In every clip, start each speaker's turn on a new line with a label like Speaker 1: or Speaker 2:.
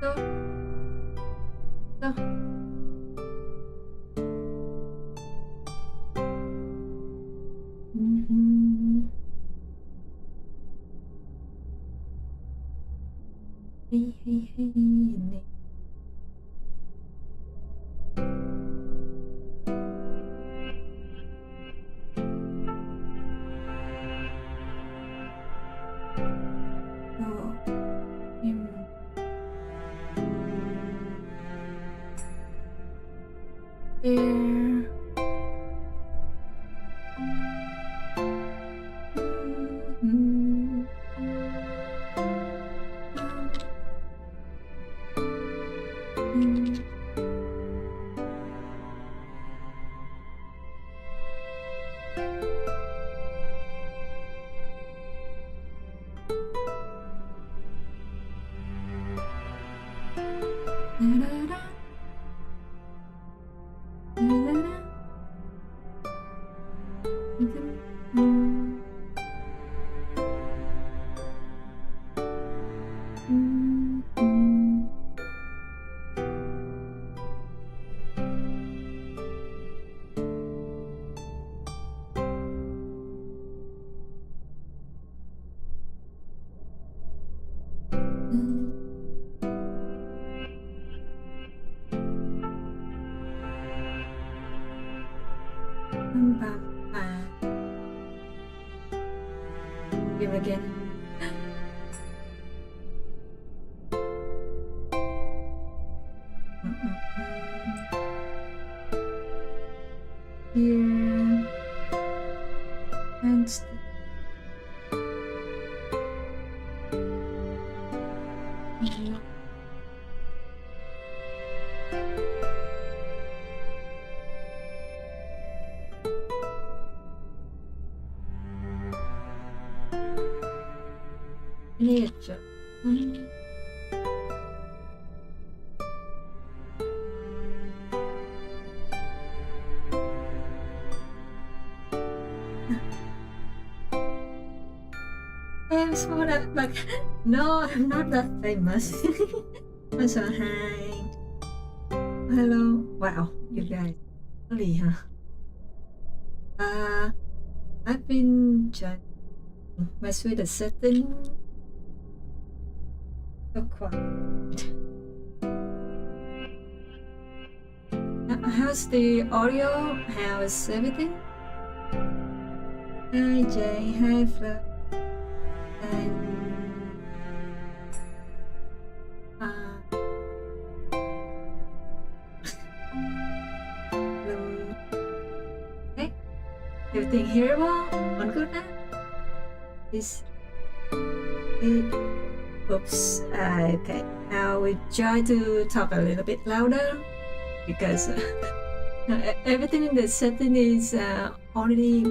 Speaker 1: So, so. Hey, hey, hey, này. Em there. Give again. Here and nature. I'm so that, but no, I'm not that famous. So hi, hello. Wow, you guys, really, huh? I've been trying to mess with the setting. So quiet. How's the audio? How's everything? Hi Jay, hi Flo. Okay, everything hearable? On good now? Is it? Oops. Okay, now we try to talk a little bit louder because everything in the setting is already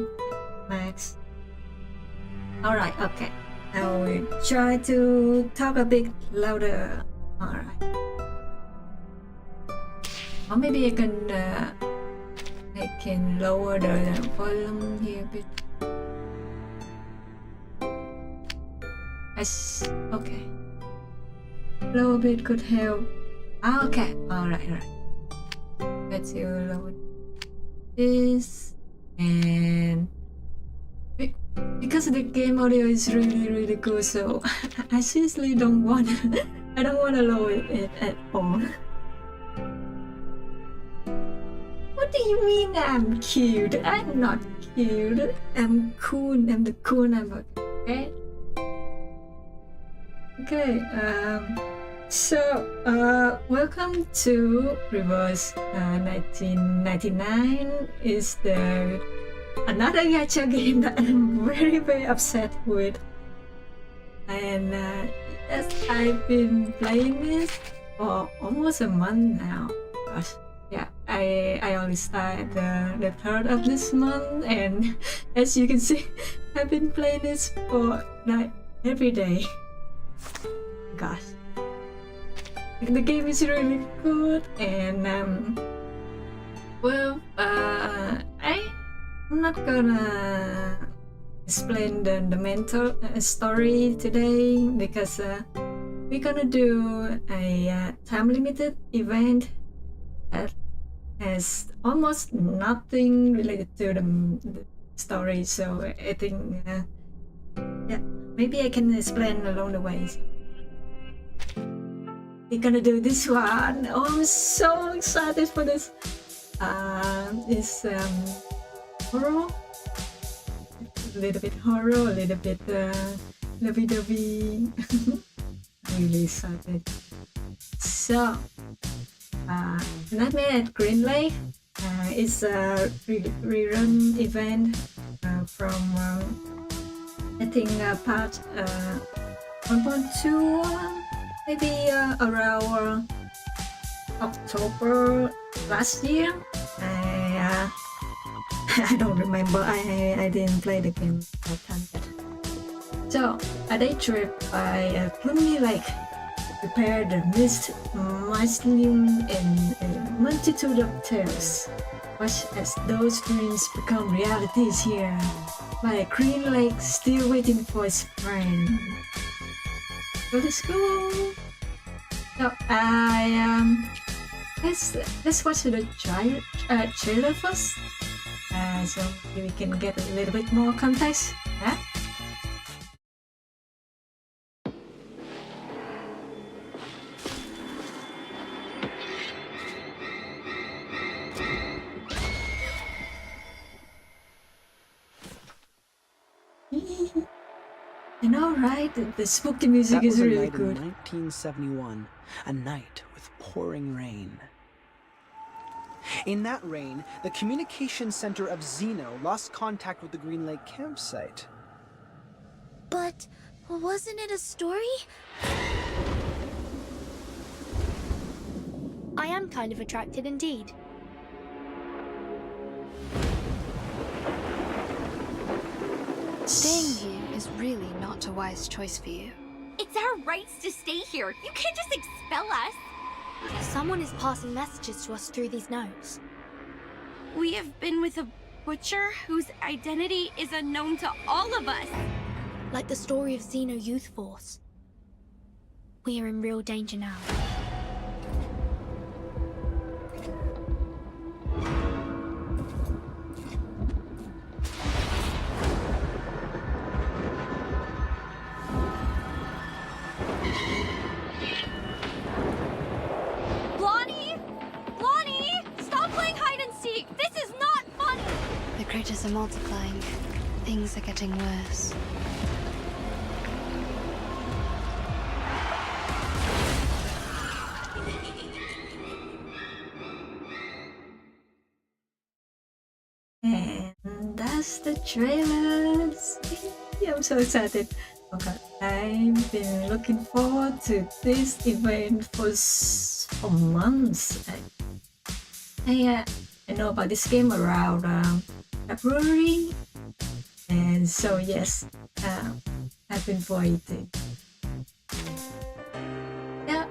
Speaker 1: max. Alright, okay. Now we try to talk a bit louder. Alright. Or maybe I can lower the volume here a bit. Yes, okay. Lower bit could help. Okay, alright. Let's lower this, and because the game audio is really good, so I seriously don't want I don't want to lower it at all. What do you mean I'm cute? I'm not cute. I'm cool. I'm the cool number. Okay. Okay. So welcome to Reverse 1999. Is the another gacha game that I'm very upset with, and yes, I've been playing this for almost a month now. Gosh, yeah, I only started the 3rd of this month, and as you can see, I've been playing this for like every day. Gosh, the game is really good, and well, I'm not gonna explain the mental story today because we're gonna do a time limited event that has almost nothing related to the story, so I think yeah, maybe I can explain along the way. We're gonna do this one. Oh, I'm so excited for this. It's horror, a little bit horror, a little bit lovey-dovey. Really excited. So, Nightmare at Green Lake is a rerun event from I think part 1.2, maybe around October last year. I don't remember. I didn't play the game that time yet. So a day trip by Gloomy Lake prepare the mist mycelium in a multitude of tales. Watch as those dreams become realities here by Green Lake still waiting for its friend. So let's go. So let's watch the trailer first, so we can get a little bit more context. Yeah? You know, right? The spooky music is really good.
Speaker 2: In 1971, a night with pouring rain. In that rain, the communication center of Xeno lost contact with the Green Lake campsite.
Speaker 3: But wasn't it a story? I am kind of attracted indeed.
Speaker 4: Staying here is really not a wise choice for you.
Speaker 5: It's our rights to stay here. You can't just expel us.
Speaker 3: Someone is passing messages to us through these notes.
Speaker 5: We have been with a butcher whose identity is unknown to all of us.
Speaker 3: Like the story of Xeno Youth Force. We are in real danger now.
Speaker 4: Creatures are multiplying. Things are getting worse.
Speaker 1: And that's the trailers. I'm so excited. Okay, I've been looking forward to this event for months. I know about this game around February, and so yes, I've been waiting. Yeah,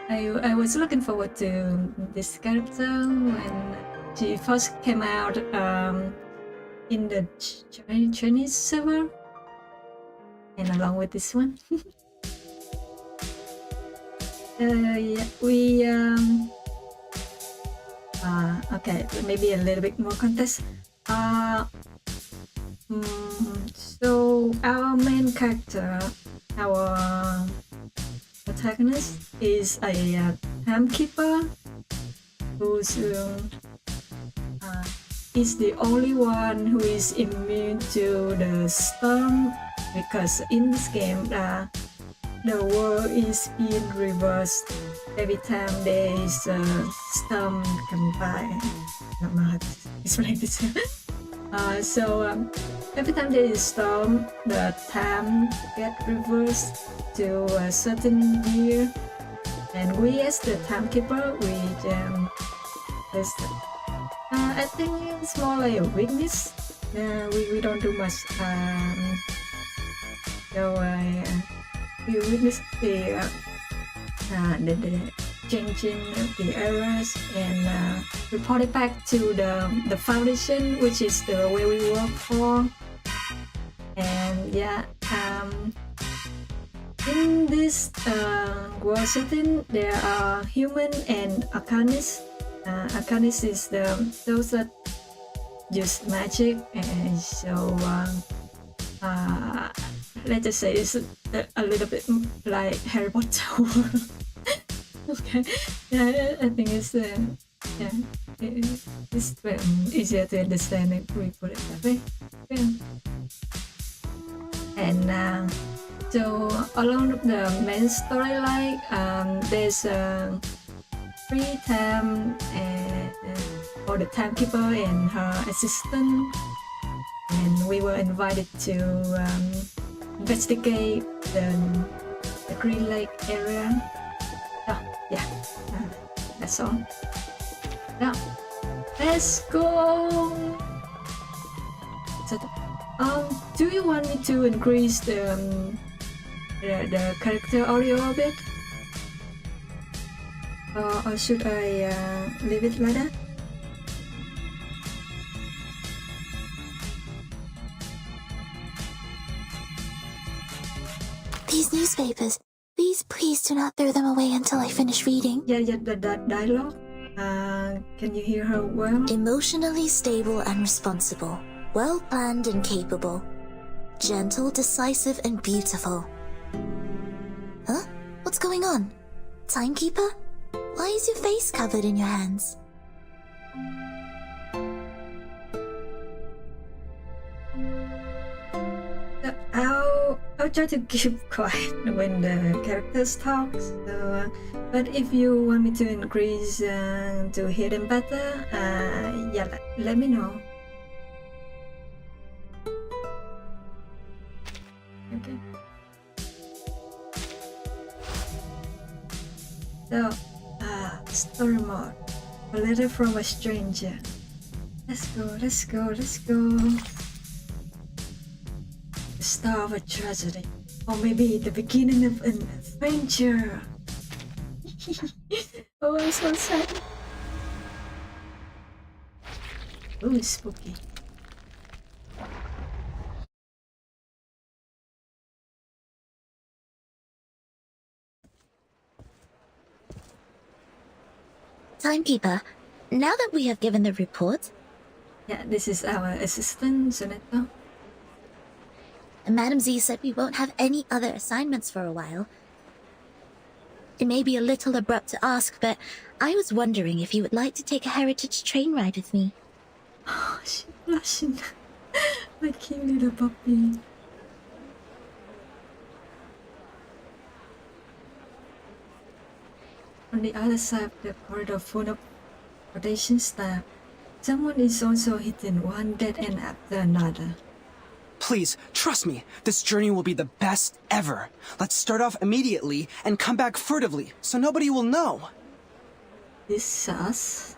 Speaker 1: I was looking forward to this character when she first came out in the Chinese server, and along with this one. Yeah, we okay, maybe a little bit more context. So our main character, our protagonist, is a timekeeper who's is the only one who is immune to the storm, because in this game the world is being reversed every time there is a storm come by. I don't know how to explain this. So every time there is a storm, the time get reversed to a certain year, and we as the timekeeper, we just I think it's more like a weakness. We don't do much. So we witness the changing the errors and report it back to the foundation, which is the way we work for. And yeah, in this world setting, there are human and arcanists. Arcanists is those that use magic, and so let's just say it's a little bit like Harry Potter. Okay, yeah, I think it's it's easier to understand if we put it that way. Yeah. And so along the main storyline, there's free time for the timekeeper and her assistant, and we were invited to investigate the Green Lake area. Oh, yeah, that's all. Now, let's go. So, do you want me to increase the character audio a bit, or should I leave it like that?
Speaker 6: These newspapers, please do not throw them away until I finish reading.
Speaker 1: Yeah, the dialogue. Can you hear her well?
Speaker 6: Emotionally stable and responsible. Well-planned and capable. Gentle, decisive, and beautiful. Huh? What's going on? Timekeeper? Why is your face covered in your hands?
Speaker 1: I'll try to keep quiet when the characters talk. So, but if you want me to increase to hear them better, yeah, let me know. Okay. So, story mode. A letter from a stranger. Let's go. The start of a tragedy, or maybe the beginning of an adventure. Oh, I'm so sad. Oh, spooky.
Speaker 6: Timekeeper, now that we have given the report,
Speaker 1: Yeah, this is our assistant, Sonetta.
Speaker 6: Madam Z said we won't have any other assignments for a while. It may be a little abrupt to ask, but I was wondering if you would like to take a heritage train ride with me.
Speaker 1: Oh, she's blushing. My cute little puppy. On the other side of the corridor full of rotation staff, someone is also hitting one dead end after another.
Speaker 2: Please, trust me, this journey will be the best ever. Let's start off immediately and come back furtively, so nobody will know.
Speaker 1: This sus.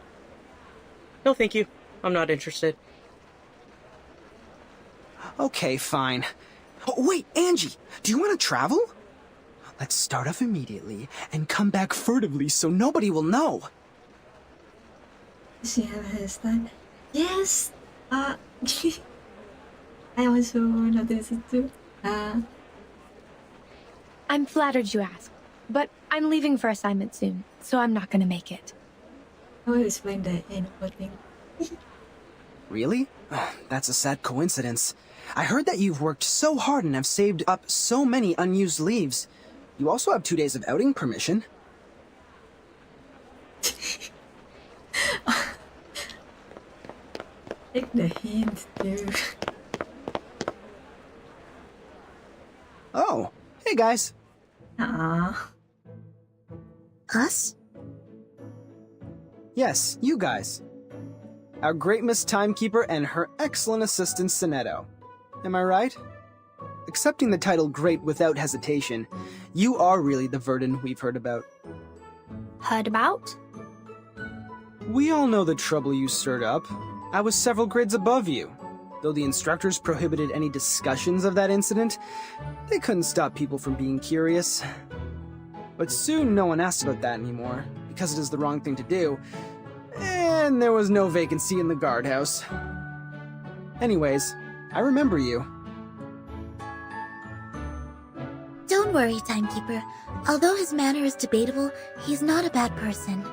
Speaker 7: No, thank you. I'm not interested.
Speaker 2: Okay, fine. Oh, wait, Angie, do you want to travel? Let's start off immediately and come back furtively so nobody will know.
Speaker 1: Does she have a hairstyle? Yes! I also noticed it too.
Speaker 8: I'm flattered you asked, but I'm leaving for assignment soon, so I'm not gonna make it.
Speaker 1: I will explain the end of thing.
Speaker 2: Really? That's a sad coincidence. I heard that you've worked so hard and have saved up so many unused leaves. You also have 2 days of outing permission.
Speaker 1: Take the hint, dude.
Speaker 2: Oh, hey guys.
Speaker 1: Ah,
Speaker 6: Us?
Speaker 2: Yes, you guys. Our great Miss Timekeeper and her excellent assistant, Sonetto. Am I right? Accepting the title Great without hesitation, you are really the Verdun we've heard about.
Speaker 8: Heard about?
Speaker 2: We all know the trouble you stirred up. I was several grades above you. Though the instructors prohibited any discussions of that incident, they couldn't stop people from being curious. But soon no one asked about that anymore, because it is the wrong thing to do, and there was no vacancy in the guardhouse. Anyways, I remember you.
Speaker 6: Don't worry, Timekeeper. Although his manner is debatable, he's not a bad person.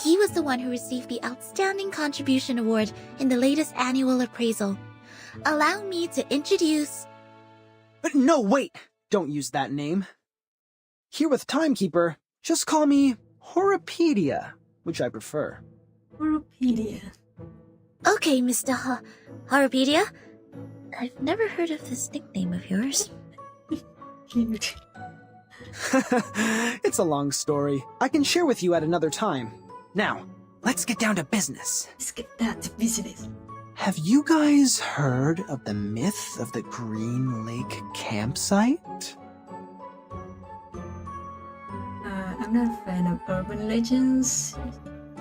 Speaker 6: He was the one who received the Outstanding Contribution Award in the latest annual appraisal. Allow me to introduce...
Speaker 2: No, wait! Don't use that name. Here with Timekeeper, just call me Horopedia, which I prefer.
Speaker 1: Horopedia.
Speaker 6: Okay, Mr. Horopedia. I've never heard of this nickname of yours.
Speaker 1: Cute.
Speaker 2: It's a long story. I can share with you at another time. Now, let's get down to business.
Speaker 1: Let's get down to business.
Speaker 2: Have you guys heard of the myth of the Green Lake campsite?
Speaker 1: I'm not a fan of urban legends.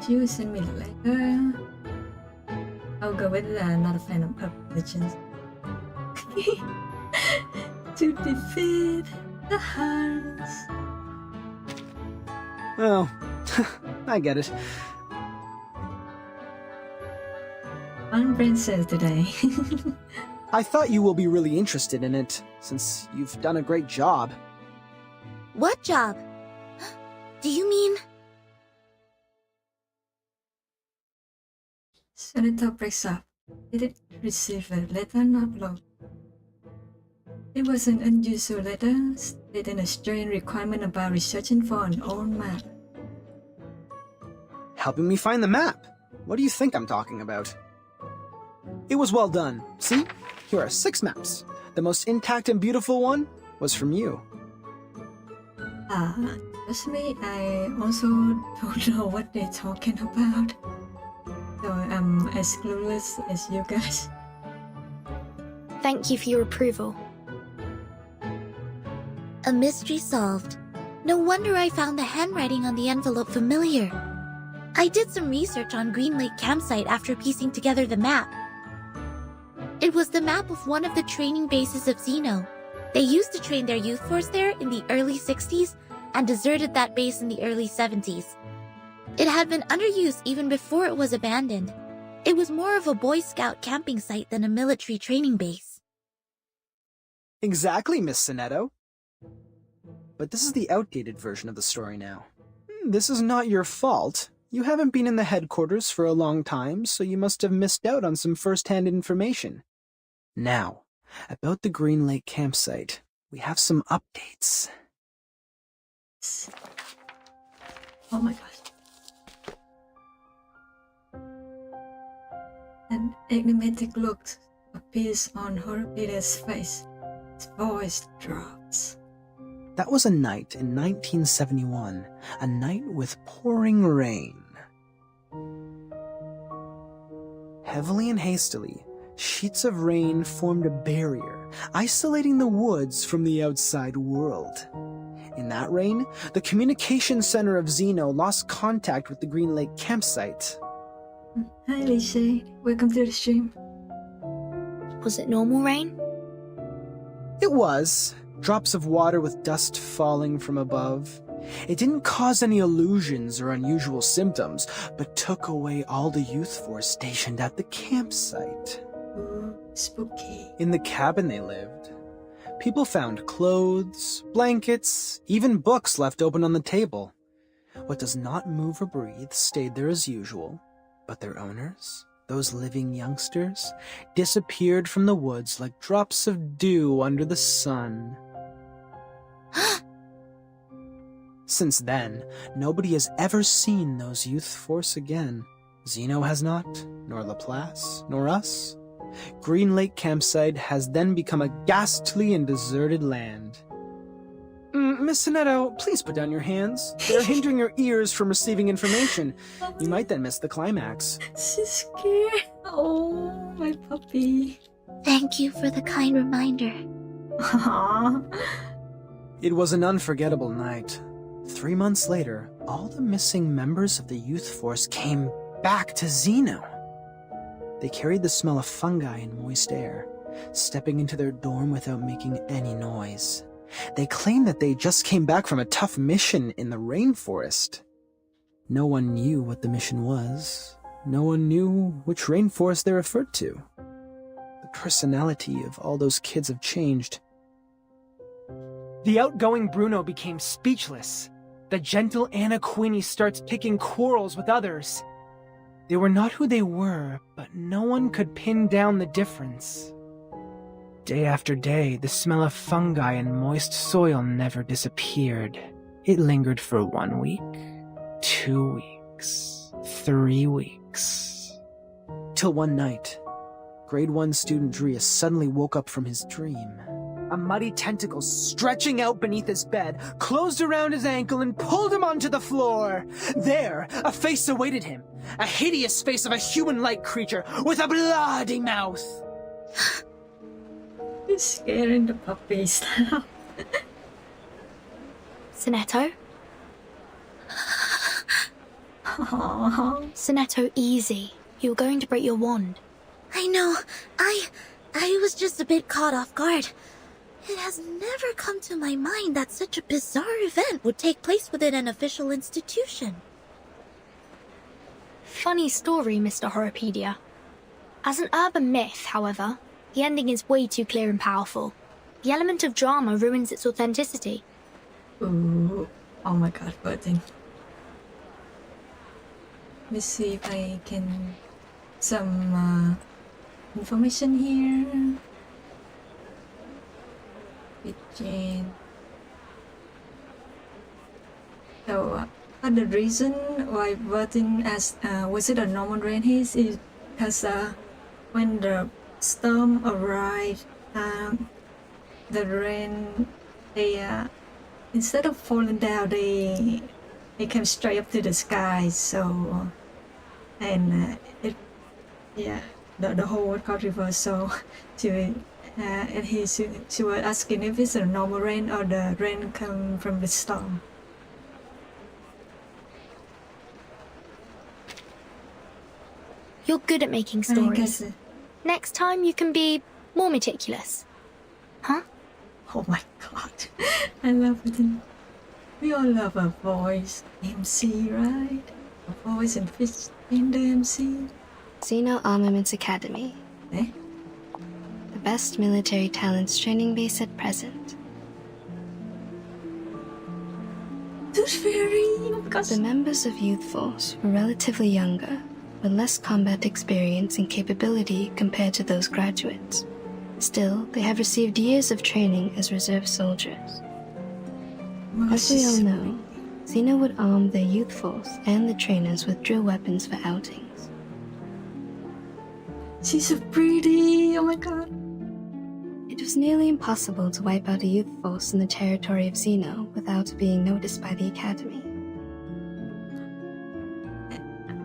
Speaker 1: You send me the letter. I'll go with that. I'm not a fan of urban legends. To defeat the Huns.
Speaker 2: Oh, I get it.
Speaker 1: One princess today.
Speaker 2: I thought you will be really interested in it, since you've done a great job.
Speaker 6: What job? Do you mean...
Speaker 1: Senator breaks up. Did it receive a letter not long? It was an unusual letter, stating a strange requirement about researching for an old map.
Speaker 2: Helping me find the map. What do you think I'm talking about? It was well done. See? Here are 6 maps. The most intact and beautiful one was from you.
Speaker 1: Trust me, I also don't know what they're talking about. So I'm as clueless as you guys.
Speaker 3: Thank you for your approval.
Speaker 6: A mystery solved. No wonder I found the handwriting on the envelope familiar. I did some research on Green Lake campsite after piecing together the map. It was the map of one of the training bases of Xeno. They used to train their youth force there in the early 60s and deserted that base in the early 70s. It had been underused even before it was abandoned. It was more of a Boy Scout camping site than a military training base.
Speaker 2: Exactly, Miss Sonetto. But this is the outdated version of the story now. This is not your fault. You haven't been in the headquarters for a long time, so you must have missed out on some first-hand information. Now, about the Green Lake campsite, we have some updates.
Speaker 1: Oh my gosh. An enigmatic look appears on Horopedia's face. His voice drops.
Speaker 2: That was a night in 1971, a night with pouring rain. Heavily and hastily, sheets of rain formed a barrier, isolating the woods from the outside world. In that rain, the communication center of Xeno lost contact with the Green Lake campsite.
Speaker 1: Hi Lisa, welcome to the stream.
Speaker 3: Was it normal rain?
Speaker 2: It was. Drops of water with dust falling from above. It didn't cause any illusions or unusual symptoms, but took away all the youth force stationed at the campsite.
Speaker 1: Ooh, spooky.
Speaker 2: In the cabin they lived, people found clothes, blankets, even books left open on the table. What does not move or breathe stayed there as usual, but their owners, those living youngsters, disappeared from the woods like drops of dew under the sun. Since then, nobody has ever seen those youth force again. Xeno has not, nor Laplace, nor us. Green Lake campsite has then become a ghastly and deserted land. Miss Sonetto, please put down your hands. They're hindering your ears from receiving information. You might then miss the climax.
Speaker 1: She's scared. Oh, my puppy.
Speaker 6: Thank you for the kind reminder.
Speaker 1: Aww.
Speaker 2: It was an unforgettable night. 3 months later, all the missing members of the youth force came back to Xeno. They carried the smell of fungi and moist air, stepping into their dorm without making any noise. They claimed that they just came back from a tough mission in the rainforest. No one knew what the mission was. No one knew which rainforest they referred to. The personality of all those kids have changed. The outgoing Bruno became speechless. The gentle Anna Queenie starts picking quarrels with others. They were not who they were, but no one could pin down the difference. Day after day, the smell of fungi and moist soil never disappeared. It lingered for 1 week, 2 weeks, 3 weeks. Till one night, grade 1 student Drea suddenly woke up from his dream. A muddy tentacle stretching out beneath his bed, closed around his ankle and pulled him onto the floor. There, a face awaited him. A hideous face of a human-like creature with a bloody mouth.
Speaker 1: You're scaring the puppies now.
Speaker 3: Sonetto?
Speaker 1: Aww.
Speaker 3: Sonetto, easy. You were going to break your wand.
Speaker 6: I know. I was just a bit caught off guard. It has never come to my mind that such a bizarre event would take place within an official institution.
Speaker 3: Funny story, Mr. Horopedia. As an urban myth, however, the ending is way too clear and powerful. The element of drama ruins its authenticity.
Speaker 1: Ooh. Oh my god, poor thing. Let me see if I can some information here. Begin. So, the reason why voting as was it a normal rain is because when the storm arrived, the rain instead of falling down, they came straight up to the sky. So, and the whole world got reversed. So, and she was asking if it's a normal rain or the rain come from the storm.
Speaker 3: You're good at making
Speaker 1: I
Speaker 3: stories.
Speaker 1: guess,
Speaker 3: Next time you can be more meticulous. Huh?
Speaker 1: oh my god, I love it. We all love a voice MC, right? A voice and fish in the MC.
Speaker 4: Xeno Armaments Academy.
Speaker 1: Eh?
Speaker 4: The best military talents training base at present.
Speaker 1: Tooth Fairy, oh my gosh.
Speaker 4: The members of Youth Force were relatively younger, with less combat experience and capability compared to those graduates. Still, they have received years of training as reserve soldiers.
Speaker 1: Oh,
Speaker 4: As we all
Speaker 1: she's
Speaker 4: know, Xeno would arm their youth force and the trainers with drill weapons for outings.
Speaker 1: She's so pretty, oh my god.
Speaker 4: It was nearly impossible to wipe out a youth force in the territory of Xeno without being noticed by the Academy.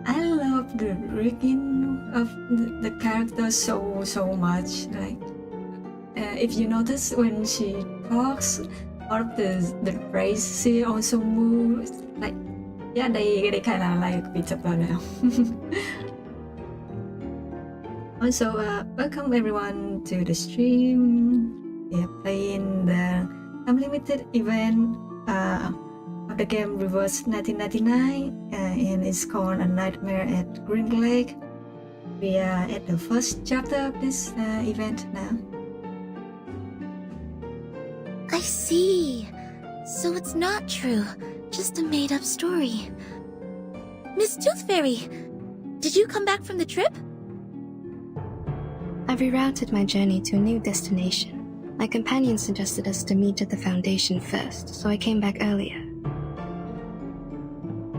Speaker 1: I love the rigging of the character so much. Like, if you notice when she talks, all of the phrase she also moves. Like, yeah, they kind of like Peter now. Also, welcome everyone to the stream. We are playing the Unlimited event of the game Reverse 1999, and it's called A Nightmare at Green Lake. We are at the first chapter of this event now.
Speaker 6: I see. So it's not true, just a made-up story. Miss Tooth Fairy, did you come back from the trip?
Speaker 4: I've rerouted my journey to a new destination. My companion suggested us to meet at the Foundation first, so I came back earlier.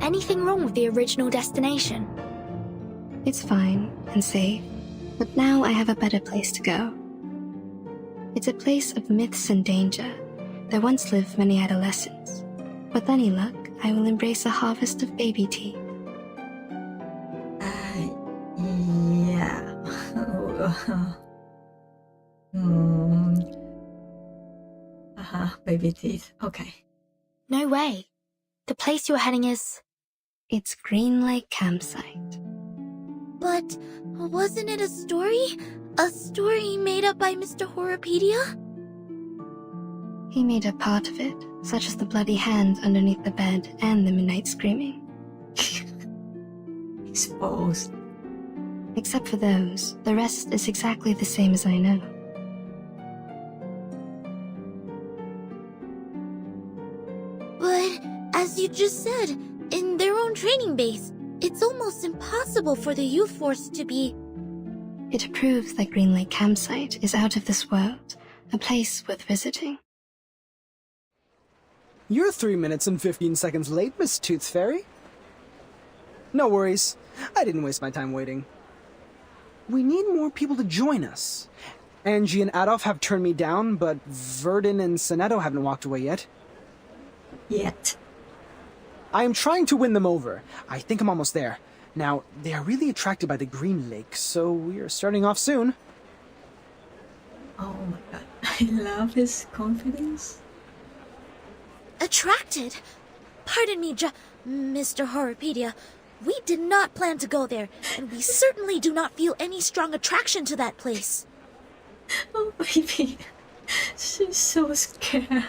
Speaker 3: Anything wrong with the original destination?
Speaker 4: It's fine and safe, but now I have a better place to go. It's a place of myths and danger. There once lived many adolescents. With any luck, I will embrace a harvest of baby teeth.
Speaker 1: Yeah. Baby teeth. Okay.
Speaker 3: No way. The place you're heading is...
Speaker 4: It's Green Lake Campsite.
Speaker 6: But wasn't it a story? A story made up by Mr. Horopedia?
Speaker 4: He made a part of it, such as the bloody hand underneath the bed and the midnight screaming.
Speaker 1: Exposed.
Speaker 4: Except for those, the rest is exactly the same as I know.
Speaker 6: As you just said, in their own training base, it's almost impossible for the youth force to be...
Speaker 4: It proves that Green Lake Campsite is out of this world, a place worth visiting.
Speaker 2: You're 3 minutes and 15 seconds late, Miss Tooth Fairy. No worries. I didn't waste my time waiting. We need more people to join us. Angie and Adolf have turned me down, but Verdun and Sonetto haven't walked away yet.
Speaker 1: Yet.
Speaker 2: I am trying to win them over. I think I'm almost there. Now, they are really attracted by the Green Lake, so we are starting off soon.
Speaker 1: Oh my god. I love his confidence.
Speaker 6: Attracted? Pardon me, Mr. Horrorpedia. We did not plan to go there, and we certainly do not feel any strong attraction to that place.
Speaker 1: Oh baby. She's so scared.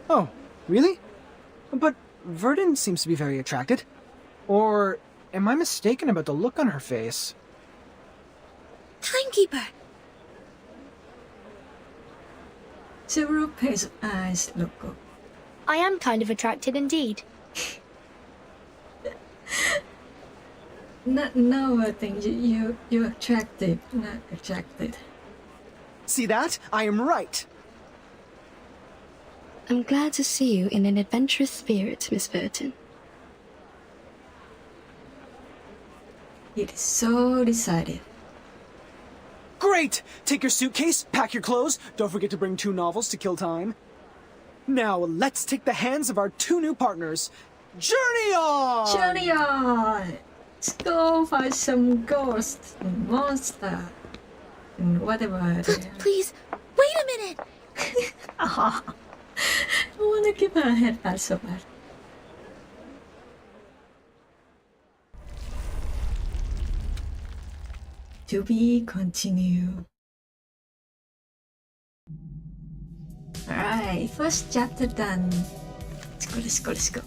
Speaker 2: Oh, really? But Verdun seems to be very attracted. Or am I mistaken about the look on her face?
Speaker 6: Timekeeper!
Speaker 1: Several pairs of eyes look up.
Speaker 3: I am kind of attracted indeed.
Speaker 1: No, I think you're attractive, not attracted.
Speaker 2: See that? I am right.
Speaker 4: I'm glad to see you in an adventurous spirit, Miss Burton.
Speaker 1: It is so decided.
Speaker 2: Great! Take your suitcase, pack your clothes, don't forget to bring 2 novels to kill time. Now, let's take the hands of our 2 new partners. Journey on!
Speaker 1: Journey on! Let's go find some ghosts and monster and whatever.
Speaker 6: Please, wait a minute!
Speaker 1: I wanna give her a headbutt so bad. To be continued. Alright, first chapter done. Let's go.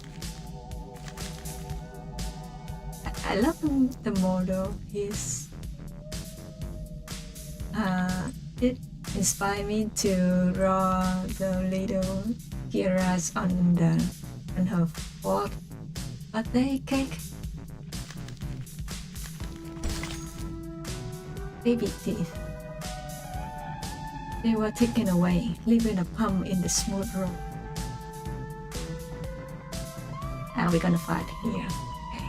Speaker 1: I love the model. It inspired me to draw the little Kira's on her fork birthday cake. Baby teeth. They were taken away, leaving a pump in the smooth road. How are we gonna fight here? Okay.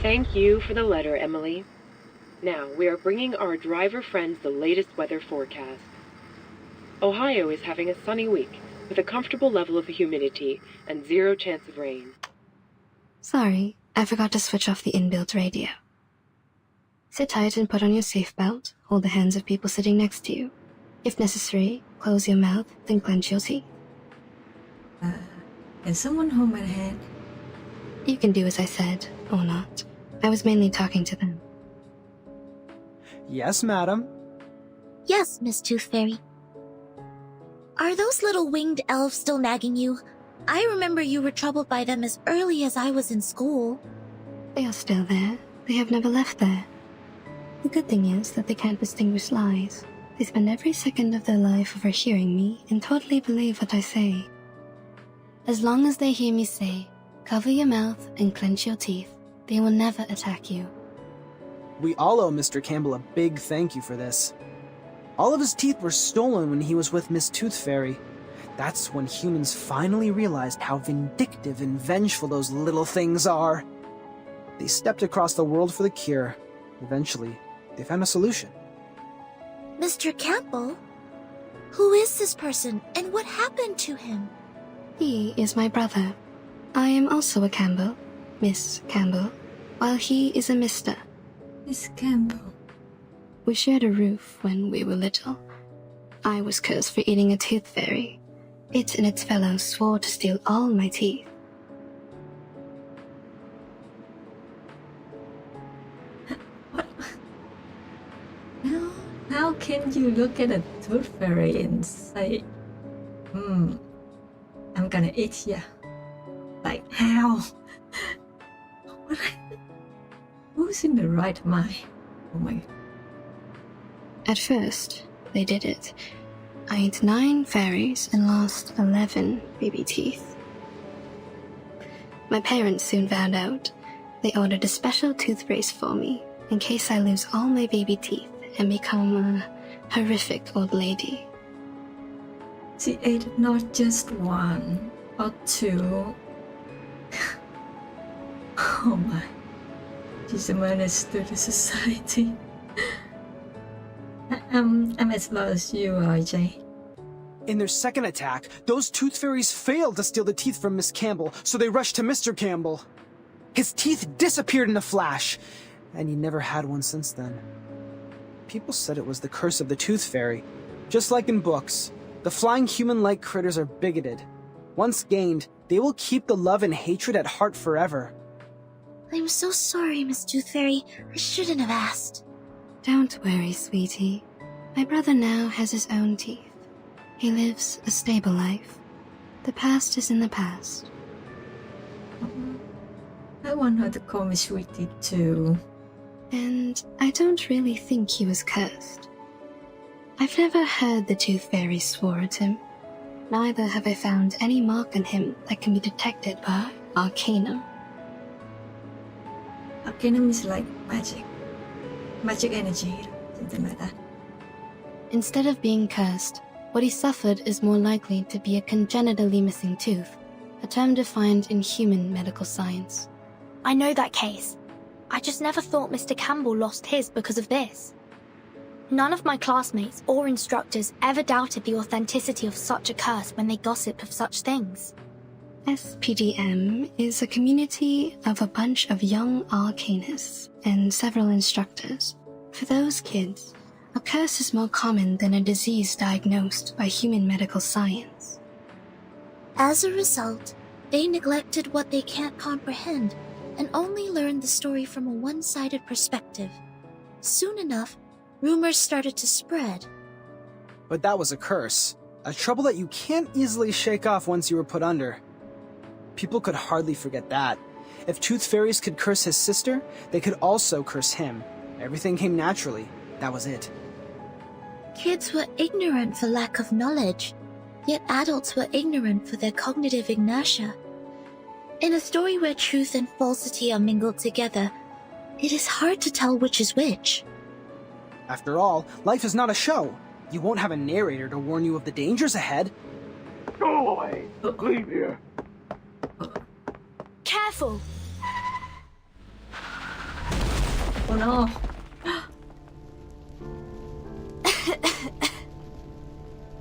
Speaker 9: Thank you for the letter, Emily. Now, we are bringing our driver friends the latest weather forecast. Ohio is having a sunny week, with a comfortable level of humidity and 0 chance of rain.
Speaker 4: Sorry, I forgot to switch off the inbuilt radio. Sit tight and put on your seatbelt. Hold the hands of people sitting next to you. If necessary, close your mouth, then clench your teeth.
Speaker 1: Can someone hold my hand?
Speaker 4: You can do as I said, or not. I was mainly talking to them.
Speaker 2: Yes, madam.
Speaker 6: Yes, Miss Tooth Fairy. Are those little winged elves still nagging you? I remember you were troubled by them as early as I was in school.
Speaker 4: They are still there. They have never left there. The good thing is that they can't distinguish lies. They spend every second of their life overhearing me and totally believe what I say. As long as they hear me say, cover your mouth and clench your teeth, they will never attack you.
Speaker 2: We all owe Mr. Campbell a big thank you for this. All of his teeth were stolen when he was with Miss Tooth Fairy. That's when humans finally realized how vindictive and vengeful those little things are. They stepped across the world for the cure. Eventually, they found a solution.
Speaker 6: Mr. Campbell? Who is this person, and what happened to him?
Speaker 4: He is my brother. I am also a Campbell, Miss Campbell, while he is a Mr.
Speaker 1: Miss Campbell.
Speaker 4: We shared a roof when we were little. I was cursed for eating a tooth fairy. It and its fellows swore to steal all my teeth.
Speaker 1: How how can you look at a tooth fairy and say, I'm gonna eat ya? Like, how? Who's in the right mind? Oh my.
Speaker 4: At first, they did it. I ate 9 fairies and lost 11 baby teeth. My parents soon found out. They ordered a special tooth brace for me in case I lose all my baby teeth and become a horrific old lady.
Speaker 1: She ate not just 1 or 2. Oh my. She's a menace to the society. I'm as low as you are, Jay.
Speaker 2: In their second attack, those tooth fairies failed to steal the teeth from Miss Campbell, so they rushed to Mr. Campbell. His teeth disappeared in a flash, and he never had one since then. People said it was the curse of the tooth fairy. Just like in books, the flying human-like critters are bigoted. Once gained, they will keep the love and hatred at heart forever.
Speaker 6: I'm so sorry, Miss Tooth Fairy. I shouldn't have asked.
Speaker 4: Don't worry, sweetie. My brother now has his own teeth. He lives a stable life. The past is in the past.
Speaker 1: I want her to call me sweetie too.
Speaker 4: And I don't really think he was cursed. I've never heard the Tooth Fairy swore at him. Neither have I found any mark on him that can be detected by Arcanum.
Speaker 1: Arcanum is like magic. Magic energy, something like that.
Speaker 4: Instead of being cursed, what he suffered is more likely to be a congenitally missing tooth, a term defined in human medical science.
Speaker 3: I know that case. I just never thought Mr. Campbell lost his because of this. None of my classmates or instructors ever doubted the authenticity of such a curse when they gossip of such things.
Speaker 4: SPDM is a community of a bunch of young arcanists and several instructors. For those kids, a curse is more common than a disease diagnosed by human medical science.
Speaker 6: As a result, they neglected what they can't comprehend and only learned the story from a one-sided perspective. Soon enough, rumors started to spread.
Speaker 2: But that was a curse. A trouble that you can't easily shake off once you were put under. People could hardly forget that. If Tooth Fairies could curse his sister, they could also curse him. Everything came naturally. That was it.
Speaker 6: Kids were ignorant for lack of knowledge, yet adults were ignorant for their cognitive inertia. In a story where truth and falsity are mingled together, it is hard to tell which is which.
Speaker 2: After all, life is not a show. You won't have a narrator to warn you of the dangers ahead.
Speaker 10: Go away! Leave here!
Speaker 3: Careful!
Speaker 1: Oh no.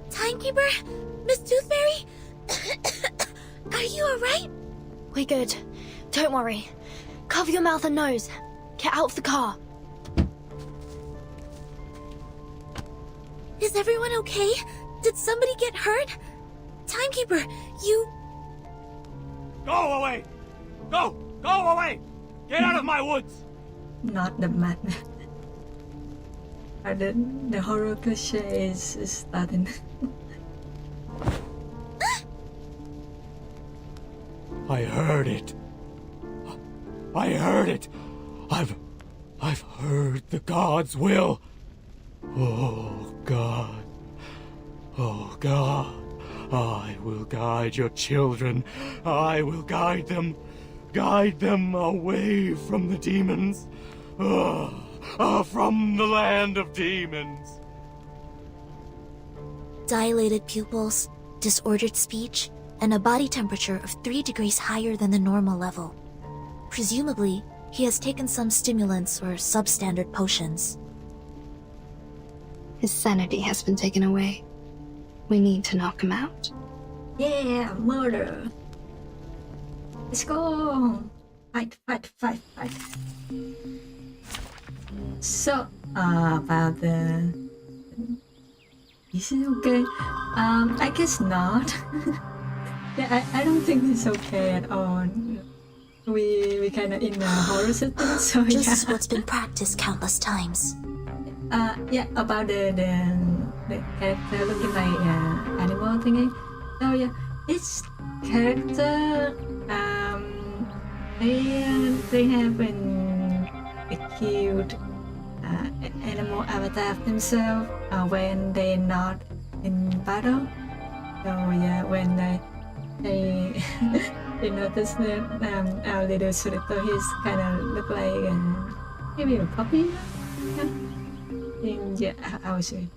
Speaker 6: Timekeeper? Miss Tooth Fairy? Are you alright?
Speaker 3: We're good. Don't worry. Cover your mouth and nose. Get out of the car.
Speaker 6: Is everyone okay? Did somebody get hurt? Timekeeper, you...
Speaker 10: Go away! Go! Go away! Get out of my woods!
Speaker 1: Not the madman. The horror cliche is starting.
Speaker 10: I heard it. I heard it. I've heard the gods' will. Oh, God. Oh, God. I will guide your children. I will guide them. Guide them away from the demons. From the land of demons.
Speaker 6: Dilated pupils, disordered speech, and a body temperature of 3 degrees higher than the normal level. Presumably, he has taken some stimulants or substandard potions.
Speaker 4: His sanity has been taken away. We need to knock him out.
Speaker 1: Yeah, murder. Let's go. Fight. So, about the... Is it okay? I guess not. Yeah, I don't think it's okay at all. We kind of in a horror setting, so
Speaker 6: Just
Speaker 1: yeah.
Speaker 6: what's been practiced countless times.
Speaker 1: Yeah, about the character looking like animal thingy. So yeah, each character they have a cute animal avatar of themselves when they're not in battle. So yeah, when they they notice that our little Surito, he's kind of look like maybe a puppy. Yeah, I will show you.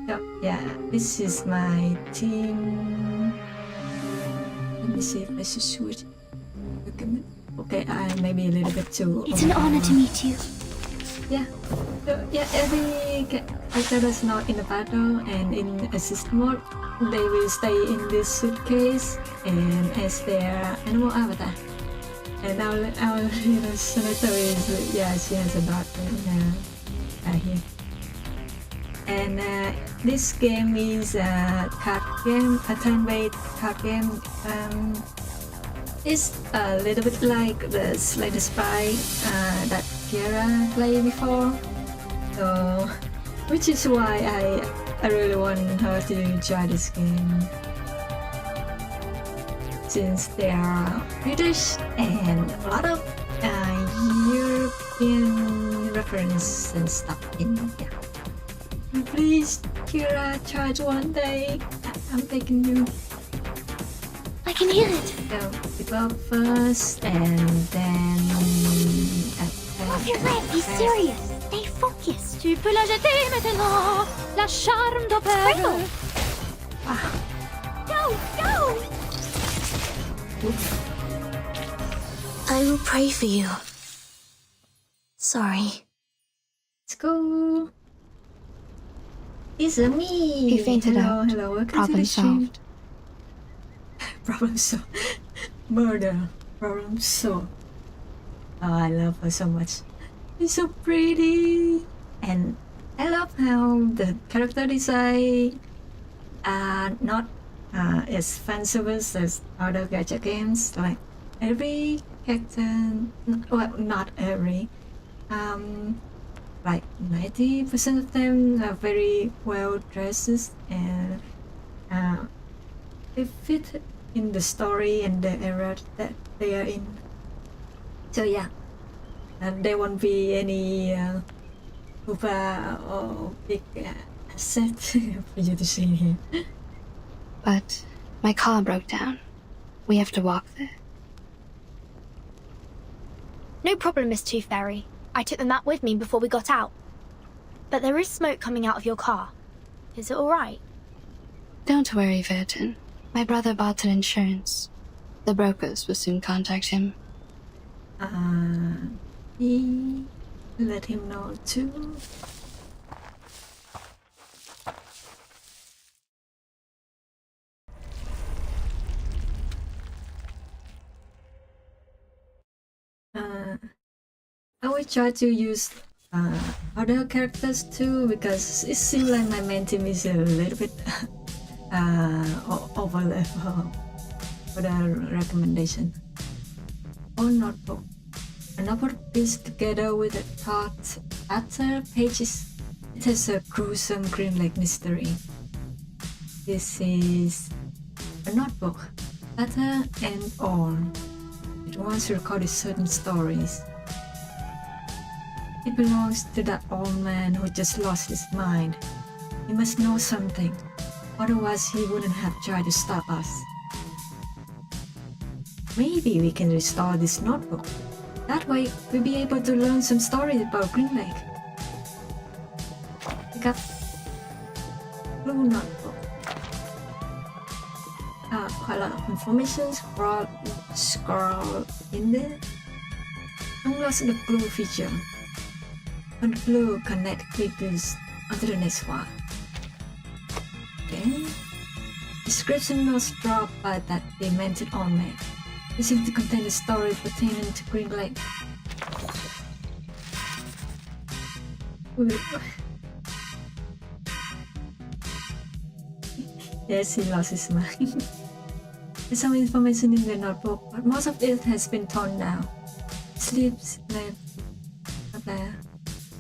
Speaker 1: So yeah, this is my team. Let me see if I should switch. Okay, I maybe a little bit too.
Speaker 3: It's an honor to meet you.
Speaker 1: Yeah. So yeah, every character that's not in the battle and in assist mode, they will stay in this suitcase and as their animal avatar. And our senator is she has a daughter here. And this game is a card game, a turn-based card game. It's a little bit like the Slay the Spy that Kiara played before. So, which is why I really want her to try this game. Since they are British and a lot of European reference and stuff in there. Please, Kira, try it one day. I'm begging you.
Speaker 3: I can hear it.
Speaker 1: So, develop first and then...
Speaker 3: Off your head, be serious. Stay focused. Tu peux la jeter maintenant. La charme d'opéra. Go, go!
Speaker 6: I will pray for you. Sorry.
Speaker 1: Let's go. It's me.
Speaker 4: He fainted out.
Speaker 1: Hello, welcome
Speaker 4: Problem
Speaker 1: to the stream.
Speaker 4: solved.
Speaker 1: Problem solved. Murder. Problem solved. Oh, I love her so much. She's so pretty. And I love how the character design are not as fan service as other gacha games. Like every character, well, not every, like 90% of them are very well dressed and they fit in the story and the era that they are in. So yeah, and there won't be any Uber or big asset for you to see here.
Speaker 4: But my car broke down. We have to walk there.
Speaker 3: No problem, Miss Tooth Fairy. I took the map with me before we got out. But there is smoke coming out of your car. Is it alright?
Speaker 4: Don't worry, Virgin. My brother bought an insurance. The brokers will soon contact him.
Speaker 1: Let him know too. I will try to use other characters too because it seems like my main team is a little bit over level for the recommendation. Or notebook. A notebook pieced together with a thought after pages. It has a gruesome Green Lake mystery. This is a notebook, letter and all. It once recorded certain stories. It belongs to that old man who just lost his mind. He must know something, otherwise he wouldn't have tried to stop us. Maybe we can restore this notebook. That way, we'll be able to learn some stories about Green Lake. Pick up blue notebook. Quite a lot of information scroll in there. Unlock the glue feature. When glue connect figures onto the next one. Okay. Description notes dropped by that demented old man. They seem to contain the story pertaining to Green Lake. Yes, he lost his mind. There's some information in the notebook, but most of it has been torn down. Sleeps left up there.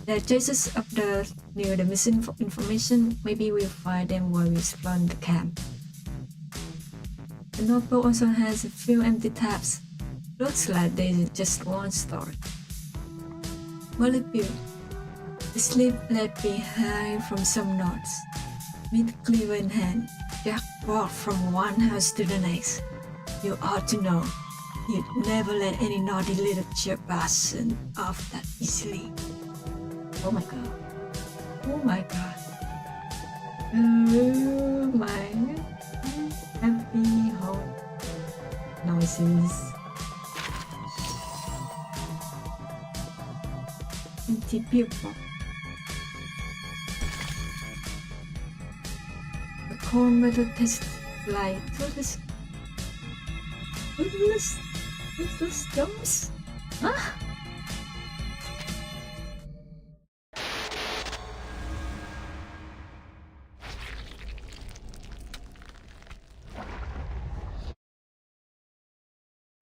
Speaker 1: The traces of the near the missing information. Maybe we'll find them while we explore the camp. The notebook also has a few empty tabs. Looks like they just want storage. Molecule. The slip left behind from some notes. With cleaver in hand, Jack walked from one house to the next. You ought to know, you'd never let any naughty little Jefferson off that easily. Oh my god. Oh my god. Oh my happy home noises. Empty people. The cold metal tastes like toothless stones? Huh?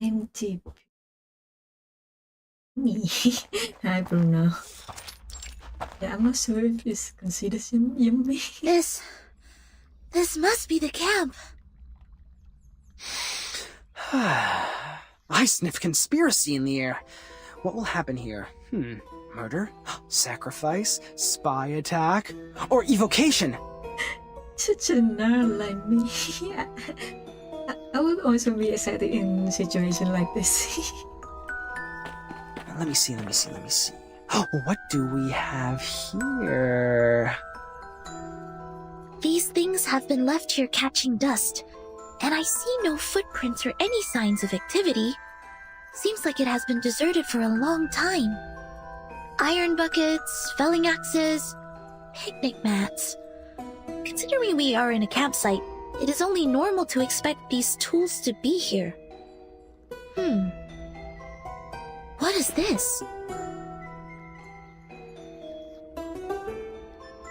Speaker 1: Empty. Me. Hi, Bruno. Yeah, I'm not sure if this considers him yummy.
Speaker 6: This must be the camp.
Speaker 2: I sniff conspiracy in the air. What will happen here? Murder? Sacrifice? Spy attack? Or evocation?
Speaker 1: Such a nerd like me. Yeah. I would also be excited in a situation like this.
Speaker 2: Let me see. What do we have here?
Speaker 6: These things have been left here catching dust, and I see no footprints or any signs of activity. Seems like it has been deserted for a long time. Iron buckets, felling axes, picnic mats. Considering we are in a campsite, it is only normal to expect these tools to be here. What is this?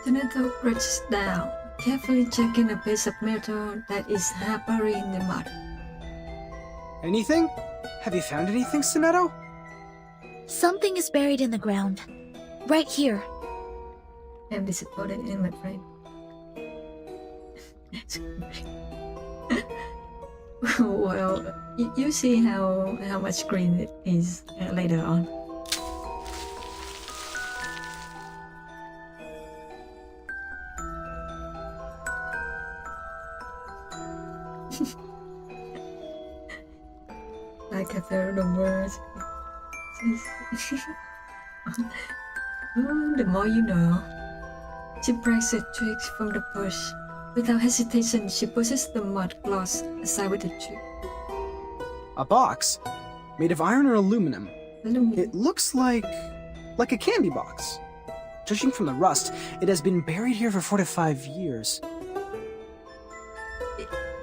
Speaker 1: Senator reaches down, carefully checking a piece of metal that is half buried in the mud.
Speaker 2: Anything? Have you found anything, Sonetto?
Speaker 6: Something is buried in the ground. Right here.
Speaker 1: I'm disappointed in my friend. Well, you see how much green it is later on. Like I've heard the words. Oh, the more you know. She breaks a twig from the bush. Without hesitation, she pushes the mud gloss aside with the twig.
Speaker 2: A box? Made of iron or aluminum? It looks like a candy box. Judging from the rust, it has been buried here for 4 to 5 years.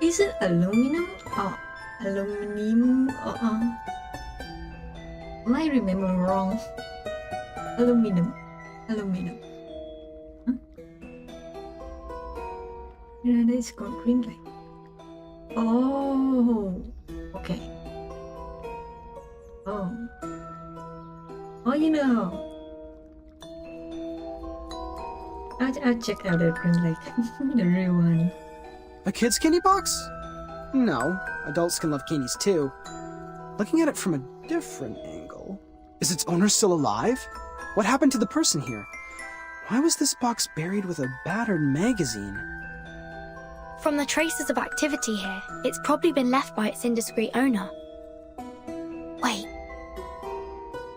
Speaker 1: Is it aluminum or aluminum? Am I remembering wrong? Aluminum. Huh? Yeah, it's called green light. Oh, okay. Oh, you know. I'll check out the green light, the real one.
Speaker 2: A kid's candy box? No, adults can love candies too. Looking at it from a different angle, is its owner still alive? What happened to the person here? Why was this box buried with a battered magazine?
Speaker 3: From the traces of activity here, it's probably been left by its indiscreet owner. Wait.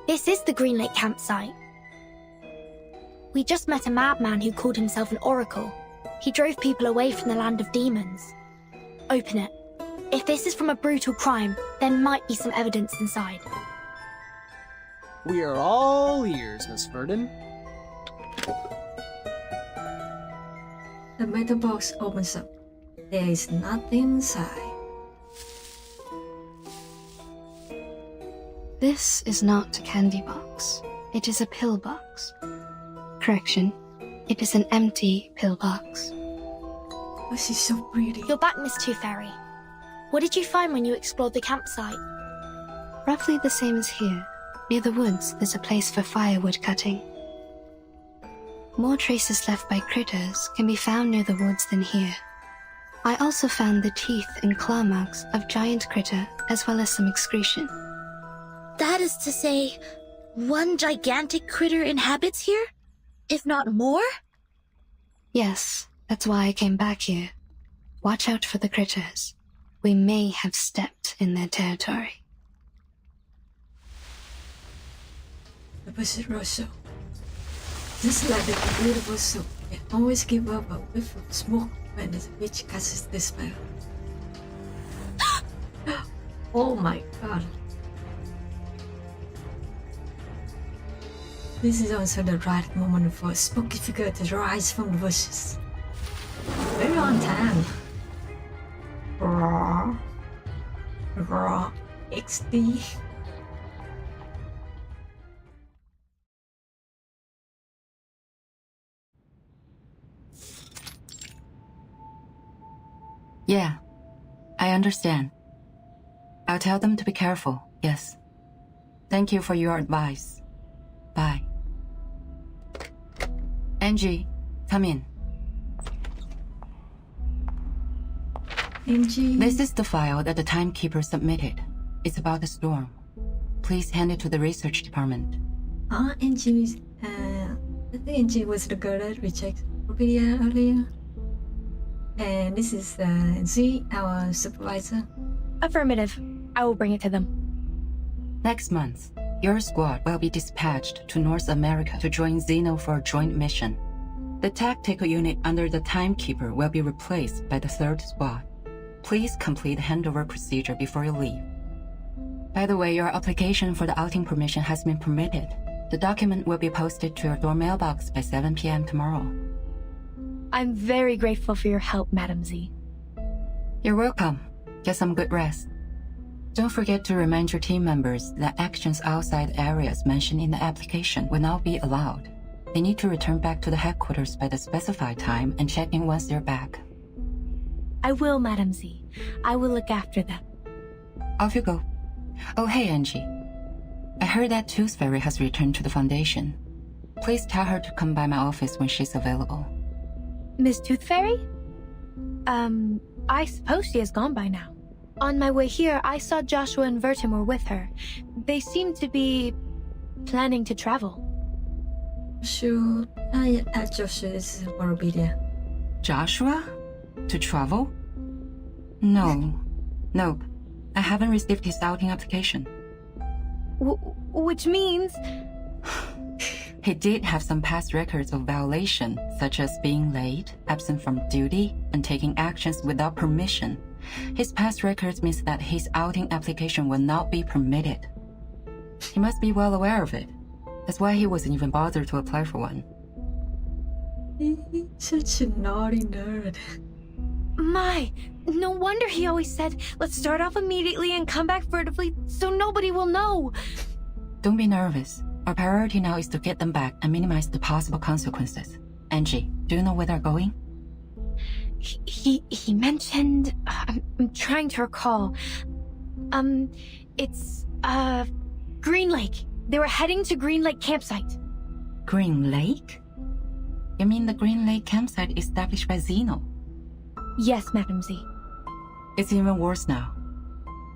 Speaker 3: This is the Green Lake campsite. We just met a madman who called himself an oracle. He drove people away from the land of demons. Open it. If this is from a brutal crime, there might be some evidence inside.
Speaker 2: We are all ears, Miss Verdon.
Speaker 1: The metal box opens up. There is nothing inside.
Speaker 4: This is not a candy box. It is a pill box. Correction. It is an empty pill box.
Speaker 1: Oh, she's so pretty.
Speaker 3: You're back, Miss Tooth Fairy. What did you find when you explored the campsite?
Speaker 4: Roughly the same as here. Near the woods, there's a place for firewood cutting. more traces left by critters can be found near the woods than here. I also found the teeth and claw marks of giant critter as well as some excretion.
Speaker 6: That is to say, one gigantic critter inhabits here? If not more?
Speaker 4: Yes, that's why I came back here. Watch out for the critters. We may have stepped in their territory.
Speaker 1: The bush is Rosso. Just like the beautiful soup, it always give up a whiff of smoke when the witch casts the spell. Oh my god. This is also the right moment for a spooky figure to rise from the bushes. Very on time. Raw. Raw. XD.
Speaker 11: Yeah, I understand. I'll tell them to be careful, yes. Thank you for your advice. Bye. Angie, come in.
Speaker 1: Angie.
Speaker 11: This is the file that the timekeeper submitted. It's about the storm. Please hand it to the research department.
Speaker 1: Angie, I think Angie was the girl that we checked Wikipedia earlier. And this is Z, our supervisor.
Speaker 8: Affirmative. I will bring it to them.
Speaker 11: Next month, your squad will be dispatched to North America to join Xeno for a joint mission. The tactical unit under the timekeeper will be replaced by the 3rd squad. Please complete the handover procedure before you leave. By the way, your application for the outing permission has been permitted. The document will be posted to your door mailbox by 7 p.m. tomorrow.
Speaker 8: I'm very grateful for your help, Madam Z.
Speaker 11: You're welcome. Get some good rest. Don't forget to remind your team members that actions outside areas mentioned in the application will not be allowed. They need to return back to the headquarters by the specified time and check in once they're back.
Speaker 8: I will, Madam Z. I will look after them.
Speaker 11: Off you go. Oh, hey, Angie. I heard that Tooth Fairy has returned to the Foundation. Please tell her to come by my office when she's available.
Speaker 8: Miss Tooth Fairy? I suppose she has gone by now. On my way here, I saw Joshua and Vertimore with her. They seem to be planning to travel.
Speaker 1: Sure. Joshua is Borobidia.
Speaker 11: Joshua? To travel? No. Nope. I haven't received his outing application.
Speaker 8: Which means...
Speaker 11: He did have some past records of violation, such as being late, absent from duty, and taking actions without permission. His past records means that his outing application will not be permitted. He must be well aware of it. That's why he wasn't even bothered to apply for one.
Speaker 1: He's such a naughty nerd.
Speaker 8: My, no wonder he always said, let's start off immediately and come back furtively so nobody will know.
Speaker 11: Don't be nervous. Our priority now is to get them back and minimize the possible consequences. Angie, do you know where they're going?
Speaker 8: He mentioned... I'm trying to recall. It's, Green Lake. They were heading to Green Lake campsite.
Speaker 11: Green Lake? You mean the Green Lake campsite established by Xeno?
Speaker 8: Yes, Madam Z.
Speaker 11: It's even worse now.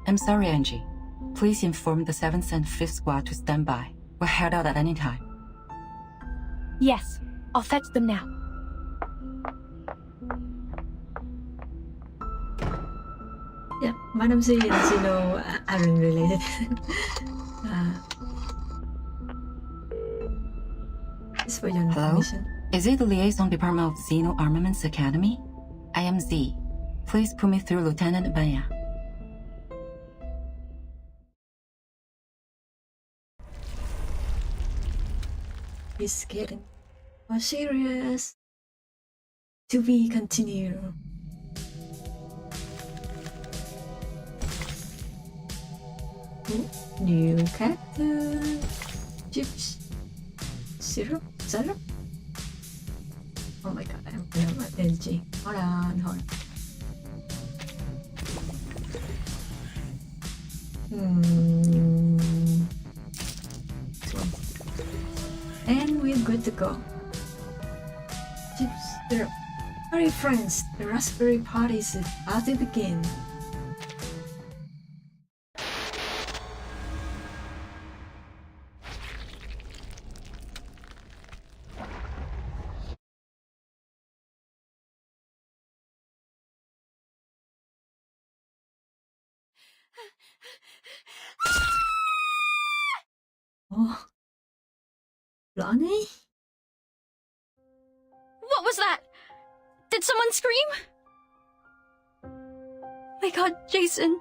Speaker 11: I'm sorry, Angie. Please inform the 7th and 5th squad to stand by. We'll head out at any time.
Speaker 8: Yes, I'll fetch them now.
Speaker 1: Yeah, Madam Z and Xeno aren't related. It's for your
Speaker 11: Hello?
Speaker 1: information.
Speaker 11: Is it the Liaison Department of Xeno Armaments Academy? I am Z. Please put me through Lieutenant Banya.
Speaker 1: It's getting more serious. To be continued. New character. Chips. Syrup? Oh my god, I'm playing my energy. Hold on. And we're good to go. Alright friends, the raspberry party is about to begin. Oh, Lonnie?
Speaker 5: What was that? Did someone scream? My god, Jason.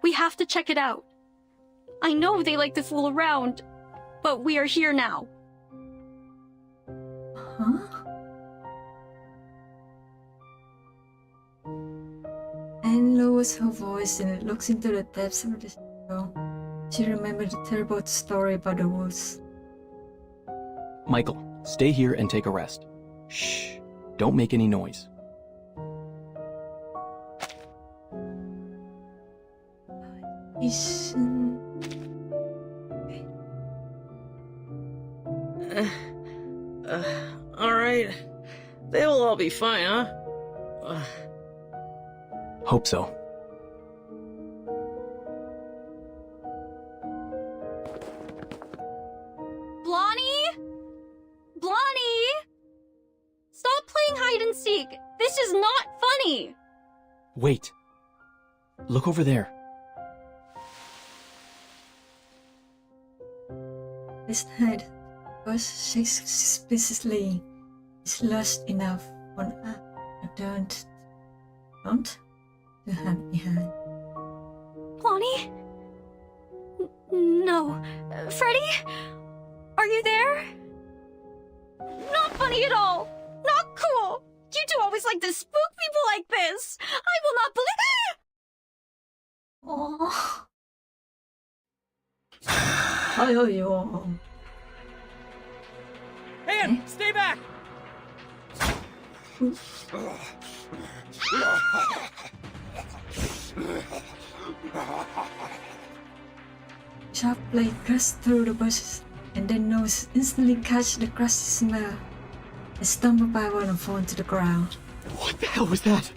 Speaker 5: We have to check it out. I know they like to fool around, but we are here now.
Speaker 1: Huh? Anne lowers her voice and looks into the depths of the shadow. She remembered the terrible story about the wolves.
Speaker 12: Michael, stay here and take a rest. Shh. Don't make any noise.
Speaker 1: Jason.
Speaker 7: Alright. They will all be fine, huh?
Speaker 12: Hope so.
Speaker 5: Blondie? Blondie? Stop playing hide and seek. This is not funny.
Speaker 12: Wait. Look over there.
Speaker 1: This night was shakes suspiciously. Is lost enough for a don't to hide behind.
Speaker 5: Blondie? No. Freddy? Are you there? Not funny at all. Not cool. You two always like to spook people like this. I will not believe.
Speaker 1: Oh. 아유,
Speaker 10: Anne, stay back!
Speaker 1: Sharp blade cuts through the bushes, and then nose instantly catch the crusty smell. I stumble backward and fall to the ground.
Speaker 10: What the hell was that?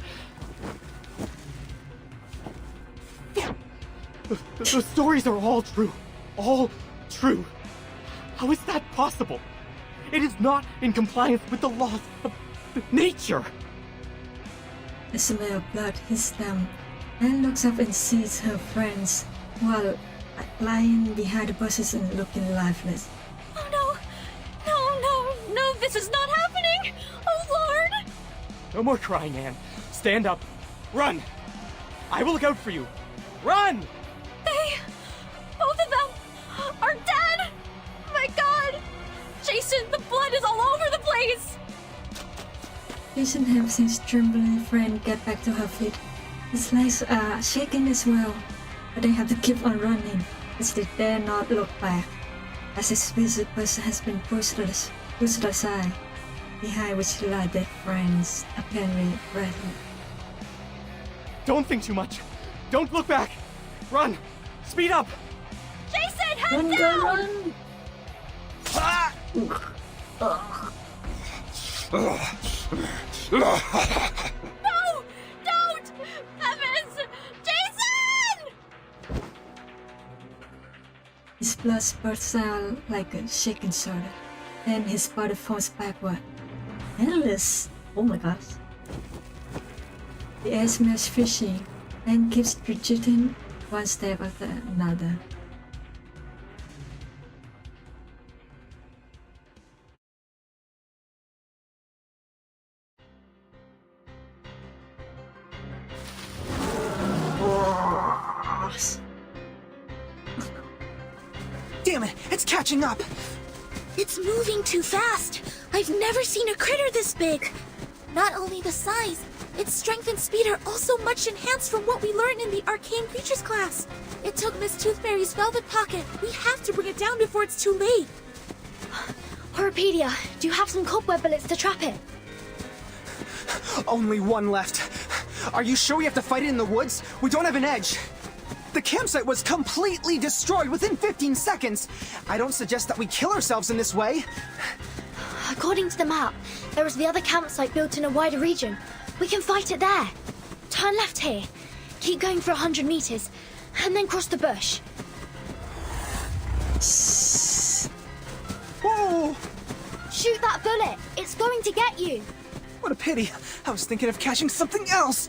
Speaker 10: The stories are all true. All true. How is that possible? It is not in compliance with the laws of nature.
Speaker 1: The smell of blood hits them. Anne looks up and sees her friends, while lying behind the bushes and looking lifeless.
Speaker 5: Oh no! No, this is not happening! Oh Lord!
Speaker 10: No more crying, Anne. Stand up. Run! I will look out for you. Run!
Speaker 5: Both of them are dead! My god! Jason, the blood is all over the place!
Speaker 1: Jason helps his trembling friend get back to her feet. His legs are shaking as well, but they have to keep on running, as they dare not look back, as his visible person has been pushed aside, behind which lie their friends, apparently ready.
Speaker 10: Don't think too much. Don't look back. Run! Speed up!
Speaker 5: Jason, head
Speaker 1: Run,
Speaker 5: down!
Speaker 1: run!
Speaker 10: Ah!
Speaker 5: No! Don't! Heavens! Jason!
Speaker 1: His blood spurts out like a shaken soda. Then his body falls backward. Endless! Oh my gosh. The air smells fishy and keeps retreating one step after another.
Speaker 2: Damn it, it's catching up!
Speaker 6: It's moving too fast. I've never seen a critter this big. Not only the size, its strength and speed are also much enhanced from what we learned in the Arcane Creatures class. It took Miss Toothfairy's velvet pocket. We have to bring it down before it's too late.
Speaker 3: Horopedia, do you have some cobweb bullets to trap it?
Speaker 2: Only one left. Are you sure we have to fight it in the woods? We don't have an edge. The campsite was completely destroyed within 15 seconds. I don't suggest that we kill ourselves in this way.
Speaker 3: According to the map, there is the other campsite built in a wider region. We can fight it there. Turn left here. Keep going for 100 meters, and then cross the bush.
Speaker 2: Whoa!
Speaker 3: Shoot that bullet. It's going to get you.
Speaker 2: What a pity. I was thinking of catching something else.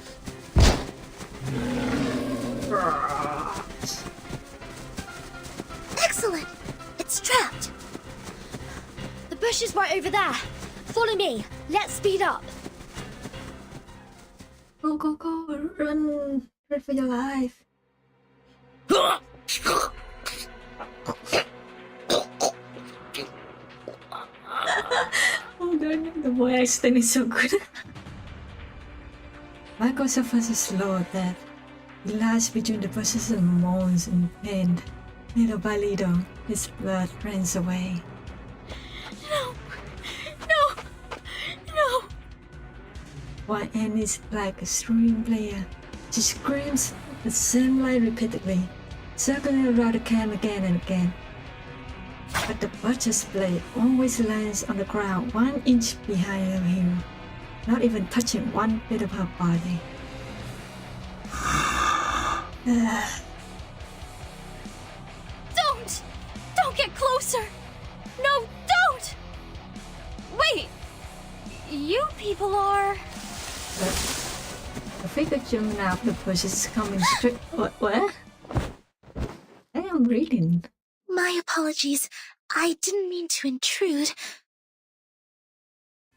Speaker 6: Excellent! It's trapped!
Speaker 3: The bush is right over there. Follow me. Let's speed up.
Speaker 1: Go, go, go. Run. Run for your life. Oh god, the boy accent is so good. Michael suffers a slow death. He lies between the bushes and moans in pain. Little by little, his blood drains away.
Speaker 5: No! No! No!
Speaker 1: While Anne is like a string player, she screams the same line repeatedly, circling around the camp again and again. But the butcher's blade always lands on the ground 1 inch behind her hero, not even touching one bit of her body.
Speaker 5: Don't! Don't get closer! No, don't! Wait! You people are...
Speaker 1: The figure jumping out of the bush is coming straight. What? I am reading.
Speaker 6: My apologies. I didn't mean to intrude.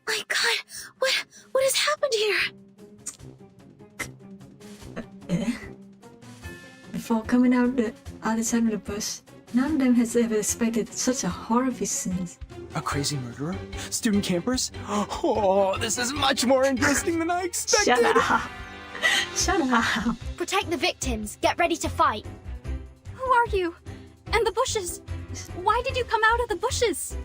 Speaker 6: My god, what has happened here?
Speaker 1: Before coming out the other side of the bush, none of them has ever expected such a horrific scene.
Speaker 2: A crazy murderer? Student campers? Oh, this is much more interesting than I expected.
Speaker 1: Shut up! Shut up!
Speaker 3: Protect the victims. Get ready to fight.
Speaker 5: Who are you? And the bushes? Why did you come out of the bushes?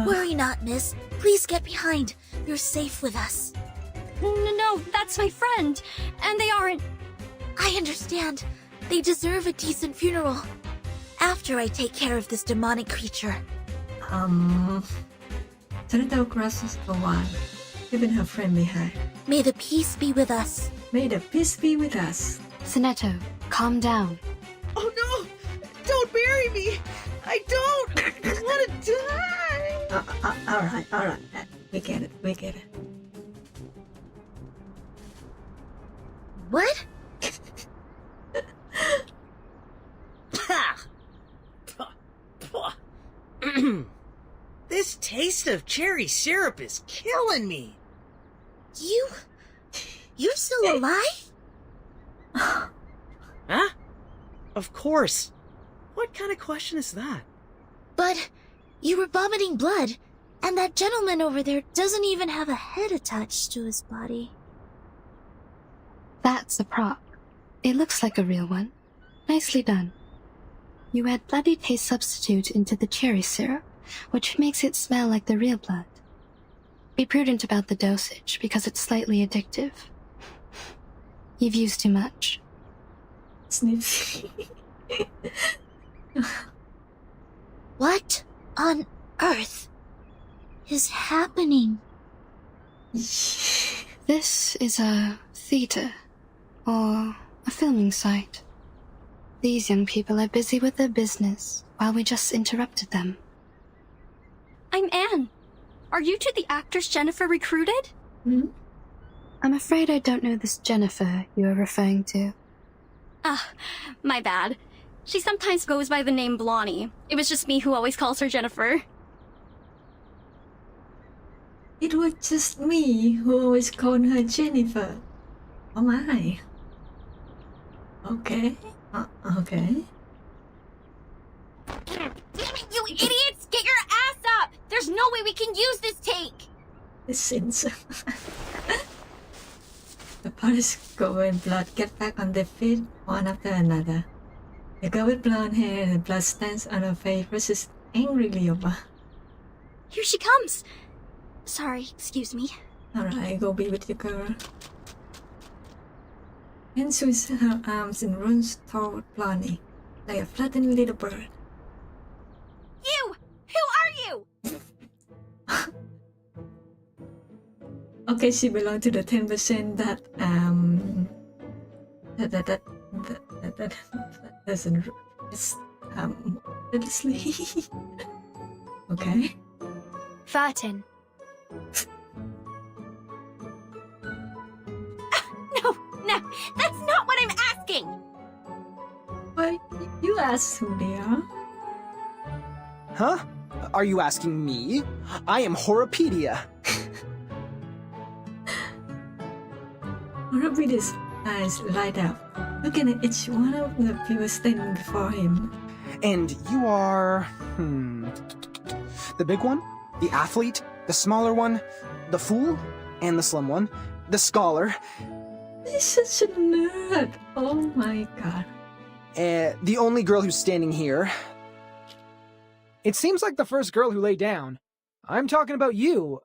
Speaker 6: Worry not, miss. Please get behind. You're safe with us.
Speaker 5: No, that's my friend. And they aren't...
Speaker 6: I understand. They deserve a decent funeral. After I take care of this demonic creature.
Speaker 1: Senator crosses the one, leaving her friend behind.
Speaker 6: May the peace be with us.
Speaker 1: May the peace be with us.
Speaker 4: Sonetto, calm down.
Speaker 7: Oh no! Don't bury me! I don't want to die!
Speaker 1: Alright. We get it.
Speaker 6: What?
Speaker 7: This taste of cherry syrup is killing me.
Speaker 6: You're still alive?
Speaker 7: Huh? Of course. What kind of question is that?
Speaker 6: But you were vomiting blood, and that gentleman over there doesn't even have a head attached to his body.
Speaker 4: That's a prop. It looks like a real one. Nicely done. You add bloody taste substitute into the cherry syrup, which makes it smell like the real blood. Be prudent about the dosage, because it's slightly addictive. You've used too much.
Speaker 1: Sniff.
Speaker 6: What on earth is happening?
Speaker 4: This is a theater, or a filming site. These young people are busy with their business, while we just interrupted them.
Speaker 5: I'm Anne. Are you two the actress Jennifer recruited?
Speaker 4: I'm afraid I don't know this Jennifer you are referring to.
Speaker 5: My bad. She sometimes goes by the name Blondie. It was just me who always calls her Jennifer.
Speaker 1: It was just me who always called her Jennifer. Oh my. Okay. Okay.
Speaker 5: Damn it, you idiots! Get your ass up! There's no way we can use this take!
Speaker 1: The sins. The parties go and blood get back on their feet one after another. The girl with blonde hair and blood stands on her face versus angrily over.
Speaker 5: Here she comes! Sorry, excuse me.
Speaker 1: Alright, go be with the girl. And swings her arms and runs toward Blondie, like a flattened little bird.
Speaker 5: You! Who are you?
Speaker 1: Okay, she belongs to the 10% that that doesn't it's honestly. Okay.
Speaker 3: Vertin.
Speaker 5: No, that's not what I'm asking!
Speaker 1: Why you asked who they are?
Speaker 2: Huh? Are you asking me? I am Horopedia.
Speaker 1: Horopeedia's eyes light up, looking at each one of the people standing before him.
Speaker 2: And you are... the big one? The athlete? The smaller one? The fool? And the slim one? The scholar?
Speaker 1: He's such a nerd. Oh my god.
Speaker 2: The only girl who's standing here. It seems like the first girl who lay down. I'm talking about you,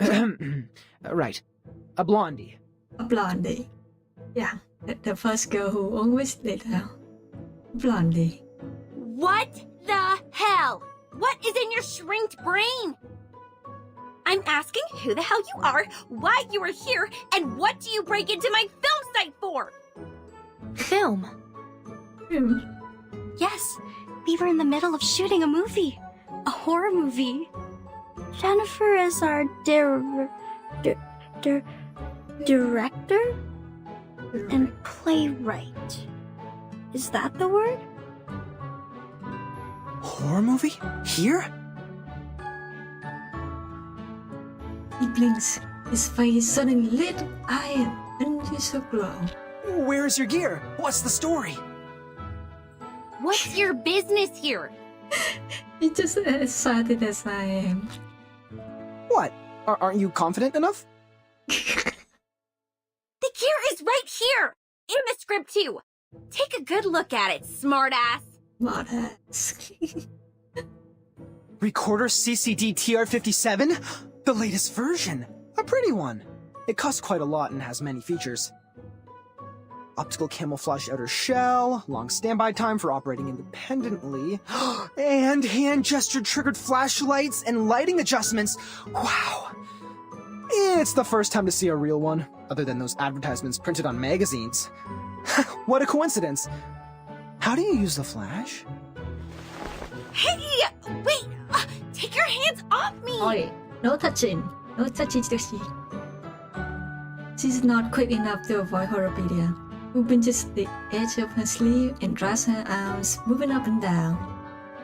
Speaker 2: right. A blondie.
Speaker 1: A blondie. Yeah, the first girl who always lay down. Blondie.
Speaker 5: What the hell? What is in your shrinked brain? I'm asking who the hell you are, why you are here, and what do you break into my film site for?
Speaker 3: Film?
Speaker 5: Yes,
Speaker 8: We were in the middle of shooting a movie. A horror movie. Jennifer is our director? And playwright. Is that the word?
Speaker 2: Horror movie? Here?
Speaker 1: He blinks, his face suddenly lit iron and just a glow.
Speaker 2: Where's your gear? What's the story?
Speaker 5: what's your business here?
Speaker 1: He's just as excited as I am.
Speaker 2: What? Aren't you confident enough?
Speaker 5: The gear is right here! In the script too! Take a good look at it, smartass!
Speaker 1: Smartass.
Speaker 2: Recorder CCD TR57? The latest version. A pretty one. It costs quite a lot and has many features. Optical camouflage outer shell, long standby time for operating independently, and hand gesture triggered flashlights and lighting adjustments. Wow. It's the first time to see a real one, other than those advertisements printed on magazines. What a coincidence. How do you use the flash?
Speaker 5: Hey! Wait! Take your hands off me!
Speaker 1: Oi, no touching. No touching, Toshi. She's not quick enough to avoid Horopedia, who pinches the edge of her sleeve and drags her arms, moving up and down.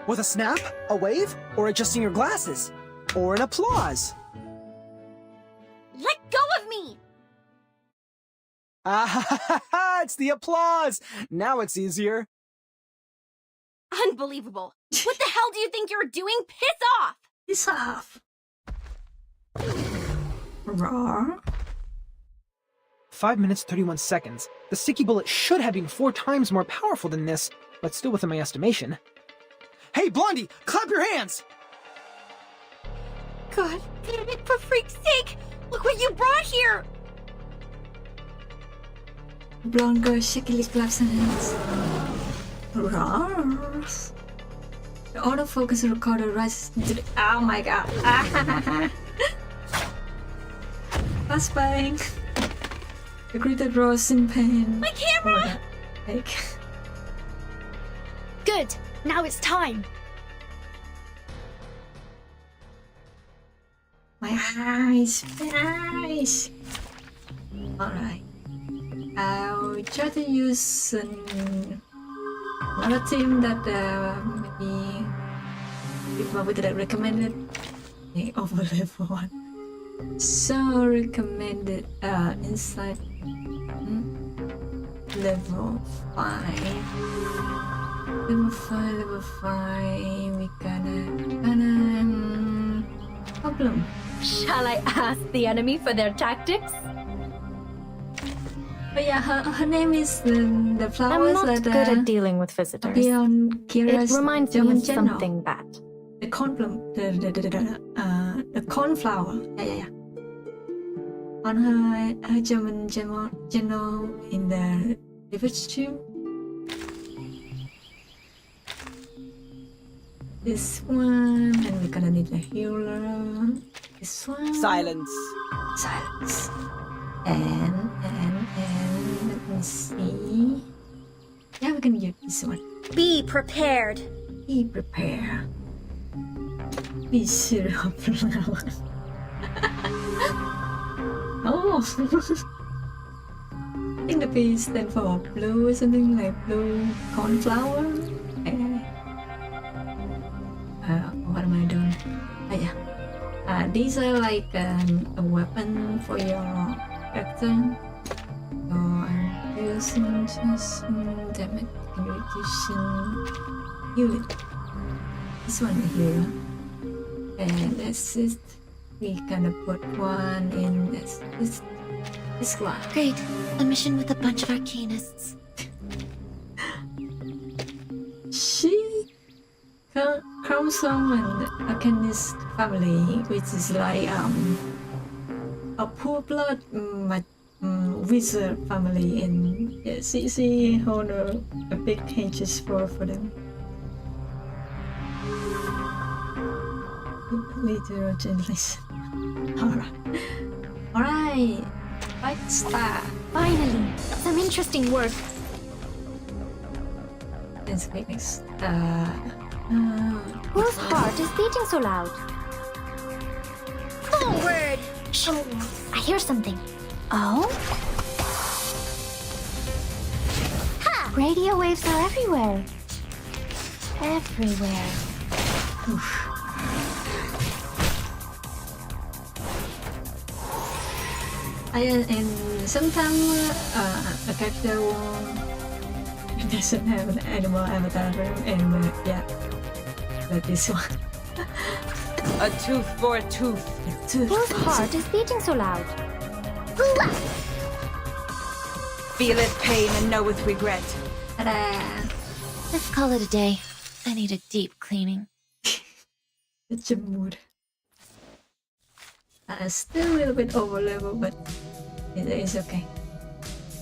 Speaker 2: With a snap? A wave? Or adjusting your glasses? Or an applause?
Speaker 5: Let go of me!
Speaker 2: Ah, it's the applause! Now it's easier.
Speaker 5: Unbelievable. What the hell do you think you're doing? Piss off!
Speaker 1: Piss off. Roar.
Speaker 2: 5 minutes, 31 seconds. The sticky bullet should have been 4 times more powerful than this, but still within my estimation. Hey, Blondie! Clap your hands!
Speaker 5: God damn it, for freak's sake! Look what you brought here!
Speaker 1: Blonde girl shakily claps her hands. Roars. The autofocus recorder rises into the... Oh my god. Fast bang. The greeted rose in pain.
Speaker 5: My camera!
Speaker 3: Good. Now it's time.
Speaker 1: My eyes. Alright. I'll try to use another team that maybe people would have recommended. Over level 1. So recommended inside level 5. Level 5 we gonna problem.
Speaker 5: Shall I ask the enemy for their tactics?
Speaker 1: But yeah, her name is the flowers
Speaker 8: I'm not
Speaker 1: that
Speaker 8: good at dealing with visitors.
Speaker 1: beyond Kira's
Speaker 8: It reminds me
Speaker 1: German
Speaker 8: of
Speaker 1: general.
Speaker 8: something bad.
Speaker 1: The cornflower. Yeah. On her German general in the river stream. This one, and we're gonna need a healer. This one.
Speaker 2: Silence.
Speaker 1: Silence. And let me see. Yeah, we're gonna use this one.
Speaker 5: Be prepared.
Speaker 1: Be prepared. Be suited up for now. Oh. I think the B stands for blue, something like blue cornflower. What am I doing? Oh yeah. These are like a weapon for your character. So I'm using just damage reduction unit. This one here. And that's it. We gonna put one in this one.
Speaker 6: Great. A mission with a bunch of arcanists.
Speaker 1: She comes from an Arcanist family, which is like a poor blood wizard family, and yeah, she hold a big cages for them. Literal translation. Alright. Fight star.
Speaker 3: Finally, some interesting work.
Speaker 1: Let's click next.
Speaker 3: Whose heart is beating so loud?
Speaker 5: Forward!
Speaker 3: Shh! I hear something. Oh?
Speaker 5: Ha!
Speaker 3: Radio waves are everywhere. Everywhere.
Speaker 1: And sometimes a character doesn't have an animal avatar, and yeah, like this one.
Speaker 7: A tooth for a tooth.
Speaker 3: Whose heart is beating so loud?
Speaker 7: Feeleth pain and knoweth regret.
Speaker 1: Ta-da!
Speaker 6: Let's call it a day. I need a deep cleaning.
Speaker 1: Such a mood. Still a little bit over level, but it is okay.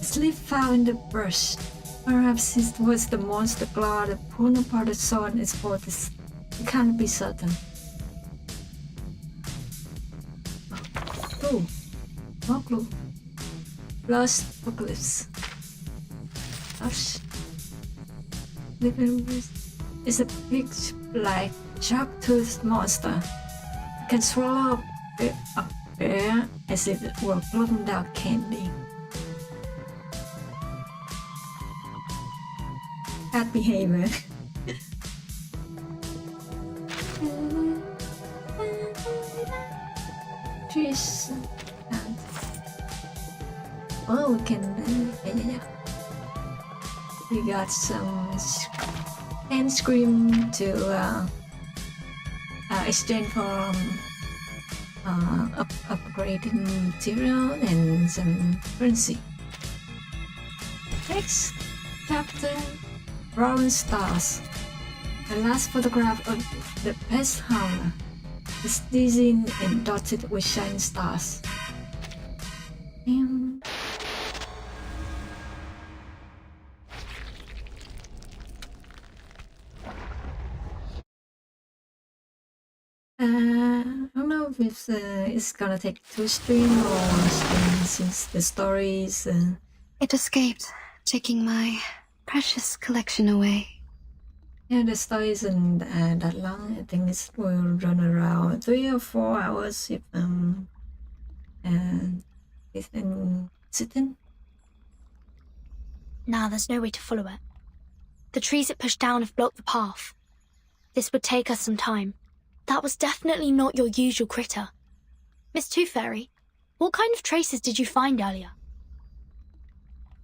Speaker 1: Sleep found in the brush. Perhaps it was the monster claw that pulled apart the sword and its bodies. It can't be certain. Clue. More clue. Lost Apocalypse. Gosh. It's a big black sharp-toothed monster. It can swallow a bear as if it were gluttoned out candy. Bad behavior. Trees. Oh, we can. Yeah. We got some hand scream to exchange for upgrading material and some currency. Next chapter, Roaring Stars. The last photograph of the pest howler is dizzy and dotted with shining stars. I don't know if it's gonna take 2 stream or 1 stream since the story is.
Speaker 4: It escaped, taking my precious collection away.
Speaker 1: Yeah, the story isn't that long. I think it will run around 3 or 4 hours if it's in sitting.
Speaker 3: Nah, there's no way to follow it. The trees it pushed down have blocked the path. This would take us some time. That was definitely not your usual critter. Miss Tooth Fairy, what kind of traces did you find earlier?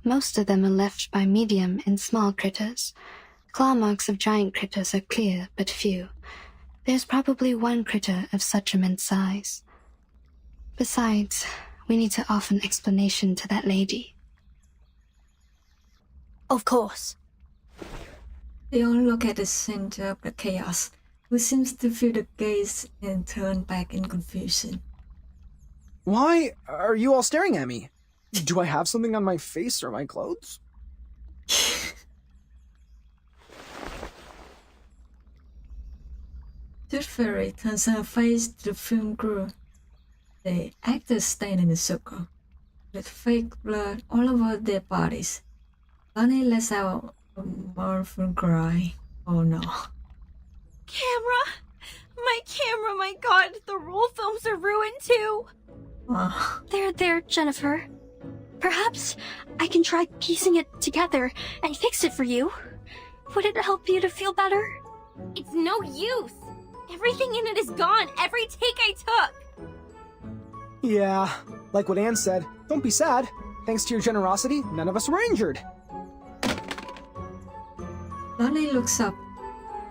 Speaker 4: Most of them are left by medium and small critters. Claw marks of giant critters are clear, but few. There's probably 1 critter of such immense size. Besides, we need to offer an explanation to that lady.
Speaker 3: Of course.
Speaker 1: They all look at the center of the chaos, who seems to feel the gaze and turn back in confusion.
Speaker 2: Why are you all staring at me? Do I have something on my face or my clothes?
Speaker 1: Tooth Fairy turns her face to the film crew. The actors stand in a circle, with fake blood all over their bodies. Lonnie lets out a mournful cry. Oh no.
Speaker 5: Camera! My god, the roll films are ruined too!
Speaker 1: Oh.
Speaker 3: There, Jennifer. Perhaps I can try piecing it together and fix it for you. Would it help you to feel better?
Speaker 5: It's no use! Everything in it is gone, every take I took!
Speaker 2: Yeah, like what Anne said, don't be sad. Thanks to your generosity, none of us were injured.
Speaker 1: Lonnie looks up,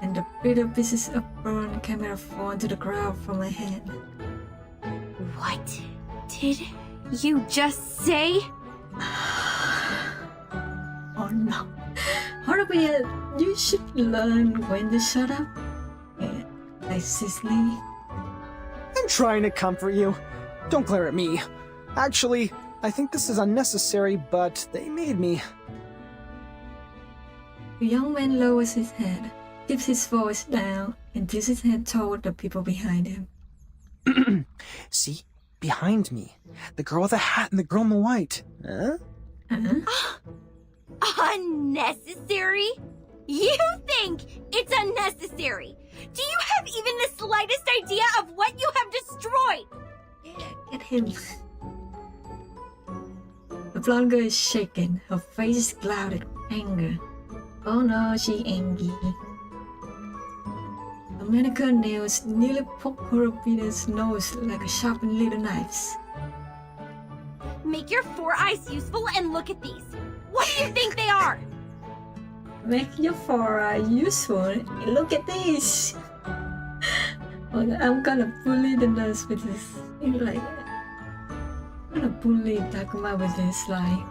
Speaker 1: and the bitter pieces of burned camera fall to the ground from her hand.
Speaker 5: What did you just say?
Speaker 1: Oh no. Horribly, you should learn when to shut up. Yeah, like Cicely.
Speaker 2: I'm trying to comfort you. Don't glare at me. Actually, I think this is unnecessary, but they made me.
Speaker 1: The young man lowers his head, keeps his voice down, and tilts his head toward the people behind him.
Speaker 2: See? Behind me. The girl with the hat and the girl in the white. Huh?
Speaker 5: Unnecessary? You think it's unnecessary? Do you have even the slightest idea of what you have destroyed?
Speaker 1: Yeah, get him. The blonde girl is shaken, her face is clouded with anger. Oh no, she angry. The manicure nails nearly poke Horribina's nose like a sharpened little knives.
Speaker 5: Make your 4 eyes useful and look at these. What do you think they are?
Speaker 1: Make your 4 eyes useful. Look at this. Okay, I'm gonna bully the nurse with this. Like, I'm gonna bully Takuma with this. Like,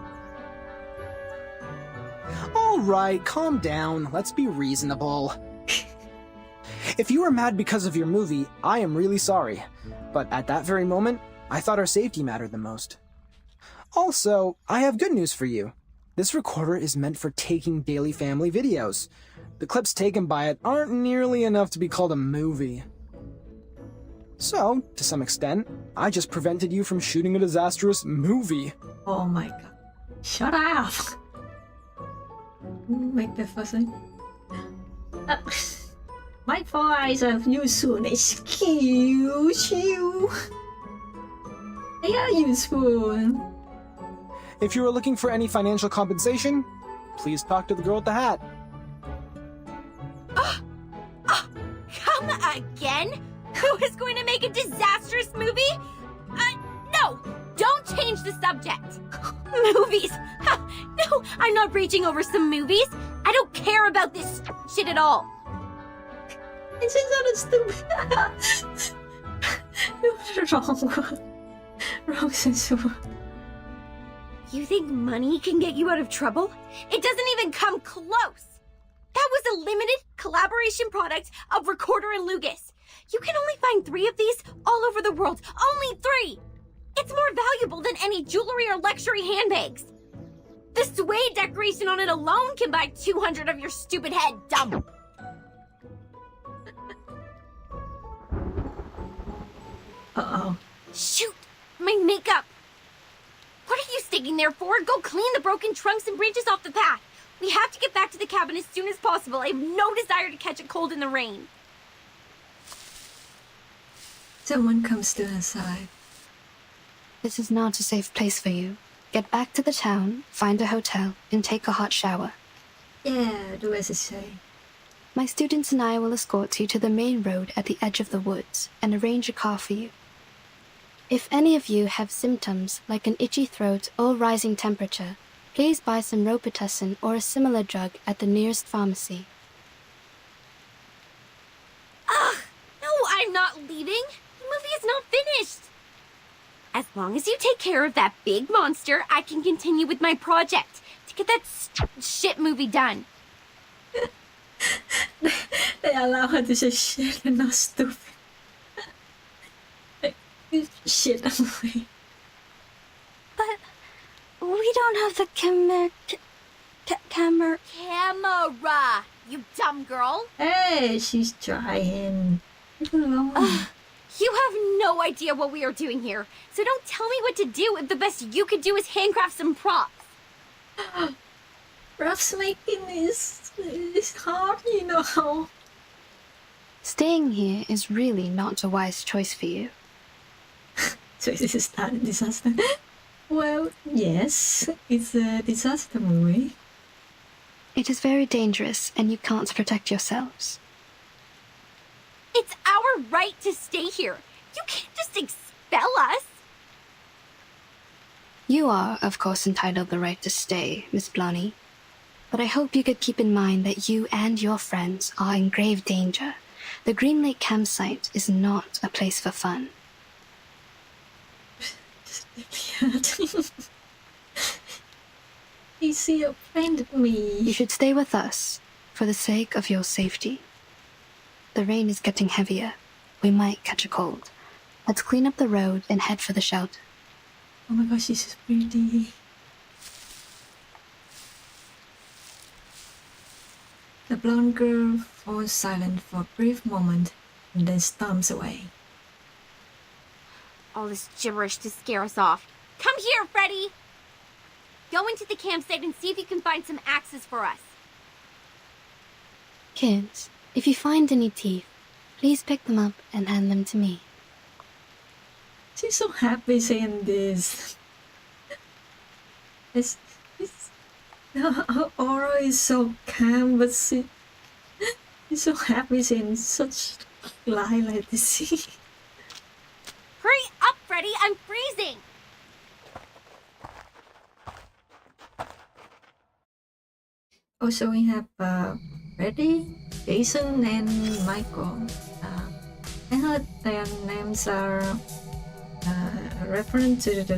Speaker 2: Alright, calm down. Let's be reasonable. If you were mad because of your movie, I am really sorry. But at that very moment, I thought our safety mattered the most. Also, I have good news for you. This recorder is meant for taking daily family videos. The clips taken by it aren't nearly enough to be called a movie. So, to some extent, I just prevented you from shooting a disastrous movie.
Speaker 1: oh my god. Shut up! Make the fussing. My 4 eyes are useful. Excuse you. They are useful.
Speaker 2: If you are looking for any financial compensation, please talk to the girl with the hat.
Speaker 5: Come again? Who is going to make a disastrous movie? No! Don't change the subject! Movies! No, I'm not raging over some movies! I don't care about this shit at all!
Speaker 1: It's just not stupid. Wrong censor.
Speaker 5: You think money can get you out of trouble? It doesn't even come close! That was a limited collaboration product of Recorder and Lugas. You can only find 3 of these all over the world. Only 3! It's more valuable than any jewelry or luxury handbags. The suede decoration on it alone can buy 200 of your stupid head, dumb.
Speaker 1: Uh-oh.
Speaker 5: Shoot! My makeup! What are you sticking there for? Go clean the broken trunks and branches off the path. We have to get back to the cabin as soon as possible. I have no desire to catch a cold in the rain.
Speaker 1: Someone comes to her side.
Speaker 4: This is not a safe place for you. Get back to the town, find a hotel, and take a hot shower.
Speaker 1: Yeah, do as I say.
Speaker 4: My students and I will escort you to the main road at the edge of the woods and arrange a car for you. If any of you have symptoms like an itchy throat or rising temperature, please buy some Robitussin or a similar drug at the nearest pharmacy.
Speaker 5: Ugh! No, I'm not leaving. The movie is not finished. As long as you take care of that big monster, I can continue with my project to get that shit movie done.
Speaker 1: They allow her to say shit and not stupid. Shit movie.
Speaker 3: But we don't have the camera.
Speaker 5: Camera, you dumb girl.
Speaker 1: Hey, she's trying. Leave her alone.
Speaker 5: You have no idea what we are doing here, so don't tell me what to do if the best you could do is handcraft some props.
Speaker 1: Props making is hard, you know.
Speaker 4: Staying here is really not a wise choice for you.
Speaker 1: So this is not a disaster. Well, yes, it's a disaster movie.
Speaker 4: It is very dangerous, and you can't protect yourselves.
Speaker 5: It's our right to stay here. You can't just expel us.
Speaker 4: You are, of course, entitled the right to stay, Miss Blonny. But I hope you could keep in mind that you and your friends are in grave danger. The Green Lake campsite is not a place for fun.
Speaker 1: Easy offended me.
Speaker 4: You should stay with us, for the sake of your safety. The rain is getting heavier. We might catch a cold. Let's clean up the road and head for the shelter.
Speaker 1: Oh my gosh, this is pretty. The blonde girl falls silent for a brief moment and then storms away.
Speaker 5: All this gibberish to scare us off. Come here, Freddy! Go into the campsite and see if you can find some axes for us.
Speaker 4: Kids, if you find any teeth, please pick them up and hand them to me.
Speaker 1: She's so happy saying this. It's her aura is so calm, but she's so happy saying such lie like this.
Speaker 5: Hurry up, Freddy! I'm freezing!
Speaker 1: Also, we have Freddy, Jason, and Michael. I heard their names are referring to the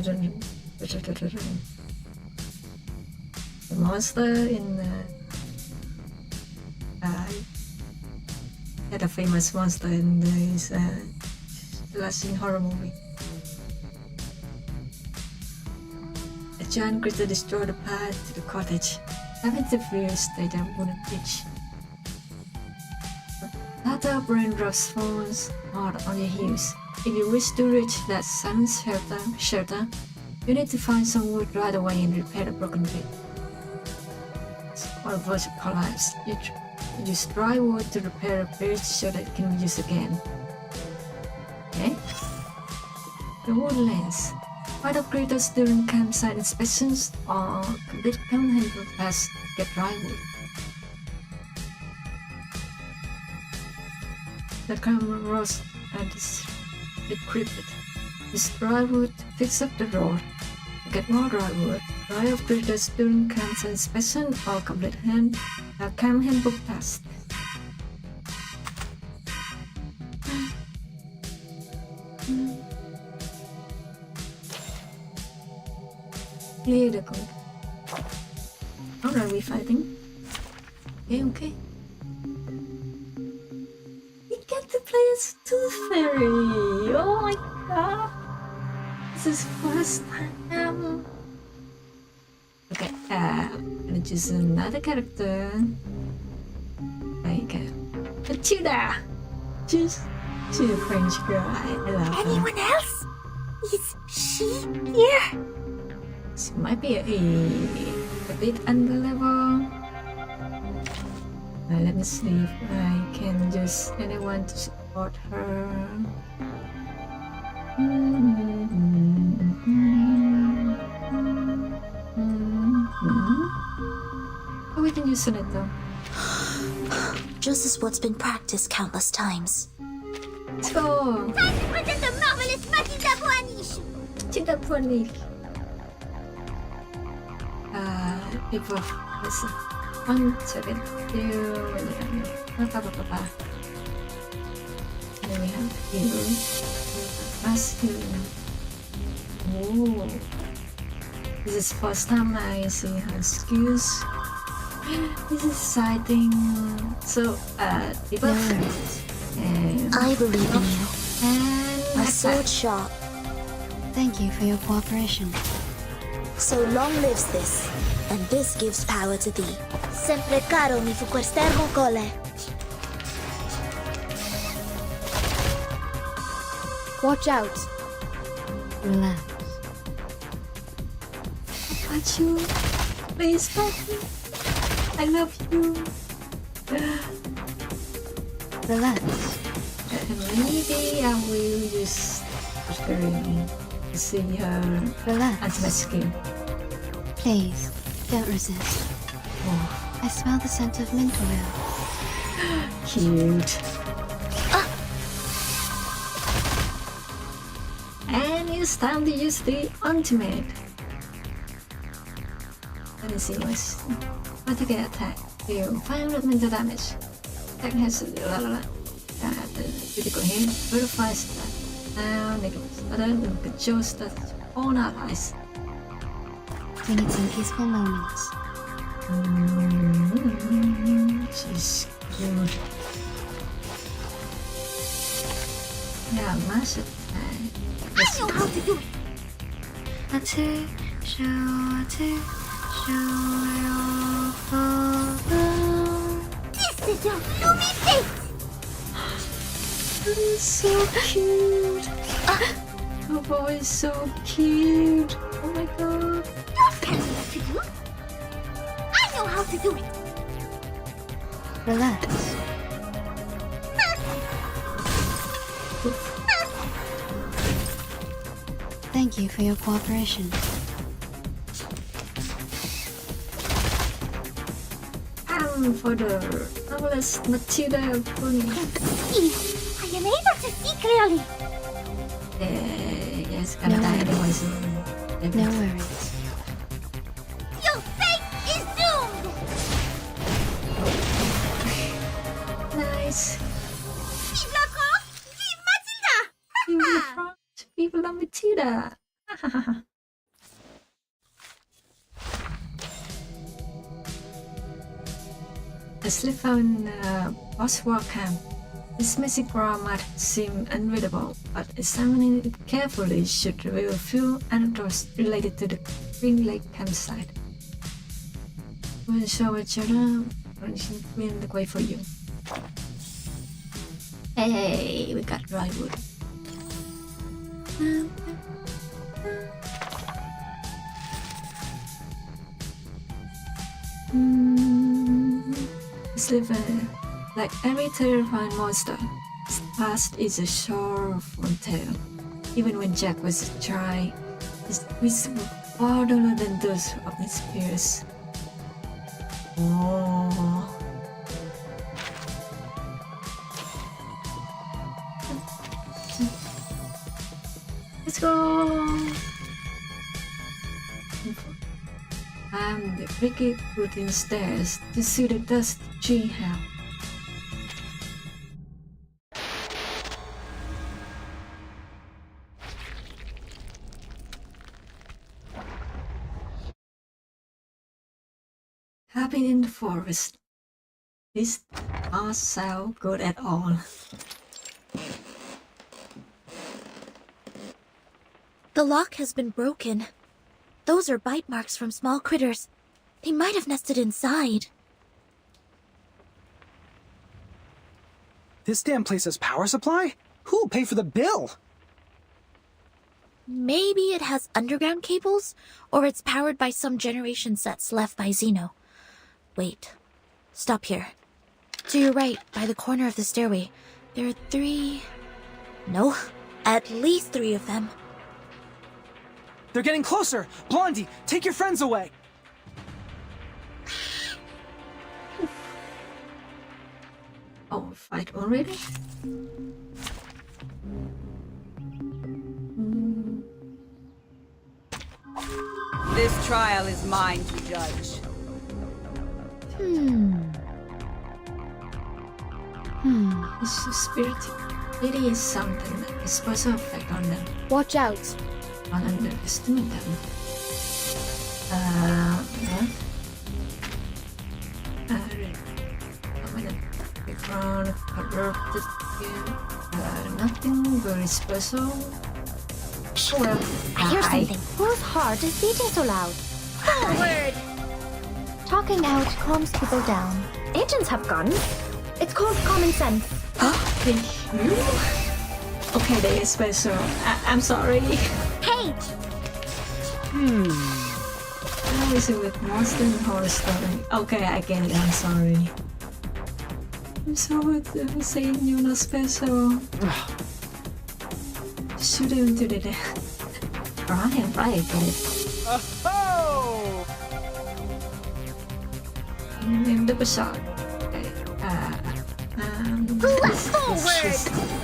Speaker 1: monster in a famous monster in this last horror movie. A giant creature destroyed the path to the cottage, having the fears that I wouldn't reach. After raindrops falls hard on your heels, if you wish to reach that silent shelter, you need to find some wood right away and repair the broken bit. Or verge of collapse, you use dry wood to repair a bridge so that it can be used again. Okay? The woodlands. Find upgraders during campsite inspections or complete camping tasks to get dry wood. The camera rods are decrepit. Use dry wood to fix up the road. To get more dry wood, try upgraders during campsite inspection or complete camp handbook tasks. Clear the code. How are we fighting? Okay. We get to play as Tooth Fairy! Oh my god! This is first time! Okay, I'm gonna choose another character. Like, Matilda! She's a French girl, I love her.
Speaker 5: Anyone else? Is she here?
Speaker 1: She might be a bit under level. Let me see if I can just anyone to support her. Oh, we can use it though.
Speaker 6: Just as what's been practiced countless times.
Speaker 1: Let's go!
Speaker 5: Time to present the marvelous Matilda Puanish!
Speaker 1: Matilda Puanish. People, listen. 1 second. Then we have heal. Fast healing. Oh. This is first time I see her skills. This is exciting. So, people.
Speaker 6: I believe in you.
Speaker 1: And
Speaker 6: My sword sharp.
Speaker 4: Thank you for your cooperation.
Speaker 6: So long lives this, and this gives power to thee. Sempre caro mi fu questermo cole.
Speaker 8: Watch out.
Speaker 4: Relax.
Speaker 1: Got you. Please help me. I love you.
Speaker 4: Relax.
Speaker 1: Maybe I will use screen to see her
Speaker 4: Relax.
Speaker 1: ultimate skill.
Speaker 4: Please, don't resist.
Speaker 1: Oh,
Speaker 4: I smell the scent of mint oil.
Speaker 1: cute. And it's time to use the ultimate. Let me see what's particular attack. Deal 500 mental damage. Attack has the critical hit, verifies that. Now neglects other and controls that all allies.
Speaker 4: We need some peaceful moments.
Speaker 1: She's cute. Yeah, mass attack.
Speaker 5: I know how to do it. This is your gloomy fate.
Speaker 1: So cute. Oh boy, is so cute. Oh my god.
Speaker 5: Don't tell me what to do. I know how to do it.
Speaker 4: Relax. Thank you for your cooperation.
Speaker 1: For the marvelous Matilda Pony.
Speaker 5: See, I am able to see clearly.
Speaker 1: Yes, gonna die anyway soon.
Speaker 4: No worries.
Speaker 5: Your fate is doomed.
Speaker 1: Nice.
Speaker 5: Vive la France, vive Matilda.
Speaker 1: Vive la France, vive la Matilda. A slip in post-war camp. This messy ground might seem unreadable, but examining it carefully should reveal few anecdotes related to the Green Lake campsite. We'll show each other clean the way for you. Hey, we got dry wood. Sliver, like every terrifying monster, his past is a sorrowful tale. Even when Jack was a child, his wits were far duller than those of his peers. Oh. Let's go! The cricket wooden stairs to see the dust tree have. Cabin in the forest. This doesn't sound good at all.
Speaker 6: The lock has been broken. Those are bite marks from small critters. They might have nested inside.
Speaker 2: This damn place has power supply? Who'll pay for the bill?
Speaker 6: Maybe it has underground cables, or it's powered by some generation sets left by Xeno. Wait. Stop here. To your right, by the corner of the stairway, there are 3... No, at least 3 of them.
Speaker 2: They're getting closer! Blondie, take your friends away!
Speaker 1: Oh, fight already?
Speaker 13: This trial is mine to judge.
Speaker 1: It's so spirited. It is something that is supposed to affect on them.
Speaker 8: Watch out.
Speaker 1: Don't underestimate them. What? Background, corrupted skin. Nothing very special. Well,
Speaker 3: I hear something. Whose heart is beating so loud?
Speaker 5: Forward!
Speaker 3: Talking out calms people down. Agents have guns. It's called common sense.
Speaker 1: Okay, they are special. I'm sorry.
Speaker 5: Hey!
Speaker 1: How is it with Monster and Horror Story? Okay, I get it. I'm sorry. I'm sorry for saying you're not special. Shoot him to the death. Right, I get it.
Speaker 2: Oh!
Speaker 1: Double shot. Okay.
Speaker 5: Forward!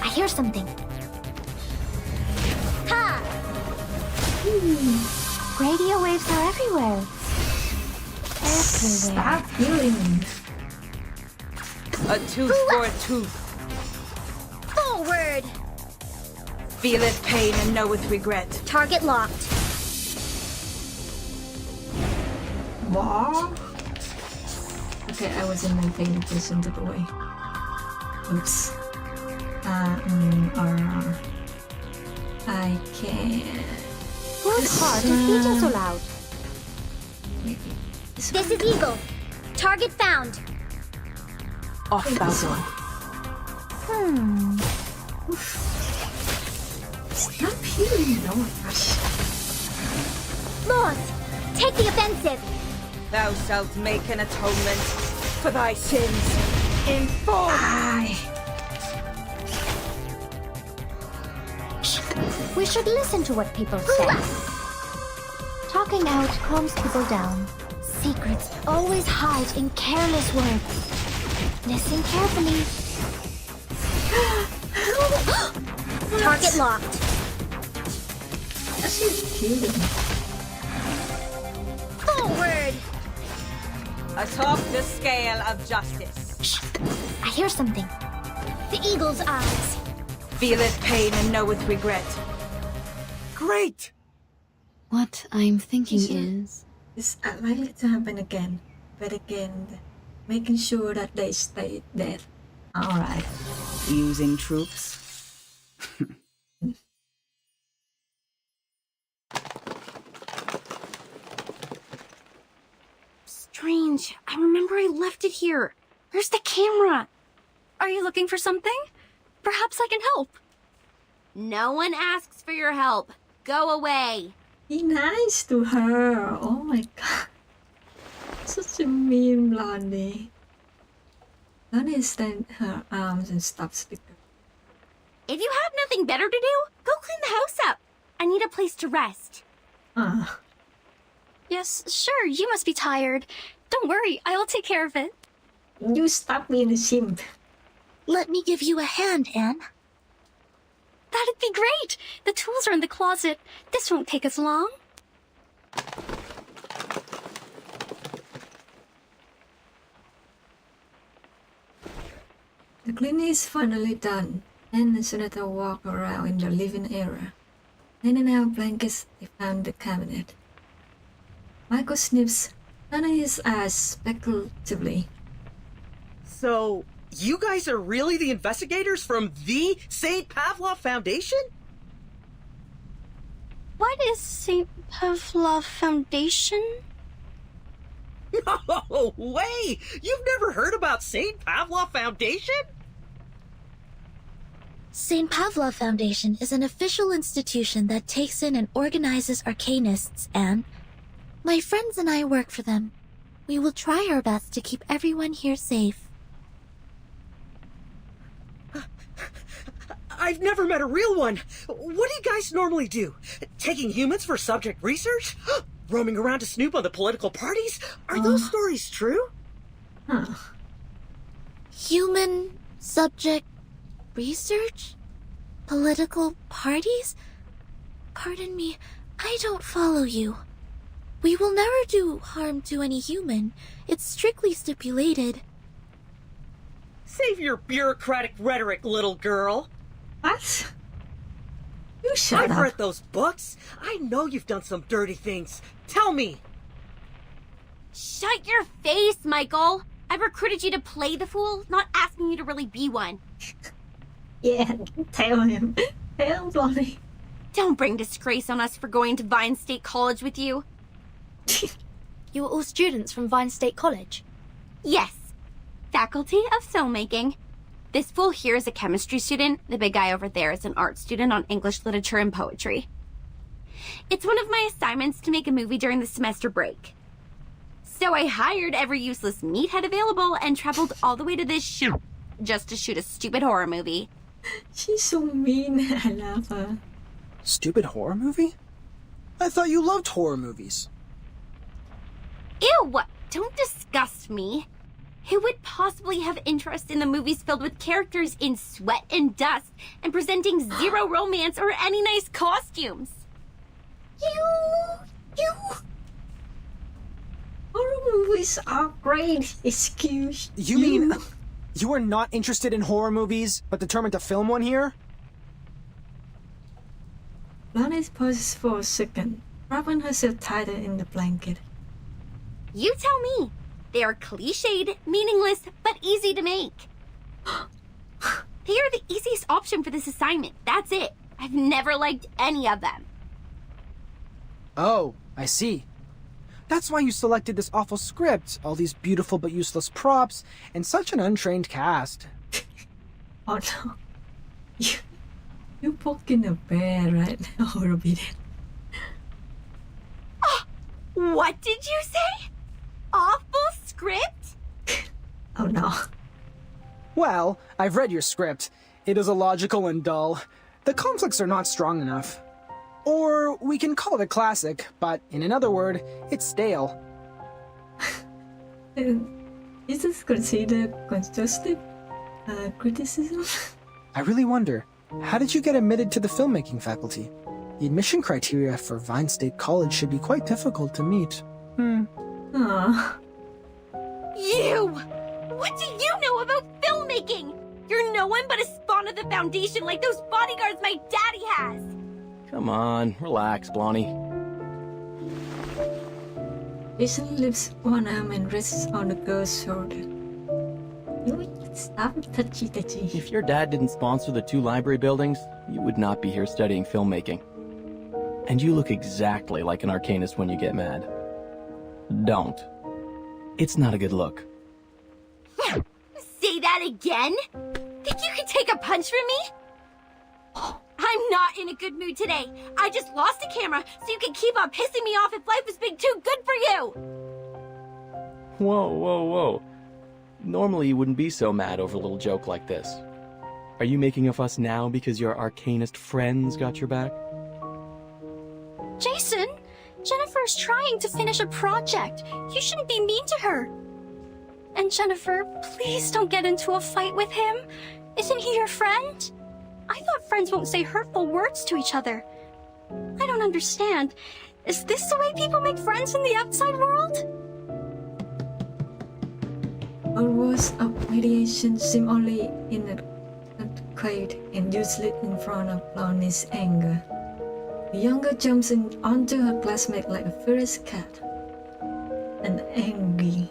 Speaker 5: I hear something. Ha!
Speaker 3: Radio waves are everywhere.
Speaker 1: Stop healing.
Speaker 13: A tooth for a tooth.
Speaker 5: Forward!
Speaker 13: Feeleth pain and knoweth regret.
Speaker 5: Target locked.
Speaker 1: Wow. Okay, I wasn't paying attention to the way. Oops. I can't.
Speaker 5: Whose heart is beating so loud? This is Eagle. Target found.
Speaker 13: Off Basil.
Speaker 1: Stop healing. Oh my gosh.
Speaker 5: Lost. Take the offensive.
Speaker 13: Thou shalt make an atonement for thy sins in full.
Speaker 3: We should listen to what people say. Talking out calms people down. Secrets always hide in careless words. Listen carefully.
Speaker 5: Target locked.
Speaker 1: She's healing.
Speaker 5: Forward!
Speaker 13: Atop the scale of justice.
Speaker 5: I hear something. The eagle's eyes.
Speaker 13: Feeleth pain and knoweth regret.
Speaker 4: Great! What I'm thinking is...
Speaker 1: It's unlikely to happen again, but again, making sure that they stay dead. Alright.
Speaker 13: Using troops.
Speaker 5: Strange. I remember I left it here. Where's the camera?
Speaker 14: Are you looking for something? Perhaps I can help.
Speaker 5: No one asks for your help. Go away.
Speaker 1: Be nice to her. Oh my god. Such a mean blondie. Don't extend her arms and stop speaking.
Speaker 5: If you have nothing better to do, go clean the house up. I need a place to rest.
Speaker 14: Yes, sure, you must be tired. Don't worry, I will take care of it.
Speaker 1: You stop being a simp.
Speaker 6: Let me give you a hand, Anne.
Speaker 14: That'd be great. The tools are in the closet. This won't take us long.
Speaker 1: The cleaning is finally done, and the senator walked around in the living area. Handing out blankets, they found the cabinet. Michael sniffs under his eyes speculatively.
Speaker 15: So, you guys are really the investigators from the St. Pavlov Foundation?
Speaker 14: What is St. Pavlov Foundation?
Speaker 15: No way! You've never heard about St. Pavlov Foundation?
Speaker 6: St. Pavlov Foundation is an official institution that takes in and organizes arcanists, Anne. My friends and I work for them. We will try our best to keep everyone here safe.
Speaker 15: I've never met a real one. What do you guys normally do? Taking humans for subject research? Roaming around to snoop on the political parties? Are those stories true?
Speaker 6: Human subject research? Political parties? Pardon me, I don't follow you. We will never do harm to any human. It's strictly stipulated.
Speaker 15: Save your bureaucratic rhetoric, little girl.
Speaker 1: What? You shut
Speaker 15: I've
Speaker 1: up.
Speaker 15: read those books. I know you've done some dirty things. Tell me.
Speaker 5: Shut your face, Michael. I recruited you to play the fool, not asking you to really be one.
Speaker 1: Yeah, tell him. Tell Blondie.
Speaker 5: Don't bring disgrace on us for going to Vine State College with you.
Speaker 3: You were all students from Vine State College?
Speaker 5: Yes. Faculty of Filmmaking. This fool here is a chemistry student. The big guy over there is an art student on English literature and poetry. It's one of my assignments to make a movie during the semester break. So I hired every useless meathead available and traveled all the way to this shoot just to shoot a stupid horror movie.
Speaker 1: She's so mean. I love her.
Speaker 2: Stupid horror movie? I thought you loved horror movies.
Speaker 5: Ew! Don't disgust me. Who would possibly have interest in the movies filled with characters in sweat and dust and presenting zero romance or any nice costumes?
Speaker 1: You. Horror movies are great. Excuse
Speaker 2: You mean you are not interested in horror movies, but determined to film one here?
Speaker 1: Lonnie pauses for a second, wrapping herself tighter in the blanket.
Speaker 5: You tell me. They are cliched, meaningless, but easy to make. They are the easiest option for this assignment. That's it. I've never liked any of them.
Speaker 2: Oh, I see. That's why you selected this awful script, all these beautiful but useless props, and such an untrained cast.
Speaker 1: Oh no. You're poking a bear right now, Robin.
Speaker 5: Oh, what did you say? Awful script?
Speaker 1: Oh no.
Speaker 2: Well, I've read your script. It is illogical and dull. The conflicts are not strong enough. Or we can call it a classic, but in another word, it's stale.
Speaker 1: Is this considered constructive criticism?
Speaker 2: I really wonder, how did you get admitted to the filmmaking faculty? The admission criteria for Vine State College should be quite difficult to meet.
Speaker 1: Aww.
Speaker 5: You! What do you know about filmmaking? You're no one but a spawn of the Foundation like those bodyguards my daddy has!
Speaker 12: Come on, relax, Blondie.
Speaker 1: Jason lifts one arm and rests on the girl's shoulder. Stop touchy.
Speaker 12: If your dad didn't sponsor the 2 library buildings, you would not be here studying filmmaking. And you look exactly like an arcanist when you get mad. Don't. It's not a good look.
Speaker 5: Say that again? Think you can take a punch from me? I'm not in a good mood today. I just lost a camera, so you can keep on pissing me off if life has been too good for you!
Speaker 12: Whoa. Normally you wouldn't be so mad over a little joke like this. Are you making a fuss now because your arcanist friends got your back?
Speaker 14: Jason, Jennifer's trying to finish a project. You shouldn't be mean to her. And Jennifer, please don't get into a fight with him. Isn't he your friend? I thought friends won't say hurtful words to each other. I don't understand. Is this the way people make friends in the outside world?
Speaker 1: Our words of mediation seem only inadequate and useless in front of Blondie's anger. The younger jumps in onto her classmate like a furious cat. And angry.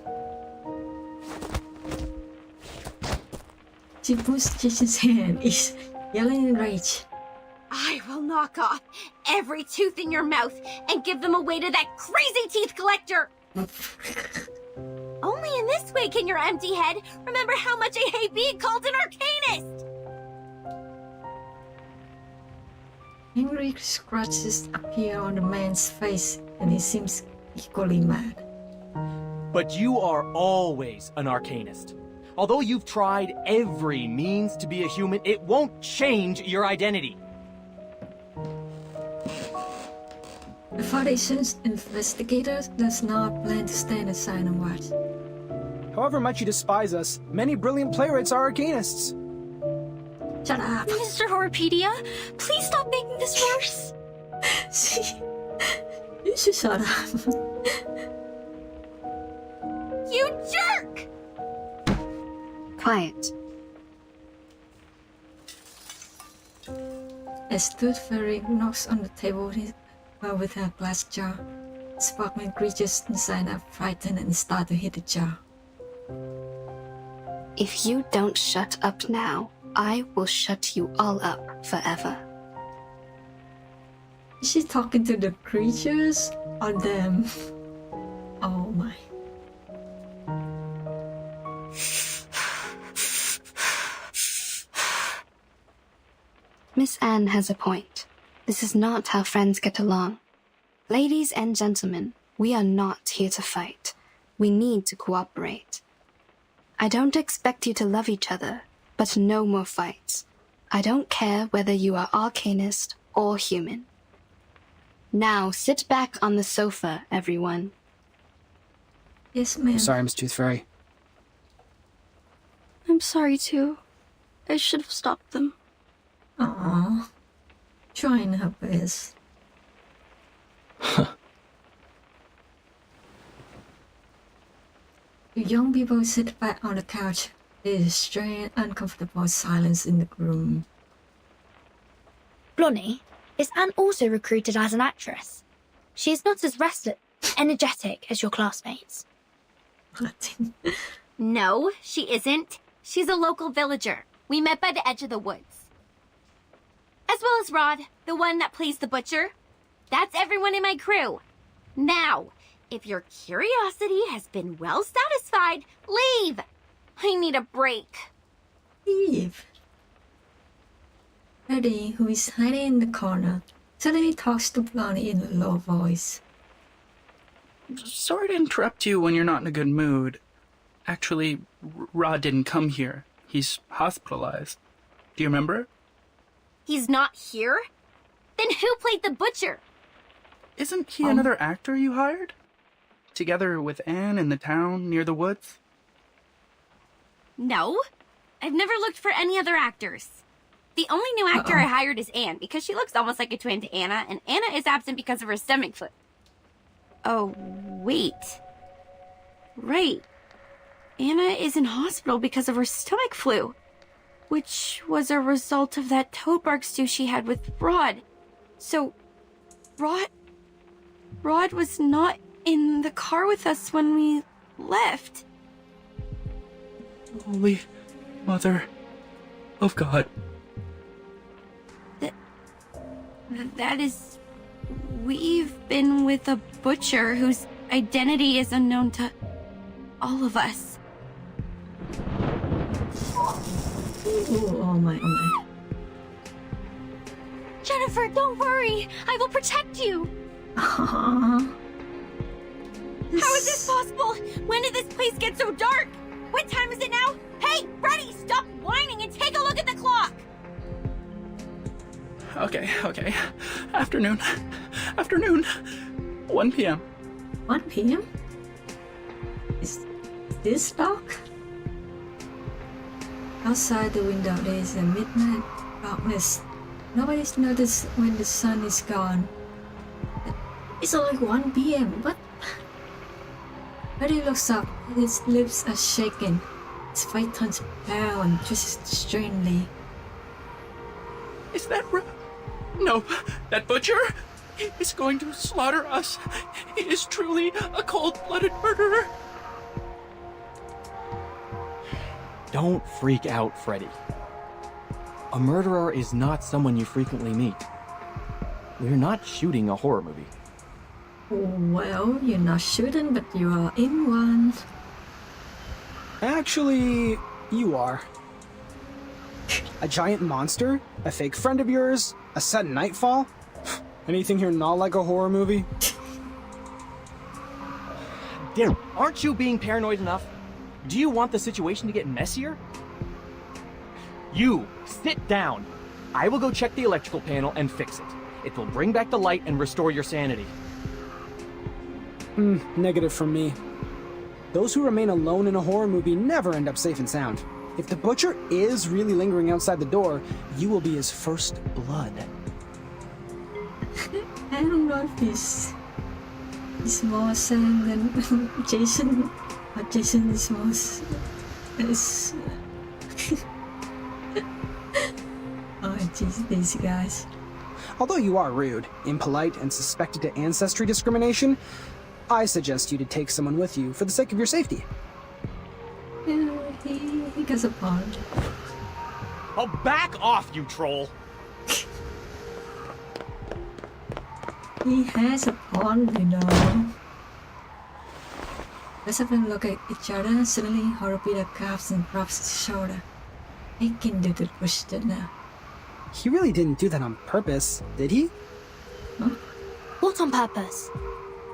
Speaker 1: She pushes Jason's hand, is yelling in rage.
Speaker 5: I will knock off every tooth in your mouth and give them away to that crazy teeth collector! Only in this way can your empty head remember how much I hate being called an arcanist!
Speaker 1: Angry scratches appear on the man's face and he seems equally mad.
Speaker 12: But you are always an arcanist. Although you've tried every means to be a human, it won't change your identity.
Speaker 1: The Foundation's investigators does not plan to stand aside and watch.
Speaker 2: However much you despise us, many brilliant playwrights are arcanists.
Speaker 1: Shut up!
Speaker 14: Mr. Horpedia, please stop making this worse.
Speaker 1: You should shut up.
Speaker 5: You jerk!
Speaker 4: Quiet.
Speaker 1: As Tooth Fairy knocks on the table with her glass jar, sparkling creatures inside are frightened and start to hit the jar.
Speaker 4: If you don't shut up now, I will shut you all up forever.
Speaker 1: Is she talking to the creatures or them? Oh my.
Speaker 4: Miss Anne has a point. This is not how friends get along. Ladies and gentlemen, we are not here to fight. We need to cooperate. I don't expect you to love each other, but no more fights. I don't care whether you are arcanist or human. Now sit back on the sofa, everyone.
Speaker 1: Yes, ma'am.
Speaker 2: Sorry, Miss Tooth Fairy.
Speaker 14: I'm sorry too. I should have stopped them.
Speaker 1: Aww. Trying her best. The young people sit back on the couch. There is strange, uncomfortable silence in the room.
Speaker 3: Blonnie, is Anne also recruited as an actress? She is not as restless, energetic as your classmates.
Speaker 5: No, she isn't. She's a local villager. We met by the edge of the woods. As well as Rod, the one that plays the butcher. That's everyone in my crew. Now, if your curiosity has been well satisfied, leave! I need a break.
Speaker 1: Leave. Freddy, who is hiding in the corner, suddenly talks to Blondie in a low voice.
Speaker 16: Sorry to interrupt you when you're not in a good mood. Actually, Rod didn't come here. He's hospitalized. Do you remember?
Speaker 5: He's not here? Then who played the butcher?
Speaker 16: Isn't he another actor you hired? Together with Anne in the town near the woods?
Speaker 5: No. I've never looked for any other actors. The only new actor I hired is Anne, because she looks almost like a twin to Anna, and Anna is absent because of her stomach flu. Oh, wait. Right. Anna is in hospital because of her stomach flu, which was a result of that toadbark stew she had with Rod. So, Rod was not in the car with us when we left.
Speaker 16: Holy Mother of God.
Speaker 5: That is... We've been with a butcher whose identity is unknown to all of us.
Speaker 1: Ooh, oh my.
Speaker 14: Jennifer, don't worry. I will protect you.
Speaker 5: How is this possible? When did this place get so dark? What time is it now? Hey, Freddy, stop whining and take a look at the clock!
Speaker 16: Okay. Afternoon. 1 p.m.
Speaker 1: 1 p.m.? Is this dark? Outside the window there is a midnight darkness. Nobody's noticed when the sun is gone. It's only 1 p.m. What? Freddy looks up. His lips are shaking. His face turns pale and twists strangely.
Speaker 16: Is that No, that butcher is going to slaughter us. He is truly a cold-blooded murderer.
Speaker 12: Don't freak out, Freddy. A murderer is not someone you frequently meet. We're not shooting a horror movie.
Speaker 1: Well, you're not shooting, but you are in one.
Speaker 2: Actually, you are. A giant monster? A fake friend of yours? A sudden nightfall? Anything here not like a horror movie?
Speaker 12: Damn, aren't you being paranoid enough? Do you want the situation to get messier? You, sit down. I will go check the electrical panel and fix it. It will bring back the light and restore your sanity.
Speaker 2: Negative from me. Those who remain alone in a horror movie never end up safe and sound. If the butcher is really lingering outside the door, you will be his first blood.
Speaker 1: I don't know if he's more sad than Jason. But Jason is more... Oh, jeez, these guys.
Speaker 2: Although you are rude, impolite, and suspected of ancestry discrimination, I suggest you to take someone with you for the sake of your safety.
Speaker 1: Yeah, he gets a point.
Speaker 12: Oh, back off, you troll!
Speaker 1: He has a point, you know. Both of them look at each other. Suddenly, Horobita coughs and rubs his shoulder. I can do the question now.
Speaker 2: He really didn't do that on purpose, did he?
Speaker 3: What on purpose?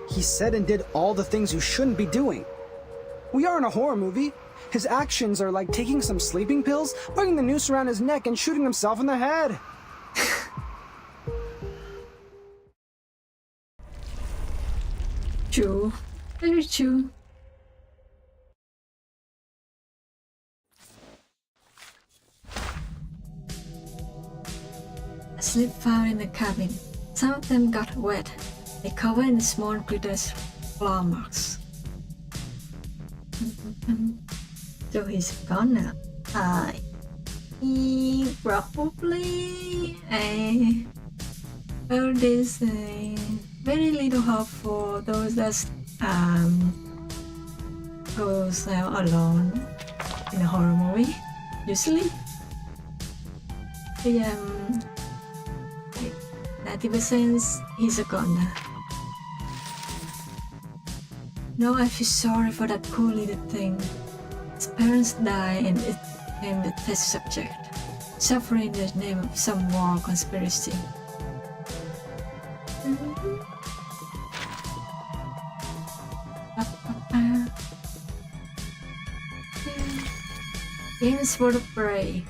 Speaker 2: He said and did all the things you shouldn't be doing. We are in a horror movie. His actions are like taking some sleeping pills, putting the noose around his neck, and shooting himself in the head.
Speaker 1: True. Very true. A slip found in the cabin. Some of them got wet. They covered in small glitters claw marks. So he's gone now. Probably. Well, there's very little hope for those that goes alone in a horror movie. Usually, the 90% he's a goner. No, I feel sorry for that poor little thing. His parents died and it became the test subject, suffering in the name of some war conspiracy. Games for the brave.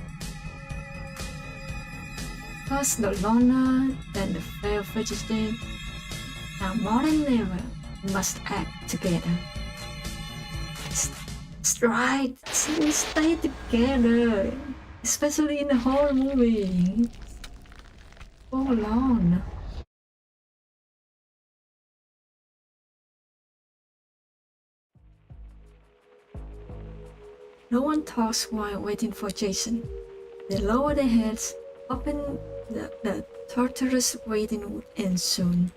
Speaker 1: First the loner, then the failed fugitive. Now more than ever, we must act together. That's right, we stay together, especially in a horror movie. So long. No one talks while waiting for Jason. They lower their heads, hoping the torturous waiting would end soon.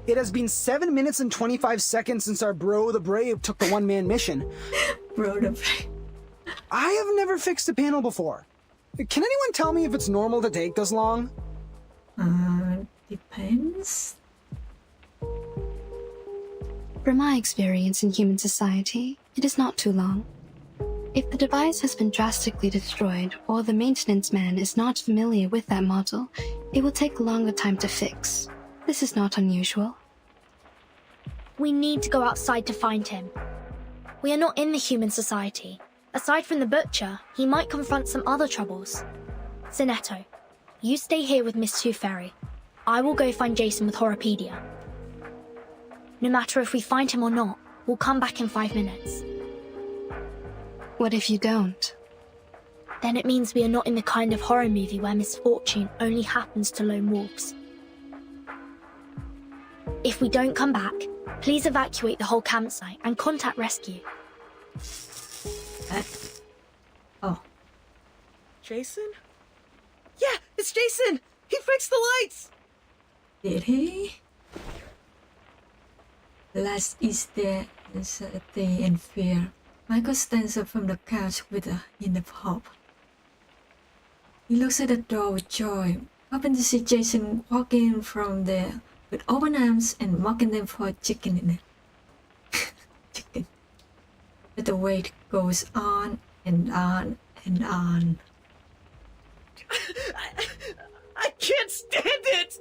Speaker 2: It has been 7 minutes and 25 seconds since our bro the Brave took the one-man mission.
Speaker 1: Bro the Brave.
Speaker 2: I have never fixed a panel before. Can anyone tell me if it's normal to take this long?
Speaker 1: Depends.
Speaker 4: From my experience in human society, it is not too long. If the device has been drastically destroyed or the maintenance man is not familiar with that model, it will take a longer time to fix. This is not unusual.
Speaker 3: We need to go outside to find him. We are not in the human society. Aside from the butcher, he might confront some other troubles. Sinetto, you stay here with Miss Tooth Fairy. I will go find Jason with Horrorpedia. No matter if we find him or not, we'll come back in 5 minutes.
Speaker 4: What if you don't?
Speaker 3: Then it means we are not in the kind of horror movie where misfortune only happens to lone wolves. If we don't come back, please evacuate the whole campsite and contact rescue.
Speaker 1: Oh.
Speaker 15: Jason? Yeah, it's Jason! He fixed the lights!
Speaker 1: Did he? Last is there anxiety and fear. Michael stands up from the couch with a hint of hope. He looks at the door with joy, hoping to see Jason walking from there with open arms and mocking them for a chicken in it. Chicken. But the wait goes on and on and on.
Speaker 15: I can't stand it!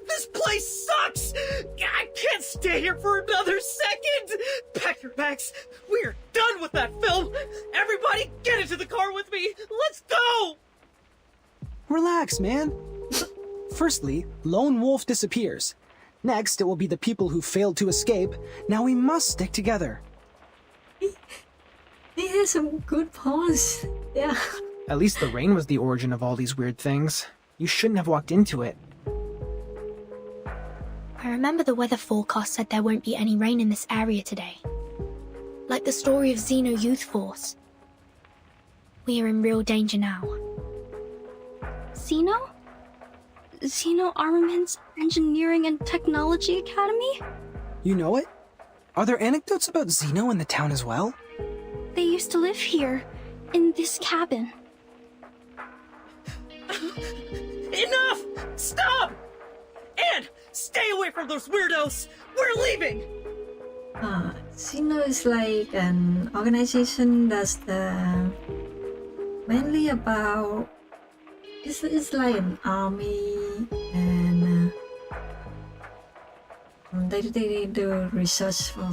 Speaker 15: This place sucks! I can't stay here for another second! Pack your bags. We're done with that film! Everybody get into the car with me! Let's go!
Speaker 2: Relax, man. Firstly, Lone Wolf disappears. Next, it will be the people who failed to escape. Now we must stick together.
Speaker 1: He has some good points. Yeah.
Speaker 2: At least the rain was the origin of all these weird things. You shouldn't have walked into it.
Speaker 3: I remember the weather forecast said there won't be any rain in this area today. Like the story of Xeno Youth Force. We are in real danger now.
Speaker 14: Xeno? Xeno Armaments Engineering and Technology Academy?
Speaker 2: You know it? Are there anecdotes about Xeno in the town as well?
Speaker 14: They used to live here, in this cabin.
Speaker 15: Enough! Stop! And stay away from those weirdos! We're leaving!
Speaker 1: Xeno is like an organization that's mainly about It's like an army, and they do research for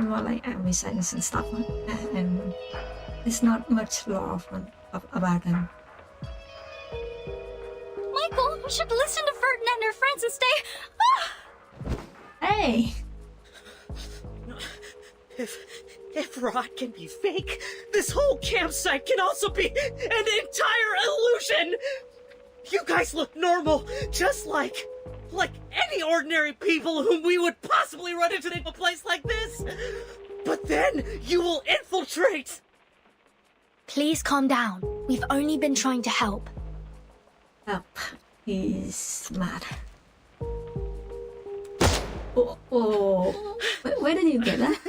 Speaker 1: more like army science and stuff like that, and it's not much lore about them.
Speaker 14: Michael, you should listen to Vertin and her friends and stay.
Speaker 1: Hey!
Speaker 15: If Rod can be fake, this whole campsite can also be an entire illusion! You guys look normal, just like any ordinary people whom we would possibly run into in a place like this. But then you will infiltrate!
Speaker 3: Please calm down. We've only been trying to help.
Speaker 1: Help. He's mad. Oh. Where did you get that?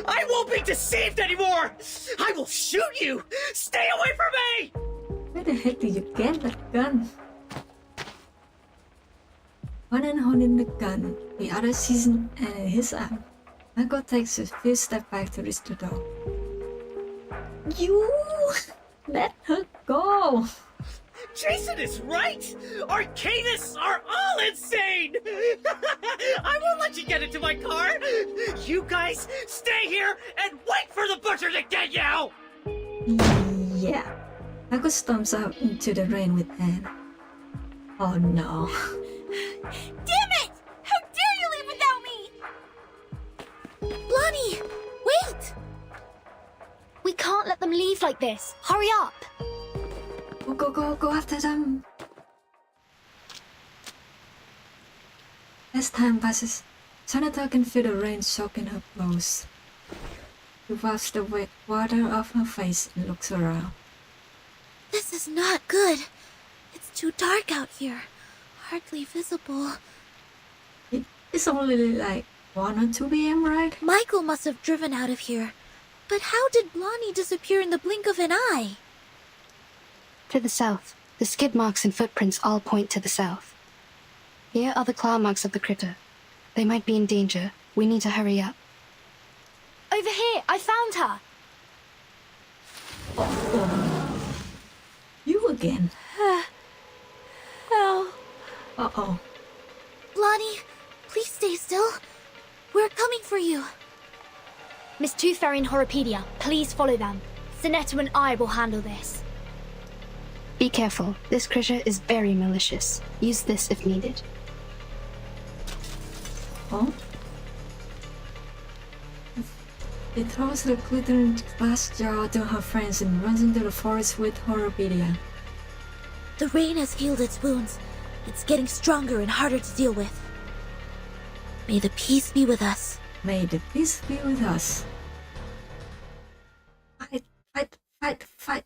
Speaker 15: I won't be deceived anymore! I will shoot you! Stay away from me!
Speaker 1: Where the heck did you get that gun? One hand holding the gun, the other seizing in his arm. Michael takes a few steps back to reach the door. You! Let her go!
Speaker 15: Jason is right! Arcanists are all insane! I won't let you get into my car! You guys stay here and wait for the butcher to get you!
Speaker 1: Yeah. Michael stomps out into the rain with Anne. Oh no.
Speaker 5: Damn it! How dare you leave without me!
Speaker 6: Blondie, wait!
Speaker 3: We can't let them leave like this. Hurry up!
Speaker 1: Go after them. As time passes, Jonathan can feel the rain soaking her clothes. She wipes the wet water off her face and looks around.
Speaker 6: This is not good. It's too dark out here. Hardly visible.
Speaker 1: It's only like 1 or 2 p.m., right?
Speaker 6: Michael must have driven out of here. But how did Blondie disappear in the blink of an eye?
Speaker 4: To the south. The skid marks and footprints all point to the south. Here are the claw marks of the critter. They might be in danger. We need to hurry up.
Speaker 3: Over here! I found her!
Speaker 1: You again?
Speaker 6: No.
Speaker 1: Uh-oh.
Speaker 6: Blondie, please stay still. We're coming for you.
Speaker 3: Miss Tooth Fairy and Horopedia, please follow them. Sinetta and I will handle this.
Speaker 4: Be careful. This creature is very malicious. Use this if needed.
Speaker 1: Oh? It throws the glittering glass jar to her friends and runs into the forest with Horopedia.
Speaker 6: The rain has healed its wounds. It's getting stronger and harder to deal with. May the peace be with us.
Speaker 1: May the peace be with us. Fight.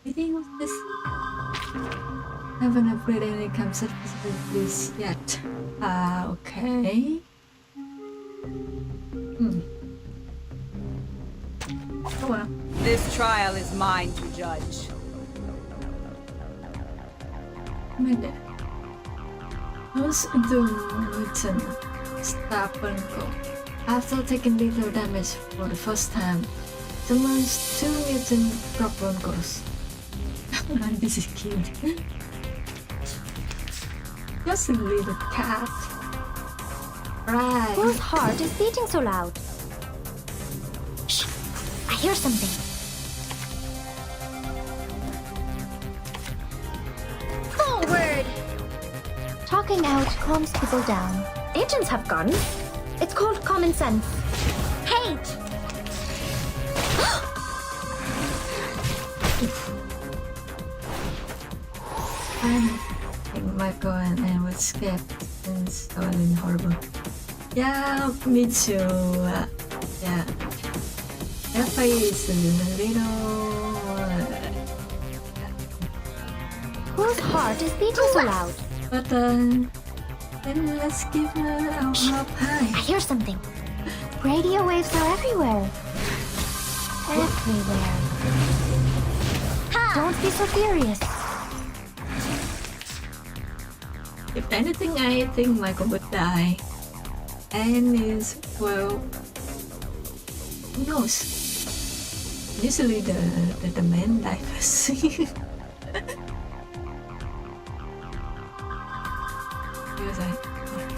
Speaker 1: Reading of this. Haven't upgraded any campsite facilities yet. Okay. Oh well.
Speaker 13: This trial is mine to judge.
Speaker 1: Made goes into Newton. Stop and go. After taking little damage for the first time, summons 2 mutant Broncos. This is cute. Just a little cat. Right.
Speaker 14: Whose heart is beating so loud? Shh! I hear something.
Speaker 5: Forward!
Speaker 14: Talking out calms people down. Agents have guns. It's called common sense.
Speaker 5: Hate!
Speaker 1: I think Michael and Anne would skip since I was in horrible. Yeah, me too. Yeah. That face is a little.
Speaker 14: Whose heart is beating so loud?
Speaker 1: But then let's give her our hop high.
Speaker 14: I hear something. Radio waves are everywhere. Everywhere. Don't be so furious.
Speaker 1: if anything, I think Michael would die. And is, well, who knows? Usually the man die first.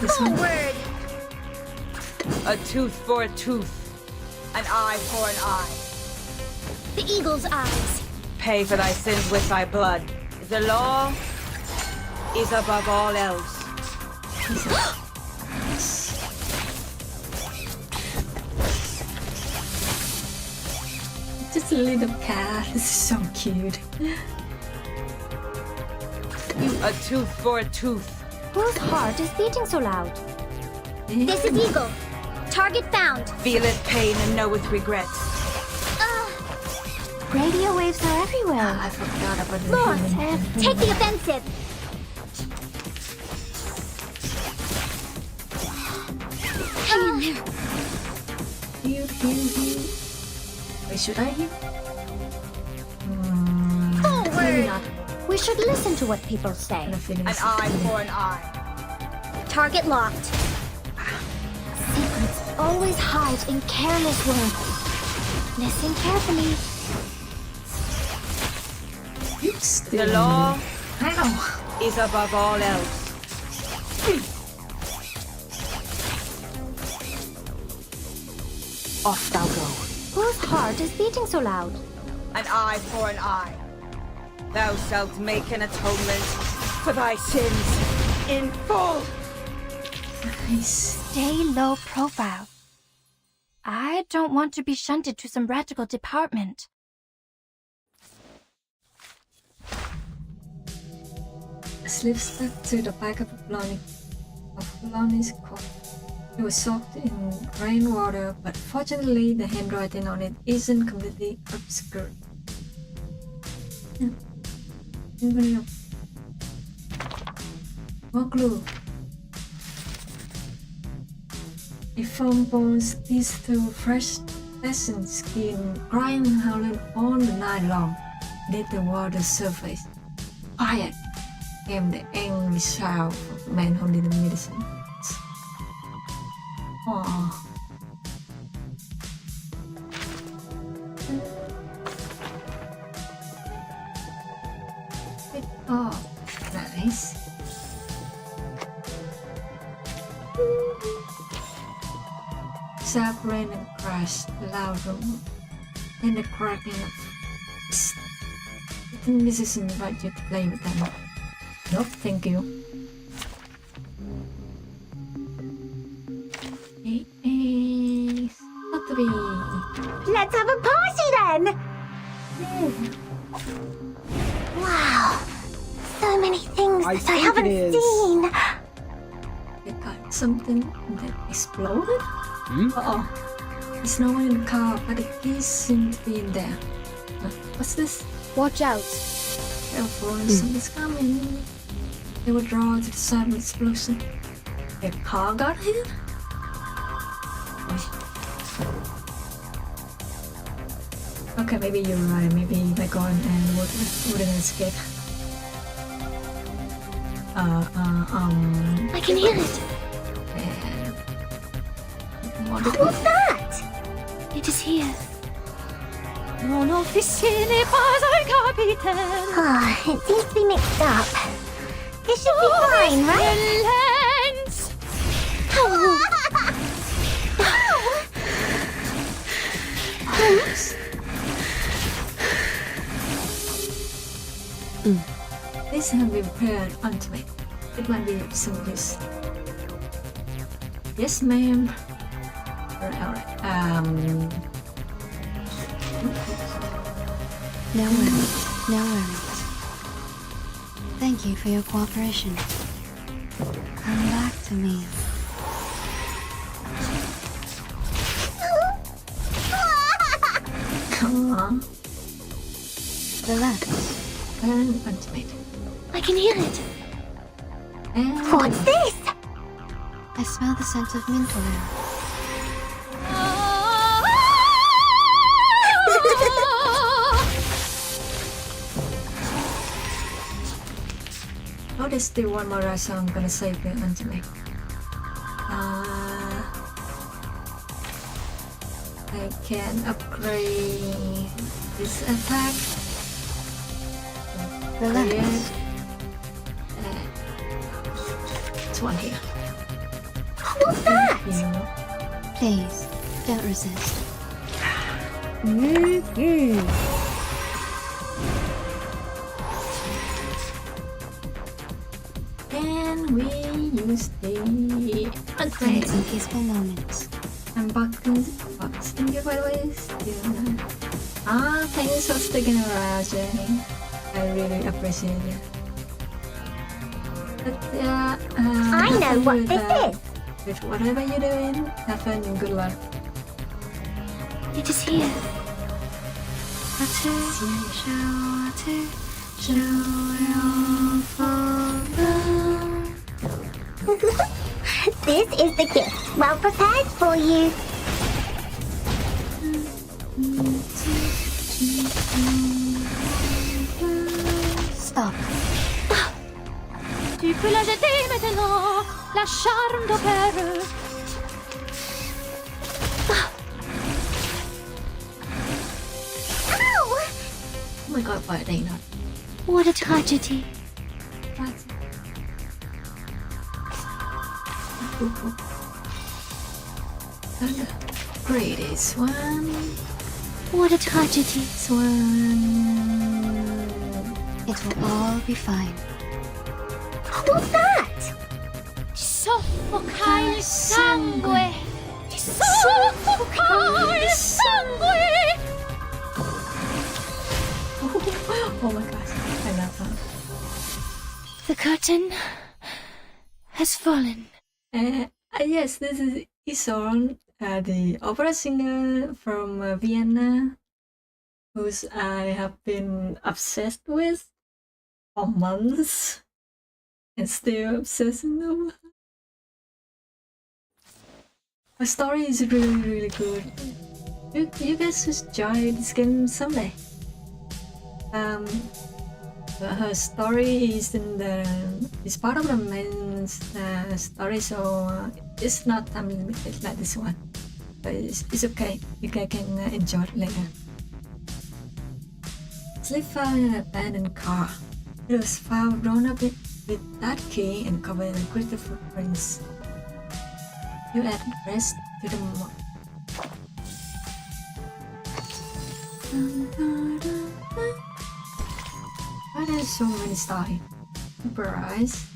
Speaker 1: This one.
Speaker 13: Forward! A tooth for a tooth. An eye for an eye.
Speaker 14: The eagle's eyes.
Speaker 13: Pay for thy sins with thy blood. The law is above all else.
Speaker 1: Just a little cat. This is so cute.
Speaker 13: A tooth for a tooth.
Speaker 14: Whose heart is beating so loud? This is Eagle. Target found.
Speaker 13: Feeleth pain and knoweth regrets.
Speaker 14: Radio waves are everywhere.
Speaker 1: I forgot about the
Speaker 14: Lord,
Speaker 1: human.
Speaker 14: take the offensive. Hang in there.
Speaker 1: Heal. Wait, should I heal? Maybe
Speaker 14: Forward.
Speaker 1: not.
Speaker 14: We should listen to what people say.
Speaker 1: I'm feeling
Speaker 13: An
Speaker 1: sick.
Speaker 13: eye for an eye.
Speaker 14: Target locked. Secrets always hide in careless words. Listen carefully.
Speaker 13: The law
Speaker 1: Ow.
Speaker 13: is above all else. Off thou go.
Speaker 14: Whose heart is beating so loud?
Speaker 13: An eye for an eye. Thou shalt make an atonement for thy sins in full.
Speaker 1: Nice.
Speaker 8: Stay low profile. I don't want to be shunted to some radical department.
Speaker 1: A slip stuck to the back of Blondie's coat. It was soaked in rainwater, but fortunately the handwriting on it isn't completely obscured. Yeah. More glue. A foam bones these two fresh pleasant skin crying howling all the night long beneath the water surface. Quiet came the angry shout of the man holding the medicine. Aww. Oh, nice. Sharp rain and crash, loud rumor, and the cracking of psst. I think Mrs. invite you to play with them. Nope, thank you.
Speaker 14: Let's have a party then! Wow, so many things
Speaker 2: I
Speaker 14: that I
Speaker 2: think
Speaker 14: haven't
Speaker 2: it is.
Speaker 14: seen.
Speaker 1: They got something that exploded?
Speaker 2: Hmm?
Speaker 1: Uh-oh. There's no one in the car, but the keys seem to be in there. What's this?
Speaker 8: Watch out.
Speaker 1: Careful, something's coming. They were drawn to the side of the explosion. A car got hit? Okay, maybe you're right. Maybe Michael and wouldn't escape.
Speaker 14: I can hear it. What's that? It is here.
Speaker 8: Non officine pas al capitaine.
Speaker 14: Ah, it seems to be mixed up. It should be fine, right?
Speaker 1: This has been prepared onto me. It might be of some use. Yes, ma'am. Alright.
Speaker 4: No worries. No worries. Thank you for your cooperation. Come back to me.
Speaker 1: Come on.
Speaker 4: Relax.
Speaker 1: Burn onto me.
Speaker 14: I can hear it.
Speaker 1: And
Speaker 14: What's this?
Speaker 4: I smell the scent of mint oil.
Speaker 1: Oh, there's still one more rush, so I'm gonna save it until later. I can upgrade this attack.
Speaker 4: Relax.
Speaker 1: This one here.
Speaker 6: What's that?
Speaker 4: Please, don't resist.
Speaker 1: And we use the
Speaker 4: Create some peaceful moments.
Speaker 1: Unboxing giveaways. Thanks for sticking around, Jenny. I really appreciate it. But yeah,
Speaker 6: I know what this is.
Speaker 1: With whatever you're doing, have fun and good luck.
Speaker 4: It is here.
Speaker 6: This is the gift, well prepared for you.
Speaker 4: Stop.
Speaker 8: Tu peux la jeter maintenant, la charme d'opéra.
Speaker 6: Ow!
Speaker 1: Oh my god, why are they not?
Speaker 4: What a tragedy.
Speaker 1: Greatest one.
Speaker 4: What a tragedy.
Speaker 1: This one.
Speaker 4: It will all be fine.
Speaker 6: What's that?
Speaker 8: Soffoca il sangue. Soffoca il sangue.
Speaker 1: Oh my gosh, I love that.
Speaker 8: The curtain has fallen.
Speaker 1: Yes, this is Isolde, the opera singer from Vienna, whose I have been obsessed with for months and still obsessing over. Her story is really good. You guys should try this game someday. Her story is is part of the main story, so it's not time limited like this one. But it's okay. You guys can enjoy it later. Slip found in an abandoned car. It was found blown up with that key and covered in crystal footprints. You add rest to the mob. Why there's so many stars? Surprise.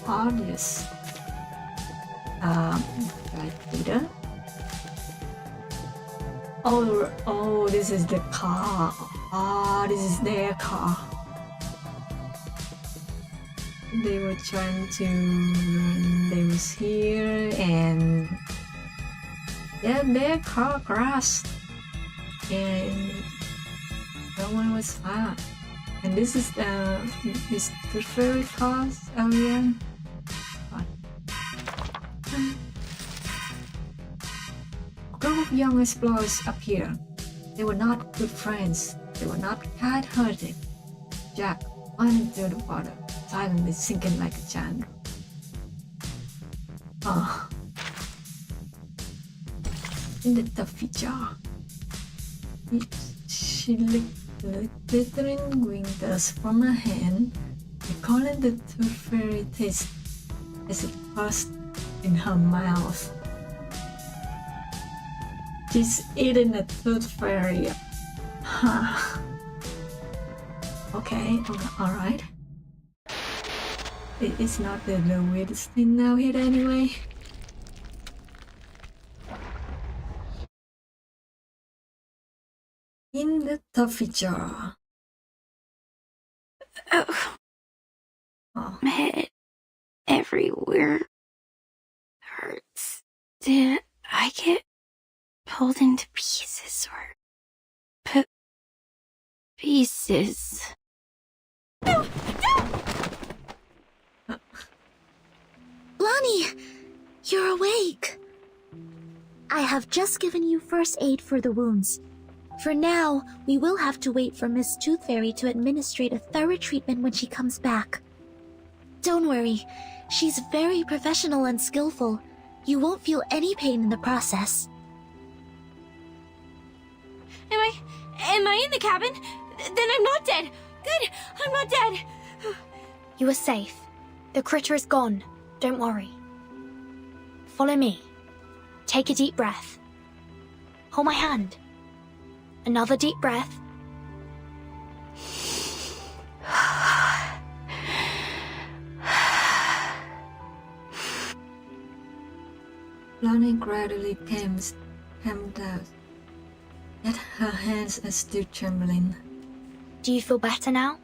Speaker 1: Obvious. Right, Peter. Oh, this is the car. This is their car. They were trying to. They was here and their car crashed and no one was found. And this is this preferred cars area. A group of young explorers appear. They were not good friends. They were not kind-hearted. Jack went into the water, silently sinking like a child. In the toffee jar. She licked the glittering green dust from her hand, recalling the tooth fairy taste as it passed in her mouth. She's eating a tooth fairy. Okay, alright. It's not the weirdest thing now here anyway. In the toffee jar.
Speaker 14: Oh. My head everywhere hurts. Did I get pulled into pieces or pieces?
Speaker 6: Lonnie, you're awake. I have just given you first aid for the wounds. For now, we will have to wait for Miss Tooth Fairy to administrate a thorough treatment when she comes back. Don't worry, she's very professional and skillful. You won't feel any pain in the process.
Speaker 5: Am I in the cabin? Then I'm not dead. Good, I'm not dead.
Speaker 3: You are safe. The critter is gone. Don't worry. Follow me. Take a deep breath. Hold my hand. Another deep breath.
Speaker 1: Blondie gradually calmed down, yet her hands are still trembling.
Speaker 3: Do you feel better now?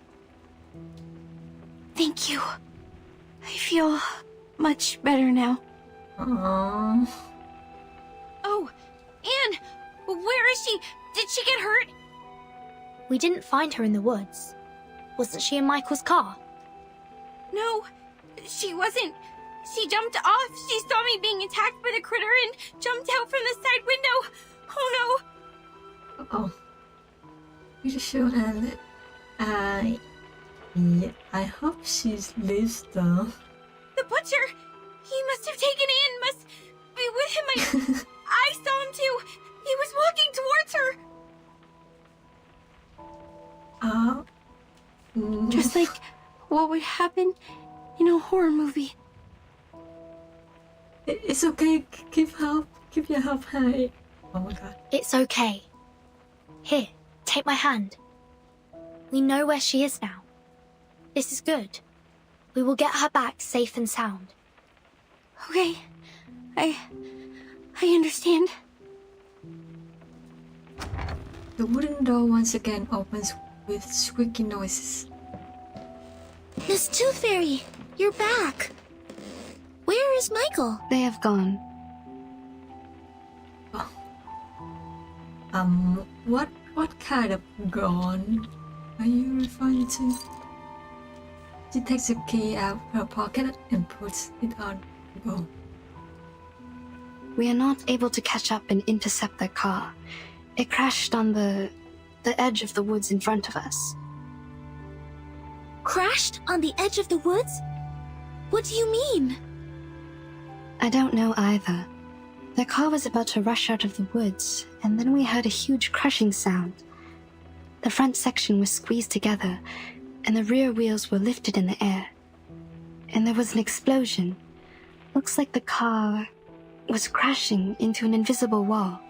Speaker 14: Thank you. I feel much better now.
Speaker 1: Aww.
Speaker 5: Oh, Anne! Where is she? Did she get hurt?
Speaker 3: We didn't find her in the woods. Wasn't she in Michael's car?
Speaker 5: No, she wasn't. She jumped off. She saw me being attacked by the critter and jumped out from the side window. Oh no.
Speaker 1: Oh. Pretty sure that yeah, I hope she lives though.
Speaker 5: The butcher! He must have taken Anne, must be with him. I saw him too. He was walking towards her.
Speaker 14: Just like what would happen in a horror movie.
Speaker 1: It's okay. Keep your head high. Oh my god.
Speaker 3: It's okay. Here, take my hand. We know where she is now. This is good. We will get her back safe and sound.
Speaker 14: Okay. I understand.
Speaker 1: The wooden door once again opens with squeaky noises.
Speaker 6: Miss Tooth Fairy, you're back. Where is Michael?
Speaker 4: They have gone.
Speaker 1: What kind of gone are you referring to? She takes a key out of her pocket and puts it on the go.
Speaker 4: We are not able to catch up and intercept their car. It crashed on the edge of the woods in front of us.
Speaker 6: Crashed on the edge of the woods? What do you mean?
Speaker 4: I don't know either. The car was about to rush out of the woods, and then we heard a huge crushing sound. The front section was squeezed together, and the rear wheels were lifted in the air. And there was an explosion. Looks like the car was crashing into an invisible wall.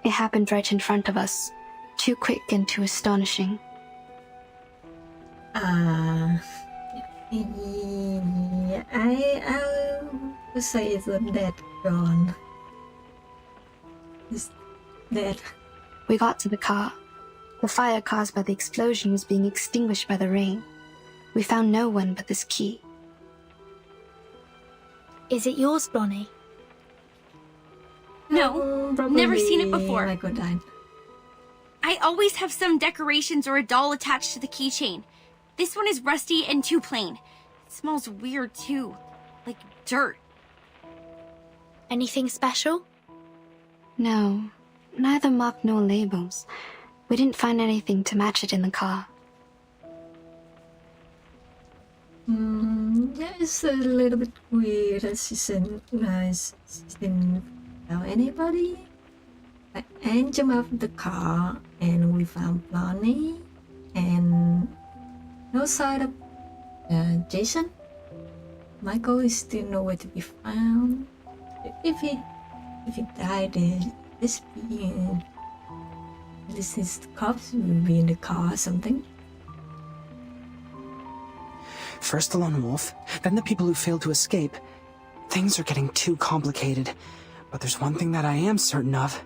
Speaker 4: It happened right in front of us. Too quick and too astonishing.
Speaker 1: Yeah, I would say it's a dead gone. It's dead.
Speaker 4: We got to the car. The fire caused by the explosion was being extinguished by the rain. We found no one but this key.
Speaker 3: Is it yours, Blondie?
Speaker 5: No,
Speaker 1: Probably
Speaker 5: never seen it before.
Speaker 1: Michael died.
Speaker 5: I always have some decorations or a doll attached to the keychain. This one is rusty and too plain. It smells weird too, like dirt.
Speaker 3: Anything special?
Speaker 4: No, neither mark nor labels. We didn't find anything to match it in the car.
Speaker 1: Yeah, it's a little bit weird that she said nice. She didn't tell anybody. Anne jumped out of the car and we found Blondie and no sign of Jason. Michael is still nowhere to be found. If he died, this his corpse will be in the car or something.
Speaker 2: First the lone wolf, then the people who failed to escape. Things are getting too complicated. But there's one thing that I am certain of.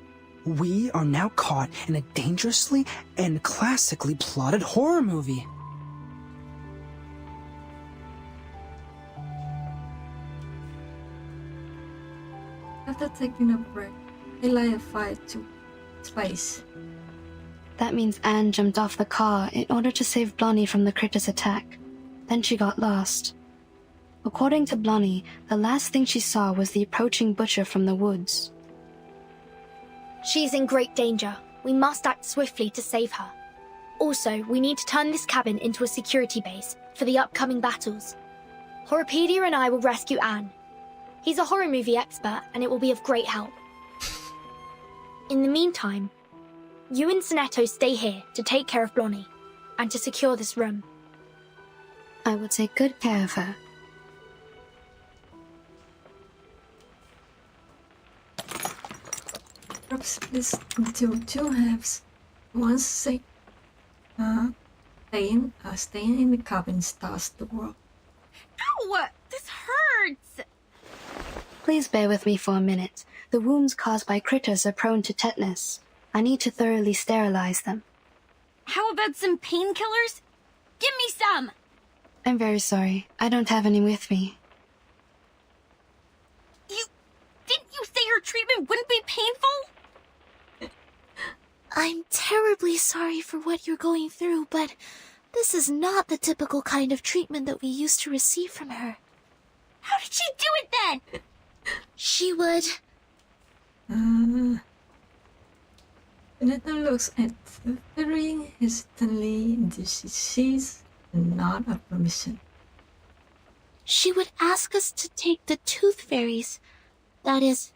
Speaker 2: We are now caught in a dangerously and classically plotted horror movie.
Speaker 1: After taking a break, they light a fire to space.
Speaker 4: That means Anne jumped off the car in order to save Blondie from the critter's attack. Then she got lost. According to Blondie, the last thing she saw was the approaching butcher from the woods.
Speaker 3: She's in great danger. We must act swiftly to save her. Also, we need to turn this cabin into a security base for the upcoming battles. Horopedia and I will rescue Anne. He's a horror movie expert, and it will be of great help. In the meantime, you and Sonetto stay here to take care of Blonnie, and to secure this room.
Speaker 4: I will take good care of her.
Speaker 1: Perhaps this into two halves. One say, staying in the cabin starts the world.
Speaker 5: Ow! This hurts!
Speaker 4: Please bear with me for a minute. The wounds caused by critters are prone to tetanus. I need to thoroughly sterilize them.
Speaker 5: How about some painkillers? Give me some!
Speaker 4: I'm very sorry. I don't have any with me.
Speaker 5: Didn't you say her treatment wouldn't be painful?
Speaker 6: I'm terribly sorry for what you're going through, but this is not the typical kind of treatment that we used to receive from her.
Speaker 5: How did she do it then?
Speaker 6: She would...
Speaker 1: Sonetto looks at very hesitantly. This is not a permission.
Speaker 6: She would ask us to take the tooth fairies. That is,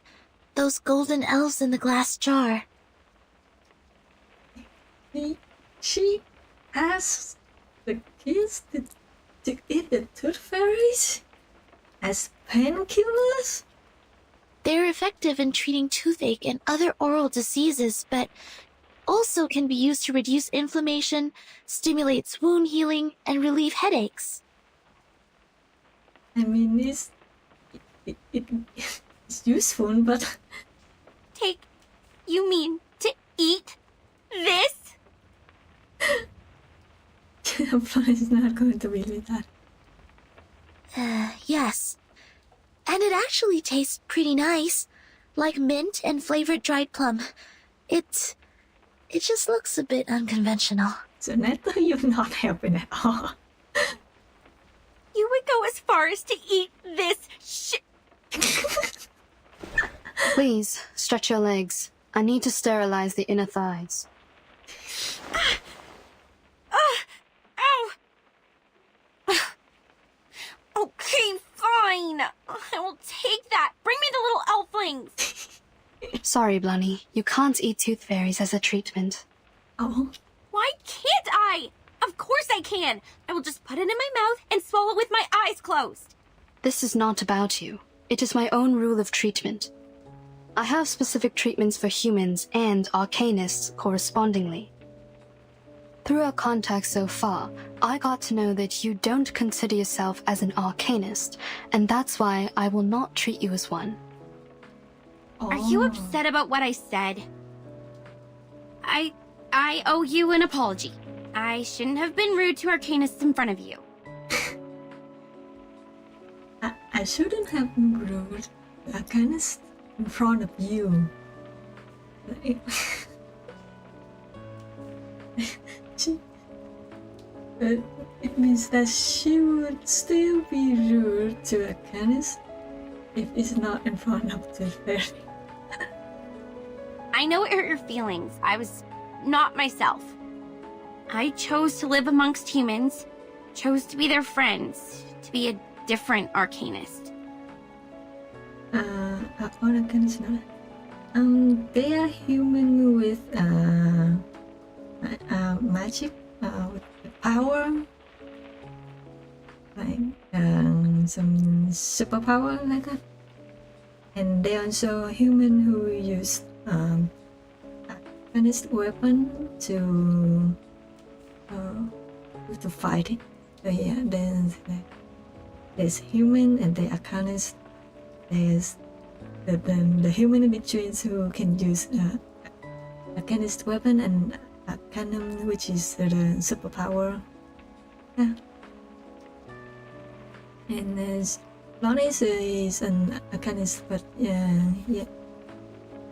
Speaker 6: those golden elves in the glass jar.
Speaker 1: She asks the kids to eat the tooth fairies as painkillers?
Speaker 6: They're effective in treating toothache and other oral diseases, but also can be used to reduce inflammation, stimulates wound healing, and relieve headaches.
Speaker 1: I mean, it's useful, but...
Speaker 5: You mean to eat this?
Speaker 1: Blonnie's not going to believe that.
Speaker 6: Yes. And it actually tastes pretty nice. Like mint and flavored dried plum. It just looks a bit unconventional.
Speaker 1: Sonetto, you're not helping at all.
Speaker 5: You would go as far as to eat this
Speaker 4: Please, stretch your legs. I need to sterilize the inner thighs.
Speaker 5: Ow! Okay, fine. I will take that. Bring me the little elflings.
Speaker 4: Sorry, Blonnie. You can't eat tooth fairies as a treatment.
Speaker 1: Oh.
Speaker 5: Why can't I? Of course I can. I will just put it in my mouth and swallow it with my eyes closed.
Speaker 4: This is not about you. It is my own rule of treatment. I have specific treatments for humans and arcanists correspondingly. Through our contacts so far, I got to know that you don't consider yourself as an arcanist, and that's why I will not treat you as one.
Speaker 5: Are you upset about what I said? I owe you an apology. I shouldn't have been rude to arcanists in front of you.
Speaker 1: I shouldn't have been rude to arcanists in front of you. It means that she would still be rude to arcanists if it's not in front of the fairy.
Speaker 5: I know it hurt your feelings. I was not myself. I chose to live amongst humans, chose to be their friends, to be a different arcanist.
Speaker 1: All arcanists not. They are human with magic, with power, like some superpower like that. And they are also human who use arcanist weapon to fight it. So yeah, there's human and the arcanist. There's the human in between who can use arcanist weapon and arcanum, which is the superpower. Yeah. And there's Blonnie is an arcanist, but yeah,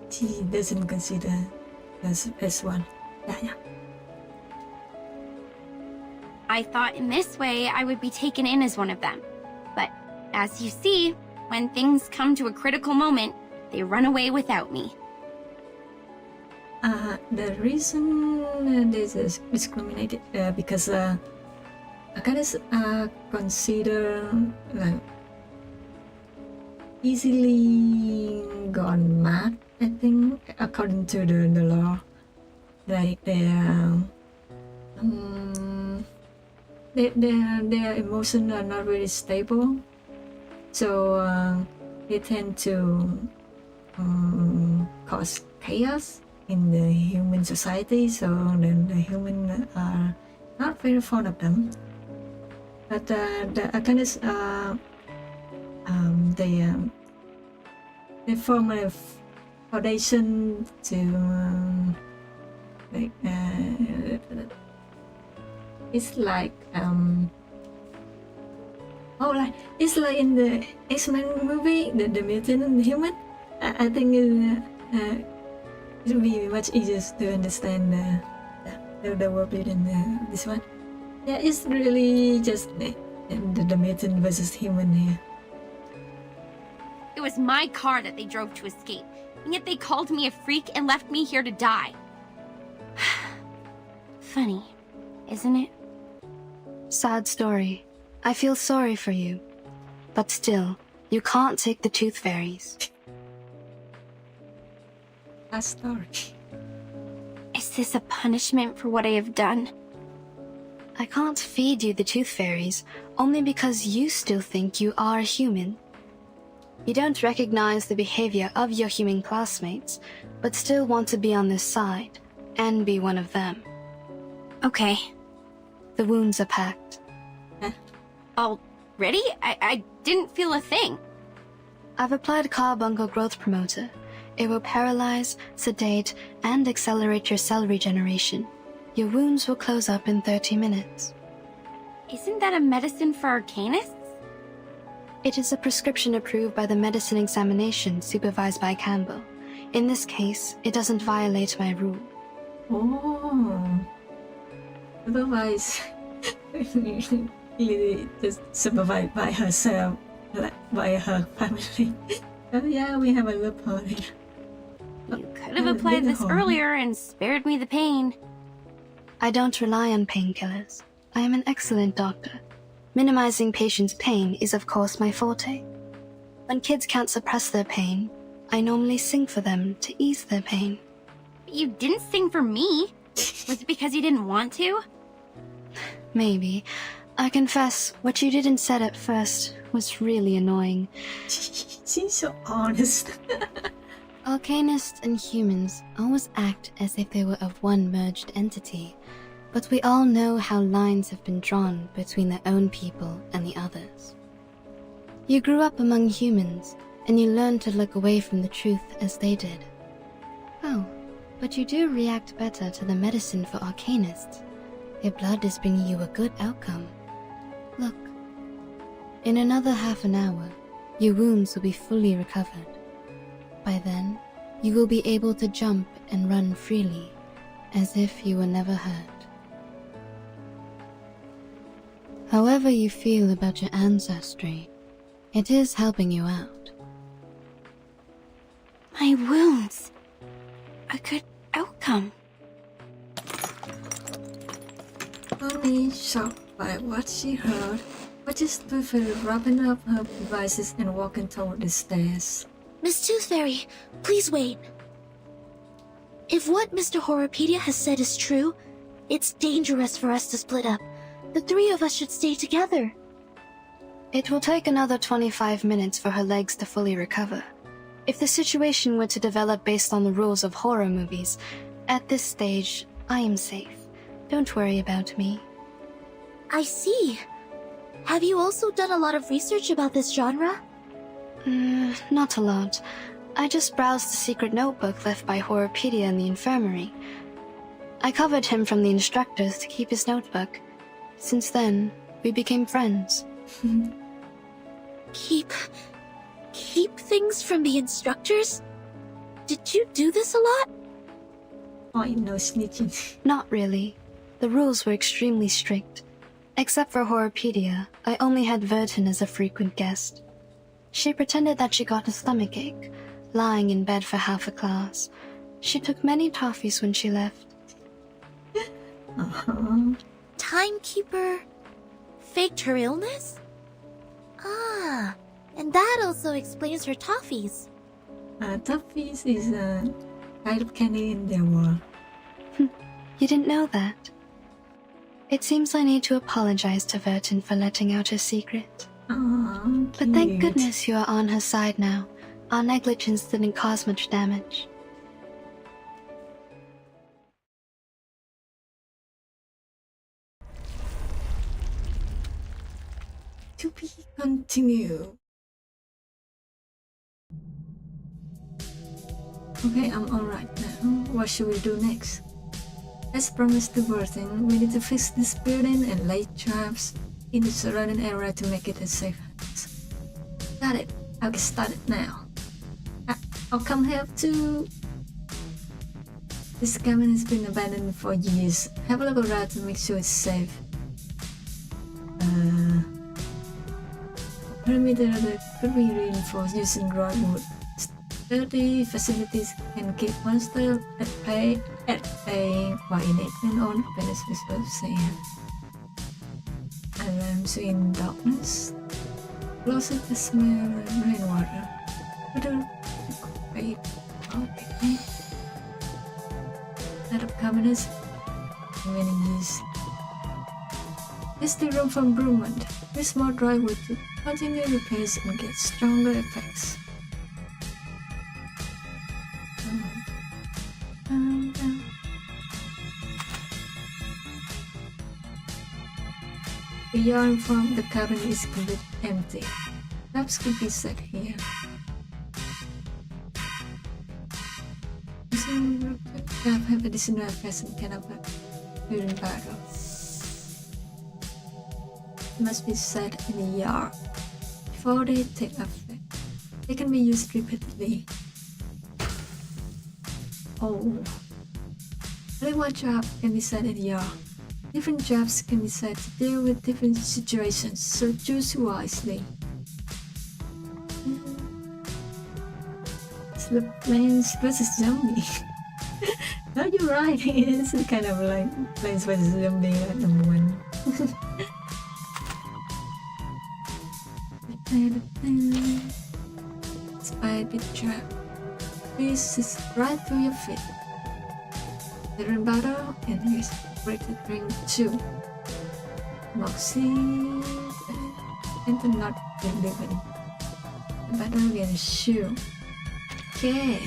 Speaker 1: she doesn't consider as one. Yeah.
Speaker 5: I thought in this way I would be taken in as one of them. But as you see, when things come to a critical moment, they run away without me.
Speaker 1: the reason this is discriminated because Arcanists are considered like easily gone mad, I think, according to the law. Like their emotions are not very stable, so they tend to cause chaos in the human society. So then the humans are not very fond of them. But the Arcanists they form a foundation to like it's like it's like in the X-Men movie, the mutant and the human. I think it will be much easier to understand the world in this one. Yeah, it's really just the mutant versus human here.
Speaker 5: It was my car that they drove to escape, and yet they called me a freak and left me here to die. Funny, isn't it?
Speaker 4: Sad story. I feel sorry for you. But still, you can't take the tooth fairies.
Speaker 1: Sad story.
Speaker 5: Is this a punishment for what I have done?
Speaker 4: I can't feed you the tooth fairies only because you still think you are human. You don't recognize the behavior of your human classmates, but still want to be on this side and be one of them.
Speaker 5: Okay.
Speaker 4: The wounds are packed.
Speaker 5: Already? I didn't feel a thing.
Speaker 4: I've applied carbuncle growth promoter. It will paralyze, sedate, and accelerate your cell regeneration. Your wounds will close up in 30 minutes.
Speaker 5: Isn't that a medicine for Arcanists?
Speaker 4: It is a prescription approved by the medicine examination supervised by Campbell. In this case, it doesn't violate my rule.
Speaker 1: Oh. Otherwise, really just supervised by herself, like by her family. Oh yeah, we have a loophole here.
Speaker 5: You could have applied this earlier and spared me the pain.
Speaker 4: I don't rely on painkillers. I am an excellent doctor. Minimizing patients' pain is of course my forte. When kids can't suppress their pain, I normally sing for them to ease their pain.
Speaker 5: But you didn't sing for me. Was it because you didn't want to?
Speaker 4: Maybe. I confess, what you did and said at first was really annoying.
Speaker 1: She's so honest.
Speaker 4: Arcanists and humans always act as if they were of one merged entity, but we all know how lines have been drawn between their own people and the others. You grew up among humans, and you learned to look away from the truth as they did. Oh, but you do react better to the medicine for Arcanists. Your blood is bringing you a good outcome. Look. In another half an hour, your wounds will be fully recovered. By then, you will be able to jump and run freely, as if you were never hurt. However you feel about your ancestry, it is helping you out.
Speaker 5: My wounds. A good outcome.
Speaker 1: Bonnie, shocked by what she heard, watches Tooth Fairy wrapping up her devices and walking toward the stairs.
Speaker 6: Miss Tooth Fairy, please wait. If what Mr. Horopedia has said is true, it's dangerous for us to split up. The three of us should stay together.
Speaker 4: It will take another 25 minutes for her legs to fully recover. If the situation were to develop based on the rules of horror movies, at this stage, I am safe. Don't worry about me.
Speaker 6: I see. Have you also done a lot of research about this genre?
Speaker 4: Not a lot. I just browsed the secret notebook left by Horopedia in the infirmary. I covered him from the instructors to keep his notebook. Since then, we became friends.
Speaker 6: Keep things from the instructors? Did you do this a lot?
Speaker 1: Oh, no snitching.
Speaker 4: Not really. The rules were extremely strict. Except for Horopedia, I only had Vertin as a frequent guest. She pretended that she got a stomachache, lying in bed for half a class. She took many toffees when she left.
Speaker 6: Timekeeper faked her illness? Ah, and that also explains her toffees.
Speaker 1: Toffees is a kind of candy in their world.
Speaker 4: You didn't know that? It seems I need to apologize to Vertin for letting out her secret. But thank goodness you are on her side now. Our negligence didn't cause much damage.
Speaker 1: To be continued. Okay, I'm alright now. What should we do next? As promised to Vertin, we need to fix this building and lay traps in the surrounding area to make it a safe house. Got it. I'll get started now. I'll come help too. This cabin has been abandoned for years. Have a look around to make sure it's safe. Perimeter could be reinforced using raw wood. Sturdy facilities can keep monsters at bay while enabling all benefits of sand. Alarms in darkness. Closer to smell rainwater. Okay. Set up cabinets. Many years. There's the room for improvement. There's more driveway to continue repairs and get stronger effects. The yarn from the cabin is completely empty. Traps could be set here. Have additional effects and can have during battle. Must be set in the yard before they take effect. They can be used repeatedly. Oh. Only one job can be set in the yard. Different jobs can be set to deal with different situations, so choose wisely. Sloop Plains vs Zombie. No, you're right. It's kind of like Plains vs Zombie at number 1. Spy bit trap. This is right through your feet. They're in battle, and here's Breaking Ring 2. Moxie and the not delivered. The battle get a shoe. Okay.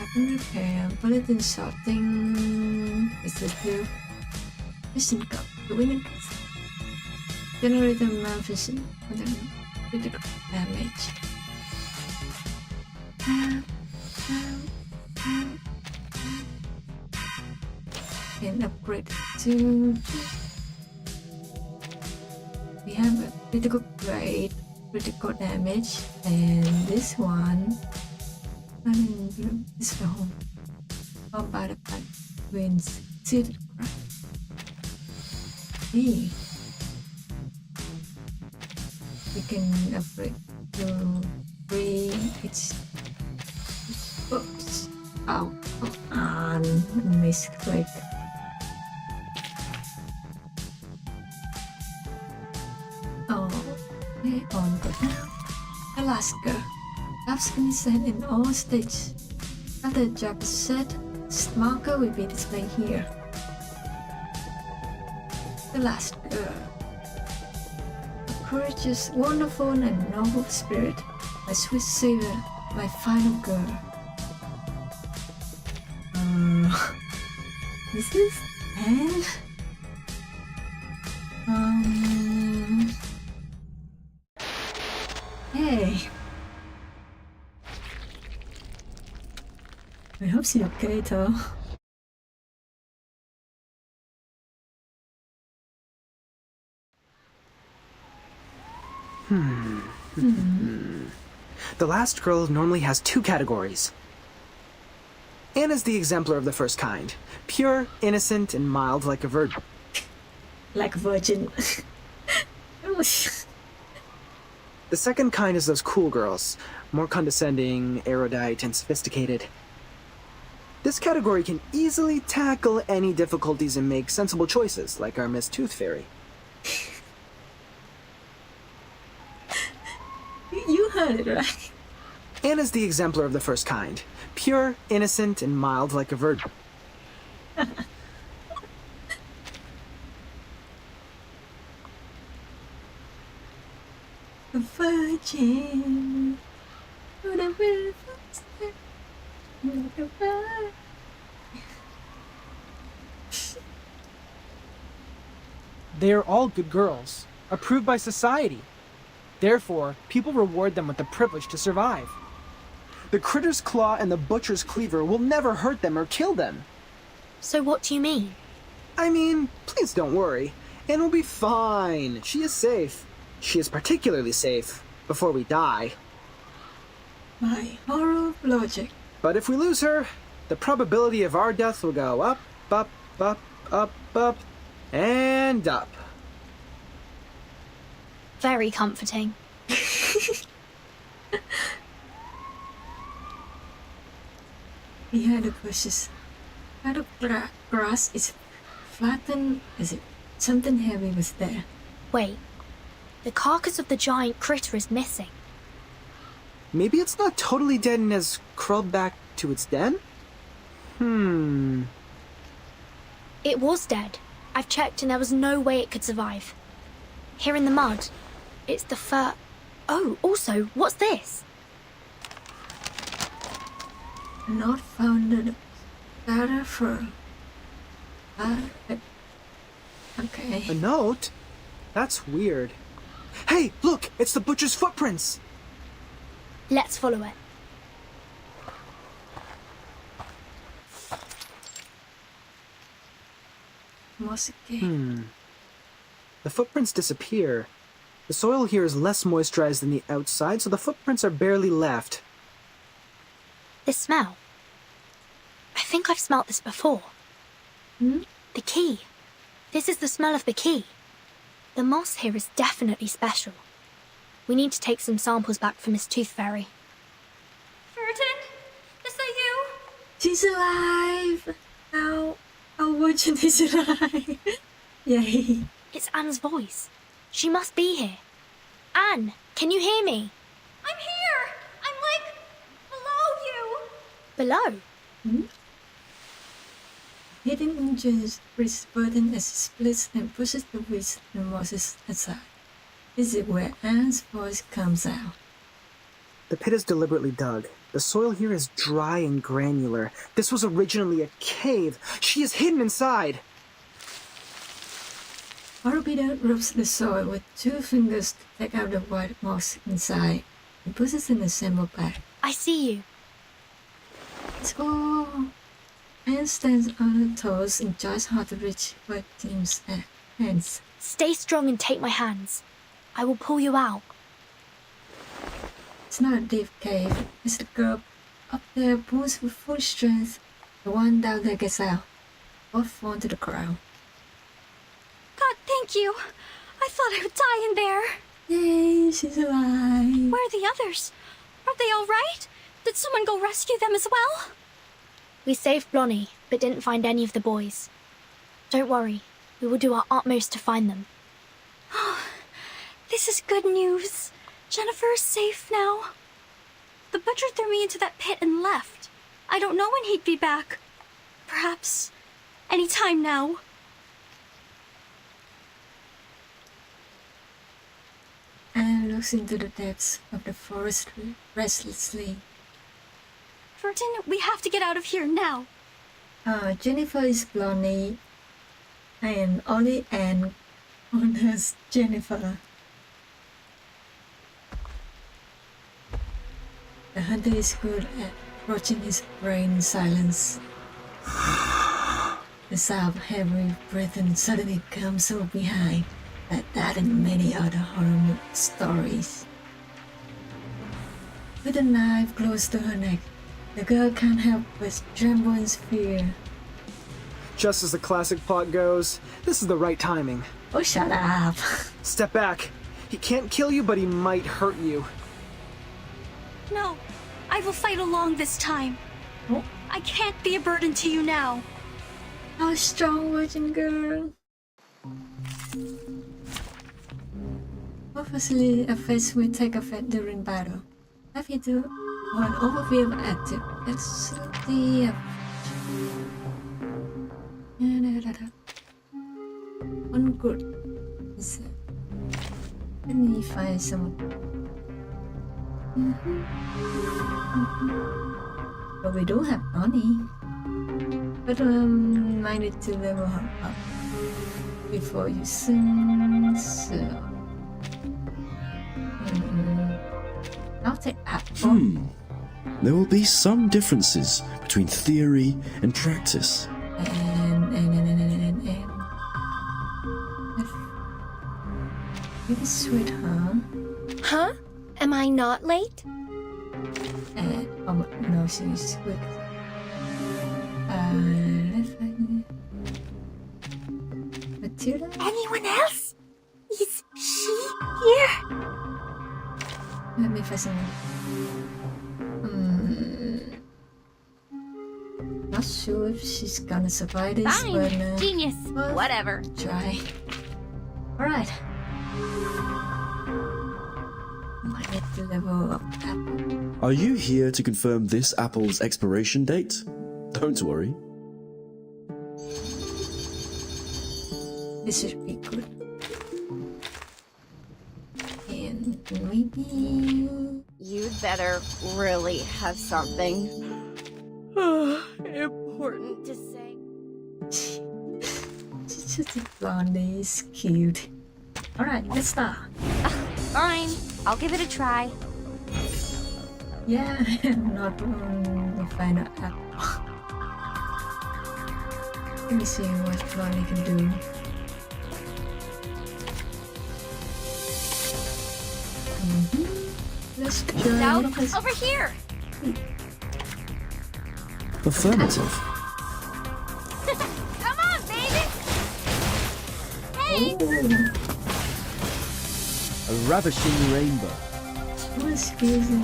Speaker 1: Weapon repair, bulletin sorting. This is the mission cup. The winning generator malfunction with critical damage. And upgrade to. We have a critical grade, critical damage, and this one. This is the home. By the pack wins suited crap. Hey. We can upgrade to 3 each. Oops. Oh, misclick. Oh, okay, on good now. Alaska. Jobs can be set in all stages. After the job is set, this marker will be displayed here. The last girl. A courageous, wonderful, and noble spirit. My sweet savior, my final girl. This is 10? Hey. I hope she's okay though.
Speaker 2: The last girl normally has 2 categories. Anna's the exemplar of the first kind. Pure, innocent, and mild like a virgin.
Speaker 1: Like a virgin.
Speaker 2: The second kind is those cool girls. More condescending, erudite, and sophisticated. This category can easily tackle any difficulties and make sensible choices, like our Miss Tooth Fairy.
Speaker 1: You heard it right.
Speaker 2: Anna's the exemplar of the first kind. Pure, innocent, and mild like a virgin.
Speaker 1: A virgin. What a beautiful step. What a virgin.
Speaker 2: They are all good girls, approved by society. Therefore, people reward them with the privilege to survive. The Critter's Claw and the Butcher's Cleaver will never hurt them or kill them.
Speaker 3: So what do you mean?
Speaker 2: I mean, please don't worry. Anne will be fine. She is safe. She is particularly safe before we die.
Speaker 1: My horror of logic.
Speaker 2: But if we lose her, the probability of our death will go up, up, up, up, up, and up.
Speaker 3: Very comforting.
Speaker 1: Behind the bushes, part of grass is flattened as if something heavy was there.
Speaker 3: Wait, the carcass of the giant critter is missing.
Speaker 2: Maybe it's not totally dead and has crawled back to its den?
Speaker 3: It was dead. I've checked and there was no way it could survive. Here in the mud, it's the fur... Oh, also, what's this?
Speaker 1: Not founded data for... okay.
Speaker 2: A note? That's weird. Hey, look! It's the butcher's footprints!
Speaker 3: Let's follow it.
Speaker 1: Mosque.
Speaker 2: The footprints disappear. The soil here is less moisturized than the outside, so the footprints are barely left.
Speaker 3: This smell. I think I've smelt this before. The key. This is the smell of the key. The moss here is definitely special. We need to take some samples back for Miss Tooth Fairy.
Speaker 14: Vertin? Is that you?
Speaker 1: She's alive! Our virgin is alive! Yay!
Speaker 3: It's Anne's voice. She must be here. Anne, can you hear me?
Speaker 14: I'm here! I'm like... below you!
Speaker 3: Below?
Speaker 1: Hidden inches breathes burden as he splits and pushes the weeds and mosses aside. This is where Anne's voice comes out.
Speaker 2: The pit is deliberately dug. The soil here is dry and granular. This was originally a cave. She is hidden inside.
Speaker 1: Orbita rubs the soil with 2 fingers to take out the white moss inside and puts it in a sample bag.
Speaker 3: I see you.
Speaker 1: Let's go. Anne stands on her toes and tries hard to reach Bertin's hands.
Speaker 3: Stay strong and take my hands. I will pull you out.
Speaker 1: It's not a deep cave. It's the girl up there pulls with full strength. The one down there gets out. Both fall to the ground.
Speaker 14: God, thank you. I thought I would die in there.
Speaker 1: Yay, she's alive.
Speaker 14: Where are the others? Are they all right? Did someone go rescue them as well?
Speaker 3: We saved Blonnie, but didn't find any of the boys. Don't worry. We will do our utmost to find them.
Speaker 14: This is good news. Jennifer is safe now. The butcher threw me into that pit and left. I don't know when he'd be back. Perhaps any time now.
Speaker 1: Anne looks into the depths of the forest restlessly.
Speaker 14: Vertin, we have to get out of here now.
Speaker 1: Jennifer is Blondie, and only Anne honors Jennifer. The hunter is good at watching his brain in silence. The sound of heavy breathing suddenly comes from behind, like that in many other horror stories. With a knife close to her neck, the girl can't help but tremble in fear.
Speaker 2: Just as the classic plot goes, this is the right timing.
Speaker 1: Oh, shut up.
Speaker 2: Step back. He can't kill you, but he might hurt you.
Speaker 14: No, I will fight along this time.
Speaker 1: Oh.
Speaker 14: I can't be a burden to you now.
Speaker 1: How strong, Virgin Girl. Obviously, effects will take effect during battle. Happy to an overview of active facility. One good. Let me find someone. But we don't have money. But I need to level her up before you sing. So I'll take apple.
Speaker 17: There will be some differences between theory and practice.
Speaker 1: And pretty sweet, huh?
Speaker 3: Huh? Am I not late?
Speaker 1: Oh no, she's quick. Let's find Matilda.
Speaker 5: Anyone else? Is she here?
Speaker 1: Let me find someone. Not sure if she's gonna survive this,
Speaker 5: Fine.
Speaker 1: but
Speaker 5: Genius. Whatever.
Speaker 1: Try. Alright. I need to level up apple.
Speaker 17: Are you here to confirm this apple's expiration date? Don't worry.
Speaker 1: This should be good. And maybe
Speaker 5: You'd better really have something important to say.
Speaker 1: she's just a blondie, is cute. Alright, let's start.
Speaker 5: Fine. I'll give it a try.
Speaker 1: Yeah, I'm not the final apple. Let me see what blondie can do. Let's try.
Speaker 5: So, over here.
Speaker 17: Affirmative.
Speaker 5: Come on, baby. Hey.
Speaker 18: A ravishing rainbow.
Speaker 1: Oh, excuse me.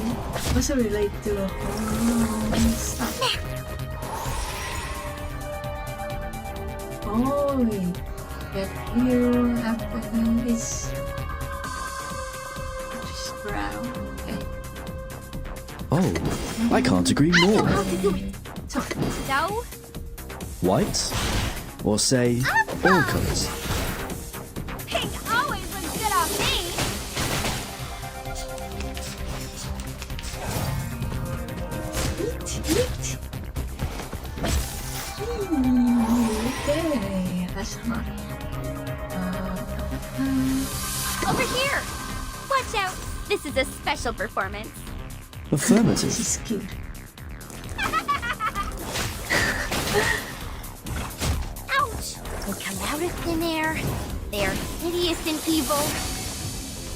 Speaker 1: Also relate to stuff. Oh, that here after is just brown. Okay.
Speaker 17: Oh, I can't agree more.
Speaker 5: So,
Speaker 17: White? Or say, all colours.
Speaker 5: pink always looks good on me.
Speaker 1: Okay, that's not.
Speaker 5: Over here. Watch out. This is a special performance.
Speaker 17: Affirmative.
Speaker 1: She's cute.
Speaker 5: Ouch! They come out of thin air. They're hideous and evil.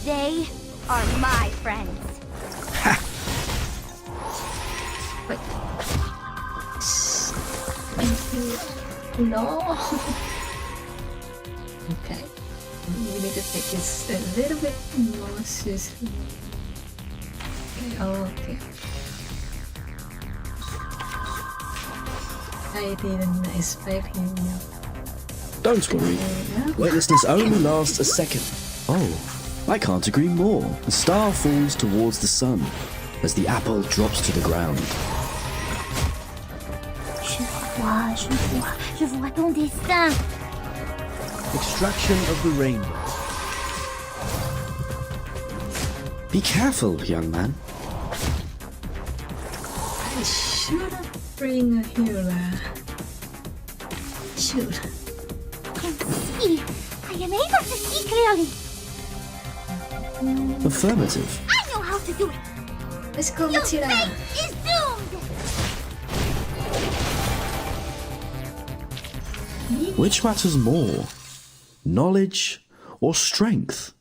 Speaker 5: They are my friends.
Speaker 1: Wait. No. Okay. We need to take this a little bit more seriously. Okay. Okay. I didn't expect you.
Speaker 17: Don't worry. Weightlessness only lasts a second. Oh, I can't agree more. The star falls towards the sun as the apple drops to the ground.
Speaker 5: Je vois ton destin.
Speaker 18: Extraction of the rainbow.
Speaker 17: Be careful, young man.
Speaker 1: I should bring a healer. Should.
Speaker 5: See, I am able to see clearly.
Speaker 17: Affirmative.
Speaker 5: I know how to do it.
Speaker 1: Let's go,
Speaker 5: Your
Speaker 1: Matilda.
Speaker 5: fate is doomed.
Speaker 17: Which matters more? Knowledge or strength?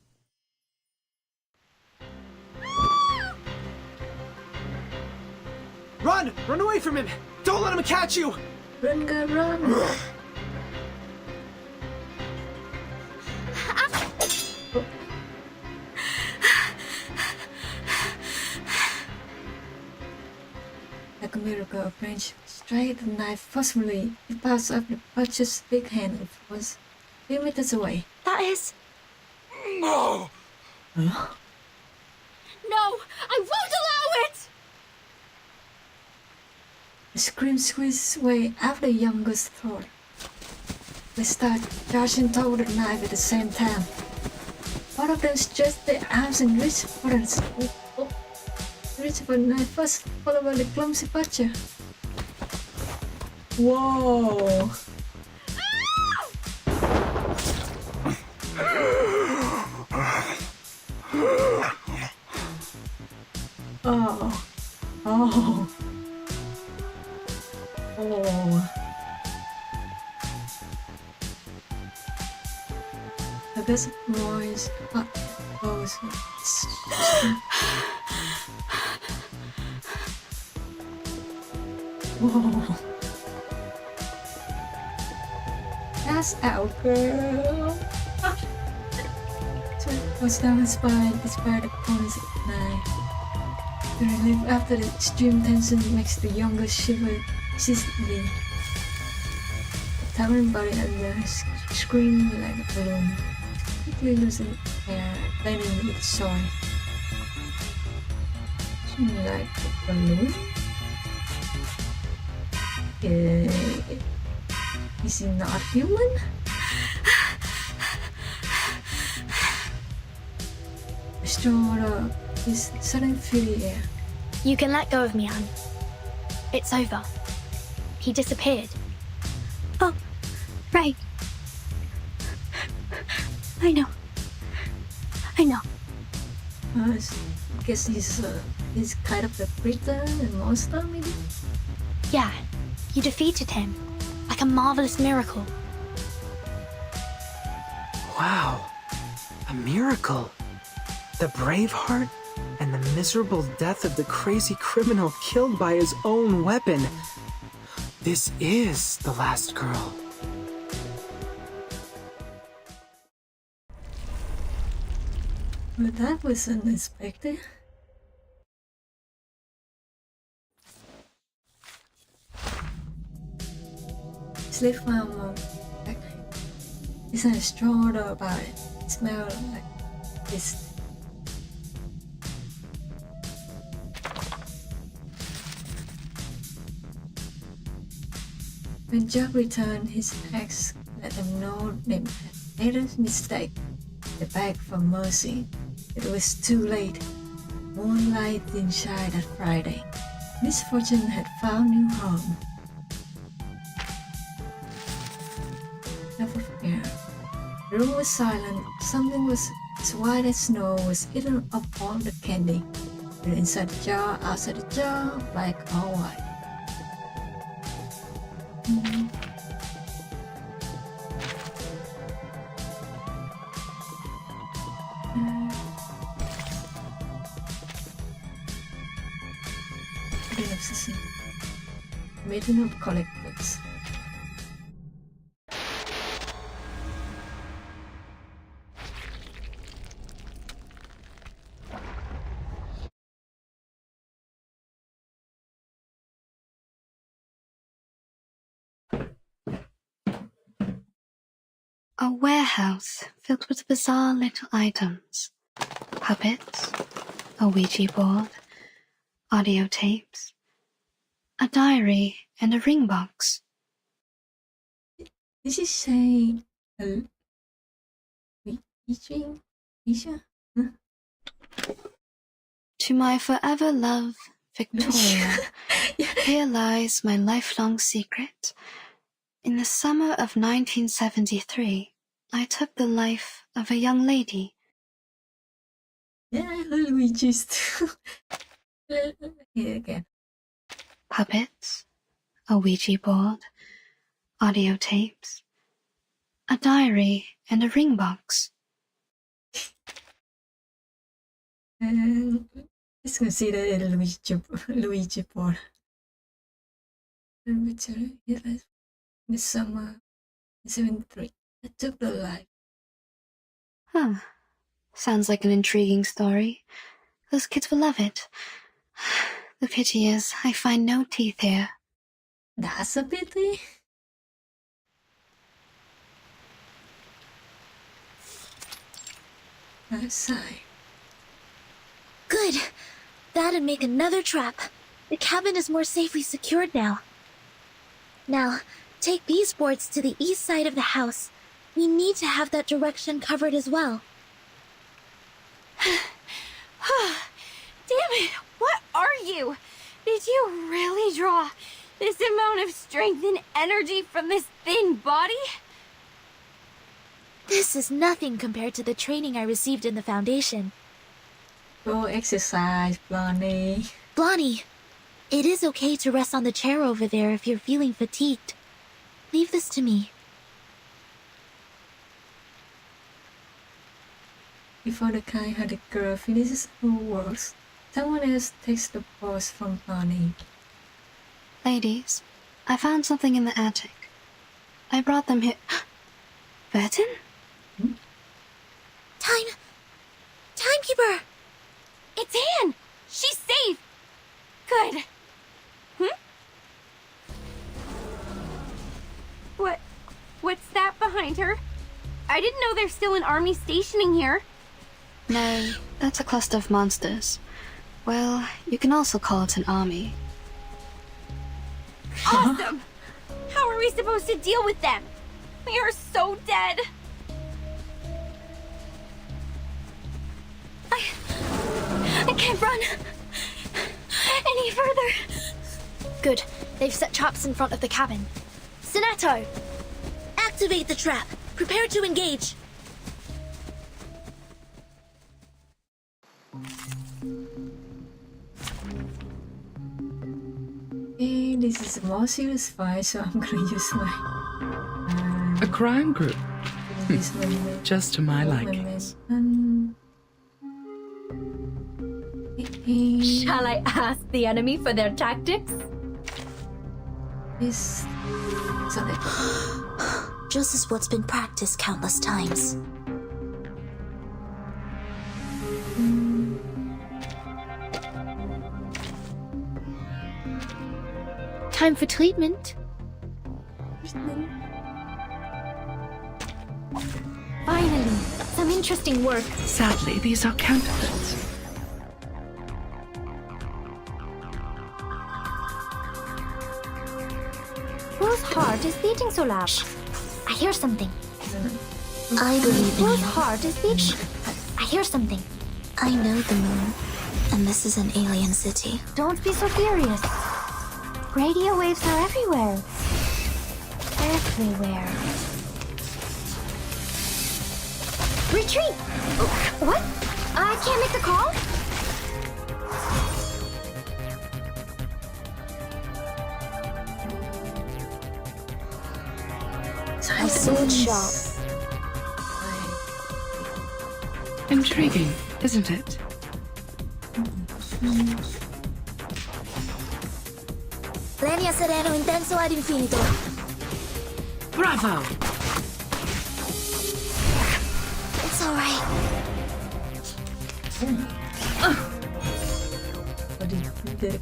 Speaker 2: Run! Run away from him! Don't let him catch you!
Speaker 1: Run, girl, run! Like a miracle of friendships. straight the knife forcefully. It passed up the butcher's big hand. It was 3 meters away.
Speaker 14: That is...
Speaker 10: No!
Speaker 1: Huh?
Speaker 14: No! I won't allow it!
Speaker 1: A scream squeezed its way out the young girl's throat. They start charging toward the knife at the same time. One of them stretched their arms and reached for the knife first, followed by the clumsy butcher. Whoa! Oh. Oh. Oh. The best voice goes. Whoa. That's out, girl. So it goes down his spine despite the corners of the knife. The relief after the extreme tension makes the younger shiver persistently. The towering body under her screaming like a balloon, quickly losing air, blending with soil. Like a balloon? Is he not human? Restored his sudden fury air.
Speaker 3: You can let go of me, Anne. It's over. He disappeared.
Speaker 14: Oh, right. I know.
Speaker 1: I guess he's kind of a creature, a monster, maybe?
Speaker 3: Yeah, you defeated him. Like a marvelous miracle.
Speaker 2: Wow. A miracle. The Braveheart and the miserable death of the crazy criminal killed by his own weapon. This is the last girl.
Speaker 1: Well, that was unexpected. Slip farm it's a strong odor about it. It smells like this. When Jack returned, his ex let them know they had made a mistake. They begged for mercy. It was too late. Moonlight didn't shine that Friday. Misfortune had found new home. Never fear. The room was silent. Something was as white as snow was eaten up all the candy. And inside the jar, outside the jar, black or white. Meeting of collectors.
Speaker 4: A warehouse filled with bizarre little items. Puppets, a Ouija board, audio tapes, a diary, and a ring box.
Speaker 1: Did she say Ouija? Huh?
Speaker 4: To my forever love, Victoria, here lies my lifelong secret. In the summer of 1973, I took the life of a young lady.
Speaker 1: Yeah, I heard Luigi's too. Here again.
Speaker 4: Puppets, a Ouija board, audio tapes, a diary, and a ring box.
Speaker 1: Let's consider it a Luigi board. The summer 73. I took the life.
Speaker 4: Huh. Sounds like an intriguing story. Those kids will love it. The pity is, I find no teeth here.
Speaker 1: That's a pity. Outside.
Speaker 6: Good. That'd make another trap. The cabin is more safely secured now. Now, take these boards to the east side of the house. We need to have that direction covered as well.
Speaker 5: Damn it! What are you? Did you really draw this amount of strength and energy from this thin body?
Speaker 6: This is nothing compared to the training I received in the Foundation.
Speaker 1: Go exercise, Blondie.
Speaker 6: Blondie, it is okay to rest on the chair over there if you're feeling fatigued. Leave this to me.
Speaker 1: Before the kind-hearted girl finishes her works, someone else takes the pose from Blondie.
Speaker 4: Ladies, I found something in the attic. I brought them here. Burton?
Speaker 6: Timekeeper!
Speaker 5: It's Anne! She's safe! Good. What's that behind her? I didn't know there's still an army stationing here.
Speaker 4: No, that's a cluster of monsters. Well, you can also call it an army.
Speaker 5: Awesome! How are we supposed to deal with them? We are so dead.
Speaker 14: I can't run any further.
Speaker 3: Good. They've set traps in front of the cabin. Sonetto!
Speaker 6: Activate the trap. Prepare to engage.
Speaker 1: Okay, this is a more serious fight, so I'm gonna use my...
Speaker 16: A crime group.
Speaker 1: This one.
Speaker 16: Just to my likings.
Speaker 5: Shall I ask the enemy for their tactics?
Speaker 1: This...
Speaker 6: Just as what's been practiced countless times.
Speaker 3: Time for treatment. Finally, some interesting work.
Speaker 16: Sadly, these are counterfeits.
Speaker 3: Whose heart is beating so loud? I hear something.
Speaker 6: I believe in
Speaker 3: Whose
Speaker 6: you.
Speaker 3: heart is beating? I hear something.
Speaker 6: I know the moon, and this is an alien city.
Speaker 3: Don't be so furious. Radio waves are everywhere. Everywhere. Retreat! What? I can't make the call?
Speaker 6: My sword sharp.
Speaker 16: Intriguing, isn't it?
Speaker 6: Lenia sereno intenso ad infinito.
Speaker 16: Bravo!
Speaker 6: It's alright.
Speaker 1: But the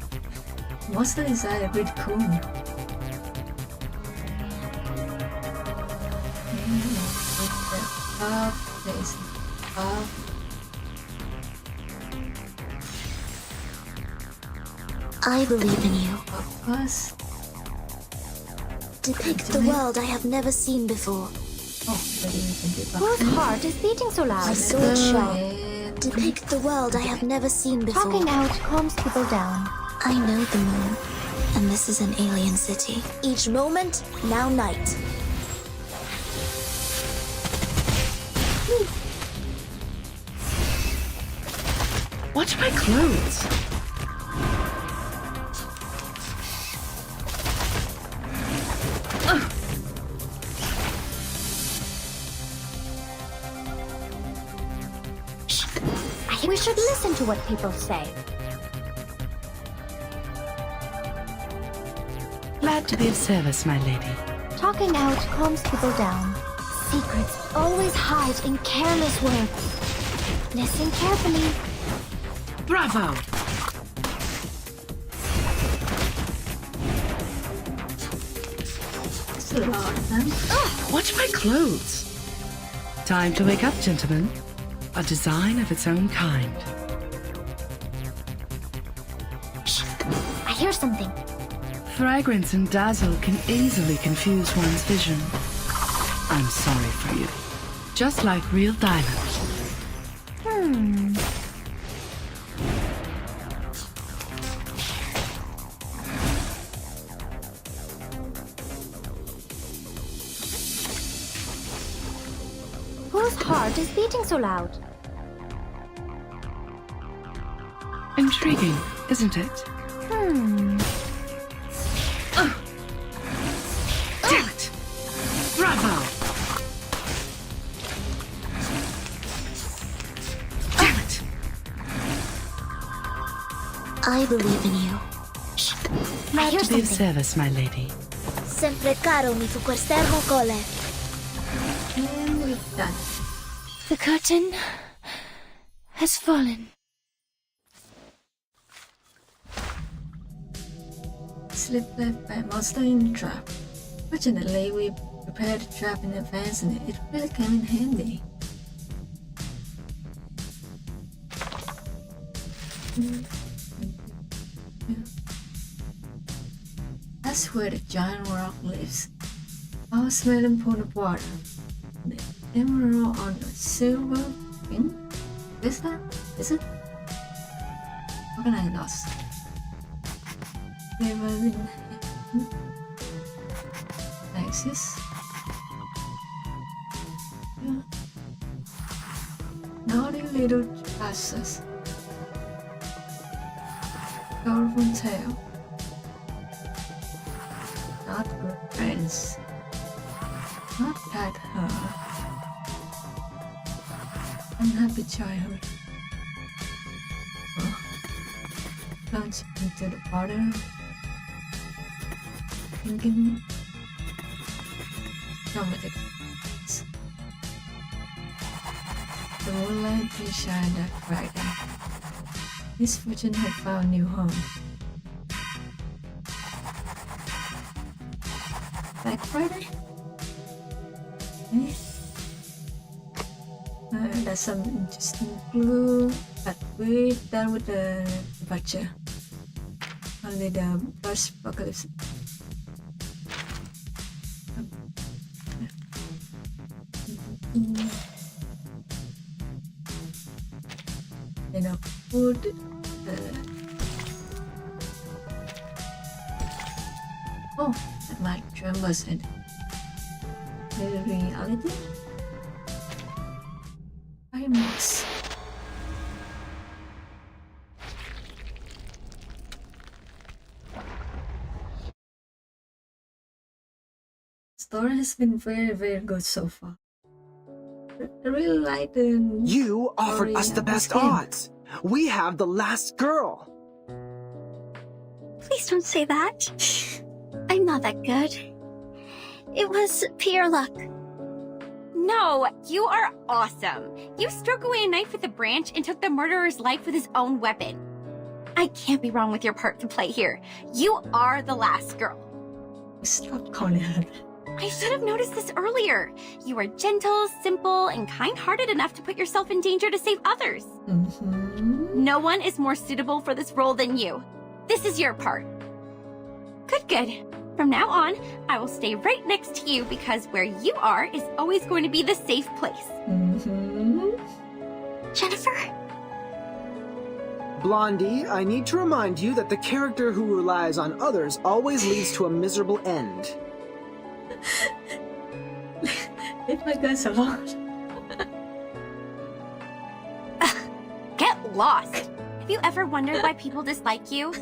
Speaker 1: monster is really cool. Up, place up.
Speaker 6: I believe in you.
Speaker 1: Of course.
Speaker 6: Depict the world I have never seen before.
Speaker 3: Whose heart is beating so loud?
Speaker 6: My sword sharp. Depict the world I have never seen before.
Speaker 3: Talking out calms people down.
Speaker 6: I know the moon, and this is an alien city. Each moment, now night.
Speaker 16: Watch my clothes.
Speaker 3: We should listen to what people say.
Speaker 16: Glad to be of service, my lady.
Speaker 3: Talking out calms people down. Secrets always hide in careless words. Listen carefully.
Speaker 16: Bravo!
Speaker 1: That's a lot of them.
Speaker 19: Watch my clothes. Time to wake up, gentlemen. A design of its own kind.
Speaker 3: I hear something.
Speaker 19: Fragrance and dazzle can easily confuse one's vision. I'm sorry for you. Just like real diamonds.
Speaker 3: Whose heart is beating so loud?
Speaker 19: Intriguing, isn't it? Damn it! Bravo! Damn it!
Speaker 6: I believe in you.
Speaker 19: Glad to be of service, my lady.
Speaker 3: Sempre caro mi fu quest'ermo cole.
Speaker 1: And we're done.
Speaker 8: The curtain has fallen.
Speaker 1: Slip left by monster in the trap. Fortunately, we prepared the trap in advance and it really came in handy. That's where the giant rock lives. Our smelling pool of water. The emerald on a silver fin? Is that? Is it? How can I lost? They were in Texas. Yeah. Naughty little bastards. Colorful tail. Not good friends. Not at her. Unhappy childhood. Oh. Plunge into the water. Thinking traumatic. The moonlight did shine that Friday. Miss Fortune had found a new home. Black Friday? Eh? That's some interesting clue, but we're done with the departure. Only the first apocalypse. Enough food. Oh, that might trembles in the reality. I must. Story has been very good so far. I really like the.
Speaker 2: You offered us the best odds. We have the last girl.
Speaker 14: Please don't say that. I'm not that good. It was pure luck.
Speaker 5: No, you are awesome. You struck away a knife with a branch and took the murderer's life with his own weapon. I can't be wrong with your part to play here. You are the last girl.
Speaker 1: Stop calling her.
Speaker 5: I should have noticed this earlier. You are gentle, simple, and kind-hearted enough to put yourself in danger to save others. No one is more suitable for this role than you. This is your part. Good. From now on, I will stay right next to you because where you are is always going to be the safe place.
Speaker 14: Jennifer?
Speaker 2: Blondie, I need to remind you that the character who relies on others always leads to a miserable end.
Speaker 1: Leave my guys alone.
Speaker 5: Get lost. Have you ever wondered why people dislike you?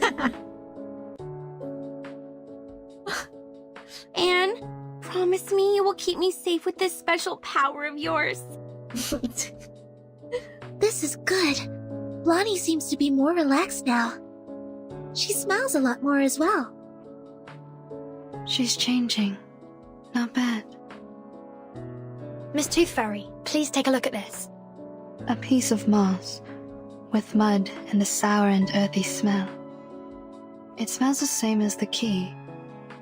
Speaker 5: Anne, promise me you will keep me safe with this special power of yours.
Speaker 6: This is good. Blondie seems to be more relaxed now. She smiles a lot more as well.
Speaker 4: She's changing. Not bad.
Speaker 3: Miss Tooth Fairy, please take a look at this.
Speaker 4: A piece of moss, with mud and a sour and earthy smell. It smells the same as the key,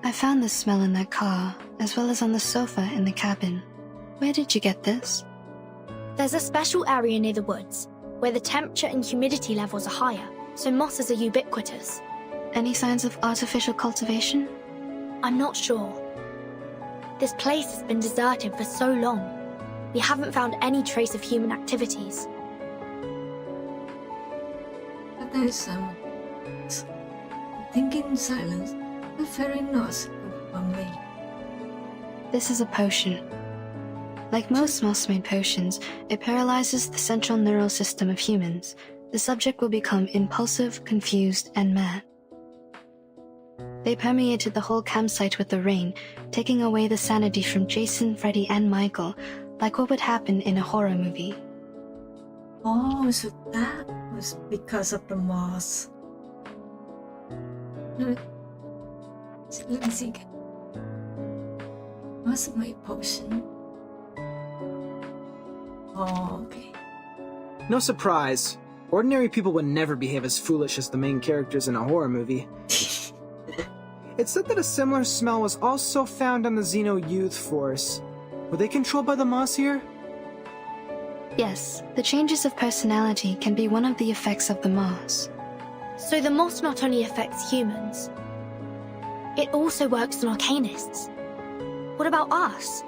Speaker 4: I found this smell in that car, as well as on the sofa in the cabin. Where did you get this?
Speaker 3: There's a special area near the woods, where the temperature and humidity levels are higher, so mosses are ubiquitous.
Speaker 4: Any signs of artificial cultivation?
Speaker 3: I'm not sure. This place has been deserted for so long. We haven't found any trace of human activities.
Speaker 1: But there's some thinking in silence. A fairy knows only.
Speaker 4: This is a potion. Like most moss-made potions, it paralyzes the central neural system of humans. The subject will become impulsive, confused, and mad. They permeated the whole campsite with the rain, taking away the sanity from Jason, Freddy, and Michael, like what would happen in a horror movie.
Speaker 1: Oh, so that was because of the moss. Let me see again. What's my potion? Oh, okay.
Speaker 2: No surprise. Ordinary people would never behave as foolish as the main characters in a horror movie. It's said that a similar smell was also found on the Xeno Youth Force. Were they controlled by the moss here?
Speaker 4: Yes, the changes of personality can be one of the effects of the moss.
Speaker 3: So the moss not only affects humans, it also works on Arcanists. What about us?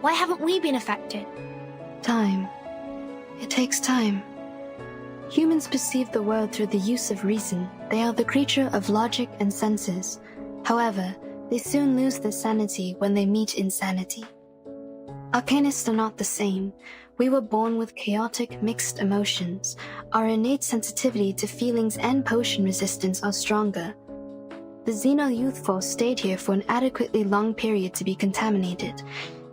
Speaker 3: Why haven't we been affected?
Speaker 4: Time. It takes time. Humans perceive the world through the use of reason. They are the creature of logic and senses. However, they soon lose their sanity when they meet insanity. Arcanists are not the same. We were born with chaotic, mixed emotions. Our innate sensitivity to feelings and potion resistance are stronger. The Xeno Youth Force stayed here for an adequately long period to be contaminated.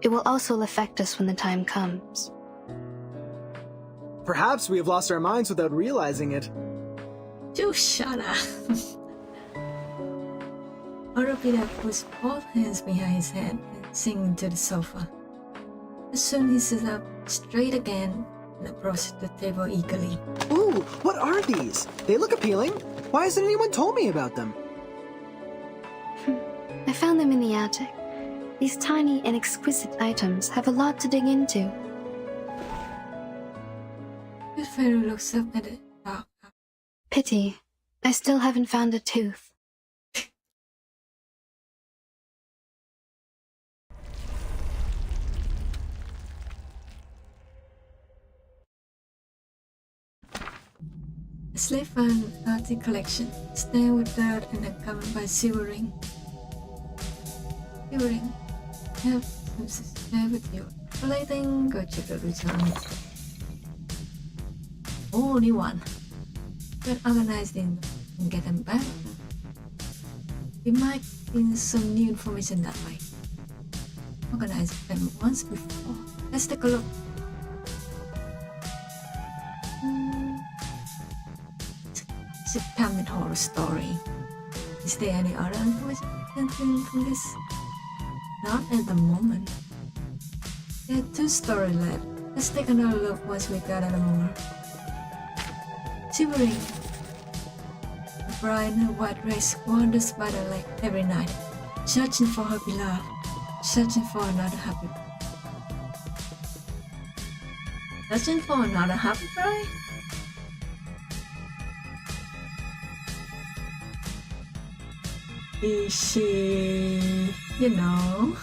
Speaker 4: It will also affect us when the time comes.
Speaker 2: Perhaps we have lost our minds without realizing it.
Speaker 1: You shut up. Oropida puts both hands behind his head and sinks into the sofa. Soon he sits up straight again and approaches the table eagerly.
Speaker 2: Ooh, what are these? They look appealing. Why hasn't anyone told me about them?
Speaker 4: I found them in the attic. These tiny and exquisite items have a lot to dig into.
Speaker 1: The fairy looks up at it.
Speaker 4: Pity. I still haven't found a tooth.
Speaker 1: A slave found empty collection, stained with dirt and covered by silvering. Silvering. Have some share with you. Relating, go check the returns. Only one. Get organized in and get them back. We might gain some new information that way. Organize them once before. Let's take a look. It's a common horror story. Is there any other information from this? Not at the moment. There are 2 stories left. Let's take another look once we gather more. Shivering. A bright and white race wanders by the lake every night, searching for her beloved, searching for another happy. Searching for another happy bride? Is she, you know?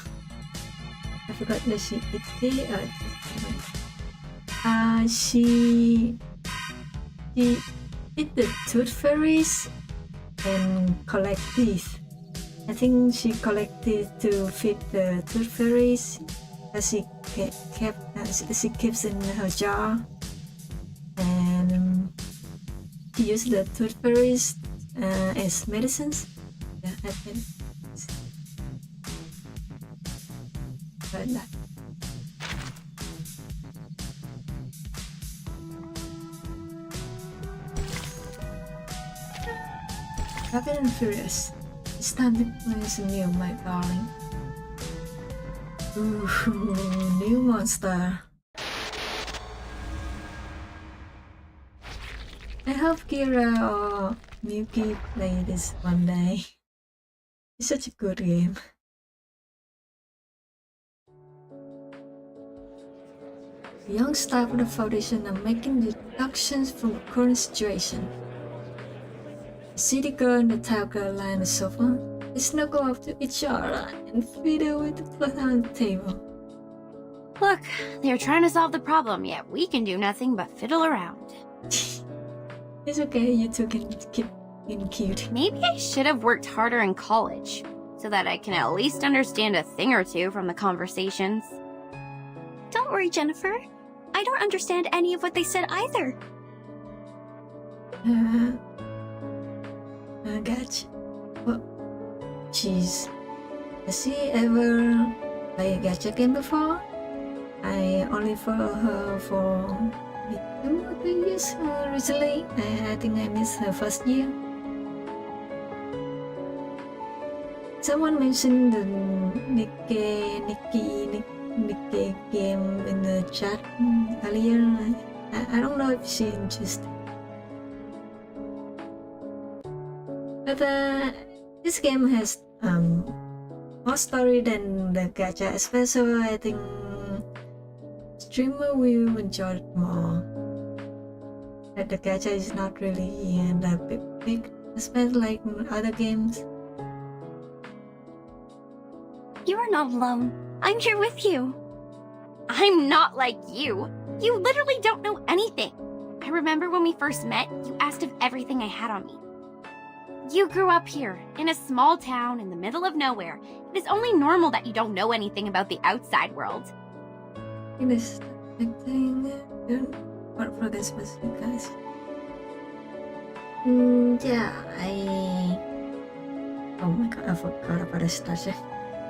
Speaker 1: I forgot that she itty or she eat the tooth fairies and collect teeth. I think she collected to feed the tooth fairies that she keeps in her jar, and she used the tooth fairies as medicines. Yeah, I think. But that. Rapid and Furious. It's time to play some new, my darling. Ooh, new monster. I hope Kira or Miyuki play this one day. It's such a good game. The young staff of the Foundation are making deductions from the current situation. The city girl and the tall girl lie on the sofa. They snuggle up to each other and fiddle with the cloth on the table.
Speaker 5: Look, they're trying to solve the problem, yet we can do nothing but fiddle around.
Speaker 1: It's okay, you two can keep being cute.
Speaker 5: Maybe I should have worked harder in college, so that I can at least understand a thing or two from the conversations.
Speaker 14: Don't worry, Jennifer. I don't understand any of what they said either.
Speaker 1: I got you. Well, jeez. Has she ever played a gacha game before? I only follow her for 2 or 3 years recently. I think I missed her first year. Someone mentioned the Nikkei game in the chat earlier. I don't know if she's interested. But this game has more story than the gacha, especially I think streamer will enjoy it more. But the gacha is not really that big, especially like other games.
Speaker 14: You are not alone. I'm here with you.
Speaker 5: I'm not like you. You literally don't know anything. I remember when we first met, you asked if everything I had on me. You grew up here, in a small town in the middle of nowhere. It is only normal that you don't know anything about the outside world.
Speaker 1: It is big thing. What for this specific guys? Yeah, oh my god, I forgot about the starter.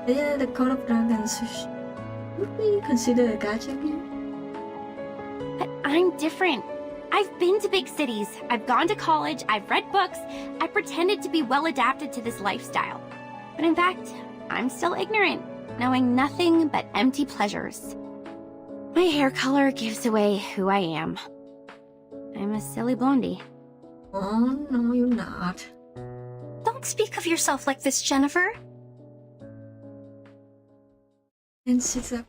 Speaker 1: Yeah, the Code of Dragons would be considered a gacha game.
Speaker 5: But I'm different. I've been to big cities, I've gone to college, I've read books, I pretended to be well adapted to this lifestyle. But in fact, I'm still ignorant, knowing nothing but empty pleasures. My hair color gives away who I am. I'm a silly blondie.
Speaker 1: Oh, no, you're not.
Speaker 14: Don't speak of yourself like this, Jennifer.
Speaker 1: And sits up,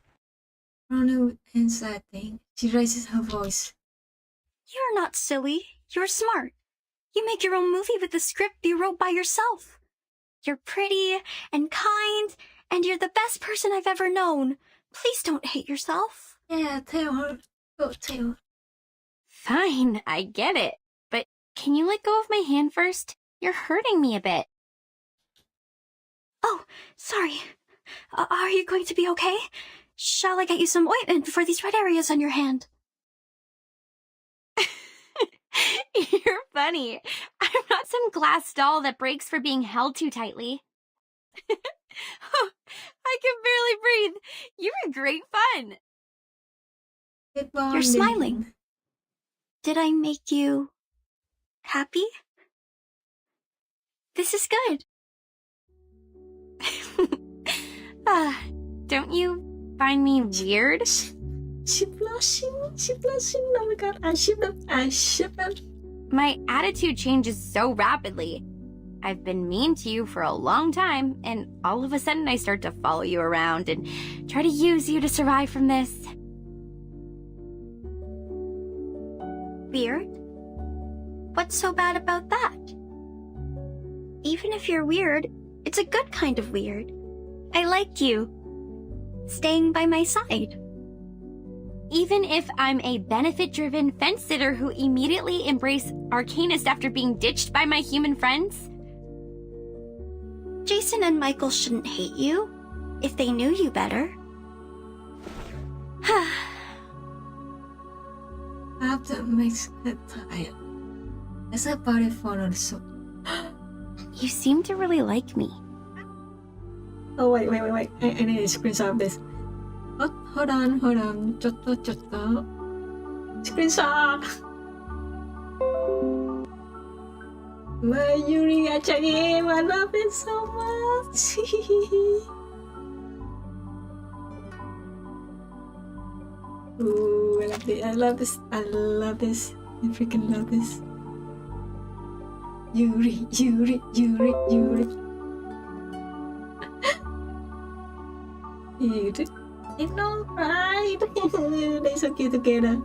Speaker 1: running with inside thing. She raises her voice.
Speaker 14: You're not silly. You're smart. You make your own movie with the script you wrote by yourself. You're pretty and kind, and you're the best person I've ever known. Please don't hate yourself.
Speaker 1: Yeah, tell her. Go tell her.
Speaker 5: Fine, I get it. But can you let go of my hand first? You're hurting me a bit.
Speaker 14: Oh, sorry. Are you going to be okay? Shall I get you some ointment for these red areas on your hand?
Speaker 5: You're funny. I'm not some glass doll that breaks for being held too tightly. Oh, I can barely breathe. You were great fun.
Speaker 14: You're smiling. Did I make you happy? This is good.
Speaker 5: Don't you find me weird?
Speaker 1: She blushing. Oh my god, I ship them.
Speaker 5: My attitude changes so rapidly. I've been mean to you for a long time, and all of a sudden I start to follow you around and try to use you to survive from this.
Speaker 14: Weird? What's so bad about that? Even if you're weird, it's a good kind of weird. I like you. Staying by my side.
Speaker 5: Even if I'm a benefit-driven fence-sitter who immediately embraced Arcanist after being ditched by my human friends?
Speaker 14: Jason and Michael shouldn't hate you if they knew you better.
Speaker 1: After makes her tired. As her body falls on the sofa.
Speaker 5: You seem to really like me.
Speaker 1: Oh, wait. I need to screenshot of this. Hold on. Jotto. Screenshot! My Yuri gacha game, I love it so much. Ooh, I love this. I freaking love this. Yuri. cute. I know, right? They're so cute together.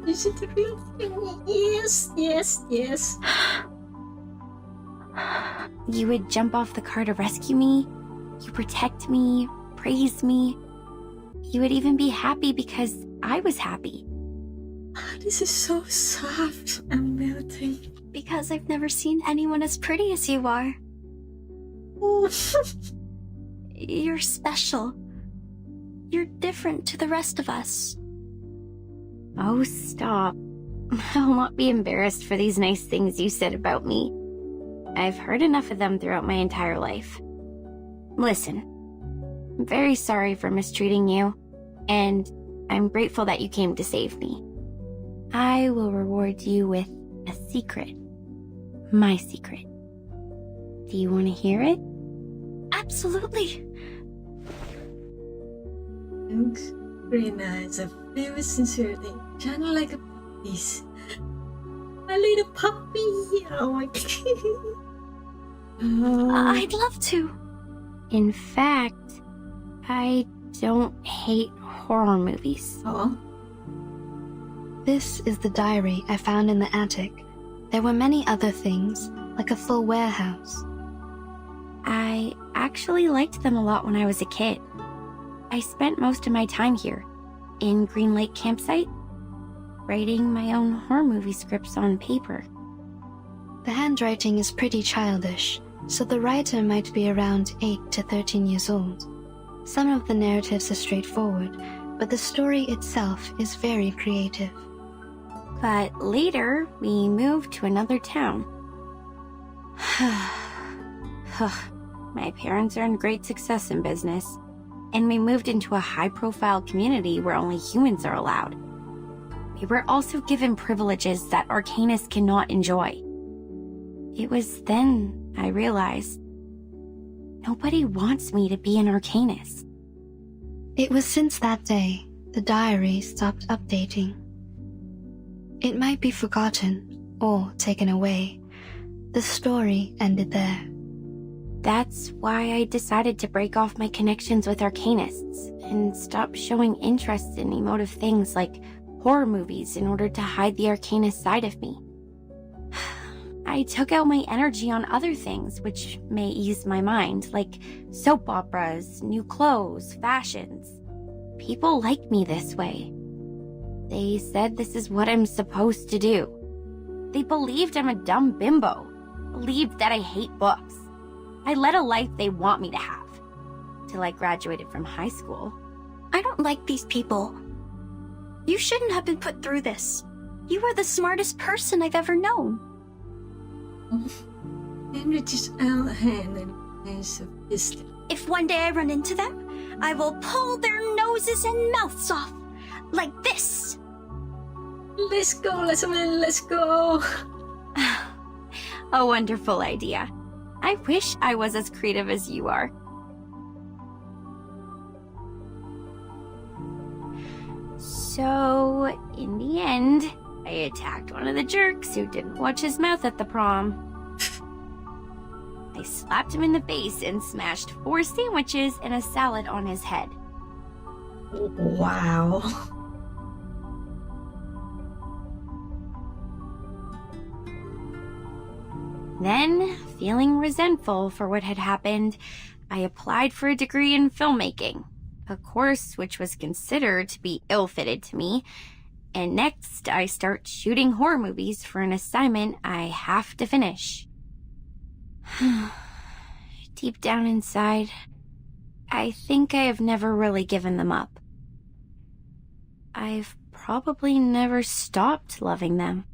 Speaker 1: Is it the real thing? Yes, yes, yes.
Speaker 5: You would jump off the car to rescue me. You protect me, praise me. You would even be happy because I was happy.
Speaker 1: This is so soft. I'm melting.
Speaker 14: Because I've never seen anyone as pretty as you are. You're special. You're different to the rest of us.
Speaker 5: Oh, stop. I'll not be embarrassed for these nice things you said about me. I've heard enough of them throughout my entire life. Listen, I'm very sorry for mistreating you, and I'm grateful that you came to save me. I will reward you with a secret. My secret. Do you want to hear it?
Speaker 14: Absolutely.
Speaker 1: Thanks. Very nice. A very sincere thing. Kind of like a puppy's. My little puppy. Oh my god.
Speaker 14: I'd love to.
Speaker 5: In fact, I don't hate horror movies.
Speaker 1: Oh?
Speaker 4: This is the diary I found in the attic. There were many other things, like a full warehouse.
Speaker 5: I actually liked them a lot when I was a kid. I spent most of my time here, in Green Lake Campsite, writing my own horror movie scripts on paper.
Speaker 4: The handwriting is pretty childish, so the writer might be around 8 to 13 years old. Some of the narratives are straightforward, but the story itself is very creative.
Speaker 5: But later, we moved to another town. My parents earned great success in business, and we moved into a high-profile community where only humans are allowed. We were also given privileges that Arcanus cannot enjoy. It was then I realized nobody wants me to be an Arcanus.
Speaker 4: It was since that day the diary stopped updating. It might be forgotten or taken away. The story ended there.
Speaker 5: That's why I decided to break off my connections with Arcanists and stop showing interest in emotive things like horror movies in order to hide the Arcanist side of me. I took out my energy on other things which may ease my mind, like soap operas, new clothes, fashions. People like me this way. They said this is what I'm supposed to do. They believed I'm a dumb bimbo, believed that I hate books. I led a life they want me to have, till I graduated from high school.
Speaker 14: I don't like these people. You shouldn't have been put through this. You are the smartest person I've ever known.
Speaker 1: And reaches out a hand and hands of fist.
Speaker 14: If one day I run into them, I will pull their noses and mouths off. Like this.
Speaker 1: Let's go, let's go.
Speaker 5: A wonderful idea. I wish I was as creative as you are. So, in the end, I attacked one of the jerks who didn't watch his mouth at the prom. I slapped him in the face and smashed 4 sandwiches and a salad on his head.
Speaker 1: Wow.
Speaker 5: Then, feeling resentful for what had happened, I applied for a degree in filmmaking, a course which was considered to be ill-fitted to me, and next I start shooting horror movies for an assignment I have to finish. Deep down inside, I think I have never really given them up. I've probably never stopped loving them.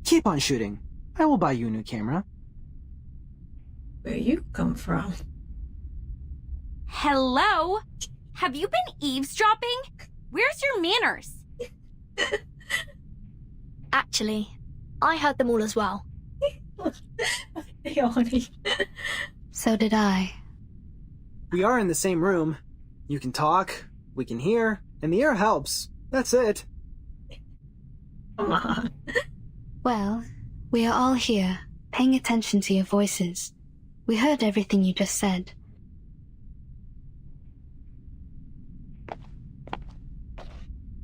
Speaker 2: Keep on shooting. I will buy you a new camera.
Speaker 1: Where you come from?
Speaker 5: Hello? Have you been eavesdropping? Where's your manners?
Speaker 3: Actually, I heard them all as well.
Speaker 4: So did I.
Speaker 2: We are in the same room. You can talk, we can hear, and the air helps. That's it.
Speaker 1: Come on.
Speaker 4: Well, we are all here, paying attention to your voices. We heard everything you just said.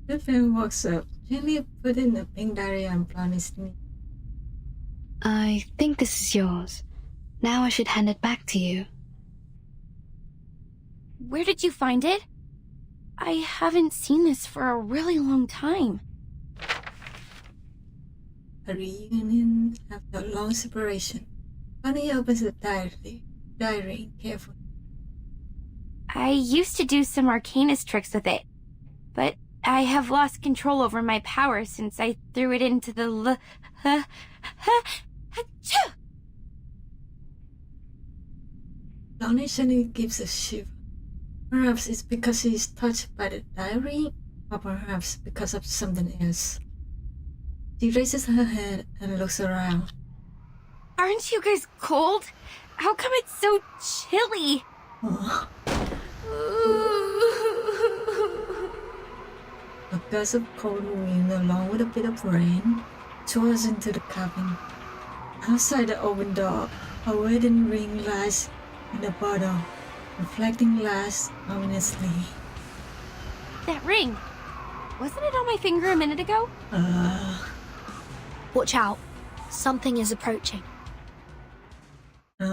Speaker 1: The film walks up, gently put in the pink diary and promised me.
Speaker 4: I think this is yours. Now I should hand it back to you.
Speaker 5: Where did you find it? I haven't seen this for a really long time.
Speaker 1: A reunion after a long separation. Bunny opens the diary carefully.
Speaker 5: I used to do some Arcanist tricks with it, but I have lost control over my power since I threw it into the
Speaker 1: Lonnie suddenly gives a shiver. Perhaps it's because he is touched by the diary, or perhaps because of something else. She raises her head and looks around.
Speaker 5: Aren't you guys cold? How come it's so chilly?
Speaker 1: A gust of cold wind along with a bit of rain tours into the cabin. Outside the open door, a wedding ring lies in the bottle, reflecting lights ominously.
Speaker 5: That ring. Wasn't it on my finger a minute ago?
Speaker 3: Watch out. Something is approaching.
Speaker 1: Okay.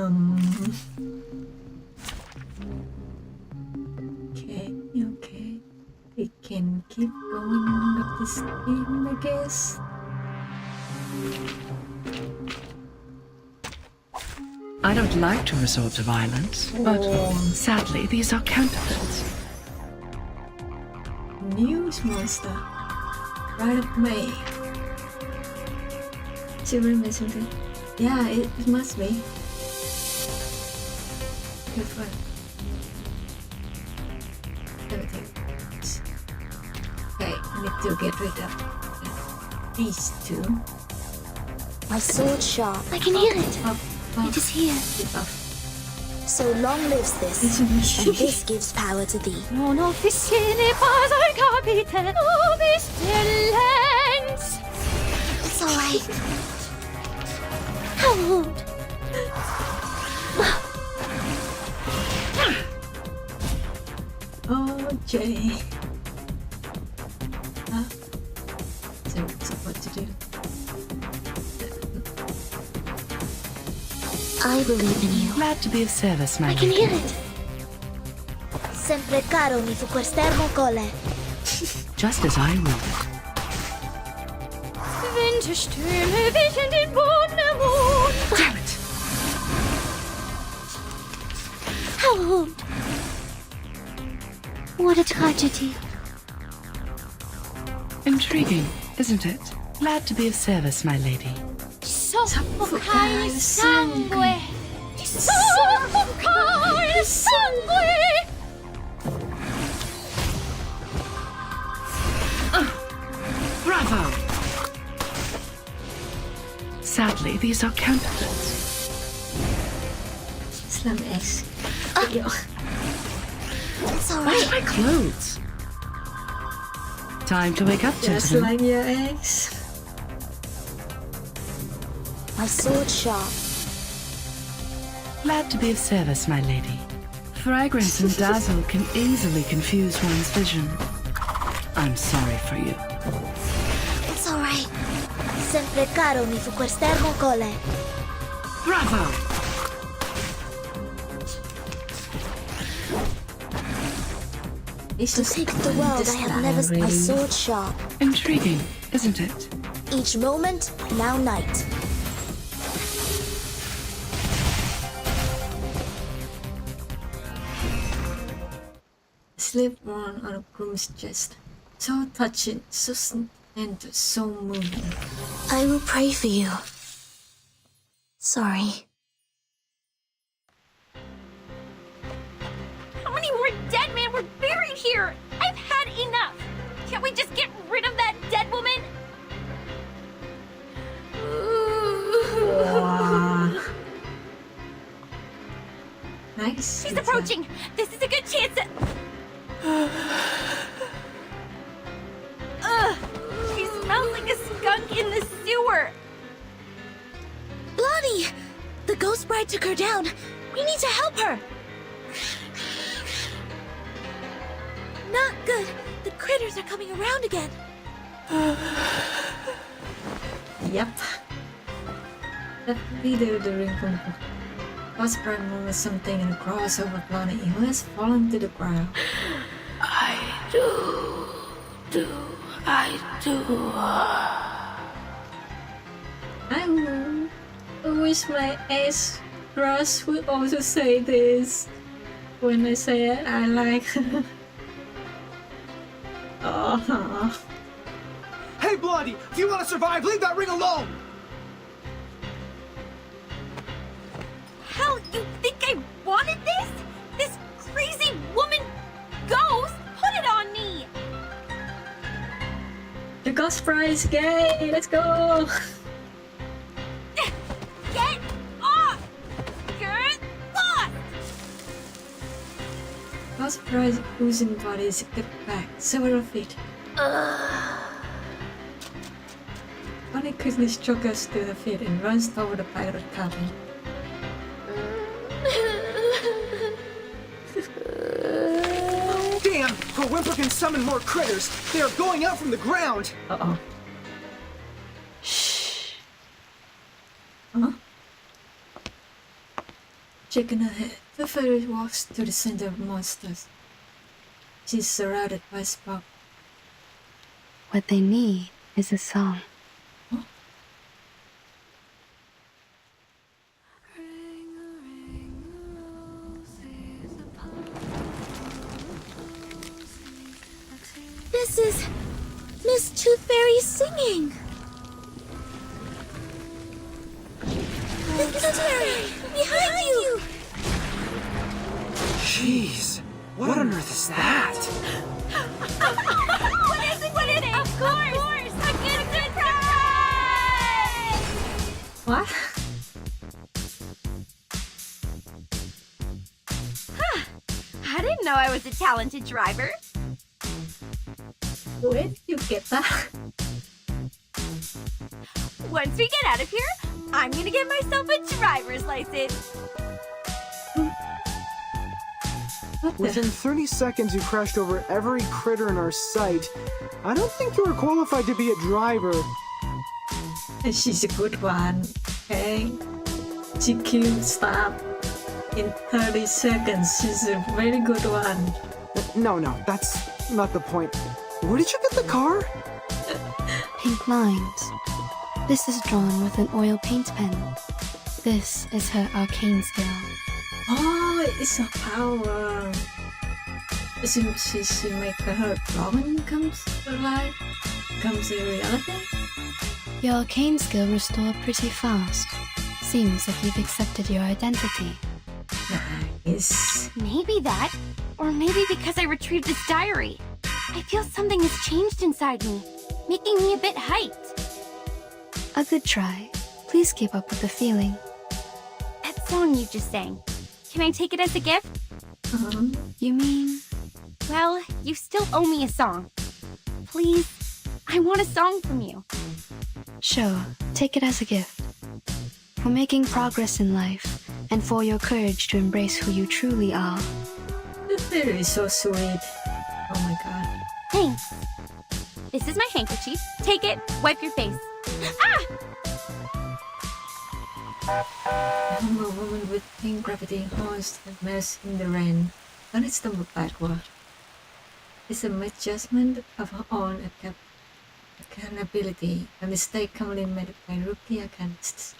Speaker 1: We can keep going with this game, I guess.
Speaker 19: I don't like to resort to violence, but sadly, these are counterfeits.
Speaker 1: News monster. Right of May. Children something. Yeah, it must be. Good fun. Okay, I need to get rid of these two.
Speaker 6: My sword sharp.
Speaker 14: I can hear it. It is here.
Speaker 6: So long lives this, and this gives power to thee.
Speaker 14: Non officine pas al capite, nobis talents.
Speaker 6: It's alright.
Speaker 14: How old?
Speaker 1: Oh, Jay. So what to do?
Speaker 6: I believe in you.
Speaker 19: Glad to be of service, my
Speaker 14: I can
Speaker 19: lady.
Speaker 14: hear it.
Speaker 6: Sempre caro mi fu quest'ermo cole.
Speaker 19: Just as I willed it.
Speaker 14: Winterstürme wischen den Boden Mond.
Speaker 19: Damn it!
Speaker 14: How old? What a tragedy.
Speaker 19: Intriguing, isn't it? Glad to be of service, my lady.
Speaker 14: Soffocare il sangue. Soffocare il sangue.
Speaker 19: Bravo! Sadly, these are counterfeits.
Speaker 1: Slam X.
Speaker 6: It's
Speaker 19: Where's
Speaker 6: alright.
Speaker 19: my clothes? Time to wake up,
Speaker 1: Just
Speaker 19: gentlemen.
Speaker 1: like your ex.
Speaker 6: My sword sharp.
Speaker 19: Glad to be of service, my lady. Fragrance and dazzle can easily confuse one's vision. I'm sorry for you.
Speaker 6: It's alright. Sempre caro mi fu quest'ermo cole.
Speaker 19: Bravo!
Speaker 6: To take the world I have never. My sword sharp.
Speaker 19: Intriguing, isn't it?
Speaker 6: Each moment, now night.
Speaker 1: Slip worn on a groom's chest. So touching, so tender, so moving.
Speaker 6: I will pray for you. Sorry.
Speaker 5: How many more dead men were buried here? I've had enough. Can't we just get rid of that dead woman?
Speaker 1: Wow. Nice.
Speaker 5: She's approaching. This is a good chance to... Ugh! She smells like a skunk in the sewer.
Speaker 6: Bloody! Ghost Bride took her down. We need to help her. Not good. The critters are coming around again.
Speaker 1: Yep. Definitely the ring from Ghost Bride was something in a crossover planet. He has fallen to the ground.
Speaker 8: I do.
Speaker 1: I wish my ex crush would also say this when I say I like. Oh.
Speaker 2: Hey, Blondie! If you want to survive, leave that ring alone!
Speaker 5: Hell, you think I wanted this? This crazy woman ghost put it on me!
Speaker 1: The Ghost Bride is gay! Let's go!
Speaker 5: Get off! Get lost!
Speaker 1: Ghost Bride's oozing body is cut back several feet. Bonnie quickly struggles to her feet and runs toward the pirate cabin.
Speaker 2: Damn! Her whimper can summon more critters! They are going out from the ground!
Speaker 1: Uh-oh. Shh. Huh? Shaking her head, the fairy walks to the center of monsters. She's surrounded by spark.
Speaker 4: What they need is a song.
Speaker 6: This is Miss Tooth Fairy singing. Miss Tooth Fairy, behind you!
Speaker 2: Jeez, what on earth is that?
Speaker 5: What is it? What is it? Of course! A good surprise!
Speaker 1: What?
Speaker 5: Huh. I didn't know I was a talented driver.
Speaker 1: Where did you get that?
Speaker 5: Once we get out of here, I'm gonna get myself a driver's license.
Speaker 2: Within 30 seconds, you crashed over every critter in our sight. I don't think you are qualified to be a driver.
Speaker 1: She's a good one, okay? She killed Stab in 30 seconds. She's a very good one.
Speaker 2: No, that's not the point. Where did you get the car?
Speaker 4: Pink lines. This is drawn with an oil paint pen. This is her arcane skill.
Speaker 1: Oh, it's a power. She make her drawing comes to life, comes to reality.
Speaker 4: Your arcane skill restored pretty fast. Seems like you've accepted your identity.
Speaker 1: Nice.
Speaker 5: Maybe that, or maybe because I retrieved this diary. I feel something has changed inside me, making me a bit hyped.
Speaker 4: A good try. Please keep up with the feeling.
Speaker 5: That song you just sang, can I take it as a gift?
Speaker 4: You mean?
Speaker 5: Well, you still owe me a song. Please, I want a song from you.
Speaker 4: Sure, take it as a gift. For making progress in life, and for your courage to embrace who you truly are.
Speaker 1: The fairy is so sweet. Oh my god.
Speaker 5: Thanks. This is my handkerchief. Take it, wipe your face. Ah!
Speaker 1: I'm a woman with pink gravitating horns that mess in the rain. Don't it stumble backward. It's a misjudgment of her own accountability, a mistake commonly made by rookie accountants.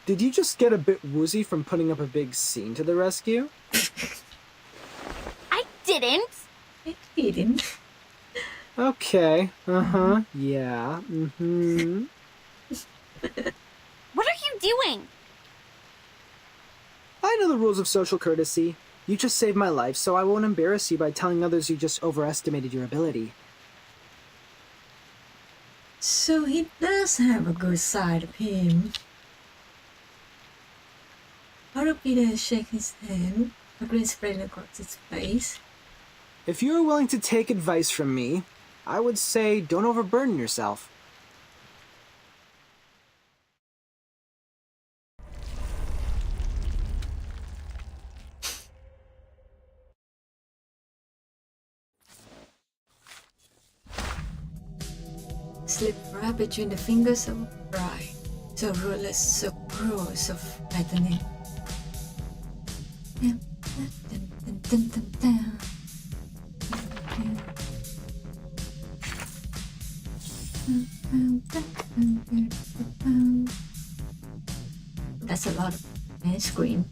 Speaker 2: Did you just get a bit woozy from putting up a big scene to the rescue?
Speaker 5: I didn't.
Speaker 1: I didn't.
Speaker 2: Okay. Yeah.
Speaker 5: What are you doing?
Speaker 2: I know the rules of social courtesy. You just saved my life, so I won't embarrass you by telling others you just overestimated your ability.
Speaker 1: So he does have a good side of him. Peter shakes his hand, a grin spreading across his face.
Speaker 2: If you are willing to take advice from me, I would say don't overburden yourself.
Speaker 1: slip right between the fingers of pride, so ruthless, so cruel, so frightening. That's a lot of man screen.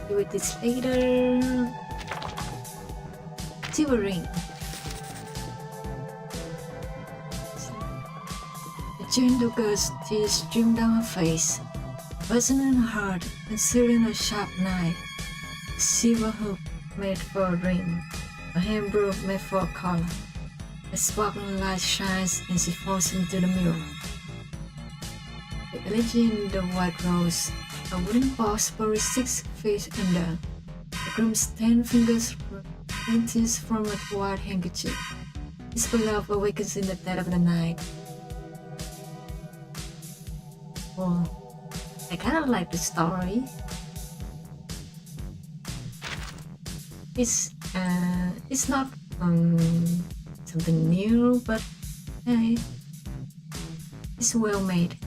Speaker 1: Do it this later. Shivering. The gentle girl's tears streamed down her face, buzzing in her heart, concealing a sharp knife, a silver hook made for a ring, a handbrook made for a collar. A sparkling light shines and she falls into the mirror. The elegy in the white rose, a wooden box buried 6 feet under. The groom's 10 fingers dainties from a white handkerchief. His beloved awakens in the dead of the night. Well, I kind of like the story. It's not something new, but it's well made.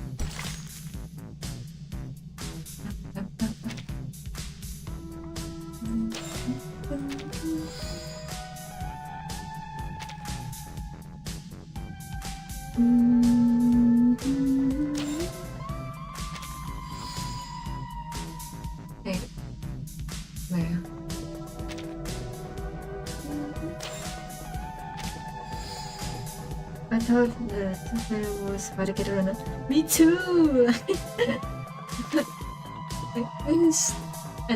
Speaker 1: I thought the Tooth was about to get around. Me too! I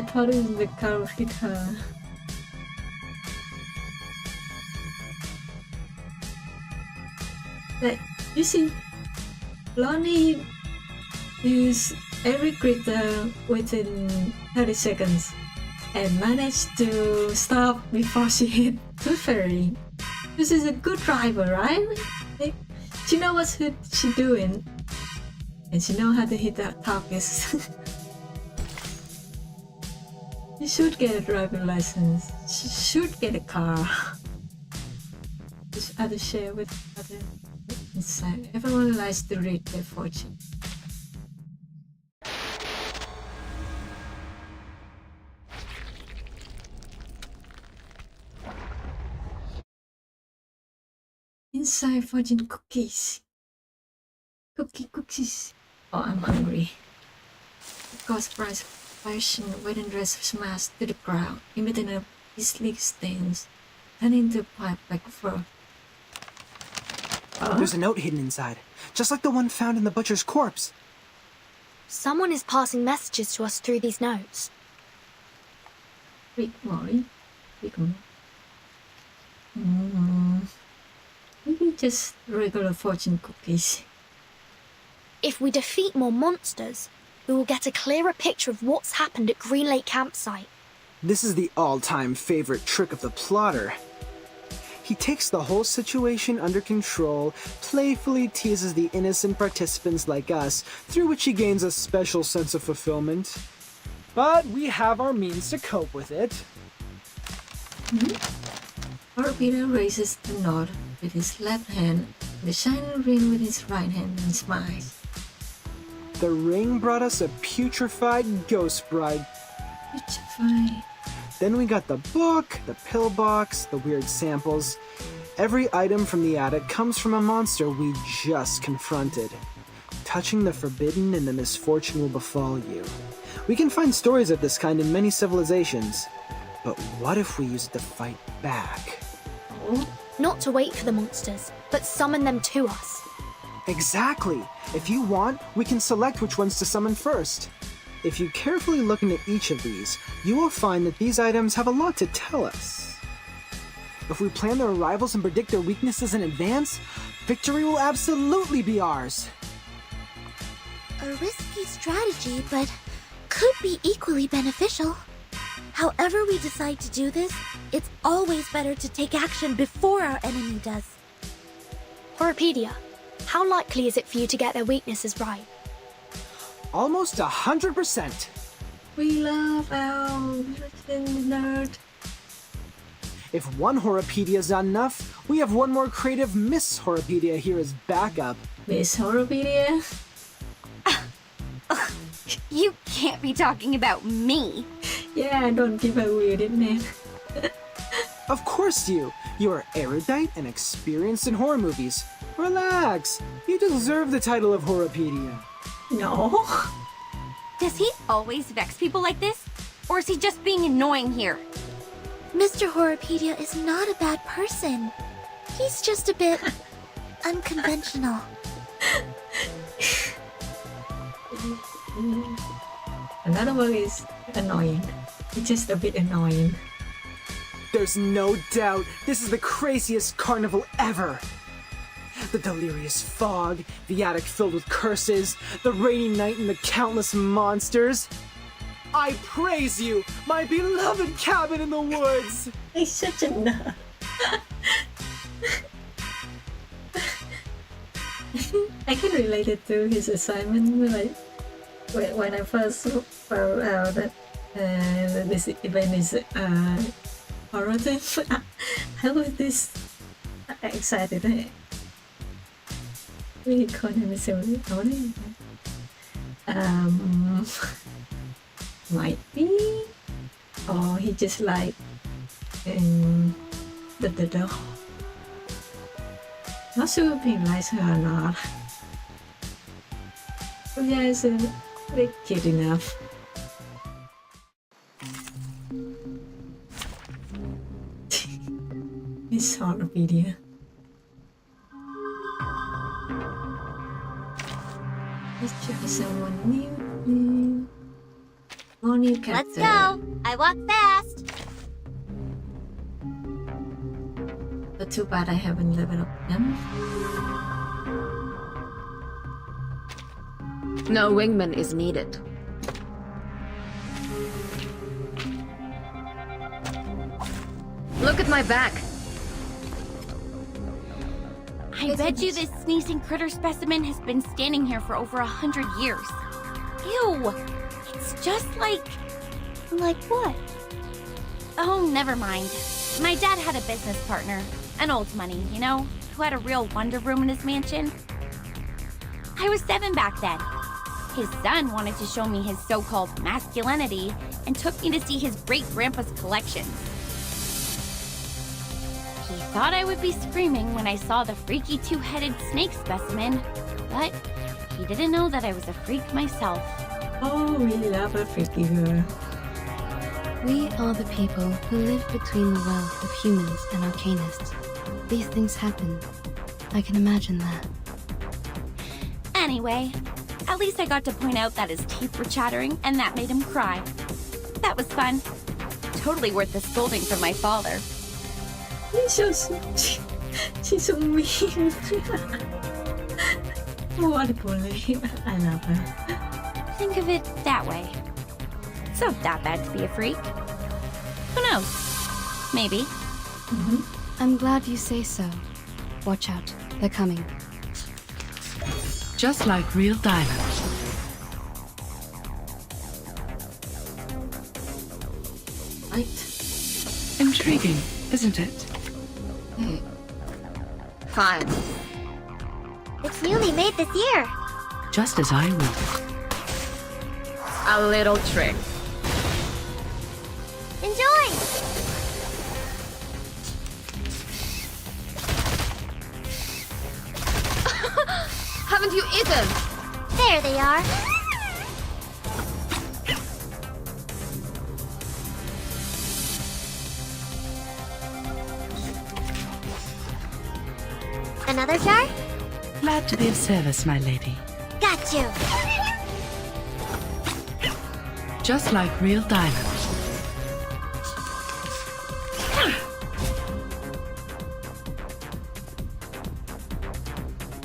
Speaker 1: thought it was the car would hit her. Like, you see, Lonnie used every critter within 30 seconds and managed to stop before she hit Tooth Fairy. This is a good driver, right? Like, she knows what she's doing, and she knows how to hit that targets. She should get a driving license. She should get a car. Just other share with other inside. Everyone likes to read their fortune. Inside fortune cookies. Cookies. Oh, I'm hungry. The cost price of fashion wedding dress smashed to the ground, emitting a sleek stains, turning into a pipe like fur.
Speaker 2: There's a note hidden inside, just like the one found in the butcher's corpse.
Speaker 3: Someone is passing messages to us through these notes.
Speaker 1: Read, Molly. Maybe just regular fortune cookies.
Speaker 3: If we defeat more monsters, we will get a clearer picture of what's happened at Green Lake Campsite.
Speaker 2: This is the all-time favorite trick of the plotter. He takes the whole situation under control, playfully teases the innocent participants like us, through which he gains a special sense of fulfillment. But we have our means to cope with it.
Speaker 1: Peter raises the knot with his left hand, the shining ring with his right hand, and smiles.
Speaker 2: The ring brought us a putrefied ghost bride.
Speaker 1: Putrefied.
Speaker 2: Then we got the book, the pillbox, the weird samples. Every item from the attic comes from a monster we just confronted. Touching the forbidden and the misfortune will befall you. We can find stories of this kind in many civilizations. But what if we use it to fight back?
Speaker 3: Not to wait for the monsters, but summon them to us.
Speaker 2: Exactly! If you want, we can select which ones to summon first. If you carefully look into each of these, you will find that these items have a lot to tell us. If we plan their arrivals and predict their weaknesses in advance, victory will absolutely be ours.
Speaker 6: A risky strategy, but could be equally beneficial. However we decide to do this,
Speaker 5: It's always better to take action before our enemy does.
Speaker 3: Horopedia, how likely is it for you to get their weaknesses right?
Speaker 2: Almost 100%.
Speaker 1: We love our nerd.
Speaker 2: If one Horopedia is not enough, we have one more creative Miss Horopedia here as backup.
Speaker 1: Miss Horopedia?
Speaker 5: You can't be talking about me.
Speaker 1: Yeah, don't give a weird name.
Speaker 2: Of course you. You are erudite and experienced in horror movies. Relax. You deserve the title of Horopedia.
Speaker 1: No.
Speaker 5: Does he always vex people like this? Or is he just being annoying here?
Speaker 6: Mr. Horopedia is not a bad person. He's just a bit unconventional.
Speaker 1: Another word is annoying. It's just a bit annoying.
Speaker 2: There's no doubt this is the craziest carnival ever. The delirious fog, the attic filled with curses, the rainy night and the countless monsters. I praise you, my beloved cabin in the woods!
Speaker 1: He's such a nerd. I can relate it to his assignment when I first found out that this event is horror thing. I was this excited. We call him might be, or he just like the dog. Not sure if he likes her or not. But yeah, it's cute enough. This horror video. Let's try someone new. More new character.
Speaker 5: Let's go! I walk fast!
Speaker 1: But too bad I haven't leveled up them.
Speaker 20: No wingman is needed. Look at my back.
Speaker 5: I bet you this sneezing critter specimen has been standing here for over 100 years. Ew! It's just like...
Speaker 6: Like what?
Speaker 5: Oh, never mind. My dad had a business partner, an old money, you know, who had a real wonder room in his mansion. I was 7 back then. His son wanted to show me his so-called masculinity and took me to see his great-grandpa's collections. He thought I would be screaming when I saw the freaky 2-headed snake specimen, but he didn't know that I was a freak myself.
Speaker 1: Oh, we love a freaky girl.
Speaker 4: We are the people who live between the wealth of humans and arcanists. These things happen. I can imagine that.
Speaker 5: Anyway, at least I got to point out that his teeth were chattering and that made him cry. That was fun. Totally worth the scolding from my father.
Speaker 1: She's so mean. What a bully. I love her.
Speaker 5: Think of it that way. It's not that bad to be a freak. Who knows? Maybe.
Speaker 4: I'm glad you say so. Watch out. They're coming.
Speaker 19: Just like real diamonds.
Speaker 1: Right.
Speaker 19: Intriguing, isn't it?
Speaker 20: Fine.
Speaker 6: It's newly made this year.
Speaker 19: Just as I would.
Speaker 20: A little trick.
Speaker 6: Enjoy!
Speaker 20: Haven't you eaten?
Speaker 6: There they are. Another jar?
Speaker 19: Glad to be of service, my lady.
Speaker 6: Got you.
Speaker 19: Just like real diamonds.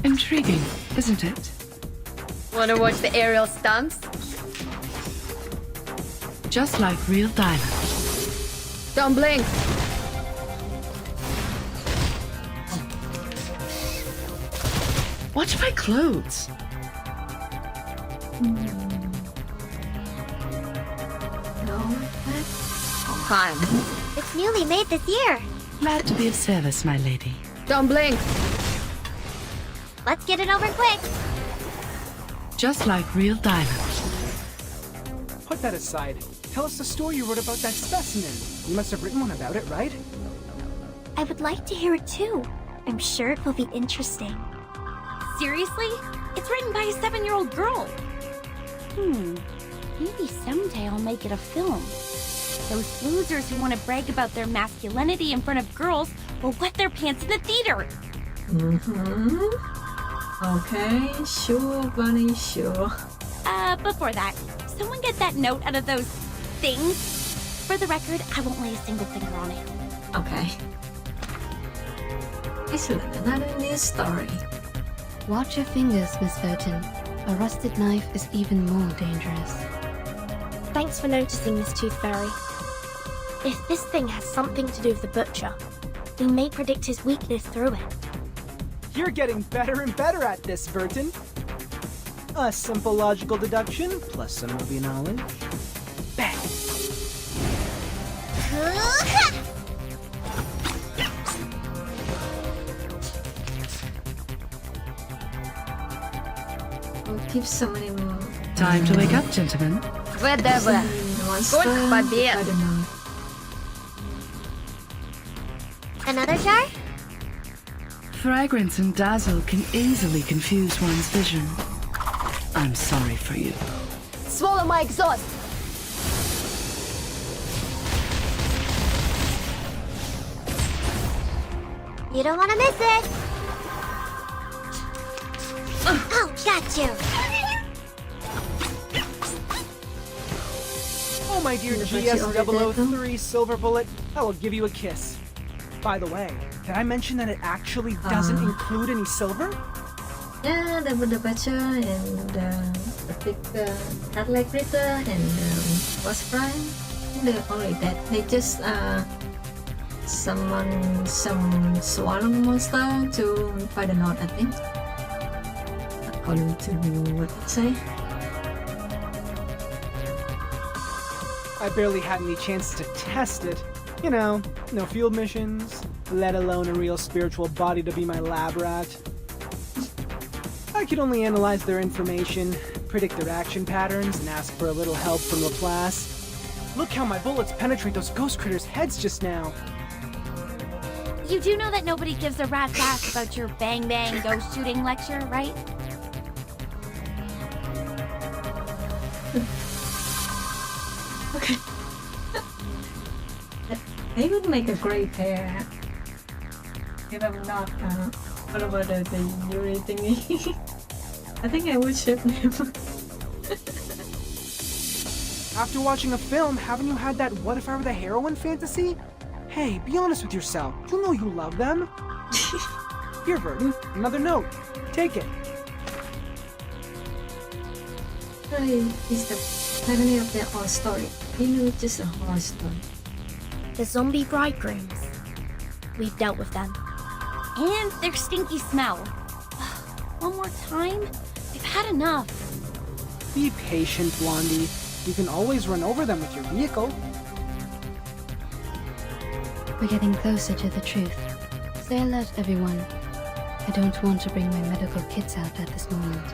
Speaker 19: Intriguing, isn't it?
Speaker 20: Wanna watch the aerial stunts?
Speaker 19: Just like real diamonds.
Speaker 20: Don't blink.
Speaker 19: Watch my clothes.
Speaker 1: No.
Speaker 20: Fine.
Speaker 14: It's newly made this year.
Speaker 19: Glad to be of service, my lady.
Speaker 20: Don't blink.
Speaker 14: Let's get it over quick.
Speaker 19: Just like real diamonds.
Speaker 2: Put that aside. Tell us the story you wrote about that specimen. You must have written one about it, right?
Speaker 14: I would like to hear it too. I'm sure it will be interesting.
Speaker 5: Seriously? It's written by a 7-year-old girl. Maybe someday I'll make it a film. Those losers who want to brag about their masculinity in front of girls will wet their pants in the theater.
Speaker 1: Okay, sure, Bunny, sure.
Speaker 5: Before that, someone get that note out of those things. For the record, I won't lay a single finger on it.
Speaker 1: Okay. Excellent, another news story.
Speaker 4: Watch your fingers, Miss Burton. A rusted knife is even more dangerous.
Speaker 3: Thanks for noticing, Miss Tooth Fairy. If this thing has something to do with the butcher, we may predict his weakness through it.
Speaker 2: You're getting better and better at this, Burton. A simple logical deduction plus some movie knowledge. Bang!
Speaker 1: We'll keep so many more.
Speaker 19: Time to wake up, gentlemen.
Speaker 20: Whatever.
Speaker 1: Monster,
Speaker 20: Good,
Speaker 1: I
Speaker 20: Babette.
Speaker 1: don't know.
Speaker 14: Another jar?
Speaker 19: Fragrance and dazzle can easily confuse one's vision. I'm sorry for you.
Speaker 20: Swallow my exhaust.
Speaker 14: You don't want to miss it. Oh, got you.
Speaker 2: Oh, my dear GS003 Silver Bullet, I will give you a kiss. By the way, did I mention that it actually doesn't include any silver?
Speaker 1: Yeah, the butcher and the big cat-like critter and wasp prime. They're only that. They just summon some swallow monster to fight the knot, I think. According to what they say.
Speaker 2: I barely had any chance to test it. You know, no field missions, let alone a real spiritual body to be my lab rat. I could only analyze their information, predict their action patterns, and ask for a little help from Laplace. Look how my bullets penetrate those ghost critters' heads just now.
Speaker 5: You do know that nobody gives a rat's ass about your bang-bang ghost shooting lecture, right?
Speaker 1: Okay. They would make a great pair. If I'm not all over the Yuri thingy. I think I would ship them.
Speaker 2: After watching a film, haven't you had that what if I were the heroine fantasy? Hey, be honest with yourself. You know you love them. Here, Burton, another note. Take it.
Speaker 1: Really, it's the family of their own story. You know, just a horror story.
Speaker 3: The zombie bridegrooms. We've dealt with them.
Speaker 5: And their stinky smell. One more time? I've had enough.
Speaker 2: Be patient, Blondie. You can always run over them with your vehicle.
Speaker 4: We're getting closer to the truth. Stay alert, everyone. I don't want to bring my medical kits out at this moment.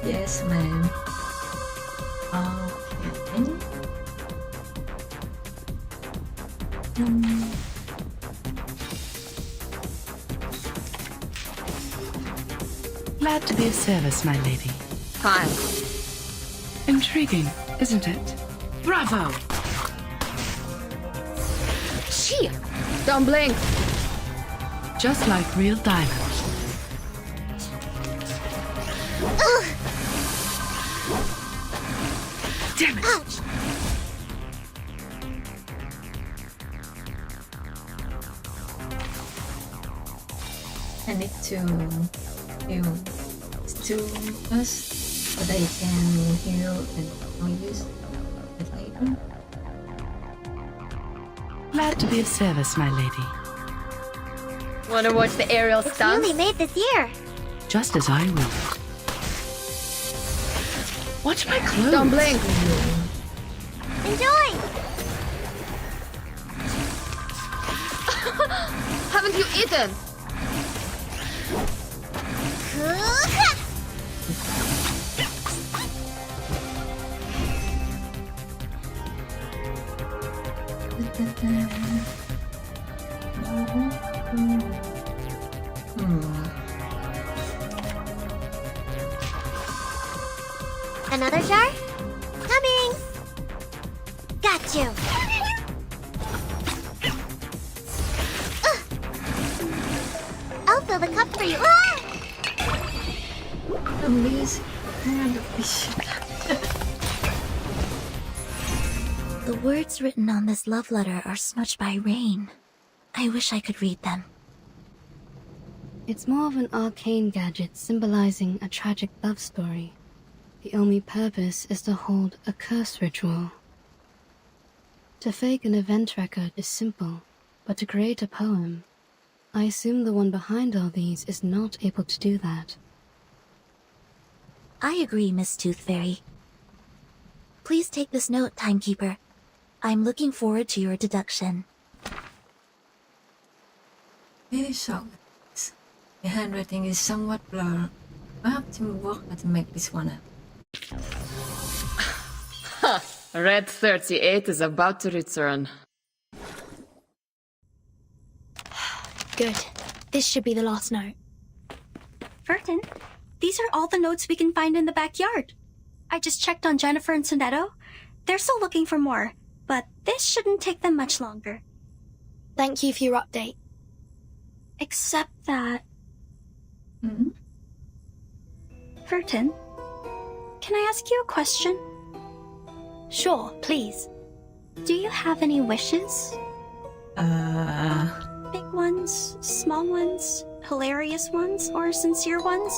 Speaker 1: Yes, ma'am.
Speaker 19: Glad to be of service, my lady.
Speaker 20: Fine.
Speaker 19: Intriguing, isn't it? Bravo!
Speaker 20: Shit! Don't blink.
Speaker 19: Just like real diamonds. Damn it!
Speaker 14: Ouch!
Speaker 1: I need to heal to us so they can heal and I'll use it later.
Speaker 19: Glad to be of service, my lady.
Speaker 20: Wanna watch the aerial
Speaker 14: It's
Speaker 20: stunts?
Speaker 14: newly made this year.
Speaker 19: Just as I will. Watch my clothes.
Speaker 20: Don't blink.
Speaker 14: Enjoy!
Speaker 20: Haven't you eaten?
Speaker 14: Another jar? Coming! Got you! I'll fill the cup for you. Ah!
Speaker 1: Please, kind of fish.
Speaker 6: The words written on this love letter are smudged by rain. I wish I could read them.
Speaker 4: It's more of an arcane gadget symbolizing a tragic love story. The only purpose is to hold a curse ritual. To fake an event record is simple, but to create a poem, I assume the one behind all these is not able to do that.
Speaker 6: I agree, Miss Tooth Fairy. Please take this note, Timekeeper. I'm looking forward to your deduction.
Speaker 1: Really shocked. The handwriting is somewhat blurred. I have to work to make this one up.
Speaker 20: Red 38 is about to return.
Speaker 3: Good. This should be the last note.
Speaker 14: Vertin, these are all the notes we can find in the backyard. I just checked on Jennifer and Sonetto. They're still looking for more, but this shouldn't take them much longer.
Speaker 3: Thank you for your update.
Speaker 14: Except that... Vertin, can I ask you a question?
Speaker 3: Sure, please.
Speaker 14: Do you have any wishes? Big ones, small ones, hilarious ones, or sincere ones?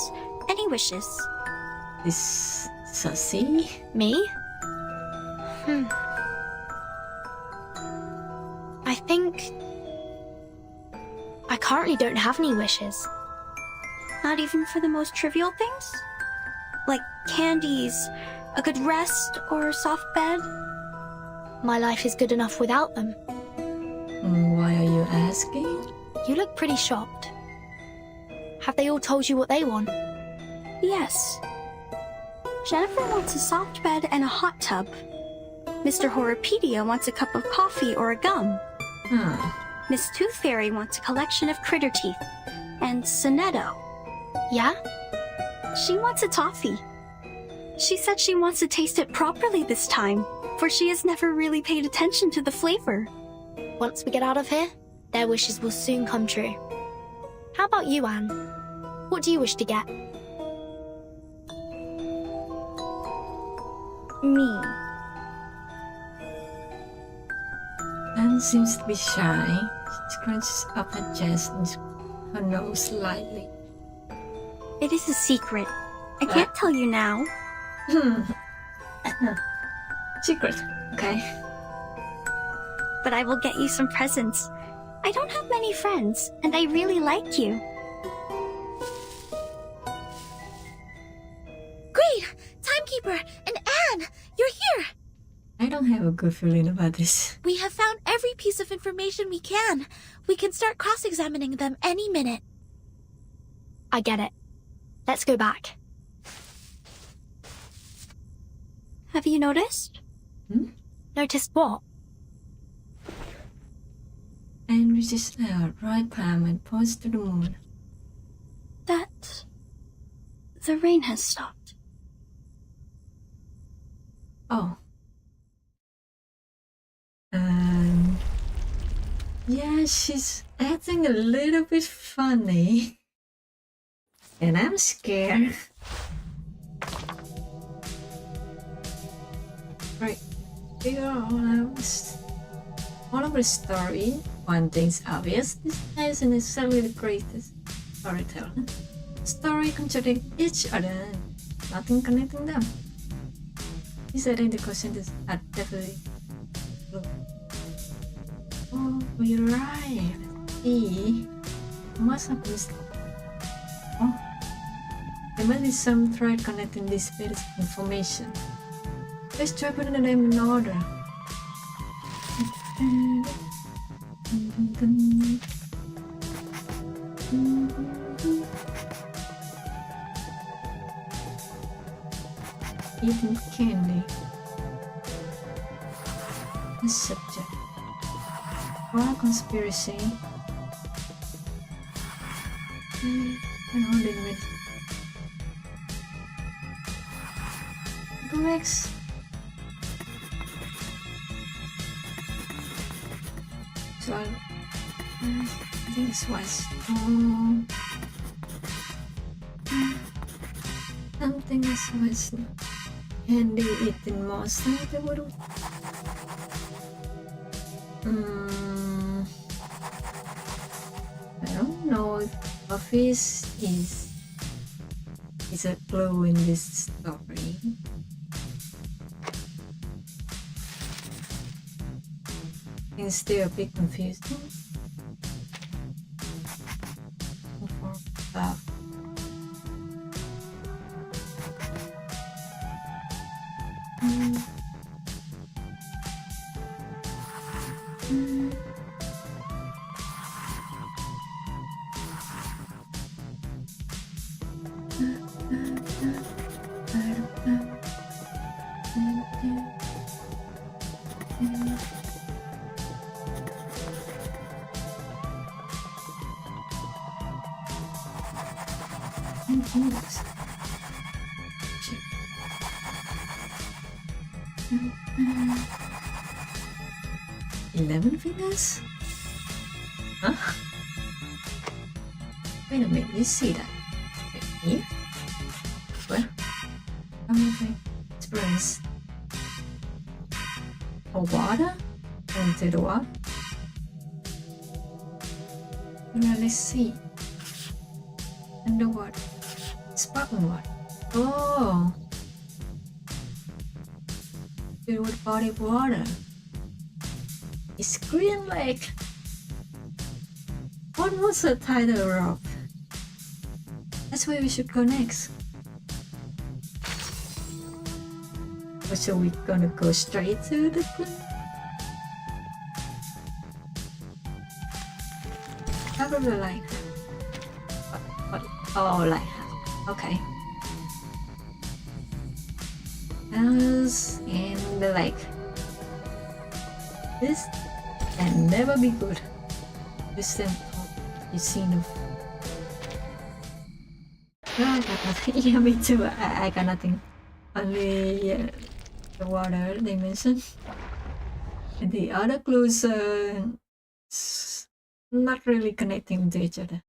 Speaker 14: Any wishes?
Speaker 1: This Sassy?
Speaker 3: Me? I think... I currently don't have any wishes.
Speaker 14: Not even for the most trivial things? Like candies, a good rest, or a soft bed?
Speaker 3: My life is good enough without them.
Speaker 1: Why are you asking?
Speaker 3: You look pretty shocked. Have they all told you what they want?
Speaker 14: Yes. Jennifer wants a soft bed and a hot tub. Mr. Horripedia wants a cup of coffee or a gum. Miss Tooth Fairy wants a collection of critter teeth. And Sonetto.
Speaker 3: Yeah?
Speaker 14: She wants a toffee. She said she wants to taste it properly this time, for she has never really paid attention to the flavor.
Speaker 3: Once we get out of here, their wishes will soon come true. How about you, Anne? What do you wish to get?
Speaker 14: Me.
Speaker 1: Anne seems to be shy. She scrunches up her chest and her nose slightly.
Speaker 14: It is a secret. I can't tell you now.
Speaker 1: Secret, okay.
Speaker 14: But I will get you some presents. I don't have many friends, and I really like you.
Speaker 6: Great! Timekeeper and Anne, you're here!
Speaker 1: I don't have a good feeling about this.
Speaker 6: We have found every piece of information we can. We can start cross-examining them any minute.
Speaker 3: I get it. Let's go back.
Speaker 14: Have you noticed?
Speaker 3: Noticed what?
Speaker 1: Anne reaches out, right palm and points to the moon.
Speaker 14: That... the rain has stopped.
Speaker 1: Oh. Yeah, she's acting a little bit funny. And I'm scared. Right. Figure all of the story. One thing's obvious. This guy isn't necessarily the greatest storyteller. Story contradict each other. Nothing connecting them. These identical sentences are definitely blue. Oh, you're right. See? must have missed. Oh, there must be some thread connecting these bits of information. Let's try putting them in order. Eating candy. The subject. War conspiracy. And holding with Grex. So I think this was something else was handy eating monster. I don't know if office is a clue in this story. It's still a bit confusing. Fingers? Huh? Wait a minute, you see that? Right here? Where? Okay. Experience. Or water? Into the what? Now let's see. Underwater. Sparkling water. Oh! Filled with body of water. It's Green Lake. What was the title of? That's where we should go next. Or so we gonna go straight to the Green? Probably like what? Oh, like okay. House in the lake. This can never be good. Listen, you've seen of. No, I got nothing. Yeah, me too. I got nothing. Only the water they mentioned. And the other clues not really connecting to each other.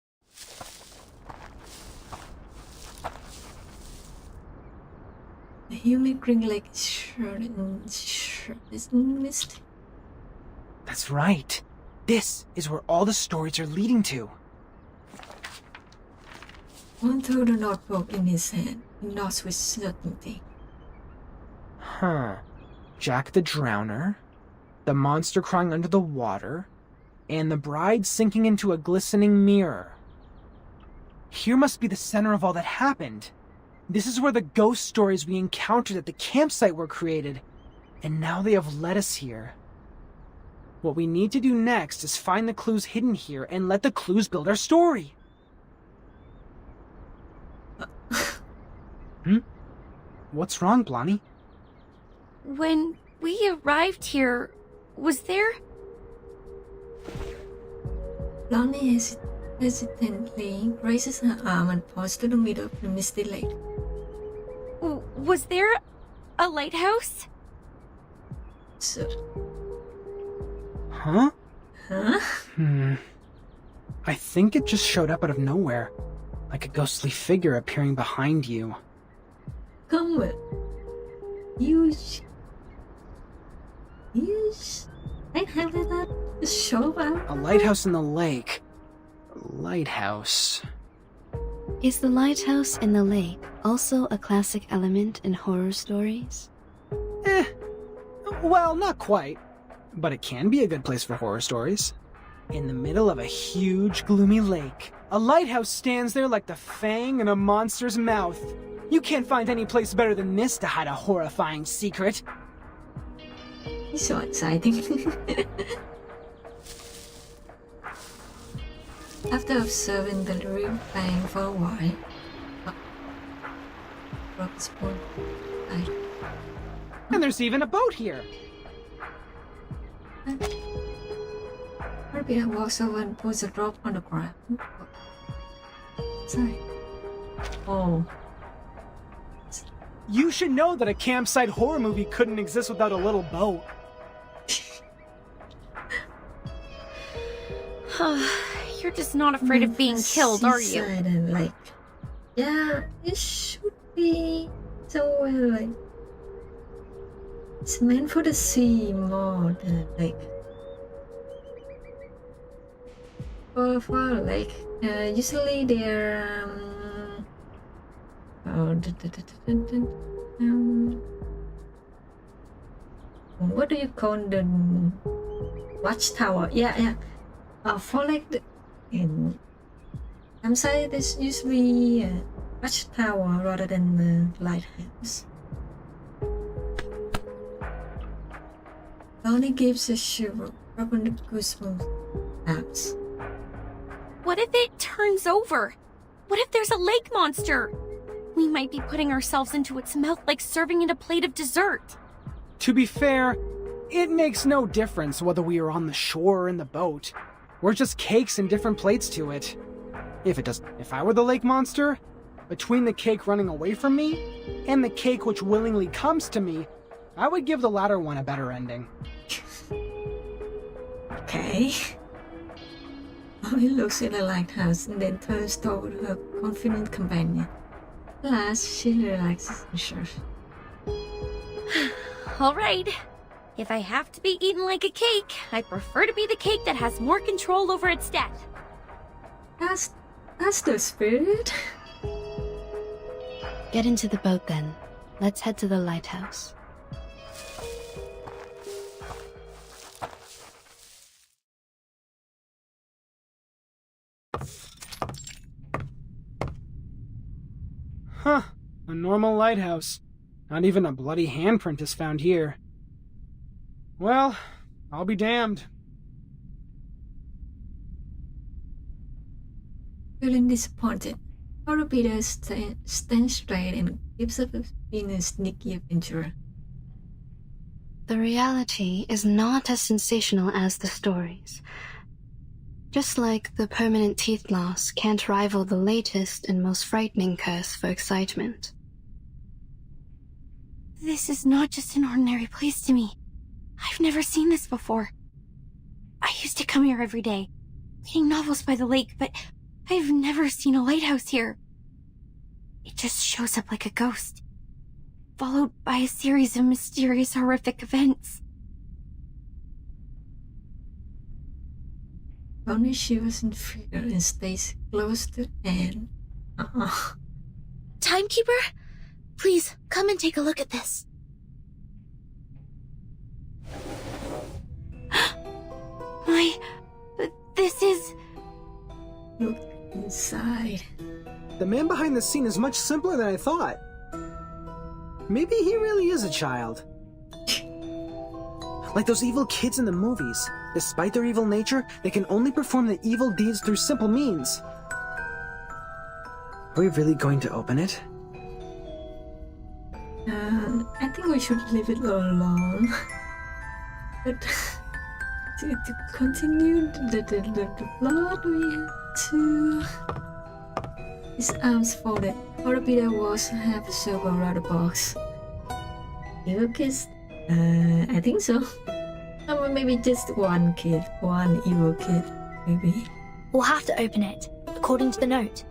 Speaker 1: The human Green Lake is shrouded in mist.
Speaker 2: That's right. This is where all the stories are leading to.
Speaker 1: One threw the notebook in his hand. He knows with certainty.
Speaker 2: Huh. Jack the Drowner, the monster crying under the water, and the bride sinking into a glistening mirror. Here must be the center of all that happened. This is where the ghost stories we encountered at the campsite were created, and now they have led us here. What we need to do next is find the clues hidden here and let the clues build our story. What's wrong, Blondie?
Speaker 5: When we arrived here, was there...
Speaker 1: Blondie hesitantly raises her arm and points to the middle of the misty lake.
Speaker 5: Was there a lighthouse?
Speaker 1: So...
Speaker 2: Huh?
Speaker 1: Huh?
Speaker 2: I think it just showed up out of nowhere, like a ghostly figure appearing behind you.
Speaker 1: Come with. Use. I have that show up.
Speaker 2: A lighthouse in the lake. Lighthouse.
Speaker 4: Is the lighthouse in the lake also a classic element in horror stories?
Speaker 2: Well, not quite. But it can be a good place for horror stories. In the middle of a huge, gloomy lake, A lighthouse stands there like the fang in a monster's mouth. You can't find any place better than this to hide a horrifying secret.
Speaker 1: It's so exciting. After observing the real fang for a while,
Speaker 2: And there's even a boat here.
Speaker 1: Peter walks over and puts a drop on the ground. Sorry. Oh.
Speaker 2: You should know that a campsite horror movie couldn't exist without a little boat.
Speaker 5: You're just not afraid of being killed, are you?
Speaker 1: Seaside and lake. Yeah, it should be somewhere like it's meant for the sea more than lake. For a lake, usually they're what do you call the watchtower? Yeah. For like in campsite, there's usually a watchtower rather than the lighthouse. Only gives a shiver up on the goosebumps. Apps.
Speaker 5: What if it turns over? What if there's a lake monster? We might be putting ourselves into its mouth like serving it a plate of dessert.
Speaker 2: To be fair, it makes no difference whether we are on the shore or in the boat. We're just cakes and different plates to it. If I were the lake monster, between the cake running away from me and the cake which willingly comes to me, I would give the latter one a better ending.
Speaker 1: Okay. Molly looks at the lighthouse and then turns toward her confident companion. Last, she relaxes and shrugs.
Speaker 5: All right. If I have to be eaten like a cake, I prefer to be the cake that has more control over its death.
Speaker 1: That's the spirit.
Speaker 4: Get into the boat then. Let's head to the lighthouse.
Speaker 2: Huh. A normal lighthouse. Not even a bloody handprint is found here. Well, I'll be damned.
Speaker 1: Feeling disappointed, Peter stands straight and gives up being a sneaky adventurer.
Speaker 4: The reality is not as sensational as the stories. Just like the permanent teeth loss can't rival the latest and most frightening curse for excitement.
Speaker 5: This is not just an ordinary place to me. I've never seen this before. I used to come here every day, reading novels by the lake, but I've never seen a lighthouse here. It just shows up like a ghost, followed by a series of mysterious, horrific events.
Speaker 1: Only she was in fear and stays close to Anne.
Speaker 6: Timekeeper? Please, come and take a look at this.
Speaker 5: This is...
Speaker 1: Look inside.
Speaker 2: The man behind the scene is much simpler than I thought. Maybe he really is a child. Like those evil kids in the movies. Despite their evil nature, they can only perform the evil deeds through simple means. Are we really going to open it?
Speaker 1: I think we should leave it alone. But to continue the plot, we have to... His arms folded. Peter was half a circle around the box. Evil kids? I think so. Or maybe just one kid, one evil kid, maybe.
Speaker 3: We'll have to open it, according to the note.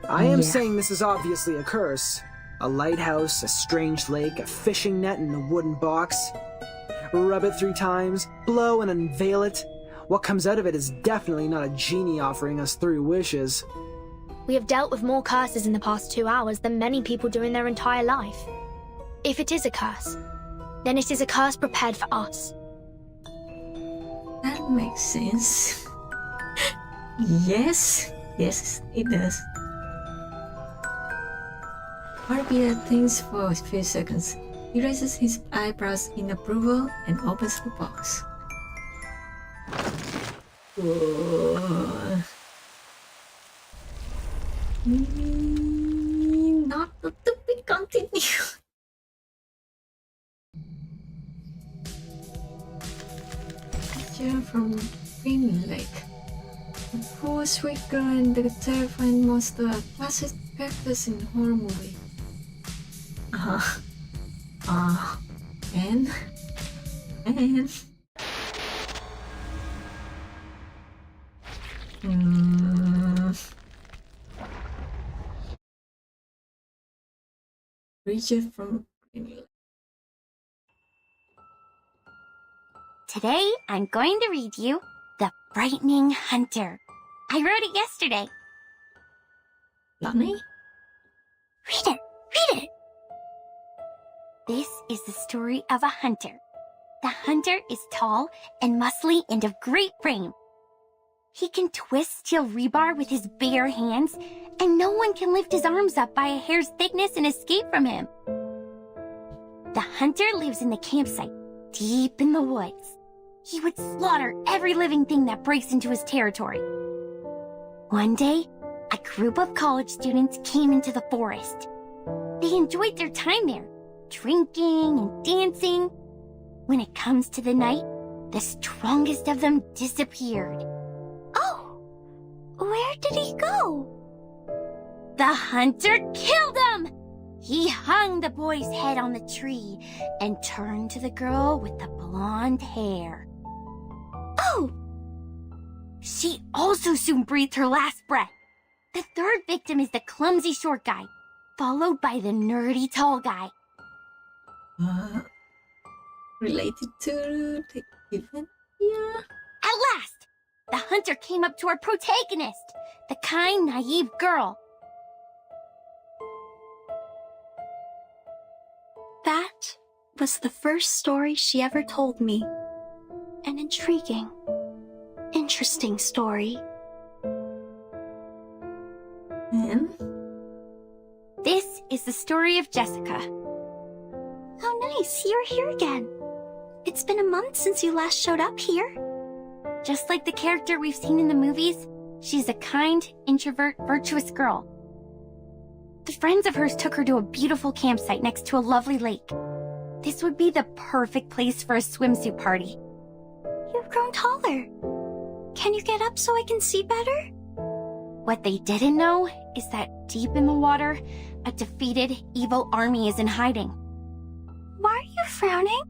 Speaker 2: I am saying this is obviously a curse. A lighthouse, a strange lake, a fishing net, and a wooden box. Rub it 3 times, blow and unveil it. What comes out of it is definitely not a genie offering us 3 wishes.
Speaker 3: We have dealt with more curses in the past 2 hours than many people do in their entire life. If it is a curse, then it is a curse prepared for us.
Speaker 1: That makes sense. Yes, yes, it does. Barbie thinks for a few seconds. He raises his eyebrows in approval and opens the box. Whoa. Not to be continued. Picture from Green Lake. The poor sweet girl and the terrifying monster are classic characters in horror movie. And Richard from Green Lake.
Speaker 5: Today, I'm going to read you The Frightening Hunter. I wrote it yesterday.
Speaker 1: Lonnie?
Speaker 5: Read it! Read it! This is the story of a hunter. The hunter is tall and muscly and of great frame. He can twist steel rebar with his bare hands, and no one can lift his arms up by a hair's thickness and escape from him. The hunter lives in the campsite, deep in the woods. He would slaughter every living thing that breaks into his territory. One day, a group of college students came into the forest. They enjoyed their time there, drinking and dancing. When it comes to the night, the strongest of them disappeared.
Speaker 14: Oh, where did he go?
Speaker 5: The hunter killed him! He hung the boy's head on the tree and turned to the girl with the blonde hair.
Speaker 14: Oh!
Speaker 5: She also soon breathed her last breath. The third victim is the clumsy short guy, followed by the nerdy tall guy.
Speaker 1: Related to the event? Yeah.
Speaker 5: At last, the hunter came up to our protagonist, the kind, naive girl.
Speaker 4: That was the first story she ever told me. An intriguing, interesting story.
Speaker 1: And?
Speaker 5: This is the story of Jessica.
Speaker 14: How nice, you're here again. It's been a month since you last showed up here.
Speaker 5: Just like the character we've seen in the movies, she's a kind, introvert, virtuous girl. The friends of hers took her to a beautiful campsite next to a lovely lake. This would be the perfect place for a swimsuit party.
Speaker 14: You've grown taller. Can you get up so I can see better?
Speaker 5: What they didn't know is that deep in the water, a defeated, evil army is in hiding.
Speaker 14: Why are you frowning?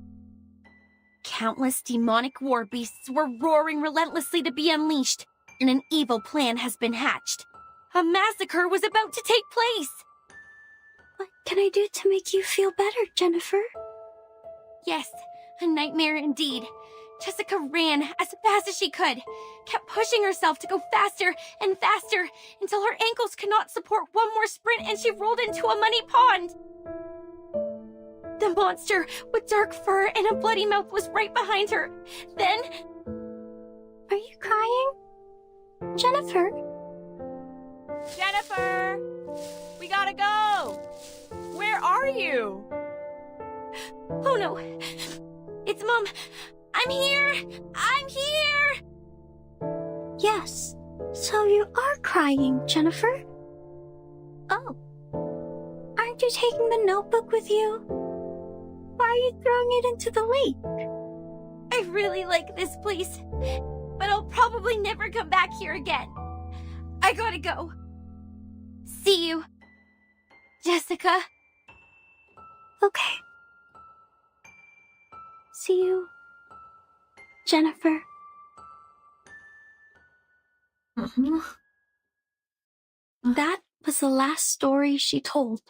Speaker 5: Countless demonic war beasts were roaring relentlessly to be unleashed, and an evil plan has been hatched. A massacre was about to take place.
Speaker 14: What can I do to make you feel better, Jennifer?
Speaker 5: Yes, a nightmare indeed. Jessica ran as fast as she could, kept pushing herself to go faster and faster until her ankles could not support one more sprint and she rolled into a muddy pond. The monster with dark fur and a bloody mouth was right behind her. Then...
Speaker 14: Are you crying? Jennifer?
Speaker 13: Jennifer! We gotta go! Where are you?
Speaker 5: Oh no! It's Mom! I'm here! I'm here!
Speaker 14: Yes. So you are crying, Jennifer? Oh. Aren't you taking the notebook with you? Why are you throwing it into the lake?
Speaker 5: I really like this place, but I'll probably never come back here again. I gotta go. See you, Jessica.
Speaker 14: Okay. See you, Jennifer. That was the last story she told.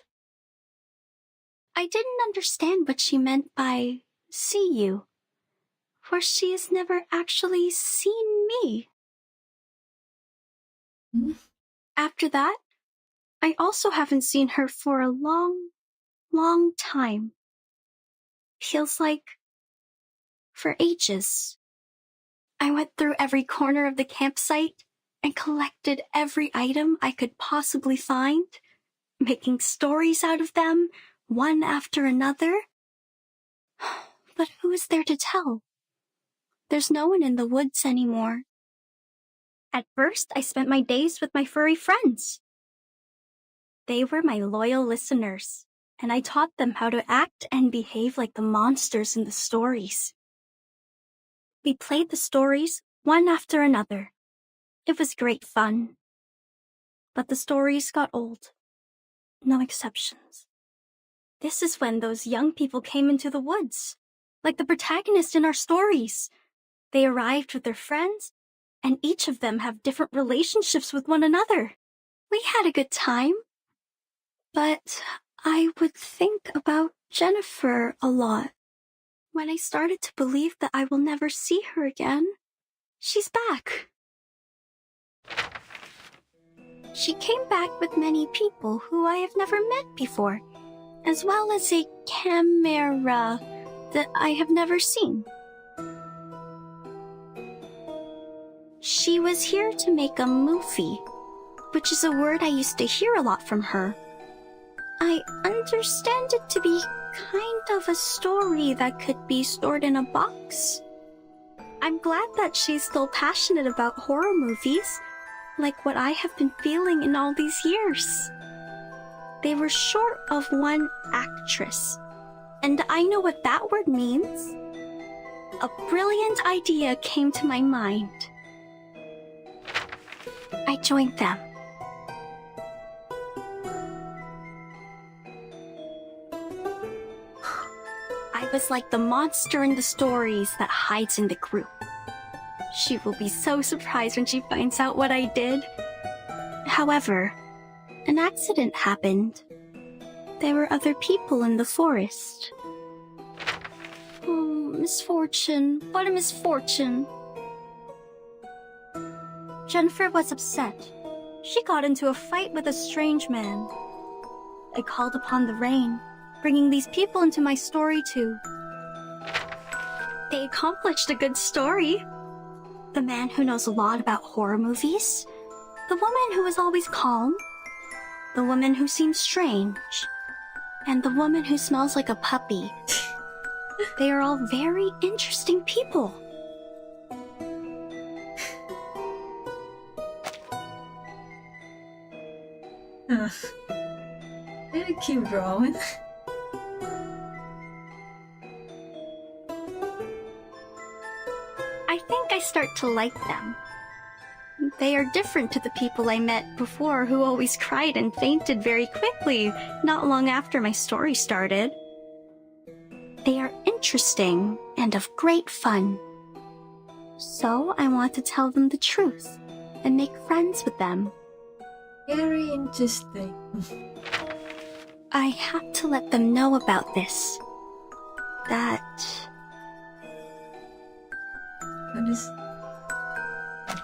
Speaker 14: I didn't understand what she meant by see you, for she has never actually seen me. After that, I also haven't seen her for a long, long time. Feels like for ages. I went through every corner of the campsite. and collected every item I could possibly find, making stories out of them, one after another. But who is there to tell? There's no one in the woods anymore. At first, I spent my days with my furry friends. They were my loyal listeners, and I taught them how to act and behave like the monsters in the stories. We played the stories one after another. It was great fun. But the stories got old. No exceptions. This is when those young people came into the woods, like the protagonist in our stories. They arrived with their friends, and each of them have different relationships with one another. We had a good time. But I would think about Jennifer a lot. When I started to believe that I will never see her again, she's back. She came back with many people who I have never met before, as well as a camera that I have never seen. She was here to make a movie, which is a word I used to hear a lot from her. I understand it to be kind of a story that could be stored in a box. I'm glad that she's still passionate about horror movies, like what I have been feeling in all these years. They were short of one actress, and I know what that word means. A brilliant idea came to my mind. I joined them. I was like the monster in the stories that hides in the group. She will be so surprised when she finds out what I did. However, an accident happened. There were other people in the forest. Oh, misfortune. What a misfortune. Jennifer was upset. She got into a fight with a strange man. I called upon the rain, bringing these people into my story too. They accomplished a good story. The man who knows a lot about horror movies, the woman who is always calm, the woman who seems strange, and the woman who smells like a puppy. They are all very interesting people.
Speaker 1: Let it keep drawing.
Speaker 14: I think I start to like them. They are different to the people I met before who always cried and fainted very quickly, not long after my story started. They are interesting and of great fun. So I want to tell them the truth and make friends with them.
Speaker 1: Very interesting.
Speaker 14: I have to let them know about this. That...
Speaker 1: What is...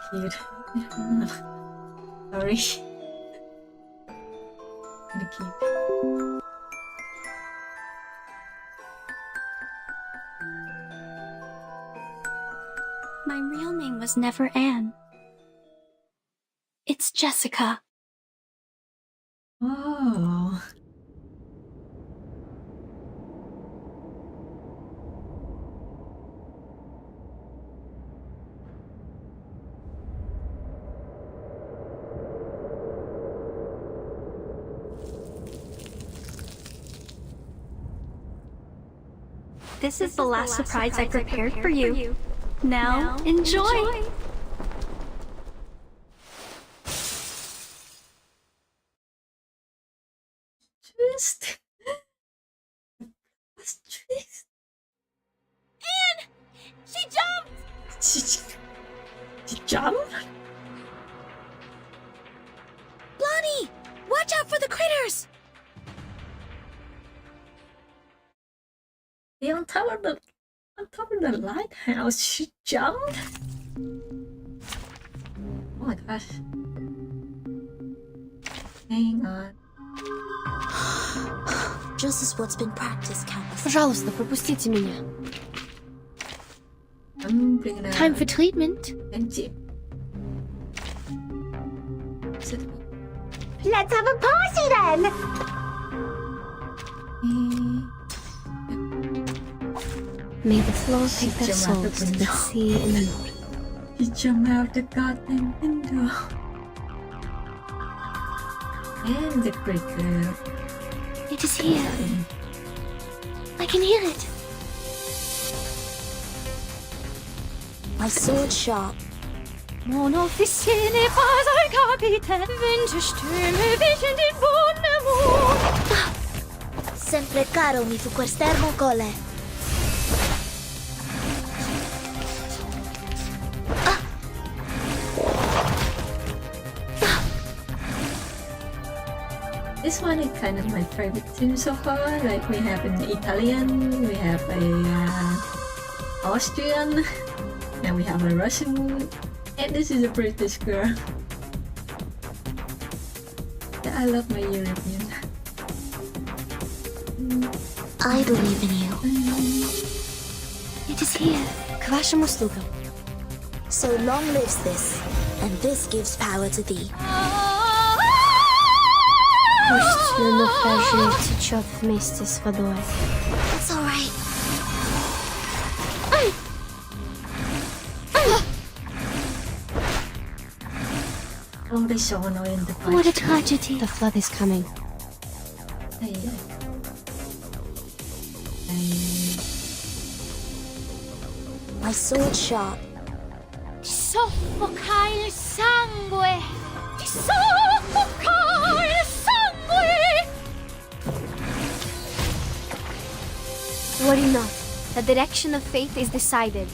Speaker 1: Cute. Sorry. Gonna keep.
Speaker 14: My real name was never Anne. It's Jessica.
Speaker 1: Oh.
Speaker 14: This is the last surprise I prepared for you. Now, enjoy!
Speaker 1: Twist. What's twist?
Speaker 5: Anne! She jumped!
Speaker 1: She jumped?
Speaker 5: Blondie! Watch out for the critters!
Speaker 1: On top of the lighthouse, she jumped. Oh my gosh! Hang on.
Speaker 6: Just as what's been practiced, Campus.
Speaker 8: Пожалуйста, пропустите меня.
Speaker 1: I'm bringing
Speaker 8: Time for treatment.
Speaker 5: Let's have a party then!
Speaker 4: May the floors take their souls to the sea in the north.
Speaker 1: You jump out the goddamn window. And the cricket.
Speaker 14: It is here. I can hear it.
Speaker 6: My sword sharp.
Speaker 14: Mon officier n'est pas un capitaine. Winterstürme wichen den Wundermond.
Speaker 6: Sempre caro mi fu quest'ermo cole.
Speaker 1: This one is kind of my favorite team so far. Like we have an Italian, we have a Austrian, and we have a Russian, and this is a British girl. I love my European.
Speaker 6: I believe in you.
Speaker 14: It is here.
Speaker 6: К вашим услугам. So long lives this, and this gives power to thee.
Speaker 4: Пусть Люнофер течет вместе с водой.
Speaker 6: It's alright.
Speaker 1: Oh, they're so annoying. The
Speaker 4: What a tragedy. The flood is coming.
Speaker 6: My sword sharp.
Speaker 14: Soffoca il sangue! Ti soffoca il sangue!
Speaker 3: Worry not. The direction of fate is decided.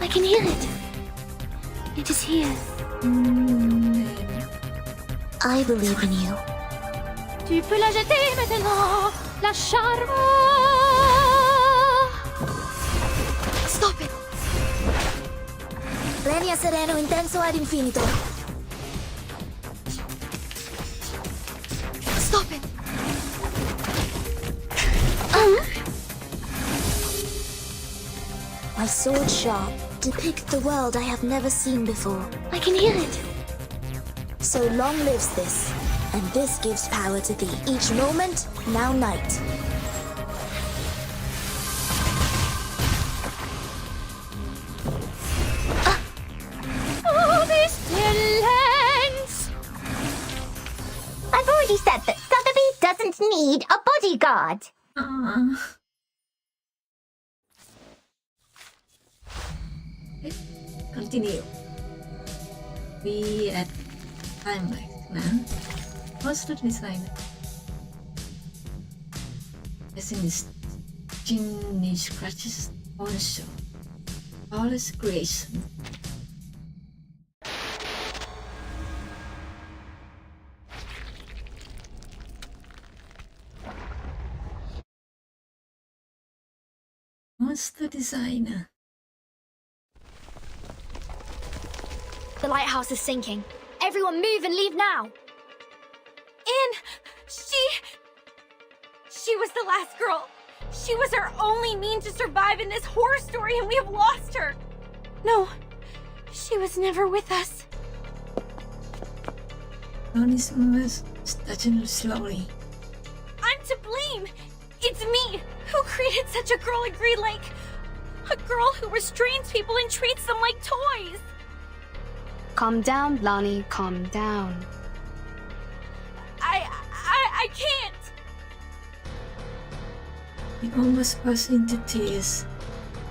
Speaker 14: I can hear it. It is here.
Speaker 6: I believe in you.
Speaker 14: Tu peux la jeter maintenant. La charme.
Speaker 6: Stop it. Regna sereno intenso ad infinito. Stop it. My sword sharp. Depict the world I have never seen before.
Speaker 14: I can hear it.
Speaker 6: So long lives this, and this gives power to thee. Each moment, now night.
Speaker 14: Oh, this talents!
Speaker 5: I've already said that Sotheby doesn't need a bodyguard.
Speaker 1: Continue. We at timeline now. What's the design? As in this chimney scratches on show. Flawless creation. What's the designer?
Speaker 3: The lighthouse is sinking. Everyone move and leave now.
Speaker 5: Anne, she was the last girl. She was our only means to survive in this horror story, and we have lost her. No, she was never with us.
Speaker 1: Tony's moves touching slowly.
Speaker 5: I'm to blame. It's me who created such a girl at Green Lake. A girl who restrains people and treats them like toys.
Speaker 4: Calm down, Blani, calm down.
Speaker 5: I can't.
Speaker 1: He almost burst into tears.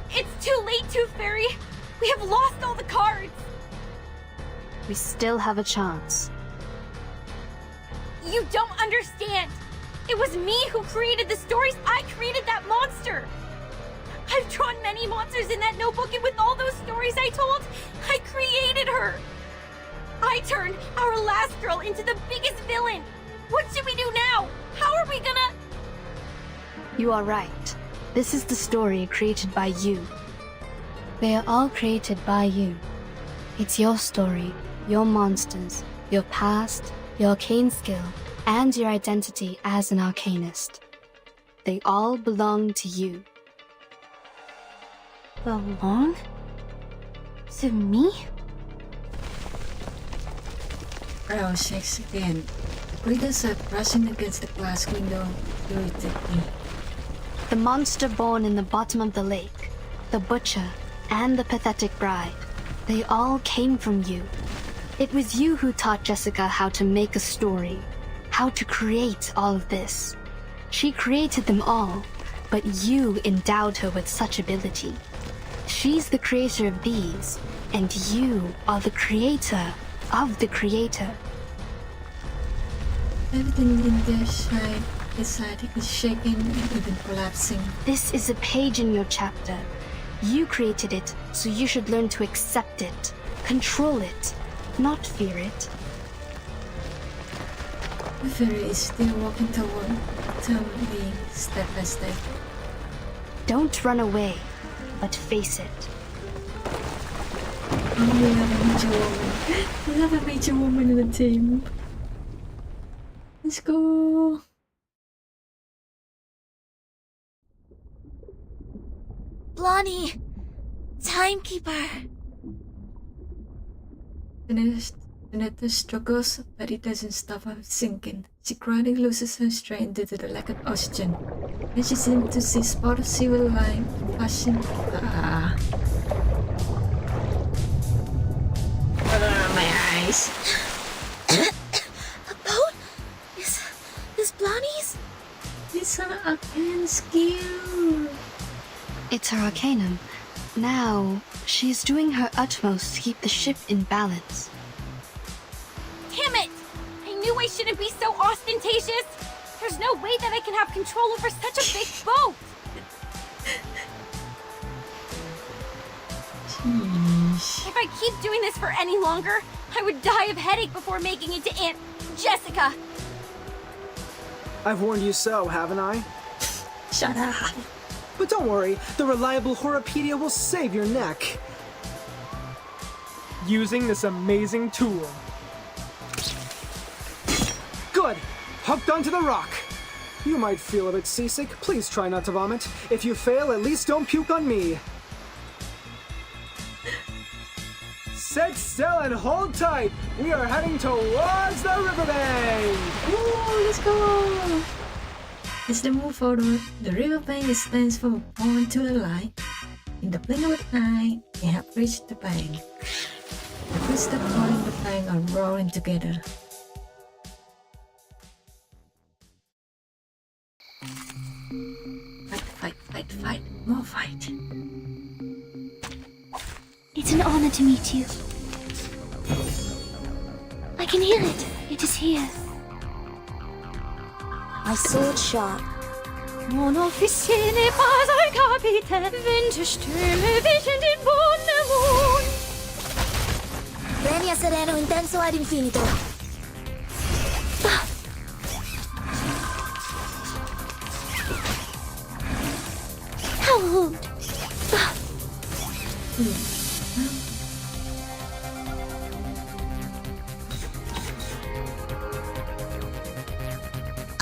Speaker 5: It's too late, Tooth Fairy. We have lost all the cards.
Speaker 4: We still have a chance.
Speaker 5: You don't understand. It was me who created the stories. I created that monster. I've drawn many monsters in that notebook, and with all those stories I told, I created her. I turned our last girl into the biggest villain. What should we do now? How are we gonna...
Speaker 4: You are right. This is the story created by you. They are all created by you. It's your story, your monsters, your past, your arcane skill, and your identity as an arcanist. They all belong to you.
Speaker 14: Belong? To me?
Speaker 1: Brow shakes again. Breathers are brushing against the glass window irritably.
Speaker 4: The monster born in the bottom of the lake, the butcher, and the pathetic bride, they all came from you. It was you who taught Jessica how to make a story, how to create all of this. She created them all, but you endowed her with such ability. She's the creator of these, and you are the creator of the creator.
Speaker 1: Everything in their side is shaking and even collapsing.
Speaker 4: This is a page in your chapter. You created it, so you should learn to accept it, control it, not fear it.
Speaker 1: The fairy is still walking toward me step by step.
Speaker 4: Don't run away, but face it.
Speaker 1: Oh, we have a major woman. We have a major woman in the team. Let's go.
Speaker 6: Blondie! Timekeeper!
Speaker 1: Janetta struggles, but it doesn't stop her sinking. She gradually loses her strength due to the lack of oxygen. Then she seems to see spot of silver light flashing. My eyes.
Speaker 6: A boat? Is Blondie's?
Speaker 1: It's an arcane skill.
Speaker 4: It's her arcanum. Now, she's doing her utmost to keep the ship in balance.
Speaker 5: Damn it! I knew I shouldn't be so ostentatious! There's no way that I can have control over such a big boat! If I keep doing this for any longer, I would die of headache before making it to Aunt Jessica!
Speaker 2: I've warned you so, haven't I?
Speaker 1: Shut up.
Speaker 2: But don't worry, the reliable Horopedia will save your neck. Using this amazing tool. Good! Hooked onto the rock. You might feel a bit seasick. Please try not to vomit. If you fail, at least don't puke on me. Sit still and hold tight. We are heading towards the riverbank.
Speaker 1: Ooh, let's go. As they move forward, the riverbank extends from a point to the line. In the blink of an eye, they have reached the bank. The crystal in the bank are roaring together. Fight, more fight.
Speaker 14: It's an honor to meet you. I can hear it. It is here.
Speaker 6: My sword sharp.
Speaker 14: Mon officier n'est pas un capitaine. Winterstürme wischen den Mond.
Speaker 6: Venia sereno intenso ad infinito.
Speaker 14: Hellhound.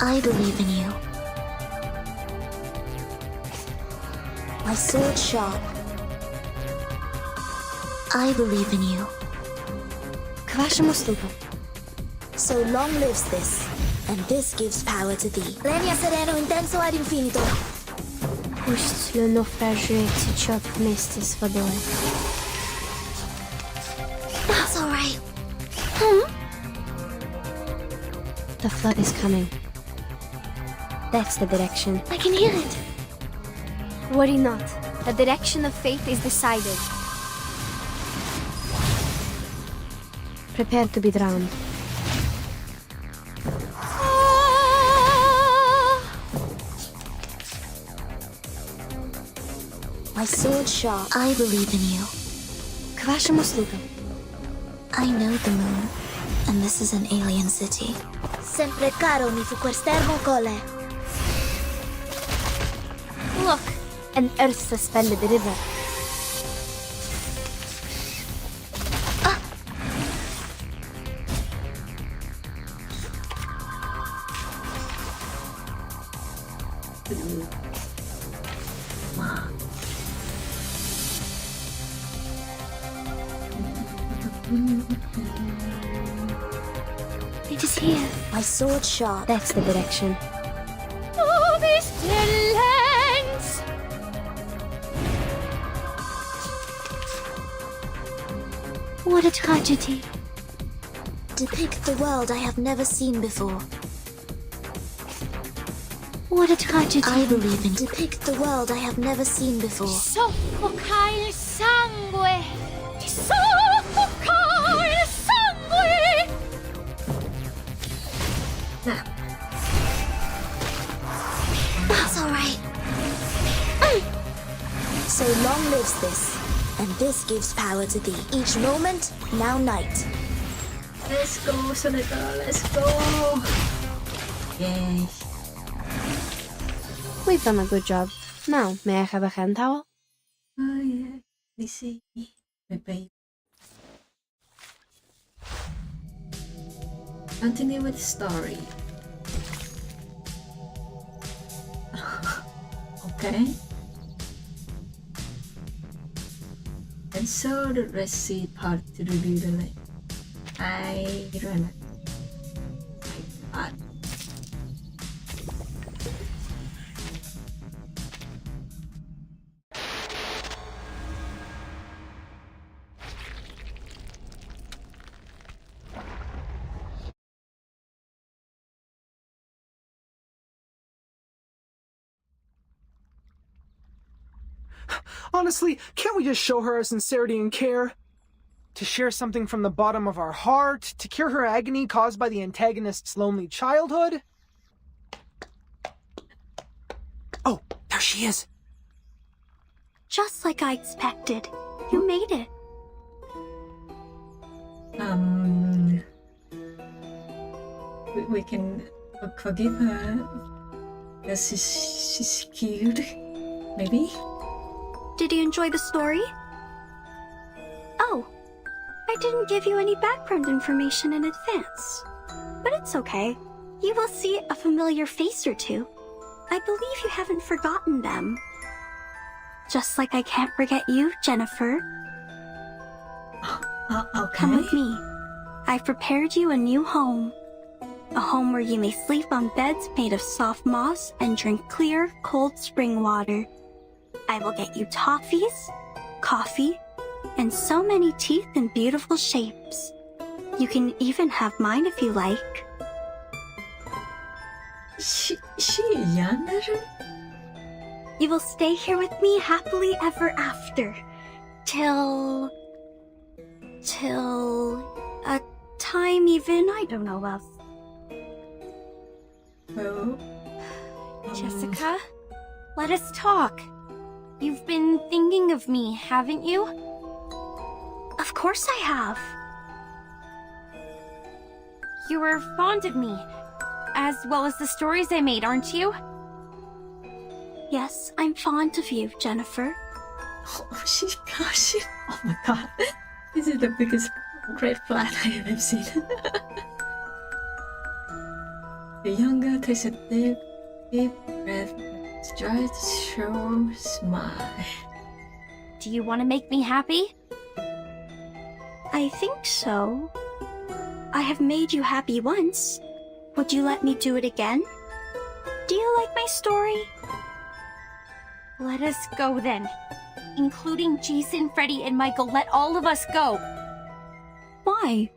Speaker 6: I believe in you. My sword sharp. I believe in you. So long lives this, and this gives power to thee. Regna sereno intenso ad infinito.
Speaker 14: Puść le naufragé to chop nestis vador.
Speaker 6: That's all right.
Speaker 14: The flood is coming. That's the direction. I can hear it. Worry not. The direction of fate is decided. Prepare to be drowned.
Speaker 6: My sword sharp. I believe in you. I know the moon, and this is an alien city. Sempre caro mi fu quest'ermo cole.
Speaker 14: Look, an earth suspended river. It is here.
Speaker 6: My sword sharp.
Speaker 4: That's the direction.
Speaker 14: Oh, this lens! What a tragedy.
Speaker 6: Depict the world I have never seen before.
Speaker 14: What a tragedy.
Speaker 6: I believe in depict the world I have never seen before.
Speaker 14: Soffoca il sangue! Soffoca il sangue!
Speaker 6: That's alright. So long lives this, and this gives power to thee. Each moment, now night.
Speaker 1: Let's go, Senator. Let's go. Yay.
Speaker 4: We've done a good job. Now, may I have a hand towel?
Speaker 1: Oh yeah. Let's see. Baby. Continue with the story. Okay. And so the Red Sea part to reveal the land. Iron Man. My God.
Speaker 2: Honestly, can't we just show her our sincerity and care? To share something from the bottom of our heart, to cure her agony caused by the antagonist's lonely childhood? Oh, there she is.
Speaker 14: Just like I expected. You made it.
Speaker 1: We can forgive her because she's cute, maybe?
Speaker 14: Did you enjoy the story? Oh, I didn't give you any background information in advance. But it's okay. You will see a familiar face or two. I believe you haven't forgotten them. Just like I can't forget you, Jennifer.
Speaker 1: Okay.
Speaker 14: Come with me. I've prepared you a new home. A home where you may sleep on beds made of soft moss and drink clear, cold spring water. I will get you toffees, coffee, and so many teeth in beautiful shapes. You can even have mine if you like.
Speaker 1: She younger?
Speaker 14: You will stay here with me happily ever after. Till a time even I don't know of.
Speaker 1: Well,
Speaker 5: Jessica, let us talk. You've been thinking of me, haven't you?
Speaker 14: Of course I have.
Speaker 5: You were fond of me, as well as the stories I made, aren't you?
Speaker 14: Yes, I'm fond of you, Jennifer.
Speaker 1: Oh my god. This is the biggest red flag I have ever seen. The younger takes a deep breath and tries to show a smile.
Speaker 5: Do you want to make me happy?
Speaker 14: I think so. I have made you happy once. Would you let me do it again? Do you like my story?
Speaker 5: Let us go then. Including Jason, Freddy, and Michael. Let all of us go.
Speaker 14: Why?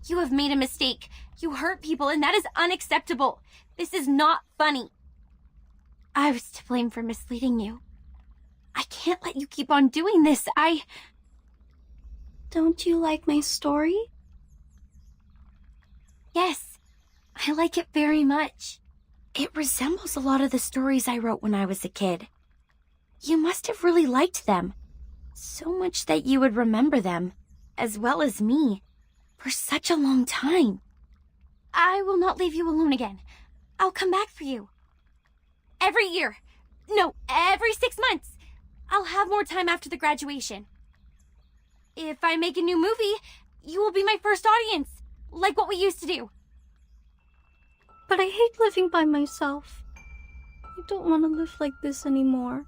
Speaker 5: You have made a mistake. You hurt people, and that is unacceptable. This is not funny. I was to blame for misleading you. I can't let you keep on doing this.
Speaker 14: Don't you like my story?
Speaker 5: Yes, I like it very much. It resembles a lot of the stories I wrote when I was a kid. You must have really liked them. So much that you would remember them, as well as me, for such a long time. I will not leave you alone again. I'll come back for you. Every year. No, every 6 months. I'll have more time after the graduation. If I make a new movie, you will be my first audience, like what we used to do.
Speaker 14: But I hate living by myself. I don't want to live like this anymore.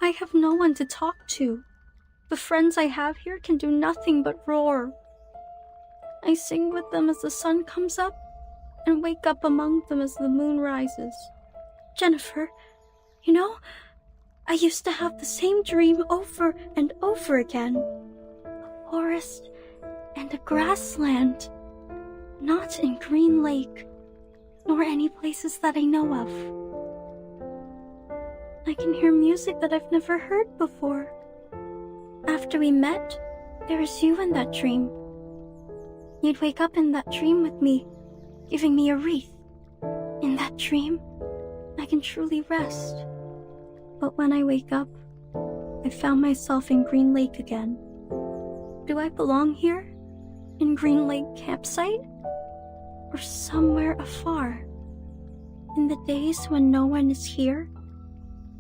Speaker 14: I have no one to talk to. The friends I have here can do nothing but roar. I sing with them as the sun comes up, and wake up among them as the moon rises. Jennifer, you know, I used to have the same dream over and over again. A forest and a grassland. Not in Green Lake, nor any places that I know of. I can hear music that I've never heard before. After we met, there was you in that dream. You'd wake up in that dream with me, giving me a wreath. In that dream, I can truly rest. But when I wake up, I found myself in Green Lake again. Do I belong here? In Green Lake campsite? Or somewhere afar? In the days when no one is here,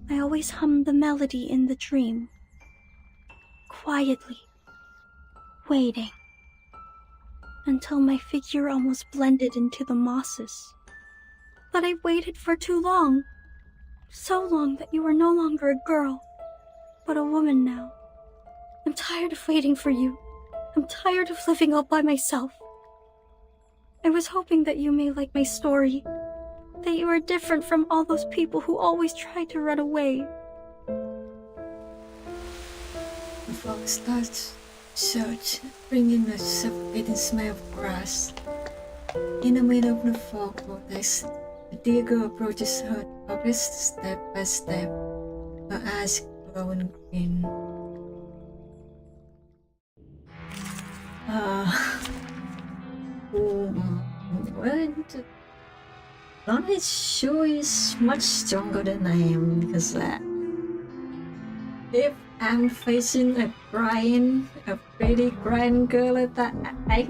Speaker 14: I always hum the melody in the dream. Quietly, waiting, until my figure almost blended into the mosses. But I waited for too long. So long that you are no longer a girl, but a woman now. I'm tired of waiting for you. I'm tired of living all by myself. I was hoping that you may like my story, that you are different from all those people who always try to run away.
Speaker 1: The fog starts surge, bringing the suffocating smell of grass. In the middle of the fog vortex, the dear girl approaches her progress step by step, her eyes glowing green. Lana sure is much stronger than I am, because if I'm facing a pretty crying girl like that, my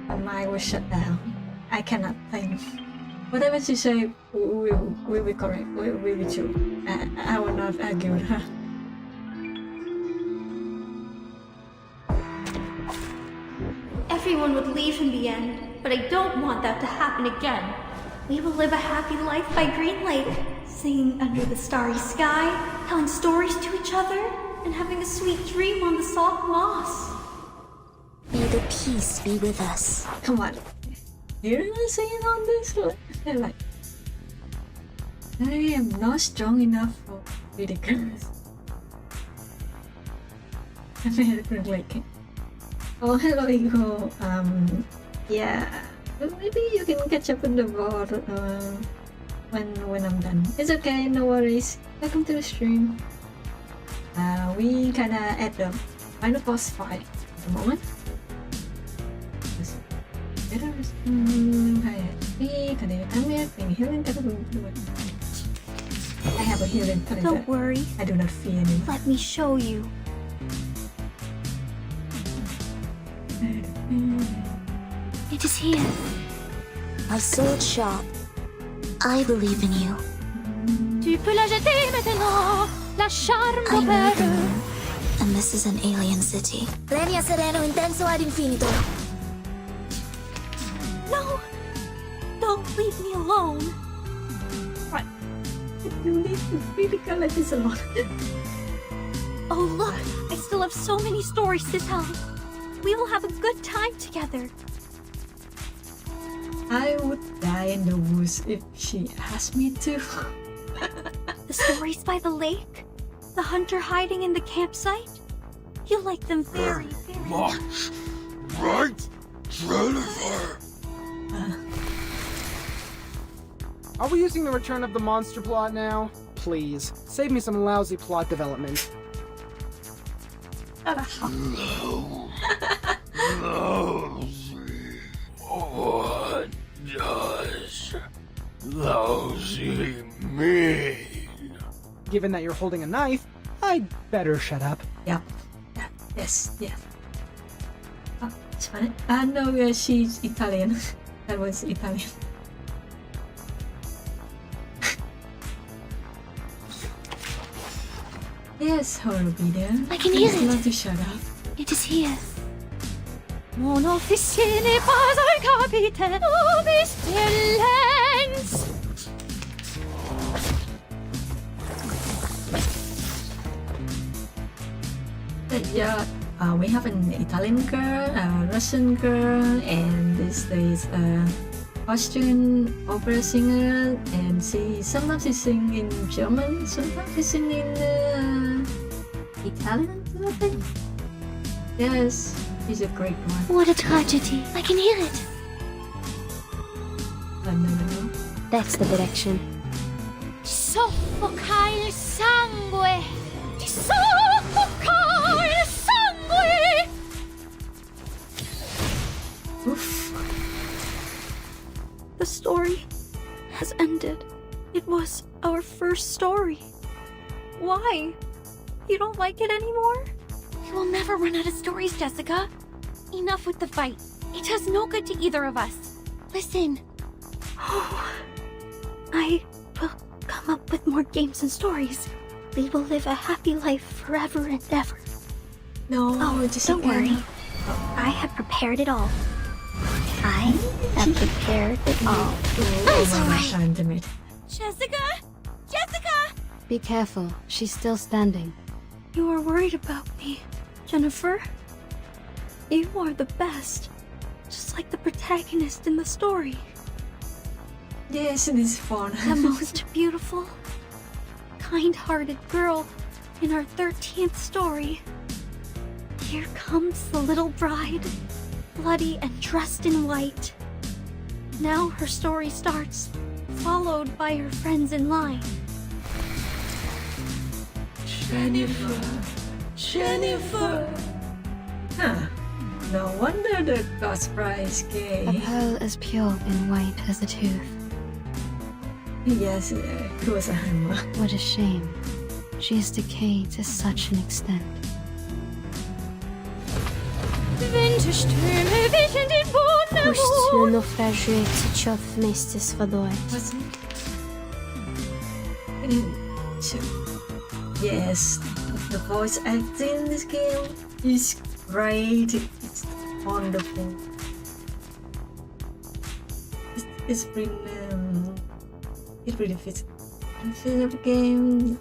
Speaker 1: mind will shut down. I cannot think. Whatever she say will be correct, will be true. I will not argue with her.
Speaker 14: Everyone would leave in the end, but I don't want that to happen again. We will live a happy life by Green Lake, singing under the starry sky, telling stories to each other, and having a sweet dream on the soft moss.
Speaker 6: May the peace be with us.
Speaker 1: Come on. You're not singing on this? Like, I am not strong enough for pretty girls. I made it like, oh, hello, Ego. Yeah, maybe you can catch up with the board when I'm done. It's okay, no worries. Welcome to the stream. We kinda at the final boss fight at the moment. I have a healing.
Speaker 14: Don't worry.
Speaker 1: I do not fear anyone.
Speaker 14: Let me show you. It is here.
Speaker 6: My sword sharp. I believe in you.
Speaker 14: Tu peux la jeter maintenant. La charme
Speaker 6: I know
Speaker 14: opère.
Speaker 6: the moon, and this is an alien city. Lenia sereno intenso ad infinito.
Speaker 14: No! Don't leave me alone.
Speaker 1: What? You need to really go like this a lot.
Speaker 14: Oh look, I still have so many stories to tell. We will have a good time together.
Speaker 1: I would die in the woods if she asked me to.
Speaker 14: The stories by the lake? The hunter hiding in the campsite? You like them very, very much.
Speaker 10: Right, Jennifer?
Speaker 2: Are we using the Return of the Monster plot now? Please, save me some lousy plot development.
Speaker 10: Lousy. What does lousy mean?
Speaker 2: Given that you're holding a knife, I'd better shut up.
Speaker 1: Yeah. Yes. Oh, it's funny. No, she's Italian. That was Italian. Yes, Horrorpedia.
Speaker 14: I can hear it.
Speaker 1: Not to shut up.
Speaker 14: It is here. Mon officier n'est pas un capitaine d'excellence.
Speaker 1: yeah, we have an Italian girl, a Russian girl, and this is a Austrian opera singer, and sometimes she sing in German, sometimes she sing in Italian, I think. Yes, she's a great one.
Speaker 14: What a tragedy. I can hear it.
Speaker 1: No.
Speaker 14: That's the direction. Soffoca il sangue! Ti soffoca il sangue!
Speaker 1: Oof.
Speaker 14: The story has ended. It was our first story. Why? You don't like it anymore? We will never run out of stories, Jessica. Enough with the fight. It does no good to either of us. Listen. I will come up with more games and stories. We will live a happy life forever and ever.
Speaker 1: No,
Speaker 14: don't worry. I have prepared it all. I have prepared it all.
Speaker 1: It's alright.
Speaker 5: Jessica! Jessica!
Speaker 4: Be careful, she's still standing.
Speaker 14: You are worried about me, Jennifer. You are the best. Just like the protagonist in the story.
Speaker 1: Yes, it is fun.
Speaker 14: The most beautiful, kind-hearted girl in our 13th story. Here comes the little bride, bloody and dressed in white. Now her story starts, followed by her friends in line.
Speaker 1: Jennifer! Huh. No wonder the Gaspra is gay.
Speaker 4: A pearl as pure and white as a tooth.
Speaker 1: Yes, Kurosawa.
Speaker 4: What a shame. She has decayed to such an extent.
Speaker 14: Пусть le naufragé течет вместе с водой.
Speaker 1: Yes, the voice acting in this game is great. It's wonderful. It's been it really fits the feel of the game.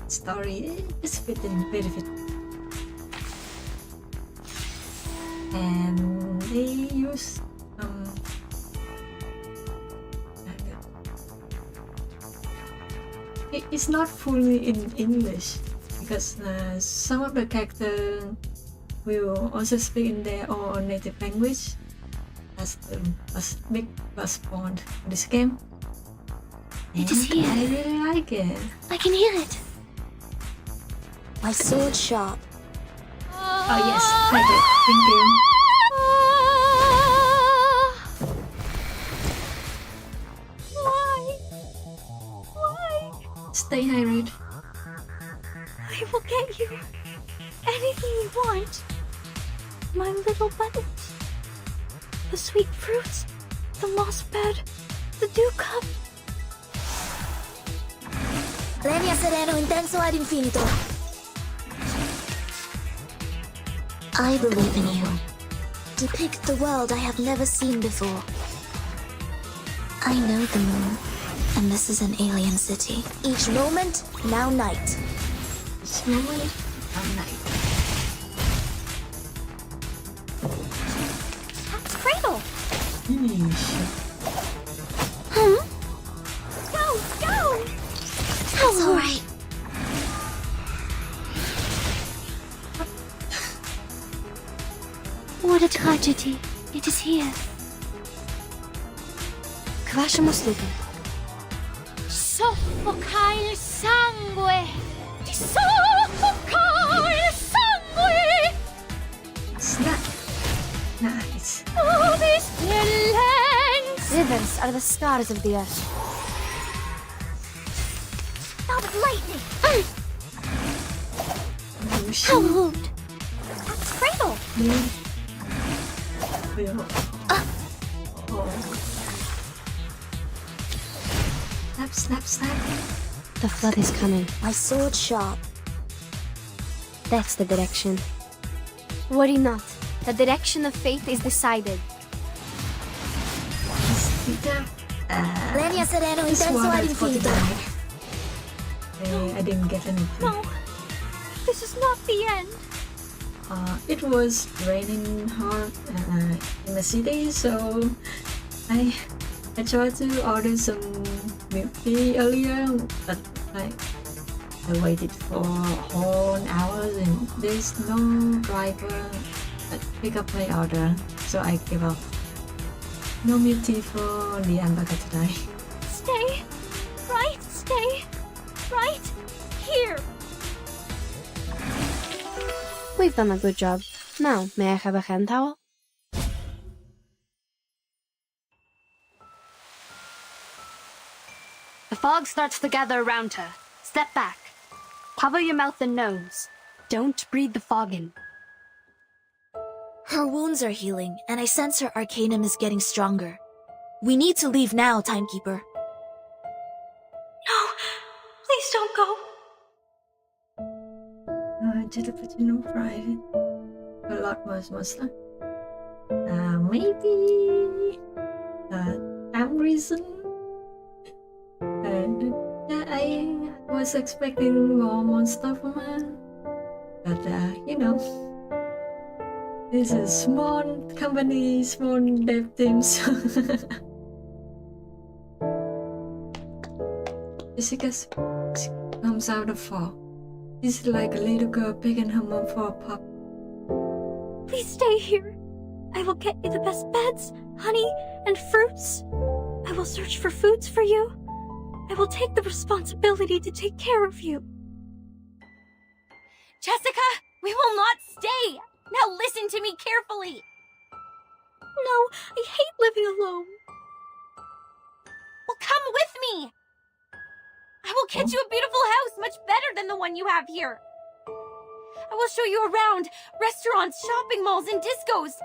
Speaker 1: Story is fitting, very fit. And they use it's not fully in English because some of the characters will also speak in their own native language. That's the big plus point of this game.
Speaker 14: It is here.
Speaker 1: I really like it.
Speaker 14: I can hear it.
Speaker 6: My sword sharp.
Speaker 1: Oh yes, thank you. Thank you.
Speaker 14: Why?
Speaker 1: Stay hydrated.
Speaker 14: I will get you anything you want. My little buttons. The sweet fruits. The moss bed. The dew cup.
Speaker 6: Lenia sereno intenso ad infinito. I believe in you. Depict the world I have never seen before. I know the moon, and this is an alien city. Each moment, now night.
Speaker 1: Each moment, now night.
Speaker 14: That's Cradle. Go!
Speaker 6: That's alright.
Speaker 14: What a tragedy. It is here.
Speaker 4: К вашим услугам.
Speaker 14: Soffoca il sangue! Ti soffoca il sangue!
Speaker 1: Snap. Nice.
Speaker 14: Oh, this talents!
Speaker 4: Rivers are the scars of the earth.
Speaker 14: That was lightning!
Speaker 1: How
Speaker 14: rude! That's Cradle!
Speaker 1: Snap.
Speaker 4: The flood is coming.
Speaker 6: My sword sharp.
Speaker 4: That's the direction.
Speaker 14: Worry not. The direction of fate is decided.
Speaker 6: Lenia sereno intenso ad infinito.
Speaker 1: I didn't get anything.
Speaker 14: No. This is not the end.
Speaker 1: it was raining hard in the city, so I tried to order some milk tea earlier, but I waited for whole hours and there's no driver that pick up my order, so I gave up. No milk tea for the hamburger today.
Speaker 14: Stay right here.
Speaker 21: We've done a good job. Now, may I have a hand towel? The fog starts to gather around her. Step back. Cover your mouth and nose. Don't breathe the fog in.
Speaker 6: Her wounds are healing, and I sense her arcanum is getting stronger. We need to leave now, Timekeeper.
Speaker 14: No, please don't go.
Speaker 1: Just a bit no private. A lot more monster. Maybe time reason. I was expecting more monster from her, but you know, this is small company, small dev teams. Jessica comes out of fog. She's like a little girl begging her mom for a pup.
Speaker 14: Please stay here. I will get you the best beds, honey, and fruits. I will search for foods for you. I will take the responsibility to take care of you.
Speaker 5: Jessica, we will not stay. Now listen to me carefully.
Speaker 14: No, I hate living alone.
Speaker 5: Well, come with me. I will get you a beautiful house, much better than the one you have here. I will show you around restaurants, shopping malls, and discos.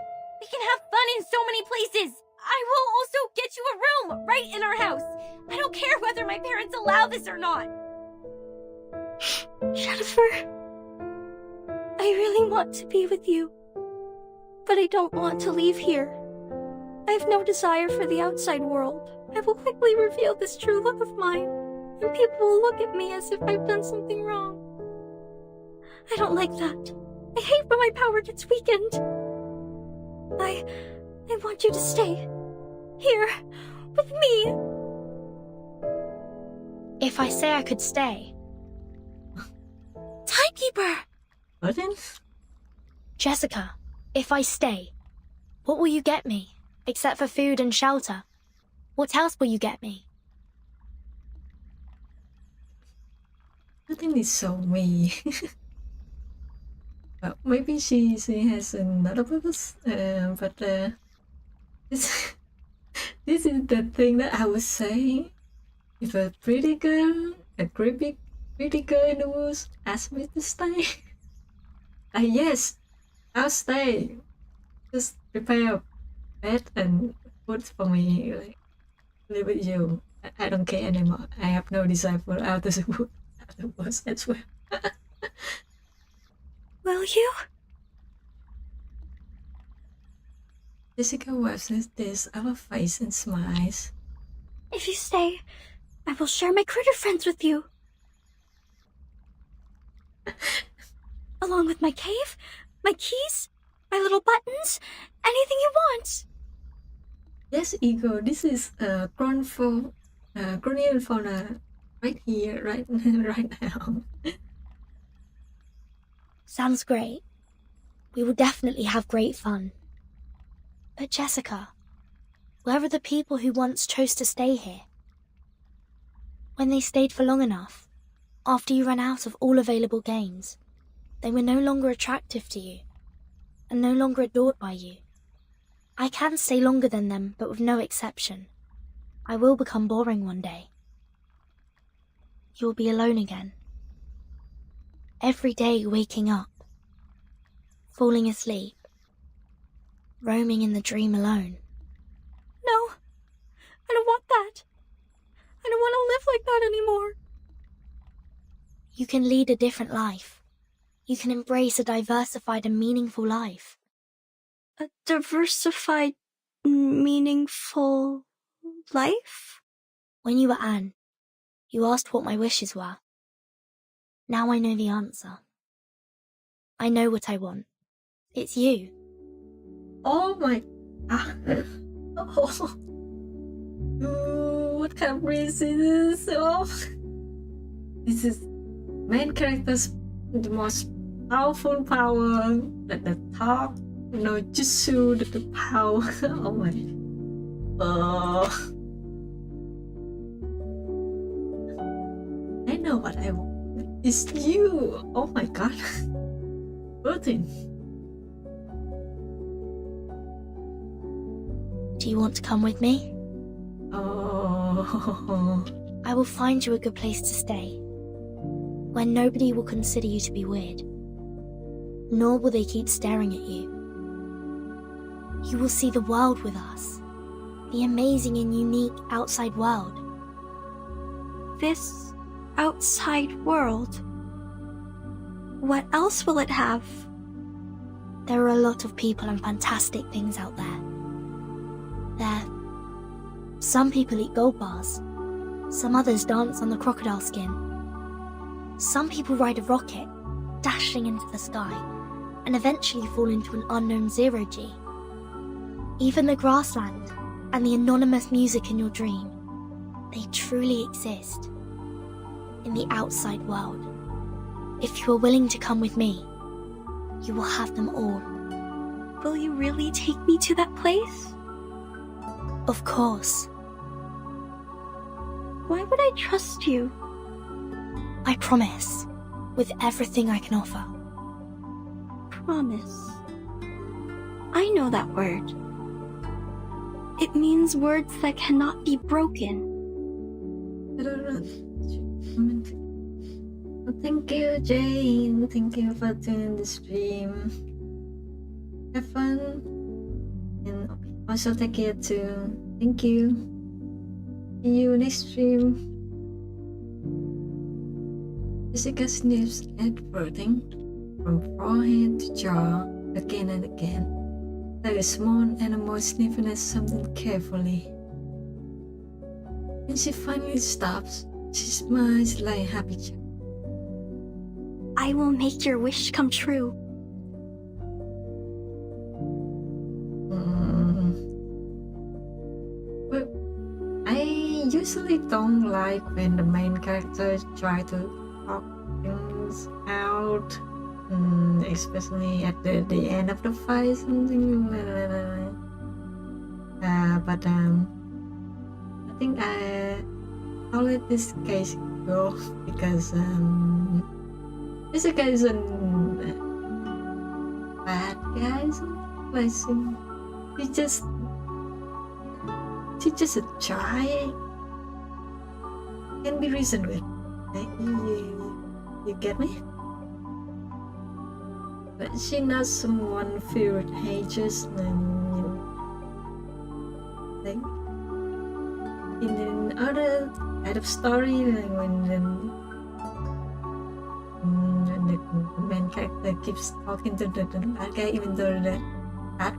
Speaker 5: We can have fun in so many places. I will also get you a room right in our house. I don't care whether my parents allow this or not.
Speaker 14: Jennifer, I really want to be with you, but I don't want to leave here. I have no desire for the outside world. I will quickly reveal this true love of mine, and people will look at me as if I've done something wrong. I don't like that. I hate when my power gets weakened. I want you to stay here with me.
Speaker 3: If I say I could stay.
Speaker 6: Timekeeper!
Speaker 1: Pardon?
Speaker 3: Jessica, if I stay, what will you get me, except for food and shelter? What else will you get me?
Speaker 1: Nothing is so me. Well, maybe she has another purpose, but this is the thing that I was saying. If a pretty girl, a creepy pretty girl in the woods asked me to stay, yes, I'll stay. Just prepare a bed and food for me, like live with you. I don't care anymore. I have no desire for outer woods as well.
Speaker 14: Will you?
Speaker 1: Jessica wipes this our face and smiles.
Speaker 14: If you stay, I will share my critter friends with you. Along with my cave, my keys, my little buttons, anything you want.
Speaker 1: Yes, Ego, this is cronial fauna right here, right now.
Speaker 3: Sounds great. We will definitely have great fun. But Jessica, where are the people who once chose to stay here? When they stayed for long enough, after you ran out of all available games, they were no longer attractive to you, and no longer adored by you. I can stay longer than them, but with no exception. I will become boring one day. You'll be alone again. Every day waking up, falling asleep, roaming in the dream alone.
Speaker 14: No, I don't want that. I don't want to live like that anymore.
Speaker 3: You can lead a different life. You can embrace a diversified and meaningful life.
Speaker 14: A diversified, meaningful life?
Speaker 3: When you were Anne, you asked what my wishes were. Now I know the answer. I know what I want. It's you.
Speaker 1: Oh my. Oh. What kind of race is this? Oh. This is main character's the most powerful power at the top. No jutsu at the power. Oh my. I know what I want. It's you. Oh my god. Burton.
Speaker 3: Do you want to come with me?
Speaker 1: Oh.
Speaker 3: I will find you a good place to stay, where nobody will consider you to be weird, nor will they keep staring at you. You will see the world with us, the amazing and unique outside world.
Speaker 14: This outside world? What else will it have?
Speaker 3: There are a lot of people and fantastic things out there. Some people eat gold bars. Some others dance on the crocodile skin. Some people ride a rocket, dashing into the sky, and eventually fall into an unknown zero-G. Even the grassland and the anonymous music in your dream, they truly exist in the outside world. If you are willing to come with me, you will have them all.
Speaker 14: Will you really take me to that place?
Speaker 3: Of course.
Speaker 14: Why would I trust you?
Speaker 3: I promise, with everything I can offer.
Speaker 14: Promise. I know that word. It means words that cannot be broken.
Speaker 1: Thank you, Jane. Thank you for doing the stream. Have fun. And also take care too. Thank you. See you next stream. Jessica sniffs at birthing from forehead to jaw again and again. Like a small animal sniffing at something carefully. When she finally stops, she smiles like a happy child.
Speaker 14: I will make your wish come true.
Speaker 1: Well, I usually don't like when the main character try to talk things out, especially at the end of the fight, something. But I think I'll let this case go because this guy is a bad guy. Like she just a child. Can be reasoned with. You get me? But she not someone filled hatred and like in other kind of story, like when the main character keeps talking to the bad guy, even though the bad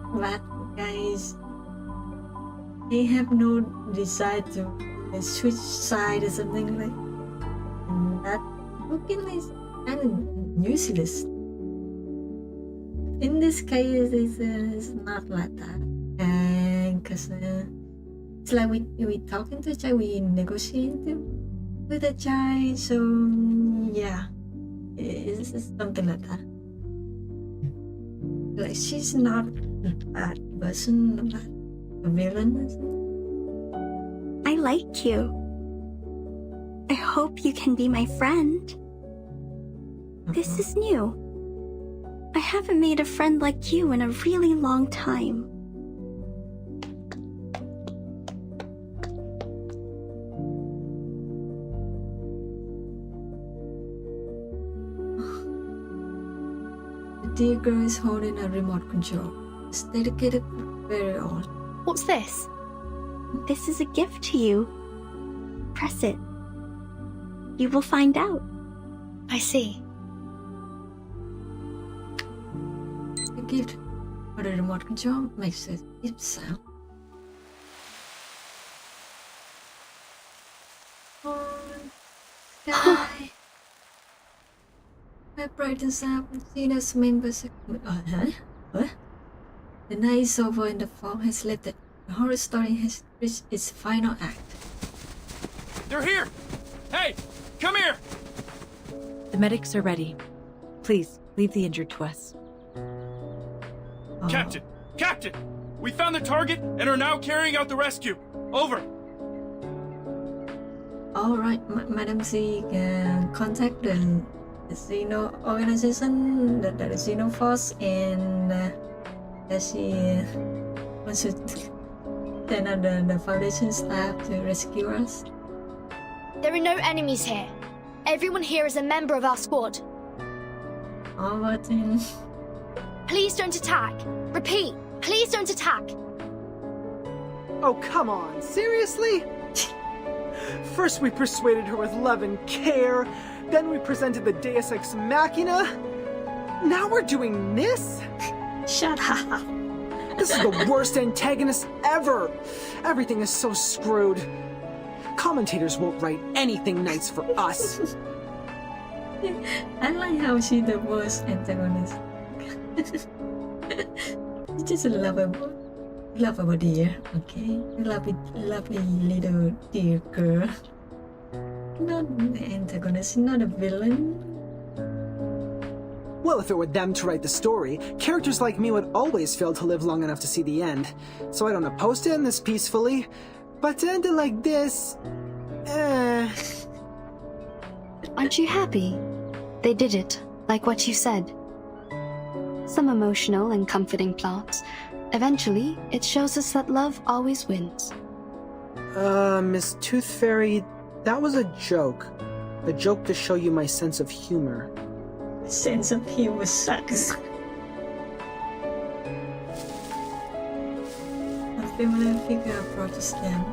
Speaker 1: guys they have no desire to switch side or something like that. Looking is kind of useless. In this case, it's not like that, and because it's like we talking to a child, we negotiating with a child, so yeah, it's something like that. Like she's not a bad person, not a villain or something.
Speaker 14: I like you. I hope you can be my friend. This is new. I haven't made a friend like you in a really long time.
Speaker 1: The dear girl is holding a remote control. It's dedicated to very old.
Speaker 3: What's this?
Speaker 14: This is a gift to you. Press it. You will find out.
Speaker 3: I see.
Speaker 1: The gift for the remote control makes a deep sound. Sky. My brightens up. Gina's members. What? The night is over and the fog has lifted. The horror story has reached its final act.
Speaker 16: They're here! Hey, come here!
Speaker 9: The medics are ready. Please, leave the injured to us.
Speaker 16: Captain! Captain! We found the target and are now carrying out the rescue. Over.
Speaker 1: Alright, Madam Z can contact the Xeno organization, the Xeno force, and that she wants to send out the Foundation staff to rescue us.
Speaker 3: There are no enemies here. Everyone here is a member of our squad.
Speaker 1: Alright then.
Speaker 3: Please don't attack. Repeat, please don't attack.
Speaker 2: Oh, come on, seriously? First we persuaded her with love and care, then we presented the Deus Ex Machina. Now we're doing this?
Speaker 1: Shut up.
Speaker 2: This is the worst antagonist ever. Everything is so screwed. Commentators won't write anything nice for us.
Speaker 1: I like how she's the worst antagonist. She's just a lovable dear, okay? Lovely little dear girl. Not an antagonist, not a villain.
Speaker 2: Well, if it were them to write the story, characters like me would always fail to live long enough to see the end. So I don't oppose to end this peacefully, but to end it like this...
Speaker 4: Aren't you happy? They did it, like what you said. Some emotional and comforting plots. Eventually, it shows us that love always wins.
Speaker 2: Miss Tooth Fairy, that was a joke. A joke to show you my sense of humor.
Speaker 1: Sense of humor sucks. A familiar figure approaches them.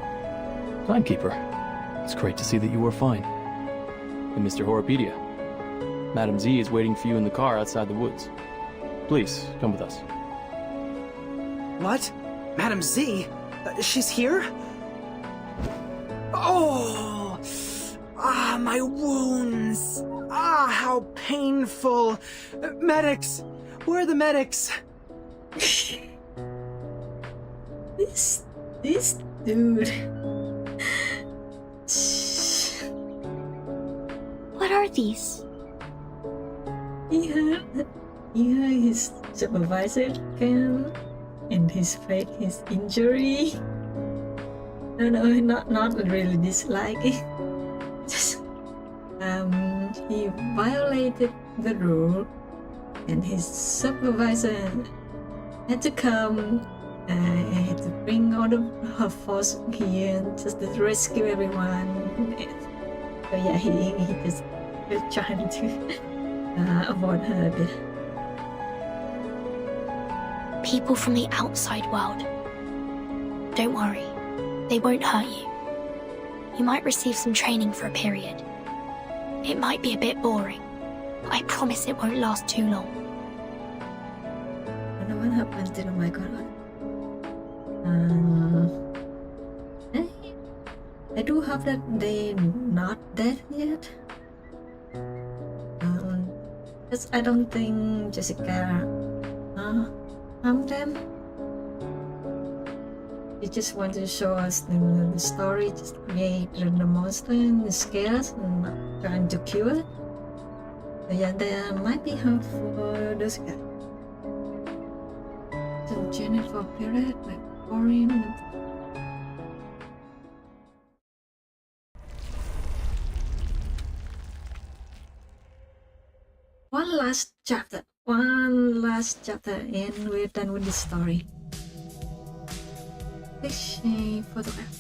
Speaker 12: Timekeeper, it's great to see that you were fine. And Mr. Horopedia, Madam Z is waiting for you in the car outside the woods. Please, come with us.
Speaker 2: What? Madam Z? She's here? Oh! Ah, my wounds! Ah, how painful! Medics! Where are the medics?
Speaker 1: This dude.
Speaker 14: What are these?
Speaker 1: He heard his supervisor came and his fake his injury. No, not really disliking. Just he violated the rule, and his supervisor had to come. Had to bring all of her force here just to rescue everyone. So yeah, he just was trying to avoid her a bit.
Speaker 3: People from the outside world. Don't worry, they won't hurt you. You might receive some training for a period. It might be a bit boring, but I promise it won't last too long.
Speaker 1: I don't know what happened to my god. I do hope that they're not dead yet. Because I don't think Jessica harmed them. They just want to show us the story, just create the monster and scare us and not trying to kill it. So yeah, there might be hope for those guys. So Jennifer period, like boring. One last chapter, and we're done with this story. Picture photograph.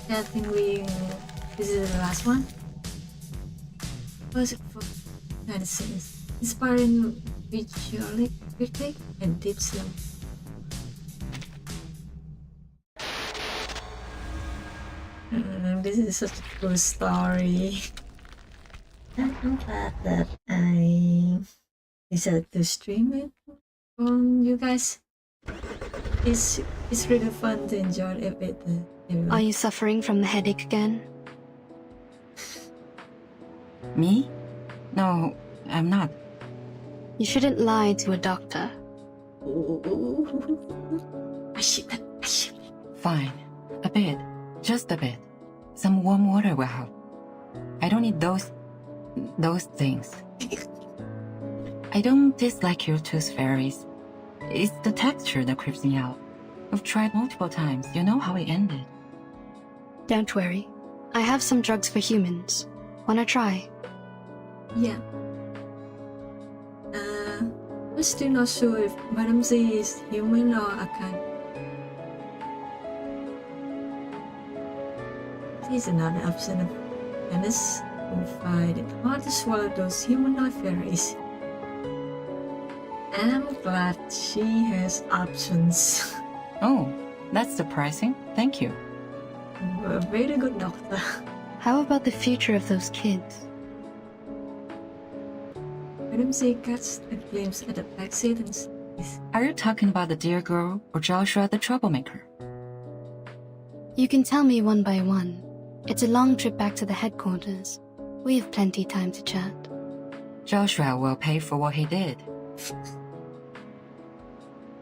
Speaker 1: I think this is the last one. First for kind of scenes, inspiring visually critic and deep slow. This is such a cool story. I'm glad that I decided to stream it on you guys. It's really fun to enjoy it.
Speaker 4: Are you suffering from the headache again?
Speaker 11: Me? No, I'm not.
Speaker 4: You shouldn't lie to a doctor.
Speaker 11: Fine. A bit. Just a bit. Some warm water will help. I don't need those things. I don't dislike your tooth fairies. It's the texture that creeps me out. I've tried multiple times. You know how it ended.
Speaker 4: Don't worry. I have some drugs for humans. Wanna try?
Speaker 1: Yeah. I'm still not sure if Madam Z is human or Arcane. Here's another option of Venice who find it hard to swallow those humanoid fairies. I'm glad she has options.
Speaker 11: Oh, that's surprising. Thank you.
Speaker 1: A very good doctor.
Speaker 4: How about the future of those kids?
Speaker 1: Madam Z gets a glimpse at the backseat and says,
Speaker 11: Are you talking about the dear girl or Joshua the troublemaker?
Speaker 4: You can tell me one by one. It's a long trip back to the headquarters. We have plenty time to chat.
Speaker 11: Joshua will pay for what he did.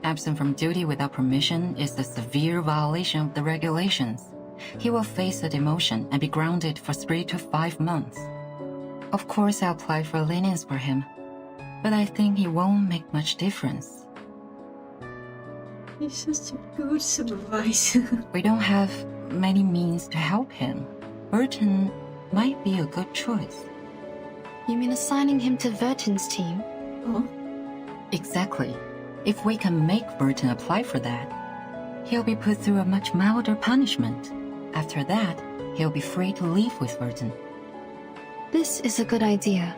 Speaker 11: Absent from duty without permission is a severe violation of the regulations. He will face a demotion and be grounded for 3 to 5 months. Of course, I'll apply for lenience for him, but I think he won't make much difference.
Speaker 1: He's such a good supervisor.
Speaker 11: We don't have many means to help him. Burton might be a good choice.
Speaker 4: You mean assigning him to Verton's team?
Speaker 1: Oh?
Speaker 11: Exactly. If we can make Burton apply for that, he'll be put through a much milder punishment. After that, he'll be free to leave with Burton.
Speaker 4: This is a good idea.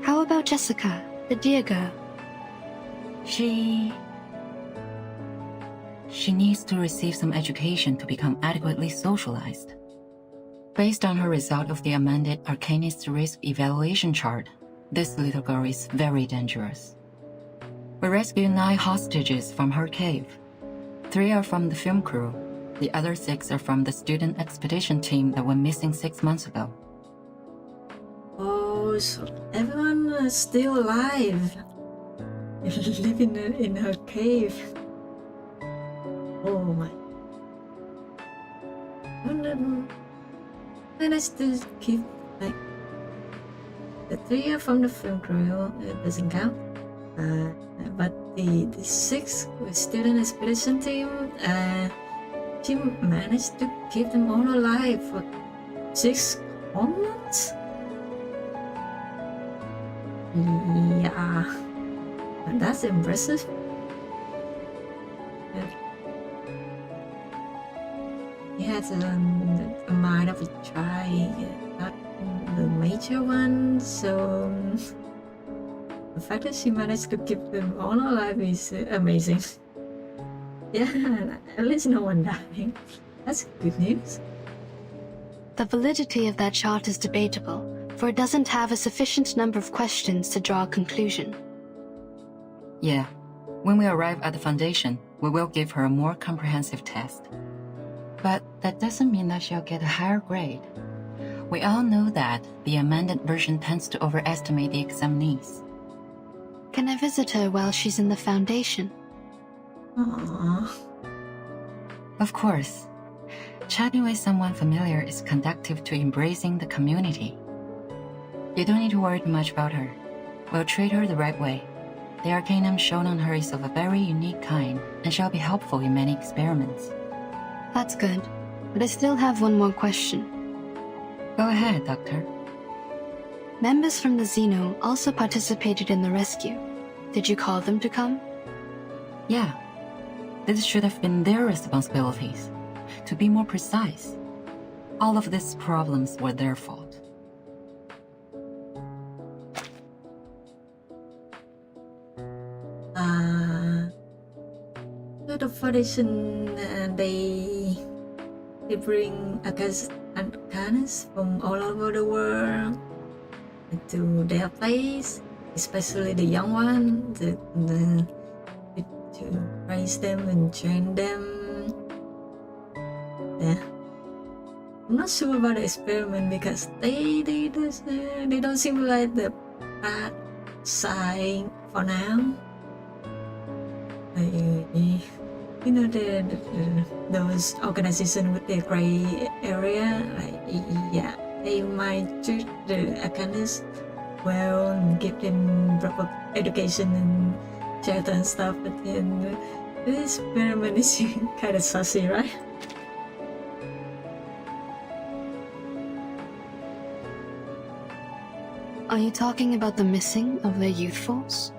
Speaker 4: How about Jessica, the dear girl?
Speaker 11: She needs to receive some education to become adequately socialized. Based on her result of the amended Arcanist Risk Evaluation Chart, this little girl is very dangerous. We rescued 9 hostages from her cave. 3 are from the film crew. The other 6 are from the student expedition team that went missing 6 months ago.
Speaker 1: Oh, so everyone is still alive. Living in her cave. Oh my. And I still keep, like, the 3 are from the film crew, it doesn't count. But the 6 with student expedition team, she managed to keep them all alive for 6 whole months? Yeah, and that's impressive. He has a mind of a child, not the major one, so the fact that she managed to keep them all alive is amazing. Yeah, at least no one died. That's good news.
Speaker 4: The validity of that chart is debatable, for it doesn't have a sufficient number of questions to draw a conclusion.
Speaker 11: Yeah. When we arrive at the Foundation, we will give her a more comprehensive test. But that doesn't mean that she'll get a higher grade. We all know that the amended version tends to overestimate the examinees.
Speaker 4: Can I visit her while she's in the Foundation?
Speaker 1: Aww.
Speaker 11: Of course. Chatting with someone familiar is conducive to embracing the community. You don't need to worry too much about her. We'll treat her the right way. The arcanum shown on her is of a very unique kind, and shall be helpful in many experiments.
Speaker 4: That's good, but I still have one more question.
Speaker 11: Go ahead, Doctor.
Speaker 4: Members from the Xeno also participated in the rescue. Did you call them to come?
Speaker 11: Yeah. This should have been their responsibilities. To be more precise, all of these problems were their fault.
Speaker 1: The Foundation, they bring Arcanists from all over the world to their place, especially the young one, to raise them and train them. Yeah. I'm not sure about the experiment because they don't seem like the bad outside for now. You know those organizations with the gray area, yeah, they might treat the Arcanists well and give them proper education and shelter and stuff, but then this experiment is kind of saucy, right?
Speaker 4: Are you talking about the missing of their youth force?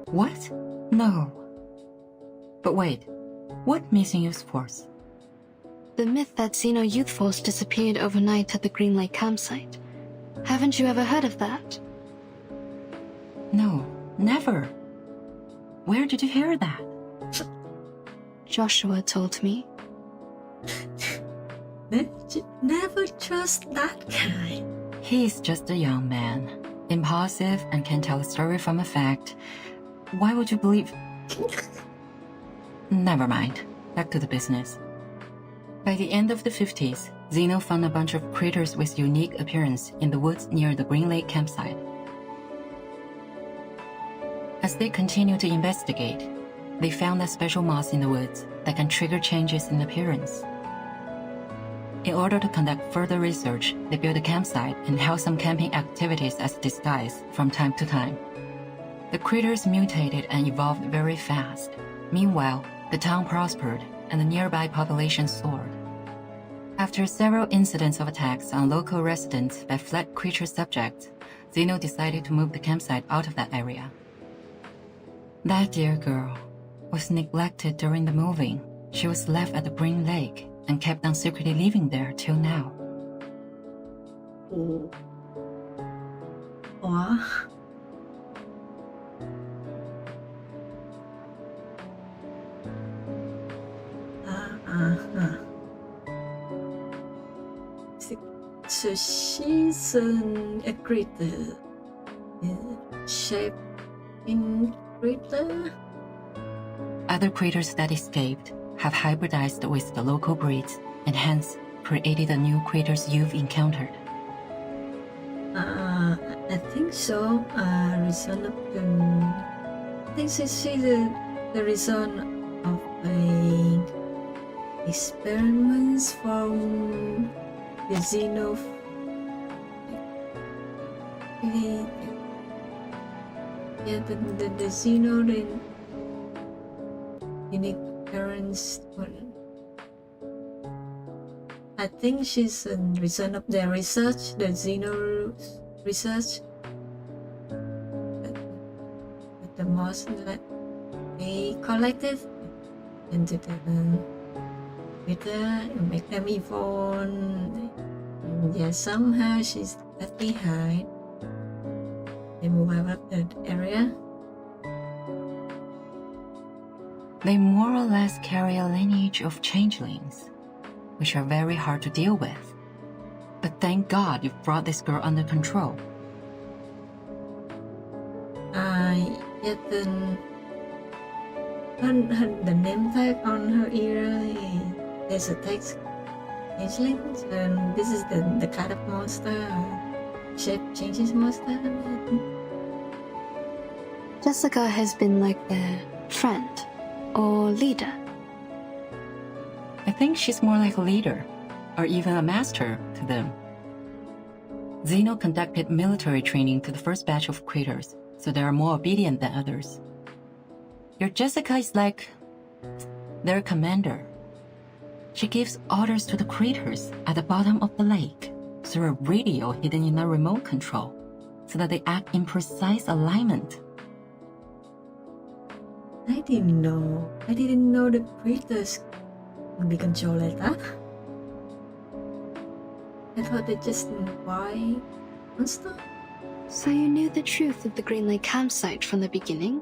Speaker 11: What? No. But wait, what missing youth force?
Speaker 4: The myth that Xeno Youth Force disappeared overnight at the Green Lake campsite. Haven't you ever heard of that?
Speaker 11: No, never. Where did you hear that?
Speaker 4: Joshua told me.
Speaker 1: Never trust that guy.
Speaker 11: He's just a young man, impulsive and can tell a story from a fact. Why would you believe? Never mind. Back to the business. By the end of the 50s, Xeno found a bunch of critters with unique appearance in the woods near the Green Lake campsite. As they continued to investigate, they found a special moss in the woods that can trigger changes in appearance. In order to conduct further research, they built a campsite and held some camping activities as a disguise from time to time. The critters mutated and evolved very fast. Meanwhile, the town prospered and the nearby population soared. After several incidents of attacks on local residents by fled creature subjects, Xeno decided to move the campsite out of that area. That dear girl was neglected during the moving. She was left at the Green Lake and kept on secretly living there till now.
Speaker 1: Oh. Wow. So she's a critter, shaped in critter.
Speaker 11: Other critters that escaped have hybridized with the local breeds and hence created the new critters you've encountered.
Speaker 1: I think so. Reason of I think she's the reason of experiments from the Xeno. Yeah, the Xeno, the unique appearance. I think she's a result of their research, the Xeno research. The most that they collected into the Twitter and make them evolve. And yeah, somehow she's left behind. They move out of that area.
Speaker 11: They more or less carry a lineage of changelings, which are very hard to deal with. But thank God you've brought this girl under control.
Speaker 1: Yet the name tag on her ear, there's a text changelings, and this is the kind of monster, shape changes monster.
Speaker 4: Jessica has been like their friend or leader.
Speaker 11: I think she's more like a leader, or even a master to them. Xeno conducted military training to the first batch of critters, so they are more obedient than others. Your Jessica is like their commander. She gives orders to the critters at the bottom of the lake through a radio hidden in a remote control, so that they act in precise alignment.
Speaker 1: I didn't know the critters can be controlled like that. I thought they just buy monster.
Speaker 4: So you knew the truth of the Green Lake campsite from the beginning?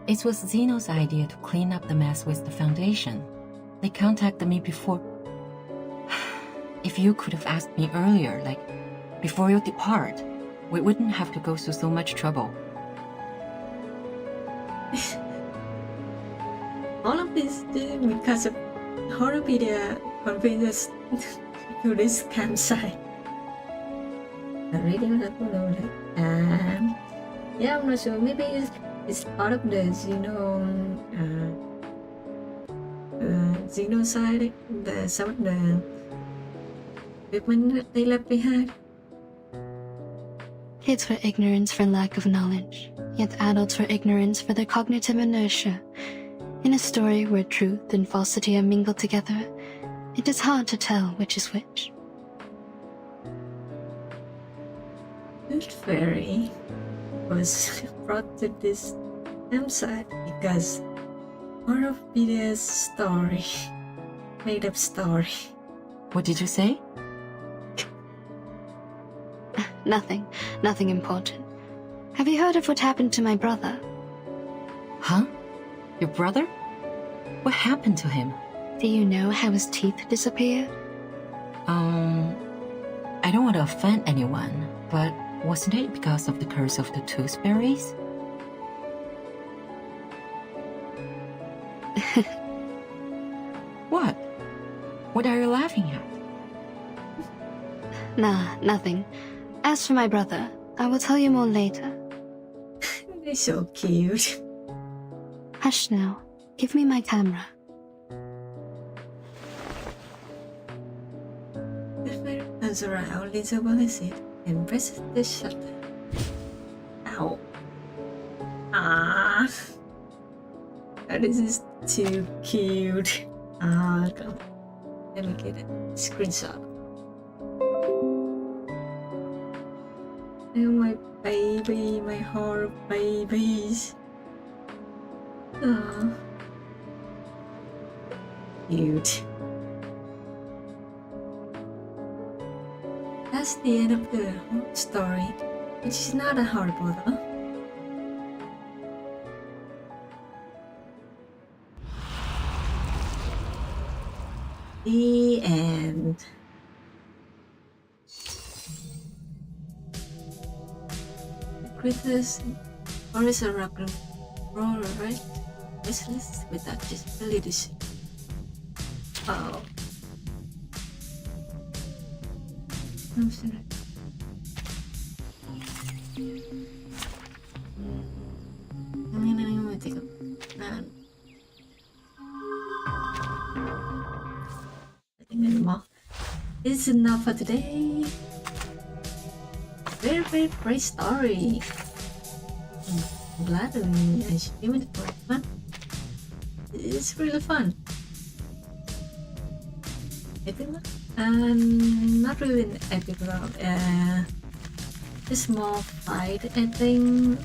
Speaker 11: It was Xeno's idea to clean up the mess with the Foundation. They contacted me before. If you could have asked me earlier, like before you depart, we wouldn't have to go through so much trouble.
Speaker 1: All of this because of Horrorpedia convinced us to this campsite. The radio that loaded. Yeah, I'm not sure. Maybe it's part of the genocide. Some of the equipment that they left behind.
Speaker 4: Kids were ignorance for lack of knowledge, yet adults were ignorance for their cognitive inertia. In a story where truth and falsity are mingled together, it is hard to tell which is which.
Speaker 1: Tooth Fairy was brought to this campsite because part of Peter's story, made up story.
Speaker 11: What did you say?
Speaker 4: Nothing important. Have you heard of what happened to my brother?
Speaker 11: Huh? Your brother? What happened to him?
Speaker 4: Do you know how his teeth disappeared?
Speaker 11: I don't want to offend anyone, but wasn't it because of the curse of the tooth fairies? What? What are you laughing at?
Speaker 4: Nah, nothing. As for my brother, I will tell you more later.
Speaker 1: They're so cute.
Speaker 4: Hush now. Give me my camera.
Speaker 1: The fairy turns around, leans over the seat, and presses the shutter. Ow. Ah. This is too cute. Ah, come. Let me get a screenshot. Oh, my baby, my horror babies. Ah. Cute. That's the end of the story, which is not a horrible though. The end. The creatures always a rock and roll, right? Restless without disabilities. Oh. I'm sorry. I'm gonna take a run. Nothing anymore. This is enough for today. Very great story. I'm glad I streamed it for fun. It's really fun. Epilogue? Not really an epilogue. Just more fight, I think.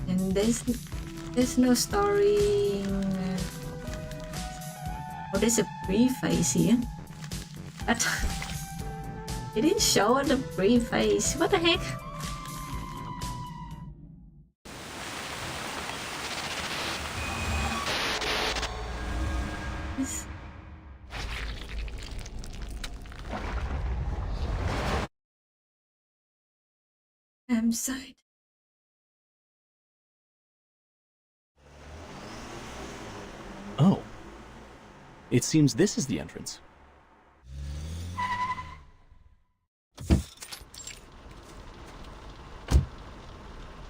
Speaker 1: And there's no story. Oh, there's a preface here. But it didn't show the preface. What the heck? This. Campsite.
Speaker 12: Oh. It seems this is the entrance.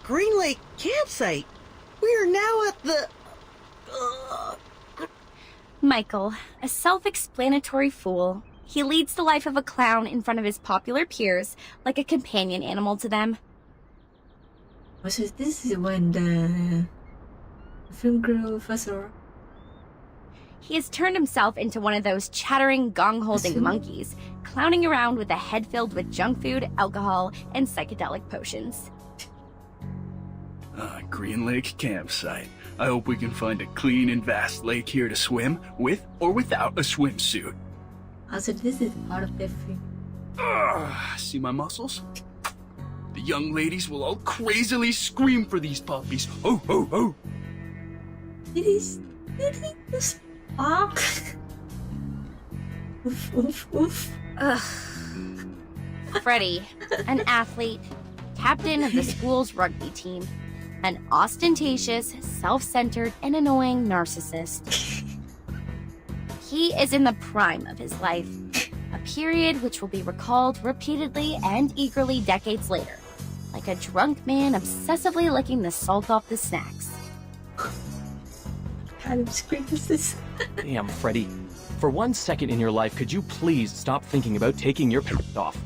Speaker 15: Green Lake Campsite. We are now at the...
Speaker 5: Michael, a self-explanatory fool. He leads the life of a clown in front of his popular peers, like a companion animal to them.
Speaker 1: So this is when the film crew first saw.
Speaker 5: He has turned himself into one of those chattering, gong-holding monkeys, clowning around with a head filled with junk food, alcohol, and psychedelic potions.
Speaker 16: Green Lake Campsite. I hope we can find a clean and vast lake here to swim, with or without a swimsuit.
Speaker 1: Also, this is part of the film.
Speaker 16: See my muscles? The young ladies will all crazily scream for these puppies. Ho, ho, ho!
Speaker 1: Did he just bark? Oof, oof, oof.
Speaker 5: Ugh. Freddie, an athlete, captain of the school's rugby team, an ostentatious, self-centered, and annoying narcissist. He is in the prime of his life, a period which will be recalled repeatedly and eagerly decades later, like a drunk man obsessively licking the salt off the snacks.
Speaker 1: What kind of script is this?
Speaker 12: Damn, Freddy. For 1 second in your life, could you please stop thinking about taking your pants off?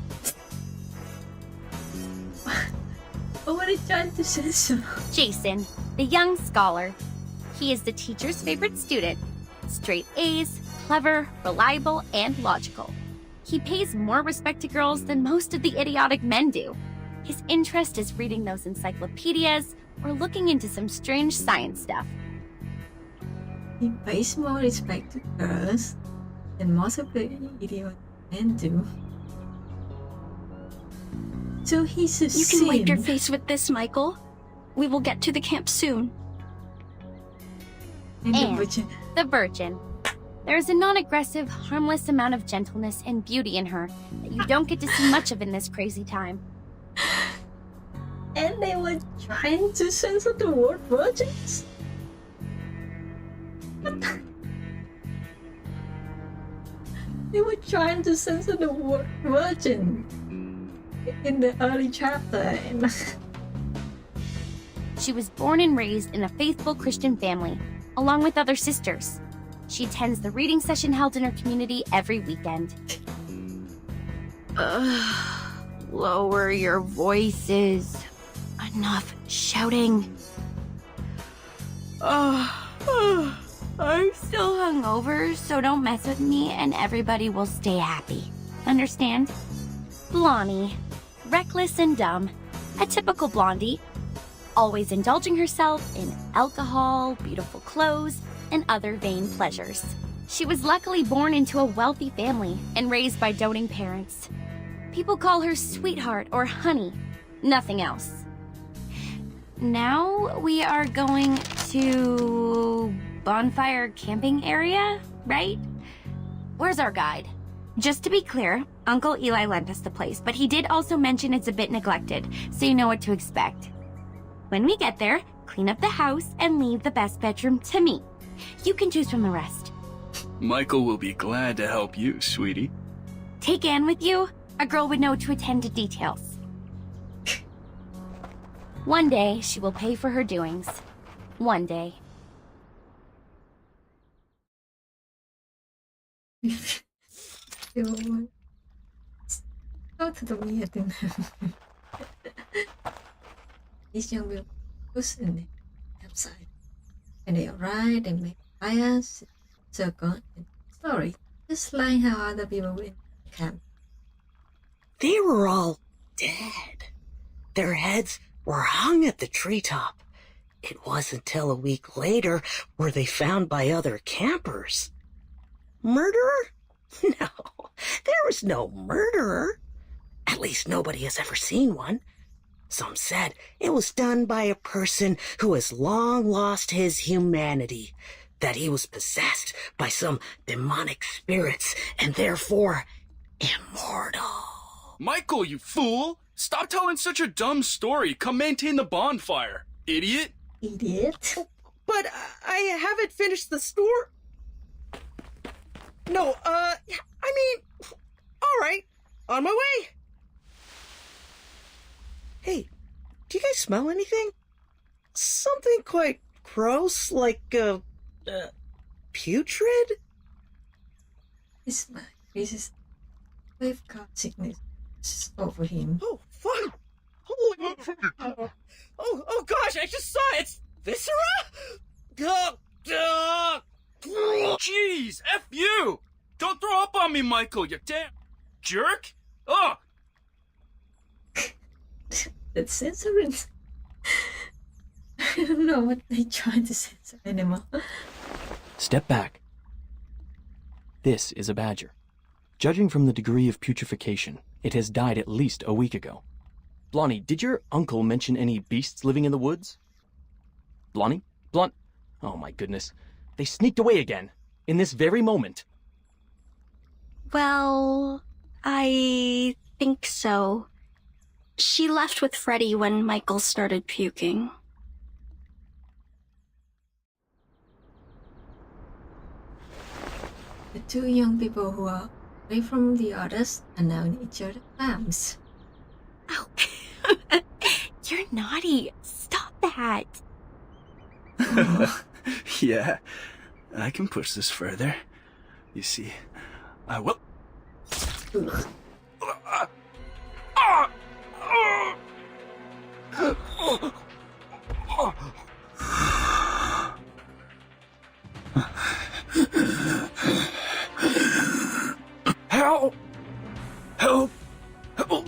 Speaker 1: What are you trying to censor?
Speaker 5: Jason, the young scholar. He is the teacher's favorite student. Straight A's, clever, reliable, and logical. He pays more respect to girls than most of the idiotic men do. His interest is reading those encyclopedias or looking into some strange science stuff.
Speaker 1: He pays more respect to girls than most of the idiotic men do. So he's a
Speaker 14: You can wipe your
Speaker 1: sin.
Speaker 14: face with this, Michael. We will get to the camp soon.
Speaker 1: And
Speaker 5: And
Speaker 1: the virgin.
Speaker 5: the virgin. There is a non-aggressive, harmless amount of gentleness and beauty in her that you don't get to see much of in this crazy time.
Speaker 1: And they were trying to censor the word virgins? What the? They were trying to censor the word virgin in the early chapter. And
Speaker 5: She was born and raised in a faithful Christian family, along with other sisters. She attends the reading session held in her community every weekend. Lower your voices. Enough shouting. I'm still hungover, so don't mess with me and everybody will stay happy. Understand? Blondie. Reckless and dumb. A typical blondie. Always indulging herself in alcohol, beautiful clothes, and other vain pleasures. She was luckily born into a wealthy family and raised by doting parents. People call her sweetheart or honey, nothing else. Now we are going to bonfire camping area, right? Where's our guide? Just to be clear, Uncle Eli lent us the place, but he did also mention it's a bit neglected, so you know what to expect. When we get there, clean up the house and leave the best bedroom to me. You can choose from the rest.
Speaker 16: Michael will be glad to help you, sweetie.
Speaker 5: Take Anne with you. A girl would know to attend to details. One day, she will pay for her doings. One day.
Speaker 1: Go to the weird thing. These young people push in the campsite. When they arrive, they make fires, circle, and story. Just like how other people win camp.
Speaker 7: They were all dead. Their heads were hung at the treetop. It wasn't till a week later were they found by other campers. Murderer? No, there was no murderer. At least nobody has ever seen one. Some said it was done by a person who has long lost his humanity, that he was possessed by some demonic spirits and therefore immortal.
Speaker 16: Michael, you fool! Stop telling such a dumb story. Come maintain the bonfire, idiot.
Speaker 1: Idiot?
Speaker 15: But I haven't finished the store. No, I mean, all right, on my way. Hey, do you guys smell anything? Something quite gross, like, putrid?
Speaker 1: It's my Jesus. We've got sickness over him.
Speaker 15: Oh, fuck! Oh gosh, I just saw it! It's viscera?
Speaker 16: Jeez, F you! Don't throw up on me, Michael, you damn jerk! Ugh!
Speaker 1: That's censoring. I don't know what they're trying to censor anymore.
Speaker 12: Step back. This is a badger. Judging from the degree of putrefaction, it has died at least a week ago. Blondie, did your uncle mention any beasts living in the woods? Blondie? Oh my goodness. They sneaked away again. In this very moment.
Speaker 14: Well, I think so. She left with Freddy when Michael started puking.
Speaker 1: The two young people who are away from the others and now in each other's arms.
Speaker 5: You're naughty. Stop that.
Speaker 18: Yeah, I can push this further. You see, I will. Help! Help! Help!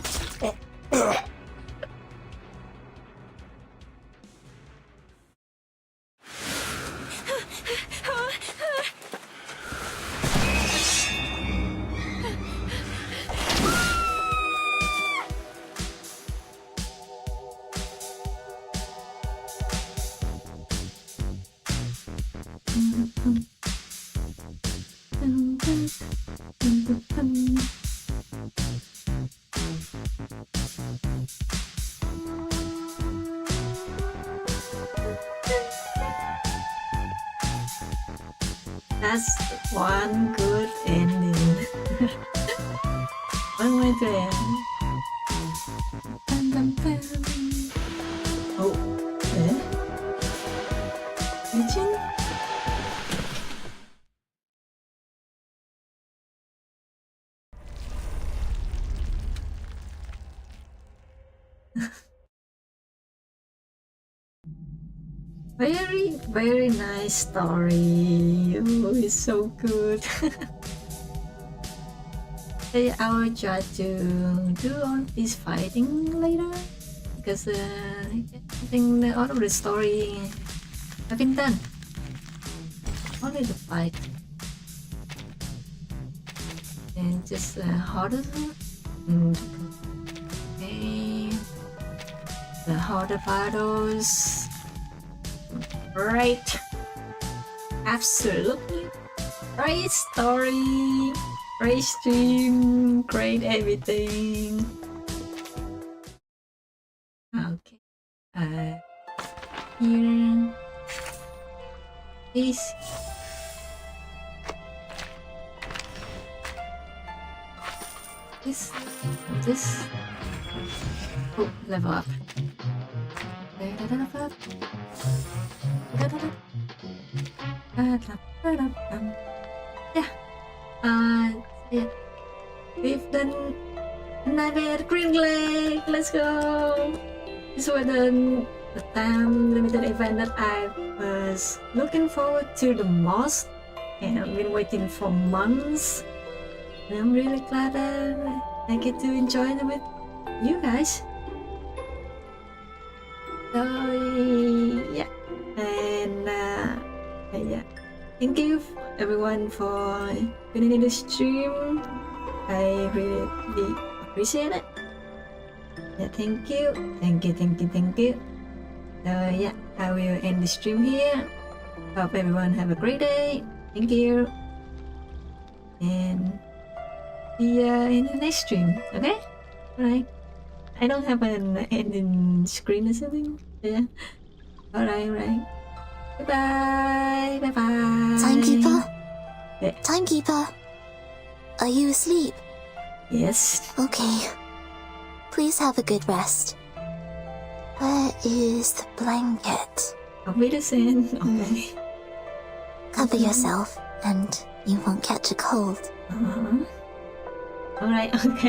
Speaker 1: That's one good ending. One way to end. Oh, Legend? Very nice story. Oh, it's so good. Hey, I will try to do all this fighting later because I think all of the story have been done. Only the fight and just harder. Okay, the harder battles. Right, absolutely. Great story, great stream, great everything. Okay, here, this. Oh, level up. Yeah. We've done Nightmare Green Lake. Let's go. This was the time limited event that I was looking forward to the most, and I've been waiting for months. And I'm really glad that I get to enjoy it with you guys. So yeah, and yeah, thank you everyone for tuning in the stream. I really appreciate it. Yeah, thank you. So yeah, I will end the stream here. Hope everyone have a great day. Thank you, and see ya in the next stream. Okay, alright. I don't have an ending screen or something. Yeah. Alright. Bye bye.
Speaker 6: Timekeeper?
Speaker 1: Yeah.
Speaker 6: Timekeeper? Are you asleep?
Speaker 1: Yes.
Speaker 6: Okay. Please have a good rest. Where is the blanket?
Speaker 1: I'll be the same. Okay.
Speaker 6: Cover yourself and you won't catch a cold.
Speaker 1: Alright, okay.